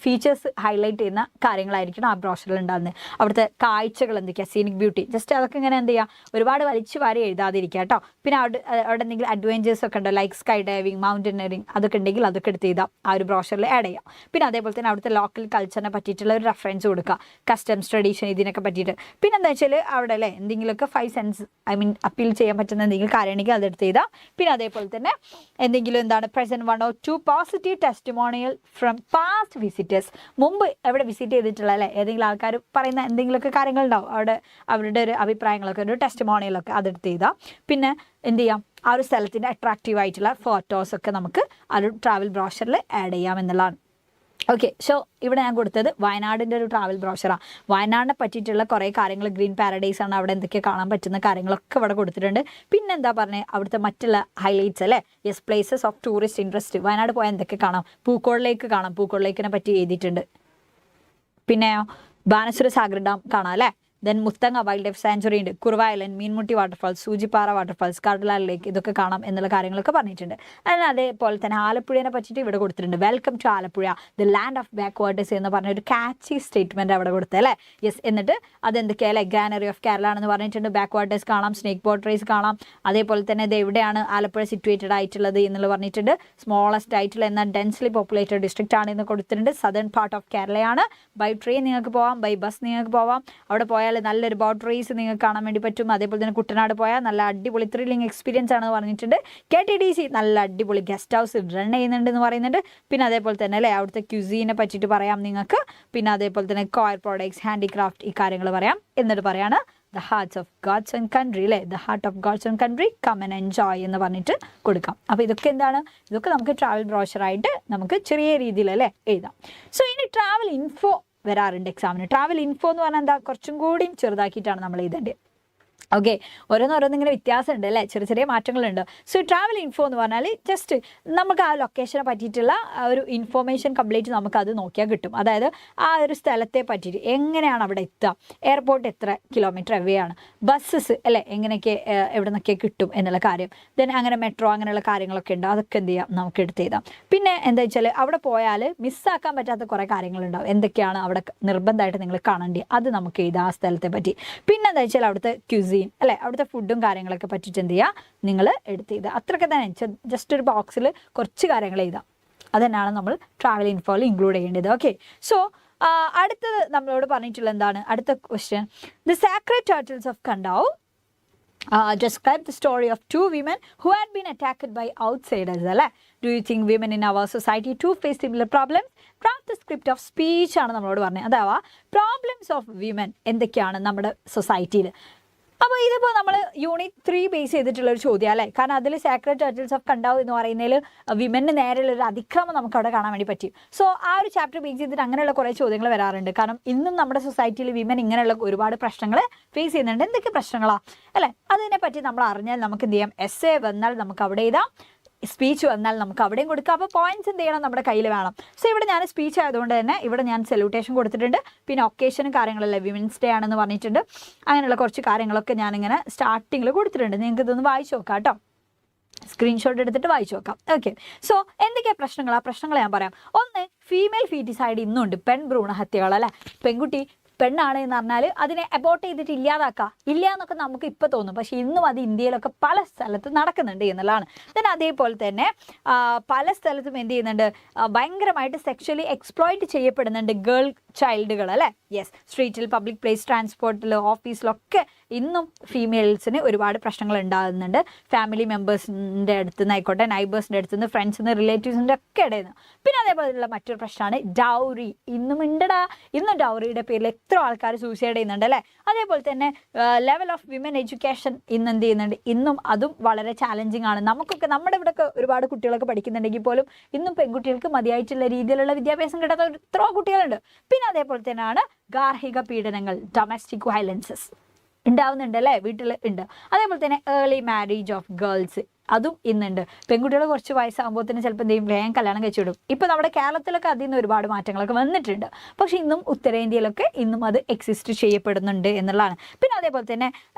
ഫീച്ചേഴ്സ് ഹൈലൈറ്റ് ചെയ്യുന്ന കാര്യങ്ങളായിരിക്കണം ആ ബ്രോഷറിൽ ഉണ്ടാകുന്നത്. അവിടുത്തെ കാഴ്ചകൾ എന്തൊക്കെയാണ്, സീനിക് ബ്യൂട്ടി, ജസ്റ്റ് അതൊക്കെ ഇങ്ങനെ എന്ത് ചെയ്യുക, ഒരുപാട് വലിച്ചു വാരി എഴുതാതിരിക്കുക കേട്ടോ. പിന്നെ അവിടെ എന്തെങ്കിലും അഡ്വഞ്ചേഴ്സ് ഒക്കെ ഉണ്ടോ, ലൈക്ക് സ്കൈ ഡൈവിങ്, മൗണ്ടനറിങ്, അതൊക്കെ ഉണ്ടെങ്കിൽ അതൊക്കെ എടുത്ത് ചെയ്താൽ ആ ഒരു ബ്രോഷറിൽ ആഡ് ചെയ്യാം. പിന്നെ അതേപോലെ തന്നെ അവിടുത്തെ ലോക്കൽ കൾച്ചറിനെ പറ്റിയിട്ടുള്ള ഒരു റെഫറൻസ് കൊടുക്കുക, കസ്റ്റംസ്, ട്രഡീഷൻ, ഇതിനൊക്കെ പറ്റിയിട്ട്. പിന്നെ എന്താ വെച്ചാൽ അവിടെ അല്ലേ എന്തെങ്കിലുമൊക്കെ 5 സെൻസ് അപ്പീൽ ചെയ്യാൻ പറ്റുന്ന എന്തെങ്കിലും കാര്യമാണെങ്കിൽ അതെടുത്ത് ചെയ്താൽ. പിന്നെ അതേപോലെ തന്നെ എന്തെങ്കിലും എന്താണ് present 1 or 2 positive testimonial from past visitors, മുമ്പ് എവിടെ വിസിറ്റ് ചെയ്തിട്ടുള്ള അല്ലേ ഏതെങ്കിലും ആൾക്കാർ പറയുന്ന എന്തെങ്കിലുമൊക്കെ കാര്യങ്ങളുണ്ടാവും അവിടെ, അവരുടെ ഒരു അഭിപ്രായങ്ങളൊക്കെ, ഒരു ടെസ്റ്റിമോണിയലൊക്കെ അതെടുത്ത് ചെയ്താൽ. പിന്നെ എന്ത് ചെയ്യാം, ആ ഒരു സ്ഥലത്തിൻ്റെ അട്രാക്റ്റീവ് ആയിട്ടുള്ള ഫോട്ടോസൊക്കെ നമുക്ക് ആ ഒരു ട്രാവൽ ബ്രോഷറിൽ ആഡ് ചെയ്യാം എന്നുള്ളതാണ്. ഓക്കെ, സോ ഇവിടെ ഞാൻ കൊടുത്തത് വയനാടിൻ്റെ ഒരു ട്രാവൽ ബ്രോഷറാണ്. വയനാടിനെ പറ്റിയിട്ടുള്ള കുറേ കാര്യങ്ങൾ, ഗ്രീൻ പാരഡൈസ് ആണ്, അവിടെ എന്തൊക്കെ കാണാൻ പറ്റുന്ന കാര്യങ്ങളൊക്കെ ഇവിടെ കൊടുത്തിട്ടുണ്ട്. പിന്നെ എന്താ പറഞ്ഞത്, അവിടുത്തെ മറ്റുള്ള ഹൈലൈറ്റ്സ് അല്ലേ, yes, places of tourist interest. Wayanad പോയാൽ എന്തൊക്കെ കാണാം, പൂക്കോട് ലേക്ക് കാണാം, പൂക്കോട് ലേക്കിനെ പറ്റി എഴുതിയിട്ടുണ്ട്. പിന്നെ ബാനസുര സാഗർ ഡാം കാണാം അല്ലേ. Then Muthanga wildlife sanctuary ഉണ്ട്, Kuruva island, Meenmutty waterfalls, Soochipara waterfalls, Karlad lake, ഇതൊക്കെ കാണാം എന്നുള്ള കാര്യങ്ങളൊക്കെ പറഞ്ഞിട്ടുണ്ട്. അതിന് അതേപോലെ തന്നെ ആലപ്പുഴയെ പറ്റിയിട്ട് ഇവിടെ കൊടുത്തിട്ടുണ്ട്. Welcome to Alappuzha, the land of backwaters എന്ന് പറഞ്ഞ ഒരു കാച്ചി സ്റ്റേറ്റ്മെൻറ്റ് അവിടെ കൊടുത്തത് അല്ലേ. യെസ്, എന്നിട്ട് അതെന്തൊക്കെയല്ലേ, ഗ്രാനറി ഓഫ് കേരള ആണെന്ന് പറഞ്ഞിട്ടുണ്ട്. ബാക്ക്വാട്ടേഴ്സ് കാണാം, സ്നേക്ക് ബോട്ട് റേസ് കാണാം. അതേപോലെ തന്നെ ഇത് എവിടെയാണ് ആലപ്പുഴ സിറ്റുവേറ്റഡ് ആയിട്ടുള്ളത് എന്നുള്ളത് പറഞ്ഞിട്ടുണ്ട്. സ്മോളസ്റ്റ് ആയിട്ടുള്ള എന്നാൽ ഡെൻസ്ലി പോപ്പുലേറ്റഡ് ഡിസ്ട്രിക്റ്റ് ആണ് എന്ന് കൊടുത്തിട്ടുണ്ട്. സദേൺ പാർട്ട് ഓഫ് കേരളയാണ്. ബൈ ട്രെയിൻ നിങ്ങൾക്ക് പോവാം, ബൈ ബസ് നിങ്ങൾക്ക് പോവാം. അവിടെ പോയാൽ നല്ലൊരു ബോട്ട് റേസ് നിങ്ങൾക്ക് കാണാൻ വേണ്ടി പറ്റും. അതേപോലെ തന്നെ കുട്ടനാട് പോയാൽ നല്ല അടിപൊളി ത്രില്ലിംഗ് എക്സ്പീരിയൻസ് ആണെന്ന് പറഞ്ഞിട്ടുണ്ട്. KTDC നല്ല അടിപൊളി ഗസ്റ്റ് ഹൗസ് റൺ ചെയ്യുന്നുണ്ട് എന്ന് പറയുന്നുണ്ട്. പിന്നെ അതേപോലെ തന്നെ അല്ലേ അവിടുത്തെ ക്യൂസീനെ പറ്റിയിട്ട് പറയാം നിങ്ങൾക്ക്. പിന്നെ അതേപോലെ തന്നെ കോയർ പ്രോഡക്ട്സ്, ഹാൻഡിക്രാഫ്റ്റ്, ഈ കാര്യങ്ങൾ പറയാം. എന്നിട്ട് പറയാണ് the hearts of gods and country അല്ലേ, the heart of gods and country, come and enjoy എന്ന് പറഞ്ഞിട്ട് കൊടുക്കാം. അപ്പോൾ ഇതൊക്കെ എന്താണ്, ഇതൊക്കെ നമുക്ക് ട്രാവൽ ബ്രോഷറായിട്ട് നമുക്ക് ചെറിയ രീതിയിൽ അല്ലേ എഴുതാം. സോ ഇനി ട്രാവൽ ഇൻഫോ വരാറുണ്ട് എക്സാമിന്. ട്രാവൽ ഇൻഫോ എന്ന് പറഞ്ഞാൽ എന്താ, കുറച്ചും കൂടി ചെറുതാക്കിയിട്ടാണ് നമ്മൾ എഴുതേണ്ടത്. ഓക്കെ, ഓരോന്നിങ്ങനെ വ്യത്യാസമുണ്ട് അല്ലേ, ചെറിയ ചെറിയ മാറ്റങ്ങളുണ്ട്. സോ ട്രാവൽ ഇൻഫോ എന്ന് പറഞ്ഞാൽ ജസ്റ്റ് നമുക്ക് ആ ലൊക്കേഷനെ പറ്റിയിട്ടുള്ള ഒരു ഇൻഫോർമേഷൻ കംപ്ലീറ്റ് നമുക്കത് നോക്കിയാൽ കിട്ടും. അതായത് ആ ഒരു സ്ഥലത്തെ പറ്റിയിട്ട് എങ്ങനെയാണ് അവിടെ എത്തുക, എയർപോർട്ട് എത്ര കിലോമീറ്റർ അവേ ആണ്, ബസ്സസ് അല്ലേ എങ്ങനെയൊക്കെ എവിടെ നിന്നൊക്കെ കിട്ടും എന്നുള്ള കാര്യം. ദെൻ അങ്ങനെ മെട്രോ അങ്ങനെയുള്ള കാര്യങ്ങളൊക്കെ ഉണ്ട്, അതൊക്കെ എന്ത് ചെയ്യാം നമുക്ക് എടുത്ത് എഴുതാം. പിന്നെ എന്താ വെച്ചാൽ അവിടെ പോയാൽ മിസ്സാക്കാൻ പറ്റാത്ത കുറേ കാര്യങ്ങളുണ്ടാവും. എന്തൊക്കെയാണ് അവിടെ നിർബന്ധമായിട്ട് നിങ്ങൾ കാണേണ്ടത്, അത് നമുക്ക് എഴുതാം ആ സ്ഥലത്തെ പറ്റി. പിന്നെ എന്താ വെച്ചാൽ അവിടുത്തെ ക്യൂസീൻ അല്ലേ, അവിടുത്തെ ഫുഡും കാര്യങ്ങളൊക്കെ പറ്റിയിട്ട് എന്ത് ചെയ്യുക നിങ്ങൾ എടുത്ത് ചെയ്താൽ അത്രയൊക്കെ തന്നെ. ജസ്റ്റ് ഒരു ബോക്സിൽ കുറച്ച് കാര്യങ്ങൾ എഴുതാം. അതന്നെയാണ് നമ്മൾ ട്രാവൽ ഇൻഫോയിൽ ഇൻക്ലൂഡ് ചെയ്യേണ്ടത്. ഓക്കെ, സോ അടുത്തത് നമ്മളോട് പറഞ്ഞിട്ടുള്ള എന്താണ്, അടുത്ത question, the sacred turtles of Kadavu describe the story of two women who had been attacked by outsiders അല്ലേ. Do you think women in our society too face similar problems? Craft the script of speech ആണ് നമ്മളോട് പറഞ്ഞത്. അഥവാ problems of women എന്തൊക്കെയാണ് നമ്മുടെ സൊസൈറ്റിയിൽ. അപ്പോൾ ഇതിപ്പോൾ നമ്മൾ യൂണിറ്റ് 3 ബേസ് ചെയ്തിട്ടുള്ള ഒരു ചോദ്യം അല്ലേ. കാരണം അതിൽ സാക്രഡ് ടർട്ടിൽസ് ഓഫ് കണ്ടാവ് എന്ന് പറയുന്നതിൽ വിമന് നേരെയുള്ള ഒരു അതിക്രമം നമുക്ക് അവിടെ കാണാൻ വേണ്ടി പറ്റും. സോ ആ ഒരു ചാപ്റ്റർ ബേസ് ചെയ്തിട്ട് അങ്ങനെയുള്ള കുറേ ചോദ്യങ്ങൾ വരാറുണ്ട്. കാരണം ഇന്നും നമ്മുടെ സൊസൈറ്റിയിൽ വിമൻ ഇങ്ങനെയുള്ള ഒരുപാട് പ്രശ്നങ്ങൾ ഫേസ് ചെയ്യുന്നുണ്ട്. എന്തൊക്കെ പ്രശ്നങ്ങളാണ് അല്ലേ, അതിനെപ്പറ്റി നമ്മൾ അറിഞ്ഞാൽ നമുക്ക് എന്ത് ചെയ്യാം, എസ്സേ വന്നാൽ നമുക്ക് അവിടെ എഴുതാം, സ്പീച്ച് വന്നാൽ നമുക്ക് അവിടെയും കൊടുക്കാം. അപ്പോൾ പോയിന്റ്സ് എന്ത് ചെയ്യണം, നമ്മുടെ കയ്യിൽ വേണം. സോ ഇവിടെ ഞാൻ സ്പീച്ച് ആയതുകൊണ്ട് തന്നെ ഇവിടെ ഞാൻ സല്യൂട്ടേഷൻ കൊടുത്തിട്ടുണ്ട്. പിന്നെ ഒക്കേഷനും കാര്യങ്ങളല്ലേ, വിമൻസ് ഡേ ആണെന്ന് പറഞ്ഞിട്ടുണ്ട്. അങ്ങനെയുള്ള കുറച്ച് കാര്യങ്ങളൊക്കെ ഞാനിങ്ങനെ സ്റ്റാർട്ടിങ്ങിൽ കൊടുത്തിട്ടുണ്ട്. നിങ്ങൾക്ക് ഇതൊന്ന് വായിച്ചു നോക്കാം കേട്ടോ, സ്ക്രീൻഷോട്ട് എടുത്തിട്ട് വായിച്ചു നോക്കാം. ഓക്കെ, സോ എന്തൊക്കെയാണ് പ്രശ്നങ്ങൾ, ആ പ്രശ്നങ്ങൾ ഞാൻ പറയാം. ഒന്ന്, ഫീമെയിൽ ഫീറ്റിസൈഡ് ഇന്നുണ്ട്, ഭ്രൂണഹത്യകൾ അല്ലേ. പെൺകുട്ടി പെണ്ണാണ് എന്ന് പറഞ്ഞാൽ അതിനെ അബോർട്ട് ചെയ്തിട്ട് ഇല്ലാതാക്കുക, ഇല്ല എന്നൊക്കെ നമുക്ക് ഇപ്പോൾ തോന്നും. പക്ഷേ ഇന്നും അത് ഇന്ത്യയിലൊക്കെ പല സ്ഥലത്തും നടക്കുന്നുണ്ട് എന്നുള്ളതാണ്. then അതേപോലെ തന്നെ പല സ്ഥലത്തും എന്ത് ചെയ്യുന്നുണ്ട്, ഭയങ്കരമായിട്ട് സെക്ഷലി എക്സ്പ്ലോയിറ്റ് ചെയ്യപ്പെടുന്നുണ്ട് ഗേൾ ചൈൽഡുകൾ അല്ലേ. യെസ്, സ്ട്രീറ്റിൽ, പബ്ലിക് പ്ലേസ്, ട്രാൻസ്പോർട്ടിൽ, ഓഫീസിലൊക്കെ ഇന്നും ഫീമെയിൽസിന് ഒരുപാട് പ്രശ്നങ്ങൾ ഉണ്ടാകുന്നുണ്ട്. ഫാമിലി മെമ്പേഴ്സിൻ്റെ അടുത്ത് നിന്ന് ആയിക്കോട്ടെ, നൈബേഴ്സിൻ്റെ അടുത്ത് നിന്ന്, ഫ്രണ്ട്സിൽ നിന്ന്, റിലേറ്റീവ്സിൻ്റെ ഒക്കെ ഇടയിൽ നിന്ന്. പിന്നെ അതേപോലെയുള്ള മറ്റൊരു പ്രശ്നമാണ് ഡൗറി. ഇന്നും ഉണ്ടടാ, ഇന്നും ഡൗറിയുടെ പേരിൽ എത്ര ആൾക്കാർ സൂസൈഡ് ചെയ്യുന്നുണ്ട് അല്ലേ. അതേപോലെ തന്നെ ലെവൽ ഓഫ് വിമൻ എഡ്യൂക്കേഷൻ ഇന്ന് എന്ത് ചെയ്യുന്നുണ്ട്, ഇന്നും അതും വളരെ ചാലഞ്ചിങ് ആണ്. നമുക്കൊക്കെ നമ്മുടെ ഇവിടെയൊക്കെ ഒരുപാട് കുട്ടികളൊക്കെ പഠിക്കുന്നുണ്ടെങ്കിൽ പോലും ഇന്നും പെൺകുട്ടികൾക്ക് മതിയായിട്ടുള്ള രീതിയിലുള്ള വിദ്യാഭ്യാസം കിട്ടാത്ത എത്രയോ കുട്ടികളുണ്ട്. പിന്നെ അതേപോലെ തന്നെയാണ് ഗാർഹിക പീഡനങ്ങൾ, ഡൊമസ്റ്റിക് വയലൻസസ് ഉണ്ടാവുന്നുണ്ട് അല്ലേ, വീട്ടിൽ ഉണ്ട്. അതേപോലെ തന്നെ ഏർലി മാരേജ് ഓഫ് ഗേൾസ്, അതും ഇന്നുണ്ട്. പെൺകുട്ടികൾ കുറച്ച് വയസ്സാകുമ്പോൾ തന്നെ ചിലപ്പോൾ എന്തെങ്കിലും വേഗം കല്യാണം കഴിച്ചിടും. ഇപ്പോൾ നമ്മുടെ കേരളത്തിലൊക്കെ അതിൽ നിന്ന് ഒരുപാട് മാറ്റങ്ങളൊക്കെ വന്നിട്ടുണ്ട്. പക്ഷേ ഇന്നും ഉത്തരേന്ത്യയിലൊക്കെ ഇന്നും അത് എക്സിസ്റ്റ് ചെയ്യപ്പെടുന്നുണ്ട് എന്നുള്ളതാണ്. പിന്നെ അതേപോലെ തന്നെ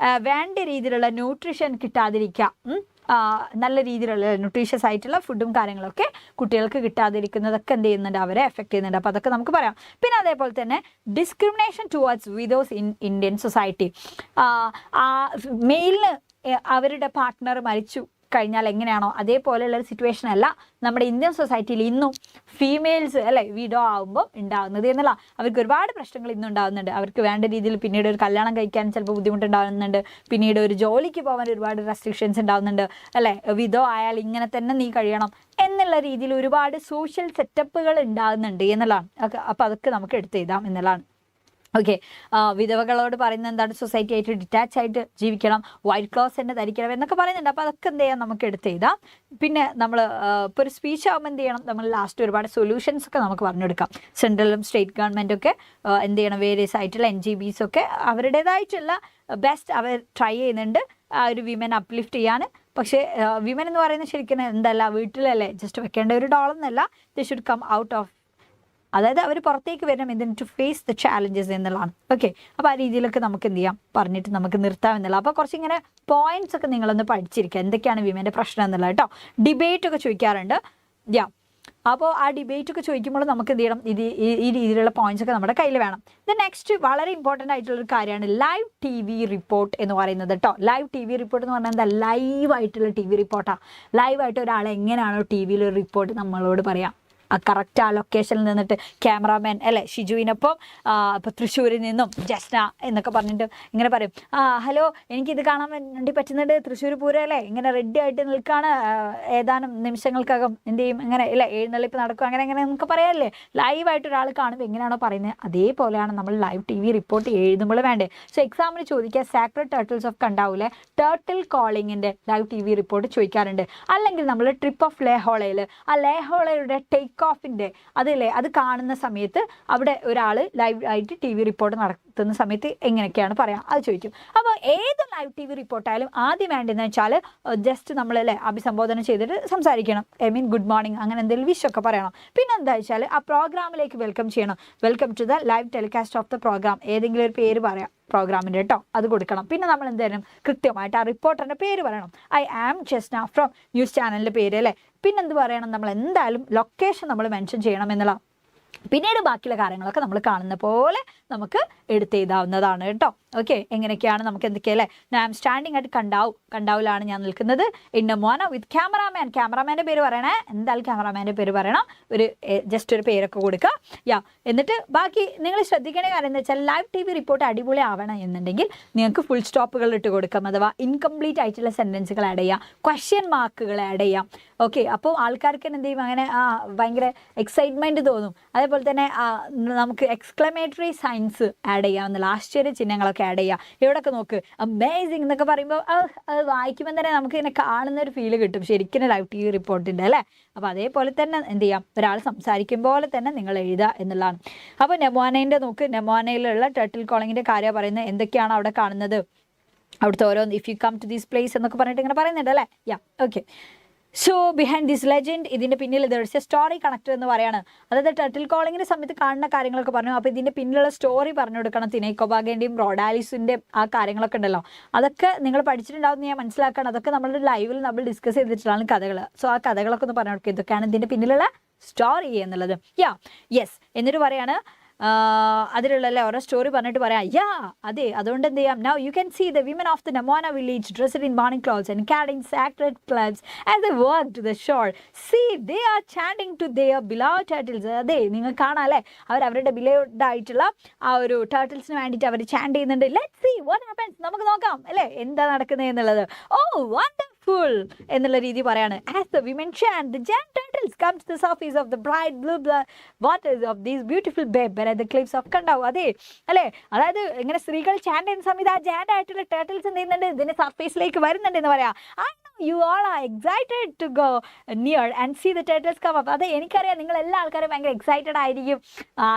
വേണ്ട രീതിയിലുള്ള ന്യൂട്രീഷൻ കിട്ടാതിരിക്കുക, നല്ല രീതിയിലുള്ള ന്യൂട്രീഷ്യസ് ആയിട്ടുള്ള ഫുഡും കാര്യങ്ങളൊക്കെ കുട്ടികൾക്ക് കിട്ടാതിരിക്കുന്നതൊക്കെ എന്ത് ചെയ്യുന്നുണ്ട്, അവരെ എഫക്റ്റ് ചെയ്യുന്നുണ്ട്. അപ്പോൾ അതൊക്കെ നമുക്ക് പറയാം. പിന്നെ അതേപോലെ തന്നെ discrimination towards widows in Indian society. മെയിലിന് അവരുടെ പാർട്ട്ണർ മരിച്ചു കഴിഞ്ഞാൽ എങ്ങനെയാണോ അതേപോലെയുള്ള ഒരു സിറ്റുവേഷൻ അല്ല നമ്മുടെ ഇന്ത്യൻ സൊസൈറ്റിയിൽ ഇന്നും ഫീമെയിൽസ് അല്ലേ വിഡോ ആകുമ്പോൾ ഉണ്ടാകുന്നത് എന്നുള്ള. അവർക്ക് ഒരുപാട് പ്രശ്നങ്ങൾ ഇന്നും ഉണ്ടാകുന്നുണ്ട്. അവർക്ക് വേണ്ട രീതിയിൽ പിന്നീട് ഒരു കല്യാണം കഴിക്കാൻ ചിലപ്പോൾ ബുദ്ധിമുട്ടുണ്ടാകുന്നുണ്ട്. പിന്നീട് ഒരു ജോലിക്ക് പോകാൻ ഒരുപാട് റെസ്ട്രിക്ഷൻസ് ഉണ്ടാകുന്നുണ്ട് അല്ലേ. വിഡോ ആയാൽ ഇങ്ങനെ തന്നെ നീ കഴിയണം എന്നുള്ള രീതിയിൽ ഒരുപാട് സോഷ്യൽ സെറ്റപ്പുകൾ ഉണ്ടാകുന്നുണ്ട് എന്നുള്ളതാണ്. അപ്പോൾ അതൊക്കെ നമുക്ക് എടുത്ത് എഴുതാം എന്നുള്ളതാണ്. ഓക്കെ. വിധവകളോട് പറയുന്നത് എന്താണ്? സൊസൈറ്റി ആയിട്ട് ഡിറ്റാച്ച് ആയിട്ട് ജീവിക്കണം, വൈറ്റ് ക്ലോത്ത് തന്നെ ധരിക്കണം എന്നൊക്കെ പറയുന്നുണ്ട്. അപ്പോൾ അതൊക്കെ എന്ത് ചെയ്യാം, നമുക്ക് എടുത്ത് എഴുതാം. പിന്നെ നമ്മൾ ഇപ്പോൾ ഒരു സ്പീച്ച് ആകുമ്പോൾ എന്ത് ചെയ്യണം, നമ്മൾ ലാസ്റ്റ് ഒരുപാട് സൊല്യൂഷൻസ് ഒക്കെ നമുക്ക് പറഞ്ഞെടുക്കാം. സെൻട്രലും സ്റ്റേറ്റ് ഗവൺമെൻറ്റൊക്കെ എന്ത് ചെയ്യണം, വേരിയസ് ആയിട്ടുള്ള NGBs ഒക്കെ അവരുടേതായിട്ടുള്ള ബെസ്റ്റ് അവർ ട്രൈ ചെയ്യുന്നുണ്ട് ആ ഒരു വിമൻ അപ്ലിഫ്റ്റ് ചെയ്യാൻ. പക്ഷേ വിമൻ എന്ന് പറയുന്നത് ശരിക്കും എന്തല്ല, വീട്ടിലല്ലേ ജസ്റ്റ് വെക്കേണ്ട ഒരു ഡോളെന്നല്ല, they should come out of, അതായത് അവർ പുറത്തേക്ക് വരണം എന്തിന്, ടു ഫേസ് ദ ചാലഞ്ചസ് എന്നുള്ളതാണ്. ഓക്കെ. അപ്പോൾ ആ രീതിയിലൊക്കെ നമുക്ക് എന്ത് ചെയ്യാം, പറഞ്ഞിട്ട് നമുക്ക് നിർത്താം എന്നുള്ള. അപ്പോൾ കുറച്ചിങ്ങനെ പോയിന്റ്സ് ഒക്കെ നിങ്ങളൊന്ന് പഠിച്ചിരിക്കുക, എന്തൊക്കെയാണ് വിമൻ്റെ പ്രശ്നം എന്നുള്ളത് കേട്ടോ. ഡിബേറ്റ് ഒക്കെ ചോദിക്കാറുണ്ട്. യാ, അപ്പോൾ ആ ഡിബേറ്റ് ഒക്കെ ചോദിക്കുമ്പോൾ നമുക്ക് എന്ത് ചെയ്യണം, ഈ രീതിയിലുള്ള പോയിന്റ്സ് ഒക്കെ നമ്മുടെ കയ്യിൽ വേണം. ദ നെക്സ്റ്റ് വളരെ ഇമ്പോർട്ടൻ്റ് ആയിട്ടുള്ളൊരു കാര്യമാണ് ലൈവ് TV റിപ്പോർട്ട് എന്ന് പറയുന്നത് കേട്ടോ. ലൈവ് TV റിപ്പോർട്ട് എന്ന് പറഞ്ഞാൽ എന്താ, ലൈവായിട്ടുള്ള TV റിപ്പോർട്ടാണ്. ലൈവായിട്ട് ഒരാൾ എങ്ങനെയാണോ TV ഒരു റിപ്പോർട്ട് നമ്മളോട് പറയാം, ആ കറക്റ്റ് ആ ലൊക്കേഷനിൽ നിന്നിട്ട് ക്യാമറാമാൻ അല്ലേ ഷിജുവിനൊപ്പം ഇപ്പോൾ തൃശ്ശൂരിൽ നിന്നും ജസ്ന എന്നൊക്കെ പറഞ്ഞിട്ട് ഇങ്ങനെ പറയും, ഹലോ എനിക്കിത് കാണാൻ വേണ്ടി പറ്റുന്നുണ്ട്, തൃശ്ശൂർ പൂരം അല്ലേ ഇങ്ങനെ റെഡി ആയിട്ട് നിൽക്കുകയാണ്, ഏതാനും നിമിഷങ്ങൾക്കകം എന്ത് ചെയ്യും, ഇങ്ങനെ ഇല്ല എഴുന്നള്ളിപ്പ് നടക്കും, അങ്ങനെ അങ്ങനെ നമുക്ക് പറയാമല്ലേ. ലൈവായിട്ട് ഒരാൾ കാണുമ്പോൾ എങ്ങനെയാണോ പറയുന്നത് അതേപോലെയാണ് നമ്മൾ ലൈവ് TV റിപ്പോർട്ട് എഴുതുമ്പോൾ വേണ്ടേ. സോ എക്സാമിന് ചോദിക്കുക, സാക്രഡ് ടേർട്ടിൽസ് ഓഫ് കണ്ടാവൂലേ, ടേർട്ടിൽ കോളിങ്ങിൻ്റെ ലൈവ് TV റിപ്പോർട്ട് ചോദിക്കാറുണ്ട്. അല്ലെങ്കിൽ നമ്മൾ ട്രിപ്പ് ഓഫ് ലേഹോളയിൽ ആ ലേഹോളയുടെ ടേക്ക് ഓഫിൻ്റെ അതില്ലേ, അത് കാണുന്ന സമയത്ത് അവിടെ ഒരാൾ ലൈവ് ആയിട്ട് TV റിപ്പോർട്ട് നടത്തുന്ന സമയത്ത് എങ്ങനെയൊക്കെയാണ് പറയാം, അത് ചോദിക്കും. അപ്പോൾ ഏത് ലൈവ് TV റിപ്പോർട്ടായാലും ആദ്യം വേണ്ടതെന്ന് വെച്ചാൽ ജസ്റ്റ് നമ്മളല്ലേ അഭിസംബോധന ചെയ്തിട്ട് സംസാരിക്കണം. ഗുഡ് മോർണിംഗ് അങ്ങനെ എന്തെങ്കിലും വിഷൊക്കെ പറയണം. പിന്നെ എന്താ വെച്ചാൽ ആ പ്രോഗ്രാമിലേക്ക് വെൽക്കം ചെയ്യണം. Welcome to the live telecast of the programme, ഏതെങ്കിലും ഒരു പേര് പറയാം പ്രോഗ്രാമിൻ്റെ കേട്ടോ, അത് കൊടുക്കണം. പിന്നെ നമ്മൾ എന്തായാലും കൃത്യമായിട്ട് ആ റിപ്പോർട്ടറിൻ്റെ പേര് പറയണം. I am Jasna from news ചാനലിൻ്റെ പേര് അല്ലേ. പിന്നെന്ത് പറയണം, നമ്മൾ എന്തായാലും ലൊക്കേഷൻ നമ്മൾ മെൻഷൻ ചെയ്യണം എന്നുള്ള. പിന്നീട് ബാക്കിയുള്ള കാര്യങ്ങളൊക്കെ നമ്മൾ കാണുന്ന പോലെ നമുക്ക് എടുത്തെഴുതാവുന്നതാണ് കേട്ടോ. ഓക്കെ. എങ്ങനെയൊക്കെയാണ് നമുക്ക് എന്തൊക്കെയല്ലേ, ഐ ആം സ്റ്റാൻഡിങ് അറ്റ് കണ്ടാവിലാണ് ഞാൻ നിൽക്കുന്നത്. ഇന്ന മോന വിത്ത് ക്യാമറാമാൻ, ക്യാമറാമാൻ്റെ പേര് പറയണേ, എന്തായാലും ക്യാമറാമാൻ്റെ പേര് പറയണം, ഒരു ജസ്റ്റ് ഒരു പേരൊക്കെ കൊടുക്കുക. യാ, എന്നിട്ട് ബാക്കി നിങ്ങൾ ശ്രദ്ധിക്കേണ്ട കാര്യം എന്താ വെച്ചാൽ ലൈവ് TV റിപ്പോർട്ട് അടിപൊളി ആവണം എന്നുണ്ടെങ്കിൽ നിങ്ങൾക്ക് ഫുൾ സ്റ്റോപ്പുകൾ ഇട്ട് കൊടുക്കാം, അഥവാ ഇൻകംപ്ലീറ്റ് ആയിട്ടുള്ള സെൻറ്റൻസുകൾ ആഡ് ചെയ്യാം, ക്വസ്റ്റ്യൻ മാർക്കുകൾ ആഡ് ചെയ്യാം. ഓക്കെ. അപ്പോൾ ആൾക്കാർക്ക് എന്ത് ചെയ്യും, അങ്ങനെ ഭയങ്കര എക്സൈറ്റ്മെൻറ്റ് തോന്നും. അതേപോലെ തന്നെ നമുക്ക് എക്സ്ക്ലമേറ്ററി സൈൻസ് ആഡ് ചെയ്യാവുന്ന ആശ്ചര്യ ചിഹ്നങ്ങളൊക്കെ ആഡ് ചെയ്യാം. എവിടെയൊക്കെ നോക്ക്, അമേസിങ് എന്നൊക്കെ പറയുമ്പോൾ അത് വായിക്കുമ്പോൾ തന്നെ നമുക്ക് ഇങ്ങനെ കാണുന്ന ഒരു ഫീല് കിട്ടും, ശരിക്കും ലൈവ് TV റിപ്പോർട്ടിൻ്റെ അല്ലേ. അപ്പോൾ അതേപോലെ തന്നെ എന്ത് ചെയ്യാം, ഒരാൾ സംസാരിക്കും പോലെ തന്നെ നിങ്ങൾ എഴുതുക എന്നുള്ളതാണ്. അപ്പോൾ നെമോനേൻ്റെ നോക്ക്, നെമോനയിലുള്ള ടർട്ടിൽ കോളിങ്ങിൻ്റെ കാര്യം പറയുന്നത്, എന്തൊക്കെയാണ് അവിടെ കാണുന്നത്, അവിടുത്തെ ഓരോ if you come to these place എന്നൊക്കെ പറഞ്ഞിട്ട് ഇങ്ങനെ പറയുന്നുണ്ട് അല്ലേ. Yeah, okay. So behind this legend, ഇതിൻ്റെ പിന്നിൽ ദർസ് എ സ്റ്റോറി കണക്ടർ എന്ന് പറയാണ്. അതായത് ടർട്ടിൽ കോളിങ്ങിൻ്റെ സമയത്ത് കാണുന്ന കാര്യങ്ങളൊക്കെ പറഞ്ഞു. അപ്പോൾ ഇതിൻ്റെ പിന്നിലുള്ള സ്റ്റോറി പറഞ്ഞു കൊടുക്കണം. തിനൈക്കോബാഗേൻ്റെയും റോഡാലിസിൻ്റെ ആ കാര്യങ്ങളൊക്കെ ഉണ്ടല്ലോ, അതൊക്കെ നിങ്ങൾ പഠിച്ചിട്ടുണ്ടാവുമെന്ന് ഞാൻ മനസ്സിലാക്കണം. അതൊക്കെ നമ്മളുടെ ലൈവിൽ നമ്മൾ ഡിസ്കസ് ചെയ്തിട്ടുള്ളതാണ് കഥകൾ. സോ ആ കഥകളൊക്കെ ഒന്ന് പറഞ്ഞു കൊടുക്കുക, ഇതൊക്കെയാണ് ഇതിൻ്റെ പിന്നിലുള്ള സ്റ്റോറി എന്നുള്ളത്. യാ, യെസ്. എന്നിട്ട് പറയാണ്, അതിലുള്ള ഓരോ സ്റ്റോറി പറഞ്ഞിട്ട് പറയാം. യാ, അതെ, അതുകൊണ്ട് എന്ത് ചെയ്യാം, now you can see the women of the Namuana village dressed in mourning clothes and carrying sacred clubs as they work to the shore. See they are chanting to their beloved turtles. അതെ, നിങ്ങൾ കാണാം അല്ലേ, അവരുടെ beloved ആയിട്ടുള്ള ആ ഒരു ടർട്ടിൽസിന് വേണ്ടിയിട്ട് അവർ ചാൻഡ് ചെയ്യുന്നുണ്ട്. ലെറ്റ്സ് സീ വാട്ട് ഹാപ്പൻസ്, നമുക്ക് നോക്കാം അല്ലേ എന്താ നടക്കുന്നത് എന്നുള്ളത്. ഓ വണ്ടർഫുൾ എന്നുള്ള രീതി പറയാണ്. As the women chant, the giant turtles come to the surface of the bright blue waters of these beautiful bay at the cliffs of കണ്ടാവും. അതെ അല്ലേ, അതായത് ഇങ്ങനെ സ്ത്രീകൾ ചാൻഡ് ചെയ്യുന്ന സമയത്ത് ആ ജാൻഡ് ആയിട്ടുള്ള ടർട്ടിൽസ് എന്ത് ചെയ്യുന്നുണ്ട്, ഇതിന്റെ സർഫേസിലേക്ക് വരുന്നുണ്ട് എന്ന് പറയാം. You all are excited to go near and see the turtles come up. അതെ, എനിക്കറിയാം നിങ്ങൾ എല്ലാ ആൾക്കാരും ഭയങ്കര എക്സൈറ്റഡ് ആയിരിക്കും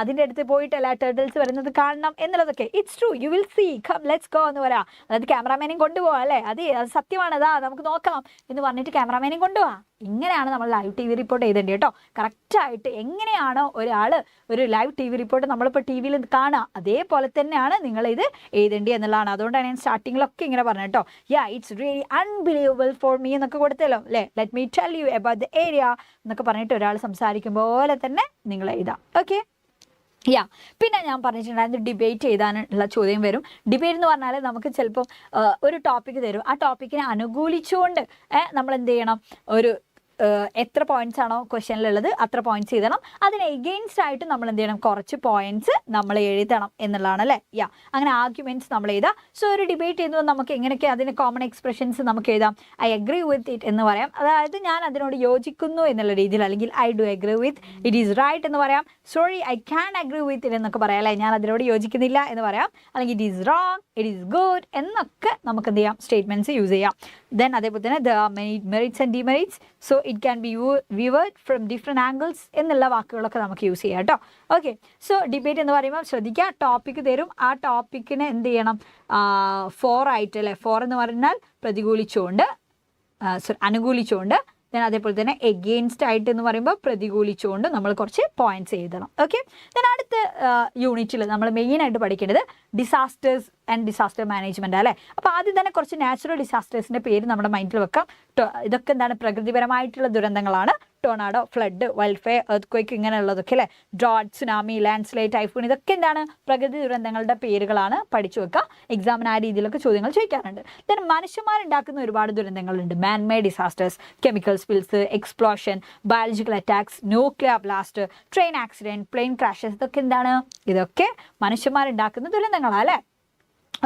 അതിൻ്റെ അടുത്ത് പോയിട്ടല്ല ടർട്ടിൽസ് വരുന്നത് കാണണം എന്നുള്ളതൊക്കെ. It's true, you will see, come let's go എന്ന് പറയാം. അതായത് ക്യാമറാമാനെയും കൊണ്ടുപോകാം അല്ലേ. അതെ, അത് സത്യമാണ്, അതാ നമുക്ക് നോക്കാം എന്ന് പറഞ്ഞിട്ട് ക്യാമറാമാനെയും കൊണ്ടുപോകാം. ഇങ്ങനെയാണ് നമ്മൾ ലൈവ് TV റിപ്പോർട്ട് ചെയ്തേണ്ടത് കേട്ടോ. കറക്റ്റായിട്ട് എങ്ങനെയാണോ ഒരാൾ ഒരു ലൈവ് TV റിപ്പോർട്ട് നമ്മളിപ്പോൾ TV യിൽ കാണുക, അതേപോലെ തന്നെയാണ് നിങ്ങളിത് എഴുതേണ്ടത് എന്നുള്ളതാണ്. അതുകൊണ്ടാണ് ഞാൻ സ്റ്റാർട്ടിങ്ങിലൊക്കെ ഇങ്ങനെ പറഞ്ഞത് കേട്ടോ. Yeah, it's really unbelievable for me എന്നൊക്കെ കൊടുത്തല്ലോ അല്ലേ. Let me tell you about the area എന്നൊക്കെ പറഞ്ഞിട്ട് ഒരാൾ സംസാരിക്കും പോലെ തന്നെ നിങ്ങൾ എഴുതാം. ഓക്കെ. യാ, പിന്നെ ഞാൻ പറഞ്ഞിട്ടുണ്ടായിരുന്നു ഡിബേറ്റ് ചെയ്താനുള്ള ചോദ്യം വരും. ഡിബേറ്റ് എന്ന് പറഞ്ഞാൽ നമുക്ക് ചിലപ്പം ഒരു ടോപ്പിക്ക് തരും, ആ ടോപ്പിക്കിനെ അനുകൂലിച്ചുകൊണ്ട് നമ്മൾ എന്ത് ചെയ്യണം, ഒരു എത്ര പോയിന്റ്സ് ആണോ ക്വസ്റ്റ്യനിലുള്ളത് അത്ര പോയിന്റ്സ് എഴുതണം. അതിന് എഗെയിൻസ്റ്റ് ആയിട്ട് നമ്മൾ എന്ത് ചെയ്യണം, കുറച്ച് പോയിന്റ്സ് നമ്മൾ എഴുതണം എന്നുള്ളതാണ് അല്ലേ. അങ്ങനെ ആർഗ്യുമെന്റ്സ് നമ്മൾ എഴുതാം. സോ ഒരു ഡിബേറ്റ് ചെയ്യുമ്പോൾ നമുക്ക് എങ്ങനെയൊക്കെ അതിന് കോമൺ എക്സ്പ്രഷൻസ് നമുക്ക് എഴുതാം. ഐ അഗ്രി വിത്ത് ഇറ്റ് എന്ന് പറയാം, അതായത് ഞാൻ അതിനോട് യോജിക്കുന്നു എന്നുള്ള രീതിയിൽ. അല്ലെങ്കിൽ I do agree with it is right എന്ന് പറയാം. Sorry I can agree with it എന്നൊക്കെ പറയാം അല്ലേ, ഞാൻ അതിനോട് യോജിക്കുന്നില്ല എന്ന് പറയാം. അല്ലെങ്കിൽ it is wrong, it is good എന്നൊക്കെ നമുക്ക് എന്ത് ചെയ്യാം, സ്റ്റേറ്റ്മെന്റ്സ് യൂസ് ചെയ്യാം. ദെൻ അതേപോലെ തന്നെ the merits and demerits, so it can be viewed from different angles എന്നുള്ള വാക്കുകളൊക്കെ നമുക്ക് യൂസ് ചെയ്യാം കേട്ടോ. ഓക്കെ, സോ ഡിബേറ്റ് എന്ന് പറയുമ്പോൾ ശ്രദ്ധിക്കുക, ടോപ്പിക്ക് തരും, ആ ടോപ്പിക്കിനെ എന്ത് ചെയ്യണം, 4 ആയിട്ട് അല്ലേ. 4 എന്ന് പറഞ്ഞാൽ പ്രതികൂലിച്ചുകൊണ്ട്, അനുകൂലിച്ചുകൊണ്ട്, ദെൻ അതേപോലെ തന്നെ എഗെയിൻസ്റ്റ് ആയിട്ട് എന്ന് പറയുമ്പോൾ പ്രതികൂലിച്ചുകൊണ്ട് നമ്മൾ കുറച്ച് പോയിന്റ്സ് എഴുതണം. ഓക്കെ, ദെൻ അടുത്ത യൂണിറ്റിൽ നമ്മൾ മെയിനായിട്ട് പഠിക്കേണ്ടത് ഡിസാസ്റ്റേഴ്സ് ആൻഡ് ഡിസാസ്റ്റർ മാനേജ്മെൻറ്റ് അല്ലേ. അപ്പോൾ ആദ്യം തന്നെ കുറച്ച് നാച്ചുറൽ ഡിസാസ്റ്റേഴ്സിൻ്റെ പേര് നമ്മുടെ മൈൻഡിൽ വെക്കാം. ഇതൊക്കെ എന്താണ്, പ്രകൃതിപരമായിട്ടുള്ള ദുരന്തങ്ങളാണ്. ടൊർണാഡോ, ഫ്ലഡ്, വൈൽഡ്ഫയർ, എർത്ത് ഇങ്ങനെയുള്ളതൊക്കെ അല്ലേ. Drought, tsunami, land slide, typhoon, ഇതൊക്കെ എന്താണ്, പ്രകൃതി ദുരന്തങ്ങളുടെ പേരുകളാണ്. പഠിച്ചു വെക്കുക, എക്സാമിന് ആ രീതിയിലൊക്കെ ചോദ്യങ്ങൾ ചോദിക്കാറുണ്ട്. ദെൻ മനുഷ്യന്മാരുണ്ടാക്കുന്ന ഒരുപാട് ദുരന്തങ്ങളുണ്ട്. Man made disasters, chemical spills, explosion, biological attacks, nuclear blast, train accident, plane crashes, ഇതൊക്കെ എന്താണ്, ഇതൊക്കെ മനുഷ്യന്മാരുണ്ടാക്കുന്ന ദുരന്തങ്ങളാണ് അല്ലേ.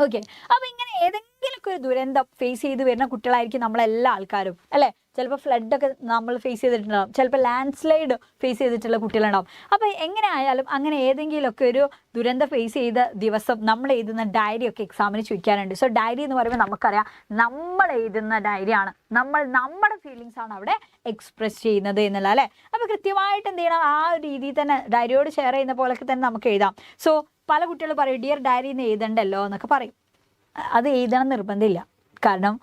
ഓക്കെ, അപ്പോൾ ഇങ്ങനെ ഏതെങ്കിലുമൊക്കെ ഒരു ദുരന്തം ഫേസ് ചെയ്ത് വരുന്ന കുട്ടികളായിരിക്കും നമ്മളെല്ലാ ആൾക്കാരും അല്ലേ. ചിലപ്പോൾ ഫ്ലഡൊക്കെ നമ്മൾ ഫേസ് ചെയ്തിട്ടുണ്ടാവും, ചിലപ്പോൾ ലാൻഡ് സ്ലൈഡ് ഫേസ് ചെയ്തിട്ടുള്ള കുട്ടികളുണ്ടാവും. അപ്പോൾ എങ്ങനെ ആയാലും അങ്ങനെ ഏതെങ്കിലുമൊക്കെ ഒരു ദുരന്തം ഫേസ് ചെയ്ത ദിവസം നമ്മൾ എഴുതുന്ന ഡയറി ഒക്കെ എക്സാമിന് ചോദിക്കാറുണ്ട്. സോ ഡയറി എന്ന് പറയുമ്പോൾ നമുക്കറിയാം, നമ്മൾ എഴുതുന്ന ഡയറിയാണ്, നമ്മുടെ ഫീലിങ്സ് ആണ് അവിടെ എക്സ്പ്രസ് ചെയ്യുന്നത് എന്നുള്ള അല്ലേ. അപ്പോൾ കൃത്യമായിട്ട് എന്ത് ചെയ്യണം, ആ ഒരു രീതിയിൽ തന്നെ ഡയറിയോട് ഷെയർ ചെയ്യുന്ന പോലൊക്കെ തന്നെ നമുക്ക് എഴുതാം. സോ പല കുട്ടികൾ പറയും ഡിയർ ഡയറി എന്ന് എഴുതണ്ടല്ലോ എന്നൊക്കെ പറയും. അത് എഴുതണം നിർബന്ധമില്ല. കാരണം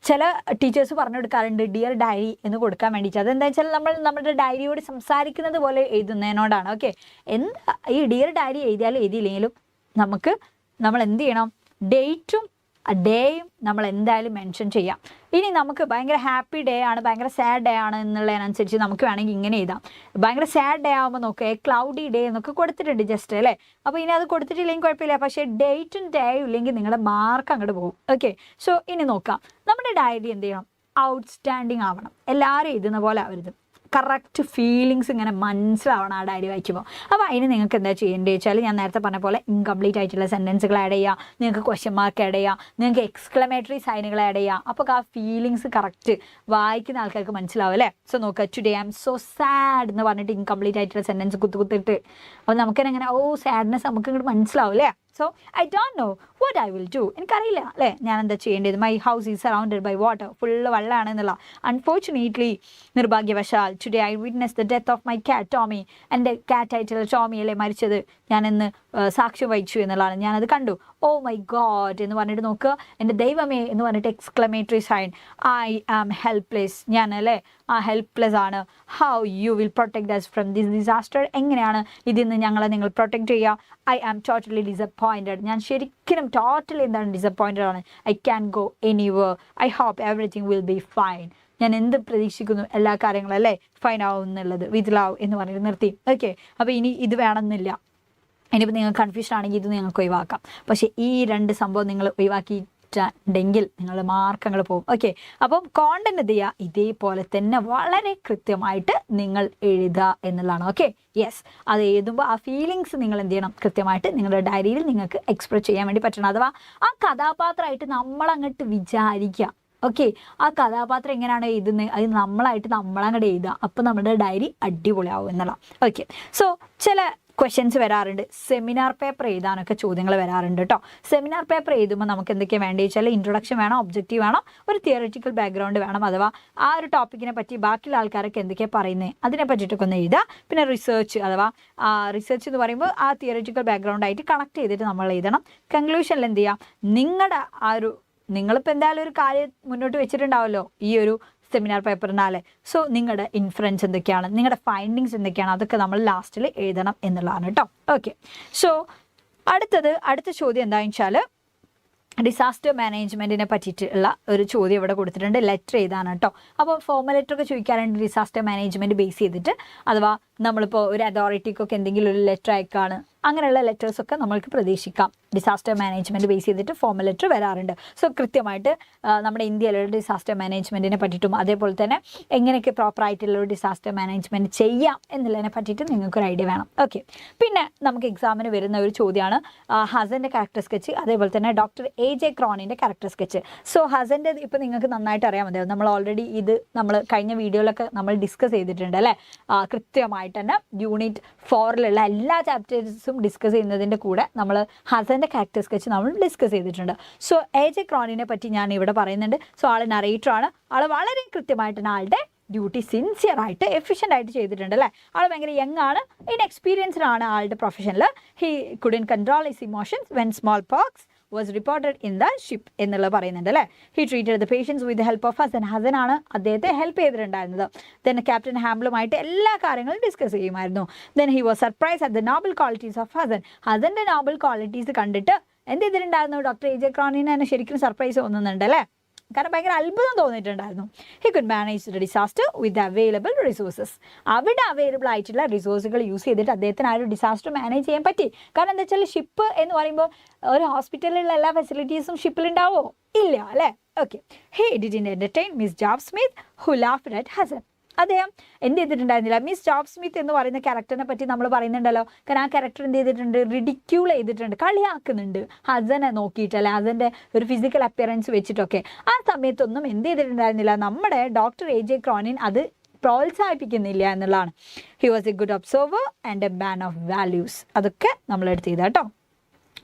ചില ടീച്ചേഴ്സ് പറഞ്ഞു കൊടുക്കാറുണ്ട് ഡിയർ ഡയറി എന്ന് കൊടുക്കാൻ വേണ്ടിയിട്ട്. അതെന്താ വെച്ചാൽ നമ്മുടെ ഡയറിയോട് സംസാരിക്കുന്നത് പോലെ എഴുതുന്നതിനോടാണ്. ഓക്കെ, എന്താ ഈ ഡിയർ ഡയറി എഴുതിയാലും എഴുതിയില്ലെങ്കിലും നമ്മൾ എന്ത് ചെയ്യണം, ഡേറ്റും ഡേയും നമ്മൾ എന്തായാലും മെൻഷൻ ചെയ്യാം. ഇനി നമുക്ക് ഭയങ്കര ഹാപ്പി ഡേ ആണ്, ഭയങ്കര സാഡ് ഡേ ആണ് എന്നുള്ളതിനനുസരിച്ച് നമുക്ക് വേണമെങ്കിൽ ഇങ്ങനെ എഴുതാം. ഭയങ്കര സാഡ് ഡേ ആകുമ്പോൾ നോക്കുക, ക്ലൗഡി ഡേ എന്നൊക്കെ കൊടുത്തിട്ടുണ്ട് ജസ്റ്റ് അല്ലേ. അപ്പോൾ ഇനി അത് കൊടുത്തിട്ടില്ലെങ്കിൽ കുഴപ്പമില്ല, പക്ഷേ ഡേറ്റും ഡേയും ഇല്ലെങ്കിൽ നിങ്ങളുടെ മാർക്ക് അങ്ങോട്ട് പോകും. ഓക്കെ, സോ ഇനി നോക്കാം, നമ്മുടെ ഡയറി എന്ത് ചെയ്യണം, ഔട്ട്സ്റ്റാൻഡിങ് ആവണം. എല്ലാവരും എഴുതുന്ന പോലെ ആവരുത്, കറക്റ്റ് ഫീലിങ്സ് ഇങ്ങനെ മനസ്സിലാവണം ആ ഡയറി വായിക്കുമ്പോൾ. അപ്പോൾ അതിന് നിങ്ങൾക്ക് എന്താ ചെയ്യേണ്ടത് വെച്ചാൽ, ഞാൻ നേരത്തെ പറഞ്ഞ പോലെ ഇൻകംപ്ലീറ്റ് ആയിട്ടുള്ള സെൻറ്റൻസുകൾ ആഡ് ചെയ്യുക, നിങ്ങൾക്ക് ക്വസ്റ്റ്യൻ മാർക്ക് ആഡ് ചെയ്യുക, നിങ്ങൾക്ക് എക്സ്ക്ലമേറ്ററി സൈനുകൾ ആഡ് ചെയ്യുക. അപ്പോൾ ആ ഫീലിങ്സ് കറക്റ്റ് വായിക്കുന്ന ആൾക്കാർക്ക് മനസ്സിലാവും അല്ലേ. സോ നോക്കുക, today I am so sad എന്ന് പറഞ്ഞിട്ട് ഇൻകംപ്ലീറ്റ് ആയിട്ടുള്ള സെൻറ്റൻസ് കുത്തിട്ട് അപ്പോൾ നമുക്കെങ്ങനെ സാഡ്നെസ് നമുക്ക് ഇങ്ങോട്ട് മനസ്സിലാവും അല്ലേ. So I don't know what I will do, എനിക്കറിയില്ല അല്ലേ ഞാൻ എന്താ ചെയ്യേണ്ടത്. My house is surrounded by water, full വെള്ളമാണ് എന്നുള്ള. അൺഫോർച്ചുനേറ്റ്ലി, നിർഭാഗ്യവശാൽ, today I witness the death of my cat Tommy, എൻ്റെ ക്യാറ്റായിട്ടുള്ള ടോമി അല്ലേ മരിച്ചത്, ഞാനിന്ന് സാക്ഷ്യം വഹിച്ചു എന്നുള്ളതാണ്, ഞാനത് കണ്ടു. ഓ മൈ ഗോഡ് എന്ന് പറഞ്ഞിട്ട് നോക്കുക, എൻ്റെ ദൈവമേ എന്ന് പറഞ്ഞിട്ട് exclamatory sign. I am helpless, ഞാൻ അല്ലേ ഹെൽപ്ലെസ് ആണ്. How you will protect us from this disaster, എങ്ങനെയാണ് ഇതിൽ നിന്ന് നിങ്ങൾ പ്രൊട്ടക്ട് ചെയ്യുക. ഐ ആം ടോട്ടലി ഡിസപ്പോയിൻറ്റഡ്, ഞാൻ ശരിക്കും ടോട്ടലി എന്താണ് ഡിസപ്പോയിൻറ്റഡ് ആണ്. I can go anywhere, I hope everything will be fine, ഞാൻ എന്ത് പ്രതീക്ഷിക്കുന്നു എല്ലാ കാര്യങ്ങളും അല്ലേ ഫൈൻ ആവും എന്നുള്ളത്, വിത്ത് ലവ് എന്ന് പറഞ്ഞിട്ട് നിർത്തി. ഓക്കെ, അപ്പോൾ ഇനി ഇത് വേണമെന്നില്ല. ഇനിയിപ്പോൾ നിങ്ങൾക്ക് കൺഫ്യൂഷൻ ആണെങ്കിൽ ഇത് നിങ്ങൾക്ക് ഒഴിവാക്കാം. പക്ഷേ ഈ 2 സംഭവം നിങ്ങൾ ഒഴിവാക്കിയിട്ടുണ്ടെങ്കിൽ നിങ്ങളുടെ മാർക്കങ്ങൾ പോകും. ഓക്കെ, അപ്പം കോണ്ടന്റ് എന്ത് ചെയ്യുക, ഇതേപോലെ തന്നെ വളരെ കൃത്യമായിട്ട് നിങ്ങൾ എഴുതുക എന്നുള്ളതാണ്. ഓക്കെ, യെസ്, അത് എഴുതുമ്പോൾ ആ ഫീലിങ്സ് നിങ്ങൾ എന്ത് ചെയ്യണം, കൃത്യമായിട്ട് നിങ്ങളുടെ ഡയറിയിൽ നിങ്ങൾക്ക് എക്സ്പ്രസ് ചെയ്യാൻ വേണ്ടി പറ്റണം. അഥവാ ആ കഥാപാത്രമായിട്ട് നമ്മളങ്ങോട്ട് വിചാരിക്കുക. ഓക്കെ, ആ കഥാപാത്രം എങ്ങനെയാണ് എഴുതുന്നത് അത് നമ്മളങ്ങോട്ട് എഴുതുക. അപ്പോൾ നമ്മുടെ ഡയറി അടിപൊളിയാവും എന്നുള്ള. ഓക്കെ, സോ ചില ക്വസ്റ്റ്യൻസ് വരാറുണ്ട്. സെമിനാർ പേപ്പർ എഴുതാനൊക്കെ ചോദ്യങ്ങൾ വരാറുണ്ട് കേട്ടോ. സെമിനാർ പേപ്പർ എഴുതുമ്പോൾ നമുക്ക് എന്തൊക്കെയാണ് വേണ്ടത് വെച്ചാൽ, ഇൻട്രൊഡക്ഷൻ വേണം, ഒബ്ജക്റ്റീവ് വേണം, ഒരു തിയററ്റിക്കൽ ബാക്ക്ഗ്രൗണ്ട് വേണം. അഥവാ ആ ഒരു ടോപ്പിക്കിനെ പറ്റി ബാക്കിയുള്ള ആൾക്കാരൊക്കെ എന്തൊക്കെയാണ് പറയുന്നത് അതിനെ പറ്റിയിട്ടൊക്കെ ഒന്ന് എഴുതുക. പിന്നെ റിസർച്ച്, അഥവാ റിസർച്ച് എന്ന് പറയുമ്പോൾ ആ തിയററ്റിക്കൽ ബാക്ക്ഗ്രൗണ്ട് ആയിട്ട് കണക്ട് ചെയ്തിട്ട് നമ്മൾ എഴുതണം. കൺക്ലൂഷനിൽ എന്ത് ചെയ്യുക, നിങ്ങളിപ്പോൾ എന്തായാലും ഒരു കാര്യം മുന്നോട്ട് വെച്ചിട്ടുണ്ടാവുമല്ലോ ഈ ഒരു സെമിനാർ പേപ്പറിനാലെ. സോ നിങ്ങളുടെ ഇൻഫറൻസ് എന്തൊക്കെയാണ്, നിങ്ങളുടെ ഫൈൻഡിങ്സ് എന്തൊക്കെയാണ്, അതൊക്കെ നമ്മൾ ലാസ്റ്റിൽ എഴുതണം എന്നുള്ളതാണ് കേട്ടോ. ഓക്കെ, സോ അടുത്ത ചോദ്യം എന്താണെന്ന് വെച്ചാൽ, ഡിസാസ്റ്റർ മാനേജ്മെൻറ്റിനെ പറ്റിയിട്ടുള്ള ഒരു ചോദ്യം ഇവിടെ കൊടുത്തിട്ടുണ്ട്. ലെറ്റർ എഴുതാനാണ് കേട്ടോ. അപ്പോൾ ഫോർമൽ ലെറ്റർ ഒക്കെ ചോദിക്കാറുണ്ട് ഡിസാസ്റ്റർ മാനേജ്മെൻറ്റ് ബേസ് ചെയ്തിട്ട്. അഥവാ നമ്മളിപ്പോൾ ഒരു അതോറിറ്റിക്കൊക്കെ എന്തെങ്കിലും ഒരു ലെറ്റർ അയക്കുകയാണ്, അങ്ങനെയുള്ള ലെറ്റേഴ്സൊക്കെ നമ്മൾക്ക് പ്രതീക്ഷിക്കാം. ഡിസാസ്റ്റർ മാനേജ്മെൻറ്റ് ബേസ് ചെയ്തിട്ട് ഫോമൽ ലെറ്റർ വരാറുണ്ട്. സോ കൃത്യമായിട്ട് നമ്മുടെ ഇന്ത്യയിലുള്ള ഡിസാസ്റ്റർ മാനേജ്മെൻറ്റിനെ പറ്റിയിട്ടും അതേപോലെ തന്നെ എങ്ങനെയൊക്കെ പ്രോപ്പറായിട്ടുള്ള ഒരു ഡിസാസ്റ്റർ മാനേജ്മെൻറ്റ് ചെയ്യാം എന്നുള്ളതിനെ പറ്റിയിട്ട് നിങ്ങൾക്കൊരു ഐഡിയ വേണം. ഓക്കെ, പിന്നെ നമുക്ക് എക്സാമിന് വരുന്ന ഒരു ചോദ്യമാണ് ഹസൻ്റെ ക്യാരക്ടർ സ്കെച്ച്, അതേപോലെ തന്നെ ഡോക്ടർ AJ ക്രോണിൻ്റെ ക്യാരക്ടർ സ്കെച്ച്. സോ ഹസൻ്റെ ഇപ്പോൾ നിങ്ങൾക്ക് നന്നായിട്ട് അറിയാൻ മതിയാവും. നമ്മൾ ഓൾറെഡി ഇത് നമ്മൾ കഴിഞ്ഞ വീഡിയോയിലൊക്കെ നമ്മൾ ഡിസ്കസ് ചെയ്തിട്ടുണ്ട് അല്ലേ. കൃത്യമായിട്ട് തന്നെ യൂണിറ്റ് 4ലുള്ള എല്ലാ ചാപ്റ്റേഴ്സും ഡിസ്കസ് ചെയ്യുന്നതിൻ്റെ കൂടെ നമ്മൾ ഹസൻ്റെ ക്യാരക്ടർ സ്കെച്ച് നമ്മൾ ഡിസ്കസ് ചെയ്തിട്ടുണ്ട്. സോ AJ ക്രോണിനെ പറ്റി ഞാൻ ഇവിടെ പറയുന്നുണ്ട്. So all നറേറ്ററാണ്. ആൾ വളരെ കൃത്യമായിട്ട് തന്നെ ആളുടെ ഡ്യൂട്ടി സിൻസിയറായിട്ട് എഫിഷ്യൻ്റ് ആയിട്ട് ചെയ്തിട്ടുണ്ട് അല്ലേ. ആൾ ഭയങ്കര യങ് ആണ്, ഇൻഎക്സ്പീരിയൻസ്ഡ് ആണ് ആളുടെ പ്രൊഫഷനിൽ. He couldn't control his emotions when smallpox was reported in the ship എന്നുള്ളത് പറയുന്നുണ്ട് അല്ലേ. He treated the patients with the help of Hasan. ഹസനാണ് അദ്ദേഹത്തെ ഹെൽപ്പ് ചെയ്തിട്ടുണ്ടായിരുന്നത്. ദെൻ ക്യാപ്റ്റൻ ഹാംബ്ലുമായിട്ട് എല്ലാ കാര്യങ്ങളും ഡിസ്കസ് ചെയ്യുമായിരുന്നു. Then he was surprise at the noble qualities of Hasan. ഹസൻ്റെ നോബൽ ക്വാളിറ്റീസ് കണ്ടിട്ട് എന്ത് ചെയ്തിട്ടുണ്ടായിരുന്നു, ഡോക്ടർ AJ ക്രോണിന് തന്നെ ശരിക്കും സർപ്രൈസ് തോന്നുന്നുണ്ട് അല്ലേ. കാരണം ഭയങ്കര അത്ഭുതം തോന്നിയിട്ടുണ്ടായിരുന്നു. He could manage the disaster with available resources. അവിടെ അവൈലബിൾ ആയിട്ടുള്ള റിസോഴ്സുകൾ യൂസ് ചെയ്തിട്ട് അദ്ദേഹത്തിന് ആ ഒരു ഡിസാസ്റ്റർ മാനേജ് ചെയ്യാൻ പറ്റി. കാരണം എന്താ വെച്ചാൽ ഷിപ്പ് എന്ന് പറയുമ്പോൾ ഒരു ഹോസ്പിറ്റലിലുള്ള എല്ലാ ഫെസിലിറ്റീസും ഷിപ്പിലുണ്ടാവോ? ഇല്ല അല്ലേ. Okay, he didn't entertain Miss Job Smith who laughed at Hasan. അദ്ദേഹം എന്ത് ചെയ്തിട്ടുണ്ടായിരുന്നില്ല, മിസ് ജോബ് സ്മിത്ത് എന്ന് പറയുന്ന ക്യാരക്ടറിനെ പറ്റി നമ്മൾ പറയുന്നുണ്ടല്ലോ. കാരണം ആ ക്യാരക്ടർ എന്ത് ചെയ്തിട്ടുണ്ട്, റിഡിക്യൂൾ ചെയ്തിട്ടുണ്ട്, കളിയാക്കുന്നുണ്ട് ഹസനെ നോക്കിയിട്ടല്ലേ, ഹസൻ്റെ ഒരു ഫിസിക്കൽ അപ്പിയറൻസ് വെച്ചിട്ടൊക്കെ. ആ സമയത്തൊന്നും എന്ത് ചെയ്തിട്ടുണ്ടായിരുന്നില്ല, നമ്മുടെ ഡോക്ടർ AJ ക്രോണിൻ അത് പ്രോത്സാഹിപ്പിക്കുന്നില്ല എന്നുള്ളതാണ്. He was a good observer and a man of values. അതൊക്കെ നമ്മളെടുത്ത് ചെയ്താൽ കേട്ടോ.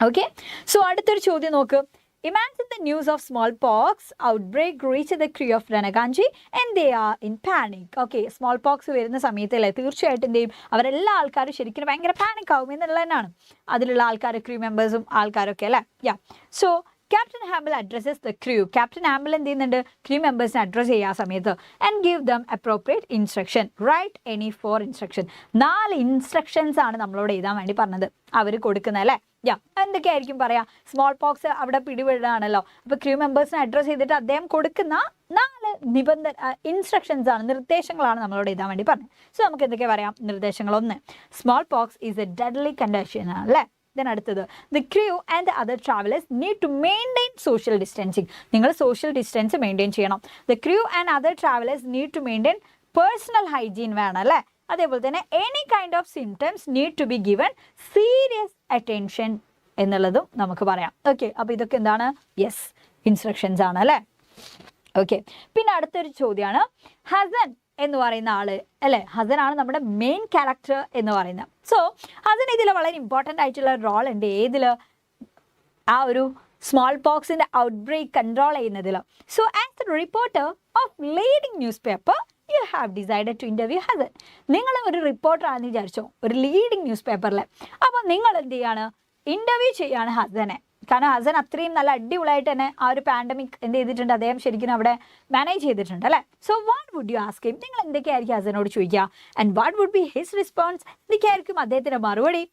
ഓക്കെ, സോ അടുത്തൊരു ചോദ്യം നോക്ക്. Imagine the news of smallpox outbreak reached the crew of Ranaganji and they are in panic. Okay, smallpox വരുന്ന സമയത്തല്ലേ തീർച്ചയായിട്ടും എന്ത് ചെയ്യും, അവരെല്ലാ ആൾക്കാരും ശരിക്കും ഭയങ്കര പാനിക് ആവും എന്നുള്ളത് തന്നെയാണ്. അതിലുള്ള ആൾക്കാർ ക്രൂ മെമ്പേഴ്സും ആൾക്കാരൊക്കെ അല്ലേ. So captain Hamill addresses the crew. Captain Hamill എന്ത് ചെയ്യുന്നുണ്ട്, ക്രൂ മെമ്പേഴ്സിനെ അഡ്രസ്സ് ചെയ്യുക സമയത്ത് and give them appropriate instruction. Right any 4 instruction. 4 instructions ആണ് നമ്മളോട് എഴുതാൻ വേണ്ടി പറഞ്ഞത് അവർ കൊടുക്കുന്നത് അല്ലേ. എന്തൊക്കെയായിരിക്കും പറയാം, സ്മോൾ പോക്സ് അവിടെ പിടിപെടുകയാണല്ലോ. അപ്പോൾ ക്രൂ മെമ്പേഴ്സിനെ അഡ്രസ്സ് ചെയ്തിട്ട് അദ്ദേഹം കൊടുക്കുന്ന 4 ഇൻസ്ട്രക്ഷൻസ് ആണ്, നിർദ്ദേശങ്ങളാണ് നമ്മളോട് എഴുതാൻ വേണ്ടി പറഞ്ഞത്. സോ നമുക്ക് എന്തൊക്കെ പറയാം നിർദ്ദേശങ്ങൾ. 1, smallpox is a deadly condition അല്ലേ. അടുത്തത്, the crew and the other travellers need to maintain social distancing. നിങ്ങൾ സോഷ്യൽ ഡിസ്റ്റൻസ് മെയിൻറ്റെയിൻ ചെയ്യണം. The crew and other travellers need to maintain personal hygiene വേണം അല്ലേ. അതേപോലെ തന്നെ any kind of symptoms need to be given serious attention എന്നുള്ളതും നമുക്ക് പറയാം. Okay, അപ്പോൾ ഇതൊക്കെ എന്താണ്, യെസ് ഇൻസ്ട്രക്ഷൻസ് ആണ് അല്ലേ. ഓക്കെ, പിന്നെ അടുത്തൊരു ചോദ്യമാണ് ഹസൻ എന്ന് പറയുന്ന ആള് അല്ലേ. ഹസനാണ് നമ്മുടെ മെയിൻ ക്യാരക്ടർ എന്ന് പറയുന്നത്. സോ ഹസൻ ഇതിൽ വളരെ ഇമ്പോർട്ടൻ്റ് ആയിട്ടുള്ള റോൾ ഉണ്ട്. ഏതിൽ, ആ ഒരു സ്മോൾ പോക്സിൻ്റെ ഔട്ട്ബ്രേക്ക് കൺട്രോൾ ചെയ്യുന്നതിൽ. So as a reporter of leading newspaper you have decided to interview Hasan. നിങ്ങൾ ഒരു റിപ്പോർട്ടറാണെന്ന് വിചാരിച്ചോ, ഒരു ലീഡിംഗ് ന്യൂസ് പേപ്പറിൽ. അപ്പോൾ നിങ്ങൾ എന്ത് ചെയ്യാണ്, ഇൻ്റർവ്യൂ ചെയ്യാണ് ഹസനെ. കാരണം ഹസൻ അത്രയും നല്ല അടിപൊളിയായിട്ട് തന്നെ ആ ഒരു പാൻഡമിക് എന്ത് ചെയ്തിട്ടുണ്ട്, അദ്ദേഹം ശരിക്കും അവിടെ മാനേജ് ചെയ്തിട്ടുണ്ട് അല്ലേ. So what would you ask him, നിങ്ങൾ എന്തൊക്കെയായിരിക്കും ഹസനോട് ചോദിക്കുക, and what would be his response, എന്തൊക്കെയായിരിക്കും അദ്ദേഹത്തിൻ്റെ മറുപടി.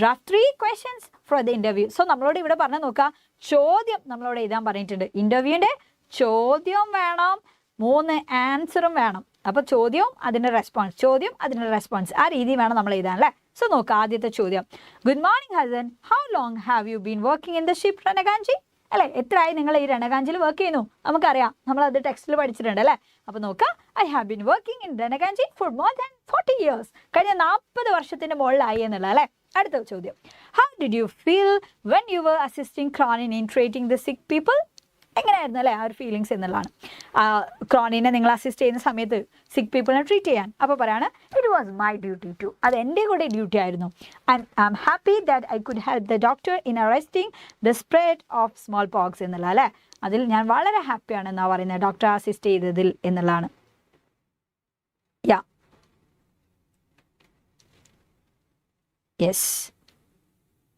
Draft 3 questions for the interview. So നമ്മളോട് ഇവിടെ പറഞ്ഞു നോക്കുക, ചോദ്യം നമ്മളോട് എഴുതാൻ പറഞ്ഞിട്ടുണ്ട്. ഇൻ്റർവ്യൂവിൻ്റെ ചോദ്യം വേണം, 3 ആൻസറും വേണം. അപ്പോൾ ചോദ്യവും അതിൻ്റെ റെസ്പോൺസ്, ചോദ്യം അതിൻ്റെ റെസ്പോൺസ്, ആ രീതി വേണം നമ്മൾ എഴുതാൻ അല്ലേ. സോ നോക്കാം ആദ്യത്തെ ചോദ്യം. Good morning Hasan, how long have you been working in the ship റനഗാഞ്ചി അല്ലേ. എത്രയായി നിങ്ങൾ ഈ റനഗാഞ്ചിൽ വർക്ക് ചെയ്യുന്നു, നമുക്കറിയാം, നമ്മളത് ടെക്സ്റ്റിൽ പഠിച്ചിട്ടുണ്ട് അല്ലേ. അപ്പോൾ നോക്കാം, I have been working in റനഗാഞ്ചി ഫോർ മോർ ദാൻ 40 years. കഴിഞ്ഞ 40 വർഷത്തിന് മുകളിലായി എന്നുള്ള അല്ലേ. അടുത്ത ചോദ്യം, how did you feel when you were assisting Cronin in treating the sick people. എങ്ങനെയായിരുന്നു അല്ലേ ആ ഒരു ഫീലിങ്സ് എന്നുള്ളതാണ്. ക്രോണിനെ നിങ്ങൾ അസിസ്റ്റ് ചെയ്യുന്ന സമയത്ത് സിക്ക് പീപ്പിളിനെ ട്രീറ്റ് ചെയ്യാൻ. അപ്പോൾ പറയാണ്, it was my duty to. അത് എൻ്റെ കൂടെ ഡ്യൂട്ടി ആയിരുന്നു. And I am happy that I could help the doctor in arresting the spread of smallpox എന്നുള്ള അല്ലേ. അതിൽ ഞാൻ വളരെ ഹാപ്പിയാണ് എന്നാണ് പറയുന്നത്, ഡോക്ടറെ അസിസ്റ്റ് ചെയ്തതിൽ എന്നുള്ളതാണ്. യെസ്,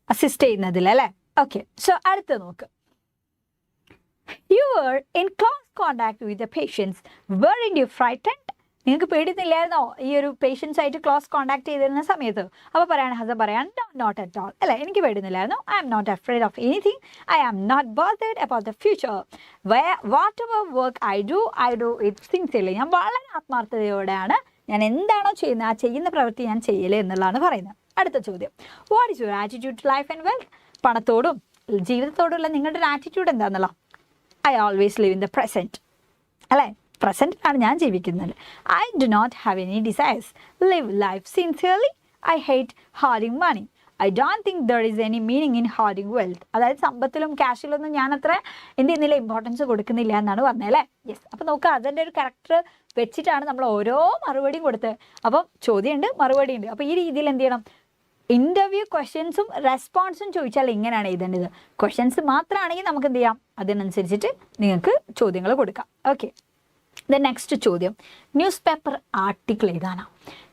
അസിസ്റ്റ് ചെയ്യുന്നതിൽ അല്ലേ. ഓക്കെ, സോ അടുത്ത് നോക്ക്. You were in close contact with the patients. Weren't you frightened? നിങ്ങൾക്ക് പേടിയൊന്നുമില്ലായിരുന്നോ ഈ ഒരു പേഷ്യൻസ് ആയിട്ട് ക്ലോസ് കോൺടാക്ട് ചെയ്തിരുന്ന സമയത്ത്? അപ്പോൾ പറയാണ് ഹസൻ പറയാൻ, നോട്ട് അറ്റ് ഓൾ അല്ലേ, എനിക്ക് പേടിയൊന്നുമില്ലായിരുന്നു. I am not afraid of anything. I am not bothered about the future. Whatever work I do it sincerely. ഞാൻ വളരെ ആത്മാർത്ഥതയോടെയാണ് ഞാൻ എന്താണോ ചെയ്യുന്നത് ആ ചെയ്യുന്ന പ്രവൃത്തി ഞാൻ ചെയ്യലേ എന്നുള്ളതാണ് പറയുന്നത്. അടുത്ത ചോദ്യം, what is your attitude to life and wealth? പണത്തോടും ജീവിതത്തോടുള്ള നിങ്ങളുടെ ഒരു ആറ്റിറ്റ്യൂഡ് എന്താണെന്നുള്ള? I always live in the present, അല്ലേ? പ്രസൻറ്റിലാണ് ഞാൻ ജീവിക്കുന്നത്. I do not have any desires, live life sincerely, I hate hoarding money, I don't think there is any meaning in hoarding wealth. അതായത് സമ്പത്തിലും ക്യാഷിലൊന്നും ഞാൻ അത്ര എന്ത് ചെയ്യുന്നില്ല, ഇമ്പോർട്ടൻസ് കൊടുക്കുന്നില്ല എന്നാണ് പറഞ്ഞത്, അല്ലേ? യെസ്. അപ്പോൾ നോക്കുക, അതിൻ്റെ ഒരു ക്യാരക്ടർ വെച്ചിട്ടാണ് നമ്മൾ ഓരോ മറുപടിയും കൊടുത്തത്. അപ്പം ചോദ്യമുണ്ട്, മറുപടി ഉണ്ട്. അപ്പോൾ ഈ രീതിയിൽ എന്ത് ചെയ്യണം, ഇൻ്റർവ്യൂ ക്വസ്റ്റ്യൻസും റെസ്പോൺസും ചോദിച്ചാൽ ഇങ്ങനെയാണ് എഴുതേണ്ടത്. ക്വസ്റ്റ്യൻസ് മാത്രമാണെങ്കിൽ നമുക്ക് എന്ത് ചെയ്യാം, അതിനനുസരിച്ചിട്ട് നിങ്ങൾക്ക് ചോദ്യങ്ങൾ കൊടുക്കാം. ഓക്കെ, ദ നെക്സ്റ്റ് ചോദ്യം, ന്യൂസ് പേപ്പർ ആർട്ടിക്കിൾ എഴുതാനാണ്.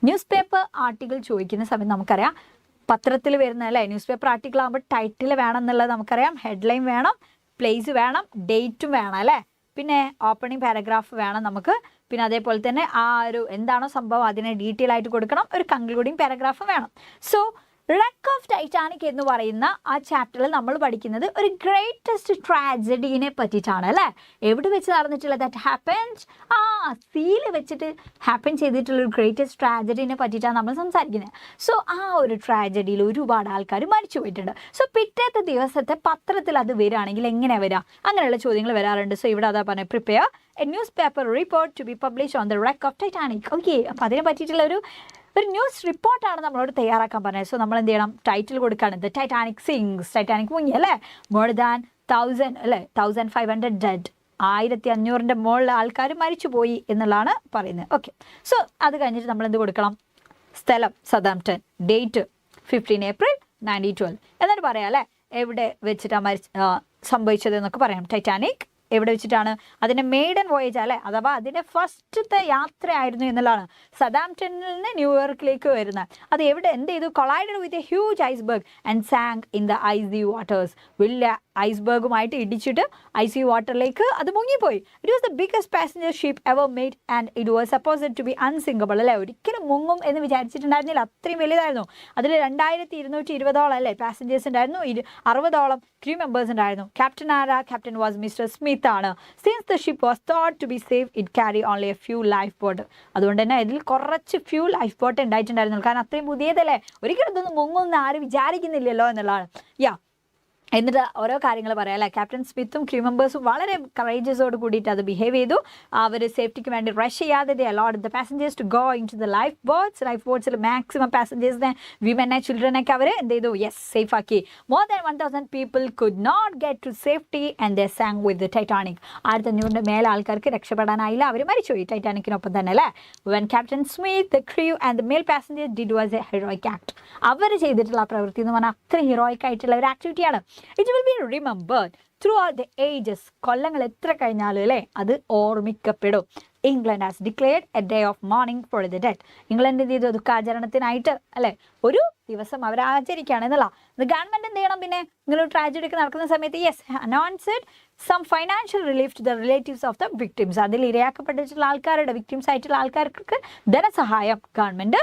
ന്യൂസ് പേപ്പർ ആർട്ടിക്കിൾ ചോദിക്കുന്ന സമയത്ത് നമുക്കറിയാം, പത്രത്തിൽ വരുന്ന അല്ലേ, ന്യൂസ് പേപ്പർ ആർട്ടിക്കിൾ ആകുമ്പോൾ ടൈറ്റിൽ വേണം എന്നുള്ളത് നമുക്കറിയാം, ഹെഡ്ലൈൻ വേണം, പ്ലേസ് വേണം, ഡേറ്റും വേണം, അല്ലേ? പിന്നെ ഓപ്പണിംഗ് പാരഗ്രാഫ് വേണം നമുക്ക്. പിന്നെ അതേപോലെ തന്നെ ആ ഒരു എന്താണോ സംഭവം അതിനെ ഡീറ്റെയിൽ ആയിട്ട് കൊടുക്കണം. ഒരു കൺക്ലൂഡിങ് പാരഗ്രാഫ് വേണം. സോ റെക്ക് ഓഫ് ടൈറ്റാനിക് എന്ന് പറയുന്ന ആ ചാപ്റ്ററിൽ നമ്മൾ പഠിക്കുന്നത് ഒരു ഗ്രേറ്റസ്റ്റ് ട്രാജഡീനെ പറ്റിയിട്ടാണ്, അല്ലേ? എവിടെ വെച്ച് നടന്നിട്ടുള്ള ദാറ്റ് ഹാപ്പൻസ്, സീയിൽ വെച്ചിട്ട് ഹാപ്പൻ ചെയ്തിട്ടുള്ള ഒരു ഗ്രേറ്റസ്റ്റ് ട്രാജഡീനെ പറ്റിയിട്ടാണ് നമ്മൾ സംസാരിക്കുന്നത്. സോ ആ ഒരു ട്രാജഡിയിൽ ഒരുപാട് ആൾക്കാർ മരിച്ചു പോയിട്ടുണ്ട്. സോ പിറ്റേത്തെ ദിവസത്തെ പത്രത്തിൽ അത് വരികയാണെങ്കിൽ എങ്ങനെയാണ് വരിക? അങ്ങനെയുള്ള ചോദ്യങ്ങൾ വരാറുണ്ട്. സോ ഇവിടെ അതാ പറഞ്ഞത്, prepare a newspaper report to be publish on the wreck of Titanic. Okay, അപ്പോൾ അതിനെ പറ്റിയിട്ടുള്ള ഒരു ന്യൂസ് റിപ്പോർട്ടാണ് നമ്മളോട് തയ്യാറാക്കാൻ പറഞ്ഞത്. സോ നമ്മൾ എന്ത് ചെയ്യണം, ടൈറ്റിൽ കൊടുക്കുകയാണ്, ദ ടൈറ്റാനിക് സിങ്സ്, ടൈറ്റാനിക് മുങ്ങി, അല്ലേ? മോർ ദാൻ 1000 അല്ലേ, 1500 ഡെഡ്, 1500 മുകളിൽ ആൾക്കാർ മരിച്ചു പോയി എന്നുള്ളതാണ് പറയുന്നത്. ഓക്കെ, സോ അത് കഴിഞ്ഞിട്ട് നമ്മൾ എന്ത് കൊടുക്കണം, സ്ഥലം സതാംപ്ടൺ, ഡേറ്റ് 15 ഏപ്രിൽ 1912 എന്നിട്ട് പറയാം, അല്ലേ? എവിടെ വെച്ചിട്ടാണ് സംഭവിച്ചത് എന്നൊക്കെ പറയാം. ടൈറ്റാനിക് എവിടെ വെച്ചിട്ടാണ്, അതിൻ്റെ മെയ്ഡൻ വോയേജ്, അല്ലേ? അഥവാ അതിൻ്റെ ഫസ്റ്റത്തെ യാത്രയായിരുന്നു എന്നുള്ളതാണ്. സതാംപ്ടണിൽ നിന്ന് ന്യൂയോർക്കിലേക്ക് വരുന്നത്. അത് എവിടെ എന്ത് ചെയ്തു, collided with a huge iceberg and sank in the icy waters. വലിയ ഐസ്ബർഗുമായിട്ട് ഇടിച്ചിട്ട് ഐസി വാട്ടറിലേക്ക് അത് മുങ്ങിപ്പോയി. It was the biggest passenger ship ever made and it was supposed to be unsinkable, അല്ലേ? ഒരിക്കലും മുങ്ങും എന്ന് വിചാരിച്ചിട്ടുണ്ടായിരുന്നില്ല, അത്രയും വലുതായിരുന്നു. അതിൽ 2220 അല്ലേ പാസഞ്ചേഴ്സ് ഉണ്ടായിരുന്നു, 60 ക്രൂ മെമ്പേഴ്സ് ഉണ്ടായിരുന്നു. ക്യാപ്റ്റൻ ആരാ? ക്യാപ്റ്റൻ വാസ് മിസ്റ്റർ സ്മിത്ത് ആണ്. Since the ship was thought to be safe it carry only a few lifeboat. അതുകൊണ്ട് തന്നെ ഇതിൽ കുറച്ച് ഫ്യൂ ലൈഫ് ബോട്ട് ഉണ്ടായിട്ടുണ്ടായിരുന്നു. കാരണം അത്രയും പുതിയതല്ലേ, ഒരിക്കലും ഇതൊന്നും മുങ്ങുമെന്ന് ആരും വിചാരിക്കുന്നില്ലല്ലോ എന്നുള്ളതാണ്. എന്നിട്ട് ഓരോ കാര്യങ്ങൾ പറയാം, അല്ലേ? ക്യാപ്റ്റൻ സ്മിത്തും ക്രൂ മെമ്പേഴ്സും വളരെ കറേജസോട് കൂടിയിട്ട് അത് ബിഹേവ് ചെയ്തു. അവർ സേഫ്റ്റിക്ക് വേണ്ടി റഷ് ചെയ്യാതെ they allowed the passengers to go in to the life ബോട്ട്സിൽ മാക്സിമം പാസഞ്ചേഴ്സിനെ, വിമനെ, ചിൽഡ്രനൊക്കെ അവർ എന്ത് ചെയ്തു, സേഫ് ആക്കി. More than 1000 people could not get to safety and they sank with the Titanic. 1500 മേലെ ആൾക്കാർക്ക് രക്ഷപ്പെടാനായില്ല, അവർ മരിച്ചുപോയി ടൈറ്റാനിക്കിനൊപ്പം തന്നെ, അല്ലേ? When captain Smith, the crew and the male passengers did was a heroic act. അവർ ചെയ്തിട്ടുള്ള ആ പ്രവൃത്തി എന്ന് പറഞ്ഞാൽ അത്ര ഹീറോയിക് ആയിട്ടുള്ള ഒരു ആക്ടിവിറ്റിയാണ്. It will be remembered throughout the ages. കൊല്ലങ്ങൾ എത്ര കഴിഞ്ഞാലും, അല്ലേ, അത് ഓർമ്മിക്കപ്പെടും. England has declared a day of mourning for the dead. England എന്ത് ചെയ്തു, ദുഃഖാചരണത്തിനായിട്ട്, അല്ലേ, ഒരു ദിവസം അവർ ആചരിക്കുകയാണ് എന്നുള്ള. ഗവൺമെൻറ് എന്ത് ചെയ്യണം, പിന്നെ ഇങ്ങനെ ട്രാജഡി ഒക്കെ നടക്കുന്ന സമയത്ത് announced some financial relief to the relatives of the victims. അതിൽ ഇരയാക്കപ്പെട്ടിട്ടുള്ള ആൾക്കാരുടെ, വിക്ടിംസ് ആയിട്ടുള്ള ആൾക്കാർക്ക് ധനസഹായം ഗവൺമെൻറ്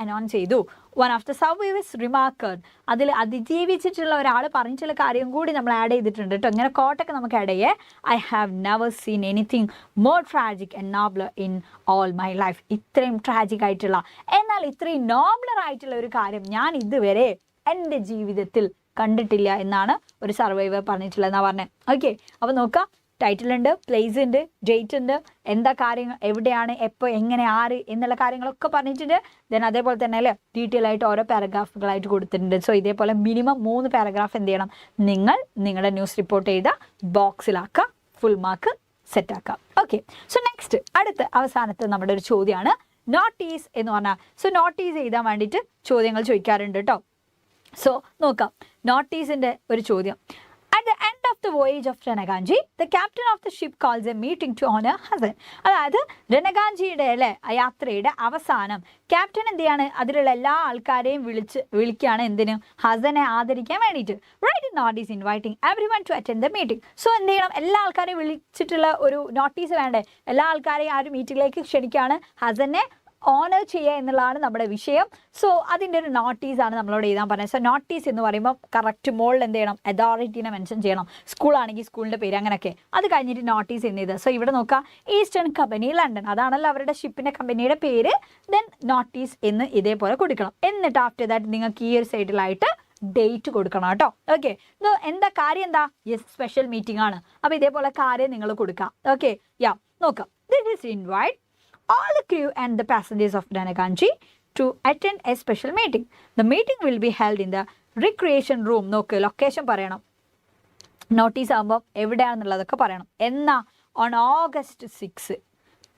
അനൗൺസ് ചെയ്തു. One of the survivors remarked, അതിൽ അതിജീവിച്ചിട്ടുള്ള ഒരാൾ പറഞ്ഞിട്ടുള്ള കാര്യം കൂടി നമ്മൾ ആഡ് ചെയ്തിട്ടുണ്ട് കേട്ടോ. ഇങ്ങനെ കോട്ടൊക്കെ നമുക്ക് ആഡ് ചെയ്യേ. I have never seen anything more tragic and nobler in all my life. ഇത്രയും ട്രാജിക് ആയിട്ടുള്ള, എന്നാൽ ഇത്രയും നോബ്ലർ ആയിട്ടുള്ള ഒരു കാര്യം ഞാൻ ഇതുവരെ എൻ്റെ ജീവിതത്തിൽ കണ്ടിട്ടില്ല എന്നാണ് ഒരു സർവൈവർ പറഞ്ഞിട്ടുള്ളതെന്നാണ് പറഞ്ഞത്. ഓക്കെ, അപ്പോൾ നോക്കാം, ടൈറ്റിലുണ്ട്, പ്ലേസ് ഉണ്ട്, ഡേറ്റ് ഉണ്ട്, എന്താ കാര്യങ്ങൾ, എവിടെയാണ്, എപ്പോൾ, എങ്ങനെ, ആര് എന്നുള്ള കാര്യങ്ങളൊക്കെ പറഞ്ഞിട്ടുണ്ട്. ദെൻ അതേപോലെ തന്നെ, അല്ലേ, ഡീറ്റെയിൽ ആയിട്ട് ഓരോ പാരഗ്രാഫുകളായിട്ട് കൊടുത്തിട്ടുണ്ട്. സോ ഇതേപോലെ മിനിമം 3 പാരഗ്രാഫ് എന്ത് ചെയ്യണം, നിങ്ങൾ നിങ്ങളുടെ ന്യൂസ് റിപ്പോർട്ട് ചെയ്ത ബോക്സിലാക്കുക, ഫുൾ മാർക്ക് സെറ്റാക്കാം. ഓക്കെ, സോ നെക്സ്റ്റ് അടുത്ത അവസാനത്തെ നമ്മുടെ ഒരു ചോദ്യമാണ് നോട്ടീസ് എന്ന് പറഞ്ഞാൽ. സോ നോട്ടീസ് എഴുതാൻ വേണ്ടിയിട്ട് ചോദ്യങ്ങൾ ചോദിക്കാറുണ്ട് കേട്ടോ. സോ നോക്കാം, നോട്ടീസിൻ്റെ ഒരു ചോദ്യം. At the end of the voyage of Reneganji, the captain of the ship calls a meeting to honor Hasan. അതായത് റെനഗാഞ്ചിയുടെ, അല്ലേ, യാത്രയുടെ അവസാനം ക്യാപ്റ്റൻ എന്ത് ചെയ്യാണ്, അതിലുള്ള എല്ലാ ആൾക്കാരെയും വിളിക്കുകയാണ്. എന്തിനും, ഹസനെ ആദരിക്കാൻ വേണ്ടിയിട്ട്. Write notice inviting everyone to attend the meeting. So എന്ത് ചെയ്യണം, എല്ലാ ആൾക്കാരെയും വിളിച്ചിട്ടുള്ള ഒരു നോട്ടീസ് വേണ്ടേ, എല്ലാ ആൾക്കാരെയും ആ ഒരു മീറ്റിംഗിലേക്ക് ക്ഷണിക്കുകയാണ്. ഹസനെ ഓണർ ചെയ്യുക എന്നുള്ളതാണ് നമ്മുടെ വിഷയം. സോ അതിൻ്റെ ഒരു നോട്ടീസാണ് നമ്മളോട് എഴുതാൻ പറഞ്ഞത്. സോ നോട്ടീസ് എന്ന് പറയുമ്പോൾ കറക്റ്റ് മോളിൽ എന്ത് ചെയ്യണം, അതോറിറ്റീനെ മെൻഷൻ ചെയ്യണം. സ്കൂളാണെങ്കിൽ സ്കൂളിൻ്റെ പേര് അങ്ങനെയൊക്കെ. അത് കഴിഞ്ഞിട്ട് നോട്ടീസ് എന്ന് ചെയ്ത്. സോ ഇവിടെ നോക്കാം, ഈസ്റ്റേൺ കമ്പനി ലണ്ടൻ, അതാണല്ലോ അവരുടെ ഷിപ്പിൻ്റെ കമ്പനിയുടെ പേര്. ദെൻ നോട്ടീസ് എന്ന് ഇതേപോലെ കൊടുക്കണം. എന്നിട്ട് ആഫ്റ്റർ ദാറ്റ് നിങ്ങൾക്ക് ഈ ഒരു സൈഡിലായിട്ട് ഡേറ്റ് കൊടുക്കണം കേട്ടോ. ഓക്കെ, എന്താ കാര്യം, എന്താ, യെസ്, സ്പെഷ്യൽ മീറ്റിംഗ് ആണ്. അപ്പോൾ ഇതേപോലെ കാര്യം നിങ്ങൾ കൊടുക്കാം. ഓക്കെ, യാ, നോക്കാം. This is invite all the crew and the passengers of Danaganji to attend a special meeting. The meeting will be held in the recreation room. നോക്ക്, ലൊക്കേഷൻ പറയണം. നോട്ടീസ് ആകുമ്പോൾ എവിടെയാണെന്നുള്ളതൊക്കെ പറയണം. എന്നാ, ഓൺ August 6,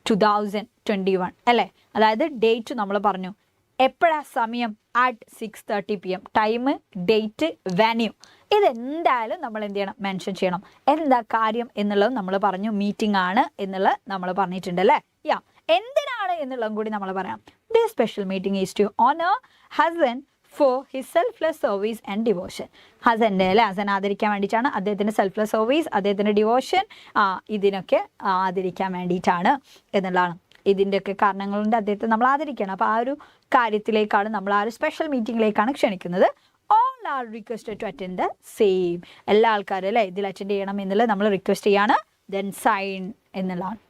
2021 അല്ലേ. അതായത് ഡേറ്റ് നമ്മൾ പറഞ്ഞു. എപ്പോഴാ സമയം? at 6:30 PM. Time, date, venue, ഇതെന്തായാലും നമ്മൾ എന്ത് ചെയ്യണം, മെൻഷൻ ചെയ്യണം. എന്താ കാര്യം എന്നുള്ളത് നമ്മൾ പറഞ്ഞു. മീറ്റിംഗ് ആണ് എന്നുള്ളത് നമ്മൾ പറഞ്ഞിട്ടുണ്ട് അല്ലേ. യാ, എന്തിനാണ് എന്നുള്ളതും കൂടി നമ്മൾ പറയാം. This special meeting is to honour Hasan for his selfless service and devotion. ഹസൻ്റെ അല്ലേ, ഹസൻ ആദരിക്കാൻ വേണ്ടിയിട്ടാണ്. അദ്ദേഹത്തിൻ്റെ സെൽഫ്ലെസ് സർവീസ്, അദ്ദേഹത്തിൻ്റെ ഡിവോഷൻ, ഇതിനൊക്കെ ആദരിക്കാൻ വേണ്ടിയിട്ടാണ് എന്നുള്ളതാണ്. ഇതിൻ്റെയൊക്കെ കാരണങ്ങളുണ്ട്, അദ്ദേഹത്തെ നമ്മൾ ആദരിക്കണം. അപ്പോൾ ആ ഒരു കാര്യത്തിലേക്കാണ് നമ്മൾ ആ ഒരു സ്പെഷ്യൽ മീറ്റിങ്ങിലേക്കാണ് ക്ഷണിക്കുന്നത്. All are requested to attend the same. എല്ലാ ആൾക്കാരും അല്ലേ ഇതിൽ അറ്റൻഡ് ചെയ്യണം എന്നുള്ളത് നമ്മൾ റിക്വസ്റ്റ് ചെയ്യാണ്. ദെൻ സൈൻ എന്നുള്ളതാണ്,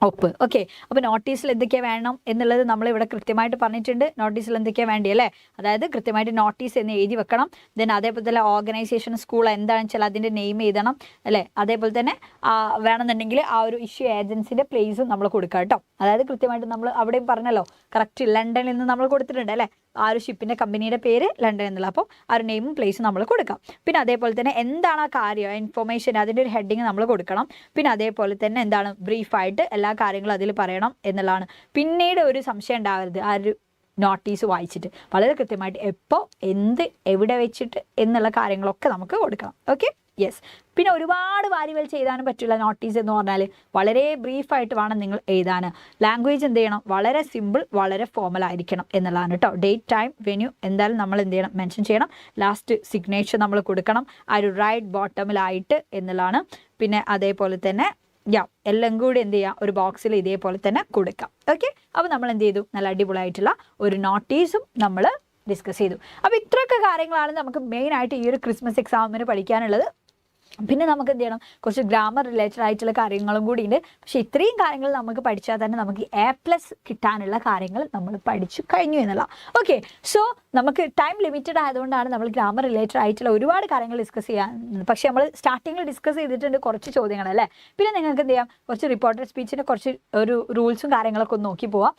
ഒപ്പ്. ഓക്കെ, അപ്പോൾ നോട്ടീസിൽ എന്തൊക്കെയാണ് വേണം എന്നുള്ളത് നമ്മളിവിടെ കൃത്യമായിട്ട് പറഞ്ഞിട്ടുണ്ട്. നോട്ടീസിൽ എന്തൊക്കെയാണ് വേണ്ടി അല്ലേ, അതായത് കൃത്യമായിട്ട് നോട്ടീസ് എന്ന് എഴുതി വെക്കണം. ദെൻ അതേപോലെ തന്നെ ഓർഗനൈസേഷൻ, സ്കൂൾ എന്താണെന്ന് വെച്ചാൽ അതിൻ്റെ നെയിം എഴുതണം അല്ലേ. അതേപോലെ തന്നെ വേണമെന്നുണ്ടെങ്കിൽ ആ ഒരു ഇഷ്യൂ ഏജൻസിൻ്റെ പ്ലേസും നമ്മൾ കൊടുക്കുക കേട്ടോ. അതായത് കൃത്യമായിട്ട് നമ്മൾ അവിടെയും പറഞ്ഞല്ലോ, കറക്റ്റ് ലണ്ടനിൽ നിന്ന് നമ്മൾ കൊടുത്തിട്ടുണ്ട് അല്ലേ. ആ ഒരു ഷിപ്പിൻ്റെ കമ്പനിയുടെ പേര് ലണ്ടൻ എന്നുള്ള. അപ്പോൾ ആ ഒരു നെയിമും പ്ലേസും നമ്മൾ കൊടുക്കാം. പിന്നെ അതേപോലെ തന്നെ എന്താണ് ആ കാര്യം, ഇൻഫർമേഷൻ, അതിൻ്റെ ഒരു ഹെഡിങ് നമ്മൾ കൊടുക്കണം. പിന്നെ അതേപോലെ തന്നെ എന്താണ്, ബ്രീഫായിട്ട് എല്ലാ കാര്യങ്ങളും അതിൽ പറയണം എന്നുള്ളതാണ്. പിന്നീട് ഒരു സംശയം ഉണ്ടാവരുത് ആ ഒരു നോട്ടീസ് വായിച്ചിട്ട്. വളരെ കൃത്യമായിട്ട് എപ്പോൾ, എന്ത്, എവിടെ വെച്ചിട്ട് എന്നുള്ള കാര്യങ്ങളൊക്കെ നമുക്ക് കൊടുക്കണം. Okay, yes. പിന്നെ ഒരുപാട് വാരികൾ ചെയ്താനും പറ്റില്ല. നോട്ടീസ് എന്ന് പറഞ്ഞാൽ വളരെ ബ്രീഫായിട്ട് വേണം നിങ്ങൾ എഴുതാൻ. ലാംഗ്വേജ് എന്ത് ചെയ്യണം, വളരെ സിമ്പിൾ, വളരെ ഫോമൽ ആയിരിക്കണം എന്നുള്ളതാണ് കേട്ടോ. ഡേറ്റ്, ടൈം, വെന്യൂ എന്തായാലും നമ്മൾ എന്ത് ചെയ്യണം, മെൻഷൻ ചെയ്യണം. ലാസ്റ്റ് സിഗ്നേച്ചർ നമ്മൾ കൊടുക്കണം ആ ഒരു റൈറ്റ് ബോട്ടമിലായിട്ട് എന്നുള്ളതാണ്. പിന്നെ അതേപോലെ തന്നെ എല്ലാം കൂടി എന്ത് ചെയ്യുക, ഒരു ബോക്സിൽ ഇതേപോലെ തന്നെ കൊടുക്കാം. ഓക്കെ, അപ്പോൾ നമ്മൾ എന്ത് ചെയ്തു, നല്ല അടിപൊളിയായിട്ടുള്ള ഒരു നോട്ടീസും നമ്മൾ ഡിസ്കസ് ചെയ്തു. അപ്പോൾ ഇത്രയൊക്കെ കാര്യങ്ങളാണ് നമുക്ക് മെയിനായിട്ട് ഈ ഒരു ക്രിസ്മസ് എക്സാമിന് പഠിക്കാനുള്ളത്. പിന്നെ നമുക്ക് എന്ത് ചെയ്യണം, കുറച്ച് ഗ്രാമർ റിലേറ്റഡ് ആയിട്ടുള്ള കാര്യങ്ങളും കൂടി ഉണ്ട്. പക്ഷേ ഇത്രയും കാര്യങ്ങൾ നമുക്ക് പഠിച്ചാൽ തന്നെ നമുക്ക് A+ കിട്ടാനുള്ള കാര്യങ്ങൾ നമ്മൾ പഠിച്ചു കഴിഞ്ഞു എന്നുള്ള. ഓക്കെ, സോ നമുക്ക് ടൈം ലിമിറ്റഡ് ആയതുകൊണ്ടാണ് നമ്മൾ ഗ്രാമർ റിലേറ്റഡ് ആയിട്ടുള്ള ഒരുപാട് കാര്യങ്ങൾ ഡിസ്കസ് ചെയ്യാൻ. പക്ഷേ നമ്മൾ സ്റ്റാർട്ടിങ്ങിൽ ഡിസ്കസ് ചെയ്തിട്ടുണ്ട് കുറച്ച് ചോദ്യങ്ങൾ അല്ലേ. പിന്നെ നിങ്ങൾക്ക് എന്ത് ചെയ്യാം, കുറച്ച് റിപ്പോർട്ടഡ് സ്പീച്ചിൻ്റെ കുറച്ച് ഒരു റൂൾസും കാര്യങ്ങളൊക്കെ ഒന്ന് നോക്കി പോവാം.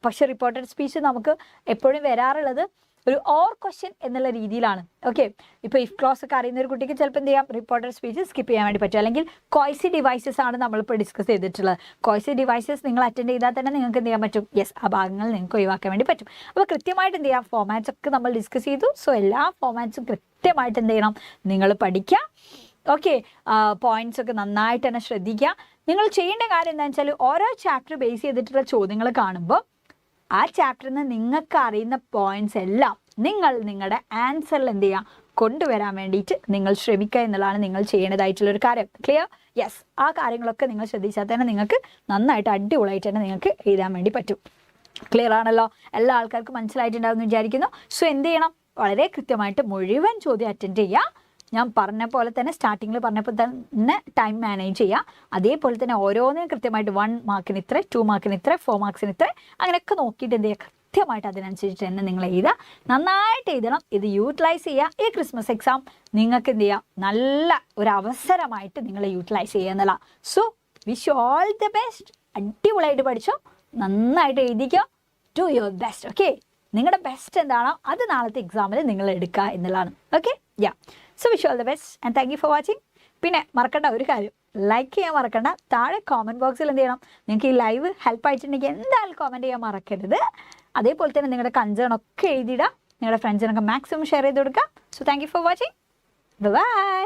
പക്ഷേ റിപ്പോർട്ടഡ് സ്പീച്ച് നമുക്ക് എപ്പോഴും വരാറുള്ളത് ഒരു ഓർ ക്വസ്റ്റ്യൻ എന്നുള്ള രീതിയിലാണ്. ഓക്കെ, ഇപ്പോൾ ഇഫ് ക്ലോസ് ഒക്കെ അറിയുന്ന ഒരു കുട്ടിക്ക് ചിലപ്പോൾ എന്ത് ചെയ്യാം, റിപ്പോർട്ടഡ് സ്പീച്ച് സ്കിപ്പ് ചെയ്യാൻ വേണ്ടി പറ്റും. അല്ലെങ്കിൽ കോയ്സി ഡിവൈസസ് ആണ് നമ്മളിപ്പോൾ ഡിസ്കസ് ചെയ്തിട്ടുള്ളത്. കോയ്സി ഡിവൈസസ് നിങ്ങൾ അറ്റൻഡ് ചെയ്താൽ തന്നെ നിങ്ങൾക്ക് എന്ത് ചെയ്യാൻ പറ്റും, യെസ്, ആ ഭാഗങ്ങൾ നിങ്ങൾക്ക് ഒഴിവാക്കാൻ വേണ്ടി പറ്റും. അപ്പോൾ കൃത്യമായിട്ട് എന്ത് ചെയ്യാം, ഫോമാറ്റ്സ് ഒക്കെ നമ്മൾ ഡിസ്കസ് ചെയ്തു. സോ എല്ലാ ഫോമാറ്റ്സും കൃത്യമായിട്ട് എന്ത് ചെയ്യണം, നിങ്ങൾ പഠിക്കുക. ഓക്കെ, പോയിന്റ്സ് ഒക്കെ നന്നായിട്ട് തന്നെ ശ്രദ്ധിക്കുക. നിങ്ങൾ ചെയ്യേണ്ട കാര്യം എന്താണെന്ന് വെച്ചാൽ ഓരോ ചാപ്റ്റർ ബേസ് ചെയ്തിട്ടുള്ള ചോദ്യങ്ങൾ കാണുമ്പോൾ ആ ചാപ്റ്ററിൽ നിന്ന് നിങ്ങൾക്ക് അറിയുന്ന പോയിന്റ്സ് എല്ലാം നിങ്ങളുടെ ആൻസറിൽ എന്ത് ചെയ്യുക, കൊണ്ടുവരാൻ വേണ്ടിയിട്ട് നിങ്ങൾ ശ്രമിക്കുക എന്നുള്ളതാണ് നിങ്ങൾ ചെയ്യേണ്ടതായിട്ടുള്ളൊരു കാര്യം. ക്ലിയർ? യെസ്, ആ കാര്യങ്ങളൊക്കെ നിങ്ങൾ ശ്രദ്ധിച്ചാൽ തന്നെ നിങ്ങൾക്ക് നന്നായിട്ട് അടിപൊളിയായിട്ട് തന്നെ നിങ്ങൾക്ക് എഴുതാൻ വേണ്ടി പറ്റും. ക്ലിയർ ആണല്ലോ, എല്ലാ ആൾക്കാർക്കും മനസ്സിലായിട്ടുണ്ടാകുമെന്ന് വിചാരിക്കുന്നു. സോ എന്ത് ചെയ്യണം, വളരെ കൃത്യമായിട്ട് മുഴുവൻ ചോദ്യം അറ്റൻഡ് ചെയ്യുക. ഞാൻ പറഞ്ഞ പോലെ തന്നെ സ്റ്റാർട്ടിങ്ങിൽ പറഞ്ഞപ്പോൾ തന്നെ ടൈം മാനേജ് ചെയ്യുക. അതേപോലെ തന്നെ ഓരോന്നിനും കൃത്യമായിട്ട് 1 മാർക്കിന് ഇത്ര, 2 മാർക്കിന് ഇത്ര, 4 മാർക്സിന് ഇത്ര, അങ്ങനെയൊക്കെ നോക്കിയിട്ട് എന്ത് ചെയ്യുക, കൃത്യമായിട്ട് അതിനനുസരിച്ച് തന്നെ നിങ്ങൾ എഴുതുക. നന്നായിട്ട് എഴുതണം. ഇത് യൂട്ടിലൈസ് ചെയ്യുക. ഈ ക്രിസ്മസ് എക്സാം നിങ്ങൾക്ക് എന്ത് ചെയ്യുക, നല്ല ഒരു അവസരമായിട്ട് നിങ്ങൾ യൂട്ടിലൈസ് ചെയ്യുക എന്നുള്ള. So wish you all the best. അടിപൊളിയായിട്ട് പഠിച്ചോ, നന്നായിട്ട് എഴുതിക്കോ, ഡു യുവർ ബെസ്റ്റ്. ഓക്കെ, നിങ്ങളുടെ ബെസ്റ്റ് എന്താണോ അത് നാളത്തെ എക്സാമിൽ നിങ്ങൾ എടുക്കുക എന്നുള്ളതാണ്. Okay, so wish you all the best and thank you for watching. പിന്നെ മറക്കണ്ട ഒരു കാര്യം, ലൈക്ക് ചെയ്യാൻ മറക്കണ്ട. താഴെ കോമൻറ്റ് ബോക്സിൽ എന്ത് ചെയ്യണം, നിങ്ങൾക്ക് ഈ ലൈവ് ഹെൽപ്പ് ആയിട്ടുണ്ടെങ്കിൽ എന്തായാലും കോമൻറ്റ് ചെയ്യാൻ മറക്കരുത്. അതേപോലെ തന്നെ നിങ്ങളുടെ കൺസേൺ ഒക്കെ എഴുതിയിടുക. നിങ്ങളുടെ ഫ്രണ്ട്സിനൊക്കെ മാക്സിമം ഷെയർ ചെയ്ത് കൊടുക്കുക. So thank you for watching. By.